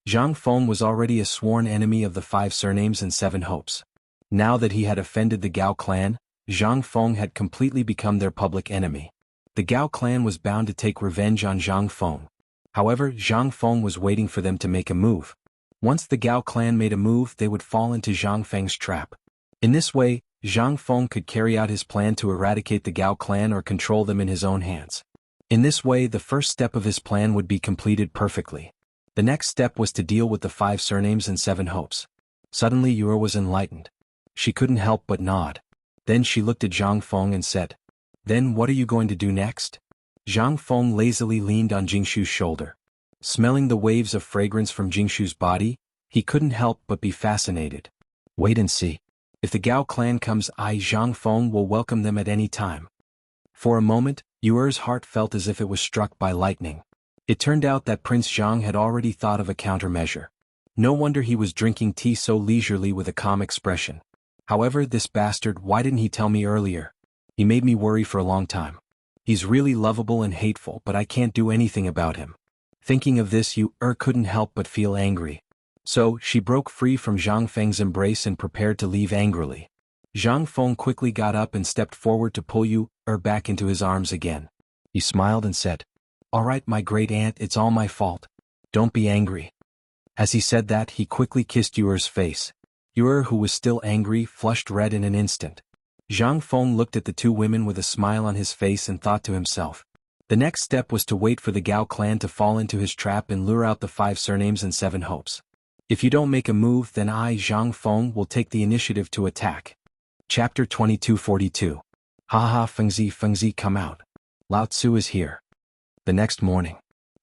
Zhang Feng was already a sworn enemy of the 5 surnames and 7 hopes. Now that he had offended the Gao clan, Zhang Feng had completely become their public enemy. The Gao clan was bound to take revenge on Zhang Feng. However, Zhang Feng was waiting for them to make a move. Once the Gao clan made a move, they would fall into Zhang Feng's trap. In this way, Zhang Feng could carry out his plan to eradicate the Gao clan or control them in his own hands. In this way, the first step of his plan would be completed perfectly. The next step was to deal with the 5 surnames and 7 hopes. Suddenly Yu was enlightened. She couldn't help but nod. Then she looked at Zhang Feng and said, "Then what are you going to do next?" Zhang Feng lazily leaned on Jingshu's shoulder. Smelling the waves of fragrance from Jingshu's body, he couldn't help but be fascinated. "Wait and see. If the Gao clan comes, Zhang Feng will welcome them at any time." For a moment, Yu's heart felt as if it was struck by lightning. It turned out that Prince Jiang had already thought of a countermeasure. No wonder he was drinking tea so leisurely with a calm expression. However, this bastard, why didn't he tell me earlier? He made me worry for a long time. He's really lovable and hateful, but I can't do anything about him. Thinking of this, Yu couldn't help but feel angry. So, she broke free from Zhang Feng's embrace and prepared to leave angrily. Zhang Feng quickly got up and stepped forward to pull Yu back into his arms again. He smiled and said, "All right, my great aunt, it's all my fault. Don't be angry." As he said that, he quickly kissed Yuer's face. Yuer, who was still angry, flushed red in an instant. Zhang Feng looked at the two women with a smile on his face and thought to himself. The next step was to wait for the Gao clan to fall into his trap and lure out the 5 surnames and 7 hopes. If you don't make a move, then I, Zhang Feng, will take the initiative to attack. Chapter 2242. Haha, Fengzi, come out. Lao Tzu is here. The next morning,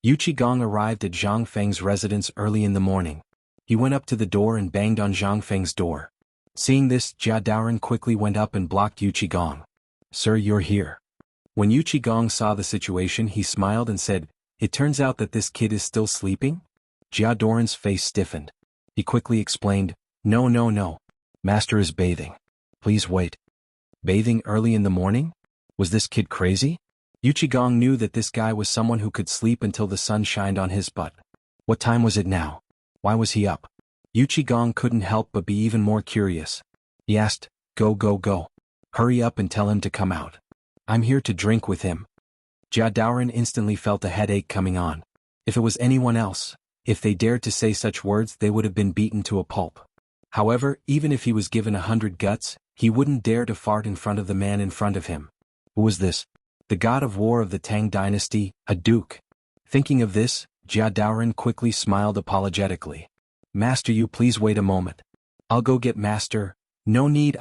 Yu Qigong arrived at Zhang Feng's residence early in the morning. He went up to the door and banged on Zhang Feng's door. Seeing this, Jia Daoren quickly went up and blocked Yu Qigong. "Sir, you're here." When Yu Qigong saw the situation, he smiled and said, "It turns out that this kid is still sleeping?" Jia Daoren's face stiffened. He quickly explained, No. Master is bathing. Please wait." Bathing early in the morning? Was this kid crazy? Yu Qigong knew that this guy was someone who could sleep until the sun shined on his butt. What time was it now? Why was he up? Yu Qigong couldn't help but be even more curious. He asked, Go. Hurry up and tell him to come out. I'm here to drink with him." Jia Daoren instantly felt a headache coming on. If it was anyone else, if they dared to say such words, they would have been beaten to a pulp. However, even if he was given 100 guts, he wouldn't dare to fart in front of the man in front of him. Who was this? The god of war of the Tang dynasty, a duke. Thinking of this, Jia Daoren quickly smiled apologetically. "Master, you please wait a moment. I'll go get Master." "No need,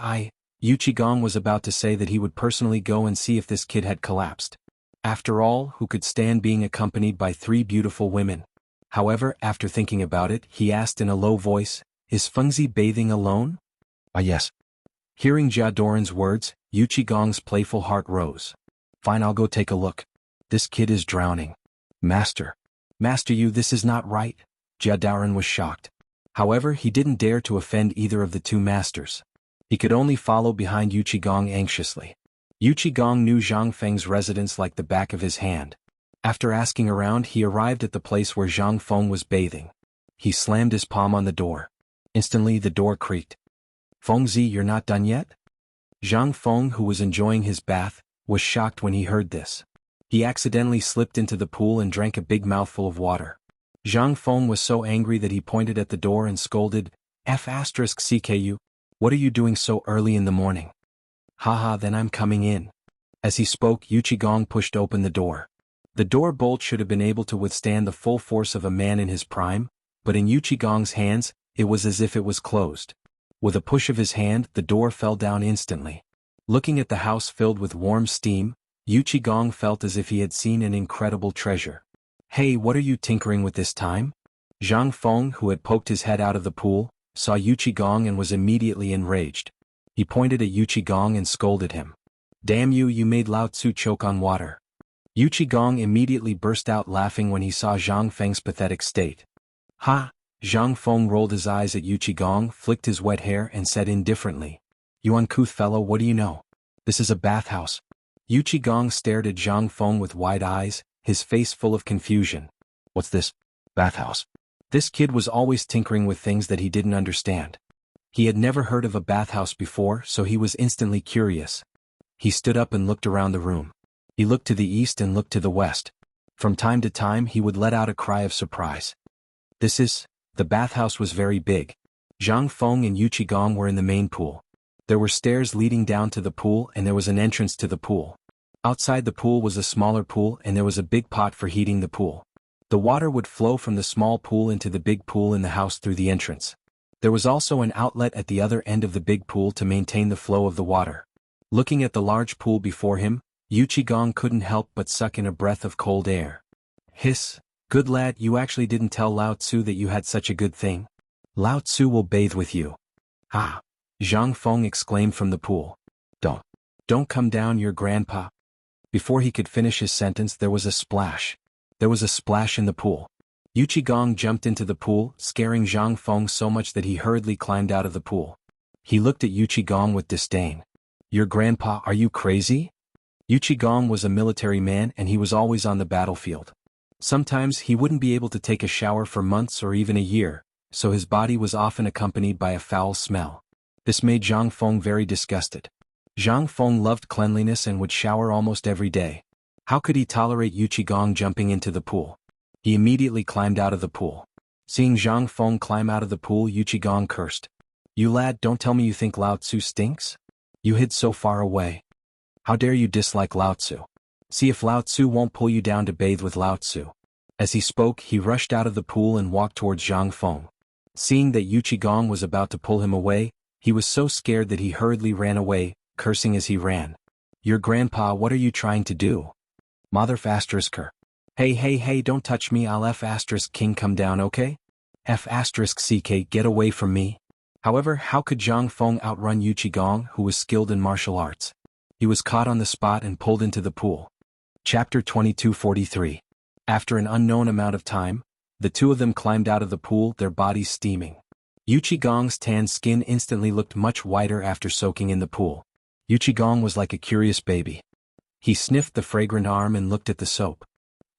Yu Qigong was about to say that he would personally go and see if this kid had collapsed. After all, who could stand being accompanied by 3 beautiful women? However, after thinking about it, he asked in a low voice, "Is Fengzi bathing alone?" Yes." Hearing Jia Daoren's words, Yu Qigong's playful heart rose. "Fine, I'll go take a look. This kid is drowning." Master, this is not right." Jia Daoren was shocked. However, he didn't dare to offend either of the 2 masters. He could only follow behind Yu Qigong anxiously. Yu Qigong knew Zhang Feng's residence like the back of his hand. After asking around, he arrived at the place where Zhang Feng was bathing. He slammed his palm on the door. Instantly, the door creaked. "Fengzi, you're not done yet?" Zhang Feng, who was enjoying his bath, was shocked when he heard this. He accidentally slipped into the pool and drank a big mouthful of water. Zhang Feng was so angry that he pointed at the door and scolded, "F***CKU, what are you doing so early in the morning?" "Haha, then I'm coming in." As he spoke, Yu Qigong pushed open the door. The door bolt should have been able to withstand the full force of a man in his prime, but in Yu Qigong's hands, it was as if it was closed. With a push of his hand, the door fell down instantly. Looking at the house filled with warm steam, Yu Qigong felt as if he had seen an incredible treasure. "Hey, what are you tinkering with this time?" Zhang Feng, who had poked his head out of the pool, saw Yu Qigong and was immediately enraged. He pointed at Yu Qigong and scolded him. "Damn you, you made Lao Tzu choke on water." Yu Qigong immediately burst out laughing when he saw Zhang Feng's pathetic state. "Ha!" Zhang Feng rolled his eyes at Yu Qigong, flicked his wet hair and said indifferently, "You uncouth fellow, what do you know? This is a bathhouse." Yu Qigong stared at Zhang Feng with wide eyes, his face full of confusion. "What's this? Bathhouse?" This kid was always tinkering with things that he didn't understand. He had never heard of a bathhouse before, so he was instantly curious. He stood up and looked around the room. He looked to the east and looked to the west. From time to time he would let out a cry of surprise. The bathhouse was very big. Zhang Feng and Yu Qigong were in the main pool. There were stairs leading down to the pool and there was an entrance to the pool. Outside the pool was a smaller pool and there was a big pot for heating the pool. The water would flow from the small pool into the big pool in the house through the entrance. There was also an outlet at the other end of the big pool to maintain the flow of the water. Looking at the large pool before him, Yu Qigong couldn't help but suck in a breath of cold air. Hiss, "Good lad, you actually didn't tell Lao Tzu that you had such a good thing. Lao Tzu will bathe with you." "Ah!" Zhang Feng exclaimed from the pool. Don't come down, your grandpa." Before he could finish his sentence, there was a splash. There was a splash in the pool. Yu Qigong jumped into the pool, scaring Zhang Feng so much that he hurriedly climbed out of the pool. He looked at Yu Qigong with disdain. "Your grandpa, are you crazy?" Yu Qigong was a military man and he was always on the battlefield. Sometimes he wouldn't be able to take a shower for months or even a year, so his body was often accompanied by a foul smell. This made Zhang Feng very disgusted. Zhang Feng loved cleanliness and would shower almost every day. How could he tolerate Yu Qigong jumping into the pool? He immediately climbed out of the pool. Seeing Zhang Feng climb out of the pool, Yu Qigong cursed. You lad, don't tell me you think Lao Tzu stinks? You hid so far away. How dare you dislike Lao Tzu? See if Lao Tzu won't pull you down to bathe with Lao Tzu. As he spoke, he rushed out of the pool and walked towards Zhang Feng. Seeing that Yu Qigong was about to pull him away, he was so scared that he hurriedly ran away, cursing as he ran. Your grandpa, what are you trying to do? Mother ***. Hey, don't touch me, I'll ***king come down, okay? ***ck, get away from me. However, how could Zhang Feng outrun Yu Qigong, who was skilled in martial arts? He was caught on the spot and pulled into the pool. Chapter 2243. After an unknown amount of time, the two of them climbed out of the pool, their bodies steaming. Yu Qigong's tan skin instantly looked much whiter after soaking in the pool. Yu Qigong was like a curious baby. He sniffed the fragrant arm and looked at the soap.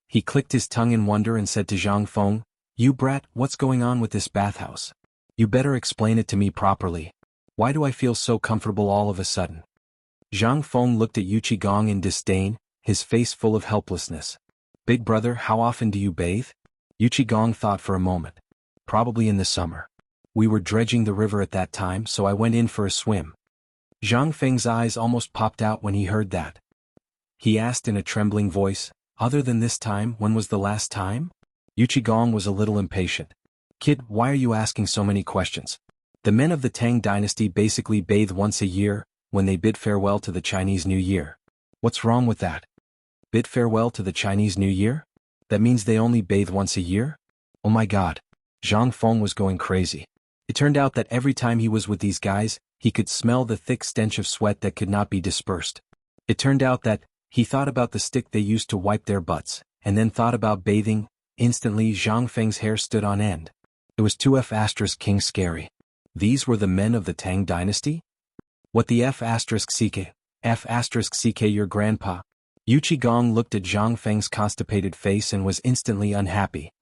He clicked his tongue in wonder and said to Zhang Feng, You brat, what's going on with this bathhouse? You better explain it to me properly. Why do I feel so comfortable all of a sudden? Zhang Feng looked at Yu Qigong in disdain, his face full of helplessness. Big brother, how often do you bathe? Yu Qigong thought for a moment. Probably in the summer. We were dredging the river at that time, so I went in for a swim. Zhang Feng's eyes almost popped out when he heard that. He asked in a trembling voice, Other than this time, when was the last time? Yu Qigong was a little impatient. Kid, why are you asking so many questions? The men of the Tang dynasty basically bathe once a year, when they bid farewell to the Chinese New Year. What's wrong with that? Bid farewell to the Chinese New Year? That means they only bathe once a year? Oh my god. Zhang Feng was going crazy. It turned out that every time he was with these guys, he could smell the thick stench of sweat that could not be dispersed. It turned out that he thought about the stick they used to wipe their butts, and then thought about bathing. Instantly Zhang Feng's hair stood on end. It was too ***king scary. These were the men of the Tang dynasty? What the ***ck? ***ck your grandpa? Yu Qigong looked at Zhang Feng's constipated face and was instantly unhappy.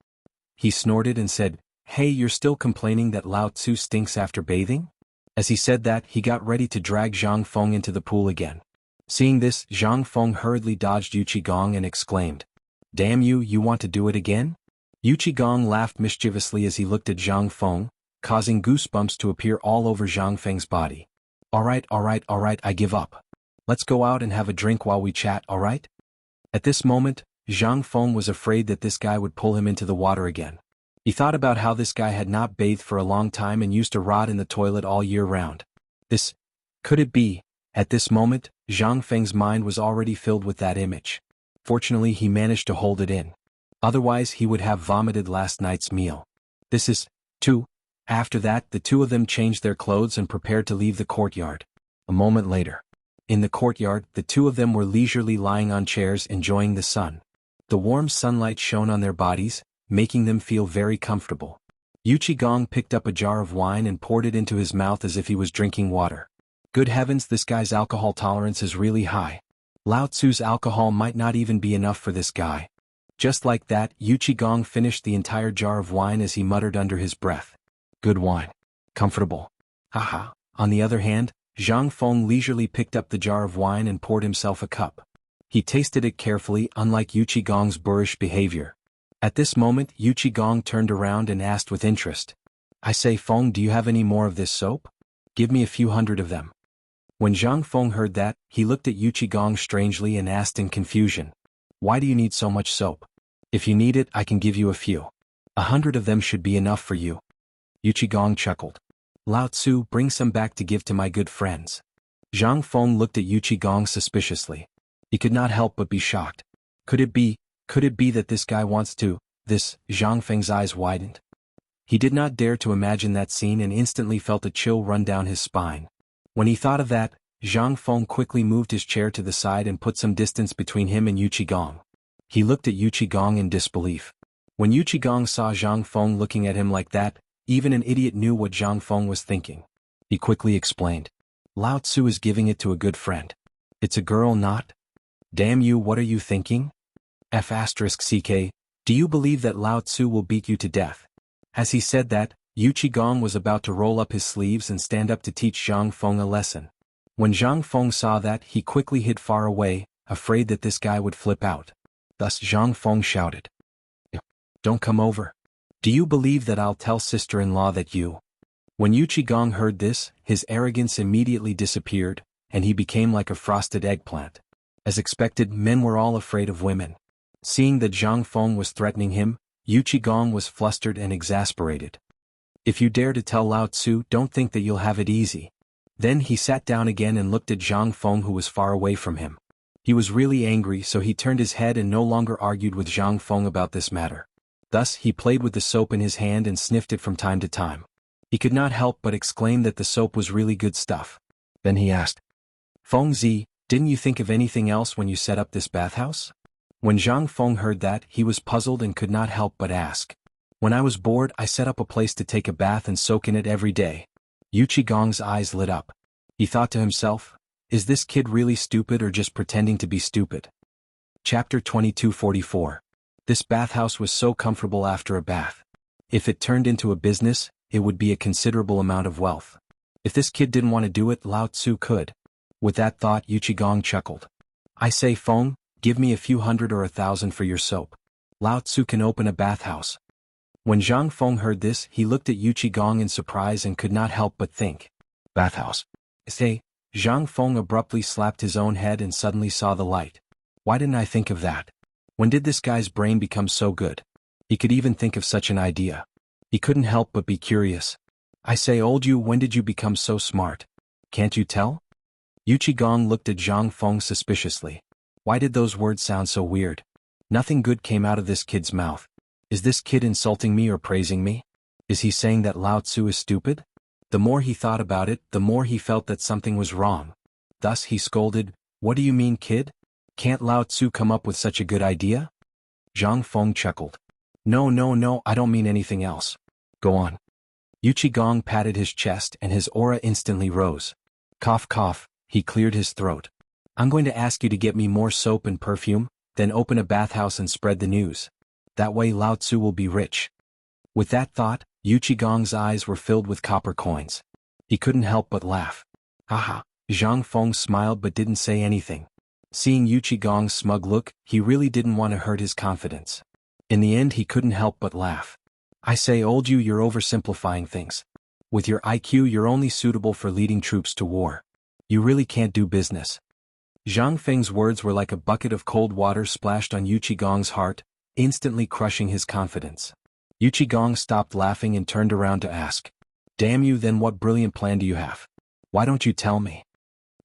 He snorted and said, Hey, you're still complaining that Lao Tzu stinks after bathing? As he said that, he got ready to drag Zhang Feng into the pool again. Seeing this, Zhang Feng hurriedly dodged Yu Qigong and exclaimed, Damn you, you want to do it again? Yu Qigong laughed mischievously as he looked at Zhang Feng, causing goosebumps to appear all over Zhang Feng's body. Alright, I give up. Let's go out and have a drink while we chat, alright? At this moment, Zhang Feng was afraid that this guy would pull him into the water again. He thought about how this guy had not bathed for a long time and used to rot in the toilet all year round. Could it be? At this moment, Zhang Feng's mind was already filled with that image. Fortunately, he managed to hold it in. Otherwise, he would have vomited last night's meal. After that, the two of them changed their clothes and prepared to leave the courtyard. A moment later. In the courtyard, the two of them were leisurely lying on chairs enjoying the sun. The warm sunlight shone on their bodies, making them feel very comfortable. Yu Qigong picked up a jar of wine and poured it into his mouth as if he was drinking water. Good heavens, this guy's alcohol tolerance is really high. Lao Tzu's alcohol might not even be enough for this guy. Just like that, Yu Qigong finished the entire jar of wine as he muttered under his breath. Good wine. Comfortable. Haha. On the other hand, Zhang Feng leisurely picked up the jar of wine and poured himself a cup. He tasted it carefully, unlike Yu Qigong's boorish behavior. At this moment, Yu Qigong turned around and asked with interest. I say, Feng, do you have any more of this soap? Give me a few hundred of them. When Zhang Feng heard that, he looked at Yu Qigong strangely and asked in confusion. Why do you need so much soap? If you need it, I can give you a few. 100 of them should be enough for you. Yu Qigong chuckled. Lao Tzu, bring some back to give to my good friends. Zhang Feng looked at Yu Qigong suspiciously. He could not help but be shocked. Could it be that this guy wants to, Zhang Feng's eyes widened. He did not dare to imagine that scene and instantly felt a chill run down his spine. When he thought of that, Zhang Feng quickly moved his chair to the side and put some distance between him and Yu Qigong. He looked at Yu Qigong in disbelief. When Yu Qigong saw Zhang Feng looking at him like that, even an idiot knew what Zhang Feng was thinking. He quickly explained. Lao Tzu is giving it to a good friend. It's a girl, not? Damn you, what are you thinking? ***ck, do you believe that Lao Tzu will beat you to death? As he said that, Yu Qigong was about to roll up his sleeves and stand up to teach Zhang Feng a lesson. When Zhang Feng saw that, he quickly hid far away, afraid that this guy would flip out. Thus Zhang Feng shouted, "Don't come over. Do you believe that I'll tell sister-in-law that you—" When Yu Qigong heard this, his arrogance immediately disappeared, and he became like a frosted eggplant. As expected, men were all afraid of women. Seeing that Zhang Feng was threatening him, Yu Qigong was flustered and exasperated. "If you dare to tell Lao Tzu, don't think that you'll have it easy." Then he sat down again and looked at Zhang Feng, who was far away from him. He was really angry, so he turned his head and no longer argued with Zhang Feng about this matter. Thus he played with the soap in his hand and sniffed it from time to time. He could not help but exclaim that the soap was really good stuff. Then he asked, "Feng Zi, didn't you think of anything else when you set up this bathhouse?" When Zhang Feng heard that, he was puzzled and could not help but ask. "When I was bored, I set up a place to take a bath and soak in it every day." Yu Qigong's eyes lit up. He thought to himself, is this kid really stupid or just pretending to be stupid? Chapter 2244. This bathhouse was so comfortable after a bath. If it turned into a business, it would be a considerable amount of wealth. If this kid didn't want to do it, Lao Tzu could. With that thought, Yu Qigong chuckled. "I say, Feng, give me a few hundred or 1,000 for your soap. Lao Tzu can open a bathhouse." When Zhang Feng heard this, he looked at Yu Qigong in surprise and could not help but think, "Bathhouse. Say." Zhang Feng abruptly slapped his own head and suddenly saw the light. Why didn't I think of that? When did this guy's brain become so good? He could even think of such an idea. He couldn't help but be curious. "I say, old you, when did you become so smart? Can't you tell?" Yu Qigong looked at Zhang Feng suspiciously. Why did those words sound so weird? Nothing good came out of this kid's mouth. Is this kid insulting me or praising me? Is he saying that Lao Tzu is stupid? The more he thought about it, the more he felt that something was wrong. Thus he scolded, "What do you mean, kid? Can't Lao Tzu come up with such a good idea?" Zhang Feng chuckled. No, I don't mean anything else. Go on." Yu Qigong patted his chest and his aura instantly rose. Cough cough, he cleared his throat. "I'm going to ask you to get me more soap and perfume, then open a bathhouse and spread the news. That way Lao Tzu will be rich." With that thought, Yu Qigong's eyes were filled with copper coins. He couldn't help but laugh. Haha. Zhang Feng smiled but didn't say anything. Seeing Yu Qigong's smug look, he really didn't want to hurt his confidence. In the end, he couldn't help but laugh. "I say, old you, you're oversimplifying things. With your IQ, you're only suitable for leading troops to war. You really can't do business." Zhang Feng's words were like a bucket of cold water splashed on Yu Qigong's heart, instantly crushing his confidence. Yu Qigong stopped laughing and turned around to ask, "Damn you, then what brilliant plan do you have? Why don't you tell me?"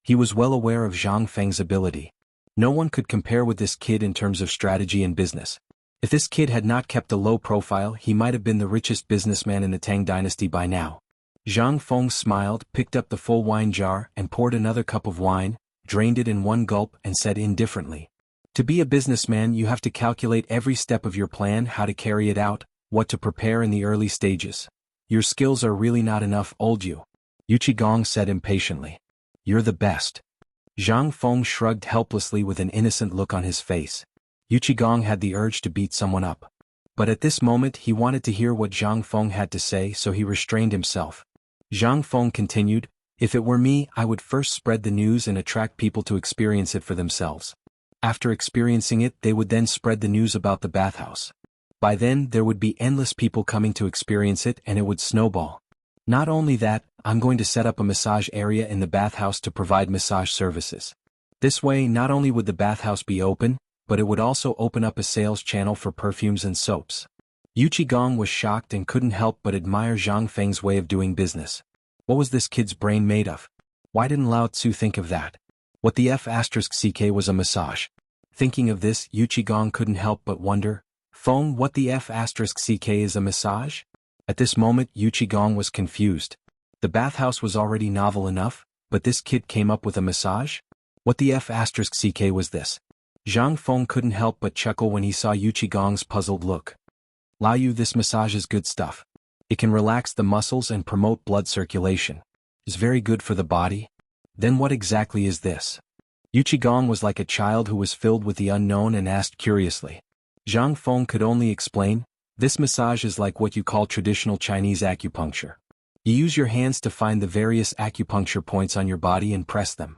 He was well aware of Zhang Feng's ability. No one could compare with this kid in terms of strategy and business. If this kid had not kept a low profile, he might have been the richest businessman in the Tang dynasty by now. Zhang Feng smiled, picked up the full wine jar, and poured another cup of wine, drained it in one gulp, and said indifferently, "To be a businessman, you have to calculate every step of your plan, how to carry it out, what to prepare in the early stages. Your skills are really not enough, old you." Yu Qigong said impatiently. "You're the best." Zhang Feng shrugged helplessly with an innocent look on his face. Yu Qigong had the urge to beat someone up. But at this moment he wanted to hear what Zhang Feng had to say, so he restrained himself. Zhang Feng continued, "If it were me, I would first spread the news and attract people to experience it for themselves. After experiencing it, they would then spread the news about the bathhouse. By then, there would be endless people coming to experience it and it would snowball. Not only that, I'm going to set up a massage area in the bathhouse to provide massage services. This way, not only would the bathhouse be open, but it would also open up a sales channel for perfumes and soaps." Yu Qigong was shocked and couldn't help but admire Zhang Feng's way of doing business. What was this kid's brain made of? Why didn't Lao Tzu think of that? What the F***ck was a massage. Thinking of this, Yu Qigong couldn't help but wonder, "Feng, what the F***ck is a massage?" At this moment, Yu Qigong was confused. The bathhouse was already novel enough, but this kid came up with a massage? What the F***ck was this? Zhang Feng couldn't help but chuckle when he saw Yu Qigong's puzzled look. "Lao Yu, this massage is good stuff. It can relax the muscles and promote blood circulation. It's very good for the body. Then what exactly is this?" Yu Qigong was like a child who was filled with the unknown and asked curiously. Zhang Feng could only explain, "This massage is like what you call traditional Chinese acupuncture. You use your hands to find the various acupuncture points on your body and press them.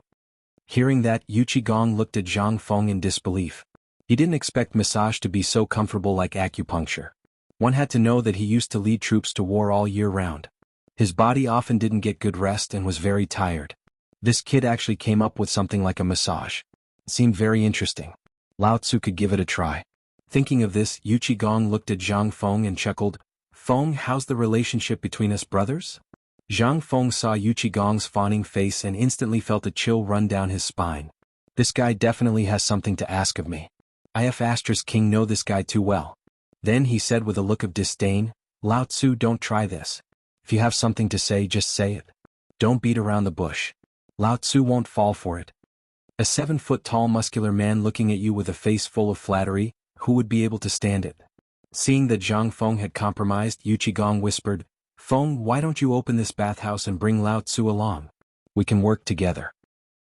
Hearing that, Gong looked at Zhang Feng in disbelief. He didn't expect massage to be so comfortable like acupuncture. One had to know that he used to lead troops to war all year round. His body often didn't get good rest and was very tired. This kid actually came up with something like a massage. It seemed very interesting. Lao Tzu could give it a try. Thinking of this, Gong looked at Zhang Feng and chuckled, "Feng, how's the relationship between us brothers?" Zhang Feng saw Gong's fawning face and instantly felt a chill run down his spine. This guy definitely has something to ask of me. King know this guy too well. Then he said with a look of disdain, "Lao Tzu, don't try this. If you have something to say, just say it. Don't beat around the bush. Lao Tzu won't fall for it." A 7-foot-tall muscular man looking at you with a face full of flattery, who would be able to stand it? Seeing that Zhang Feng had compromised, Gong whispered, "Feng, why don't you open this bathhouse and bring Lao Tzu along? We can work together."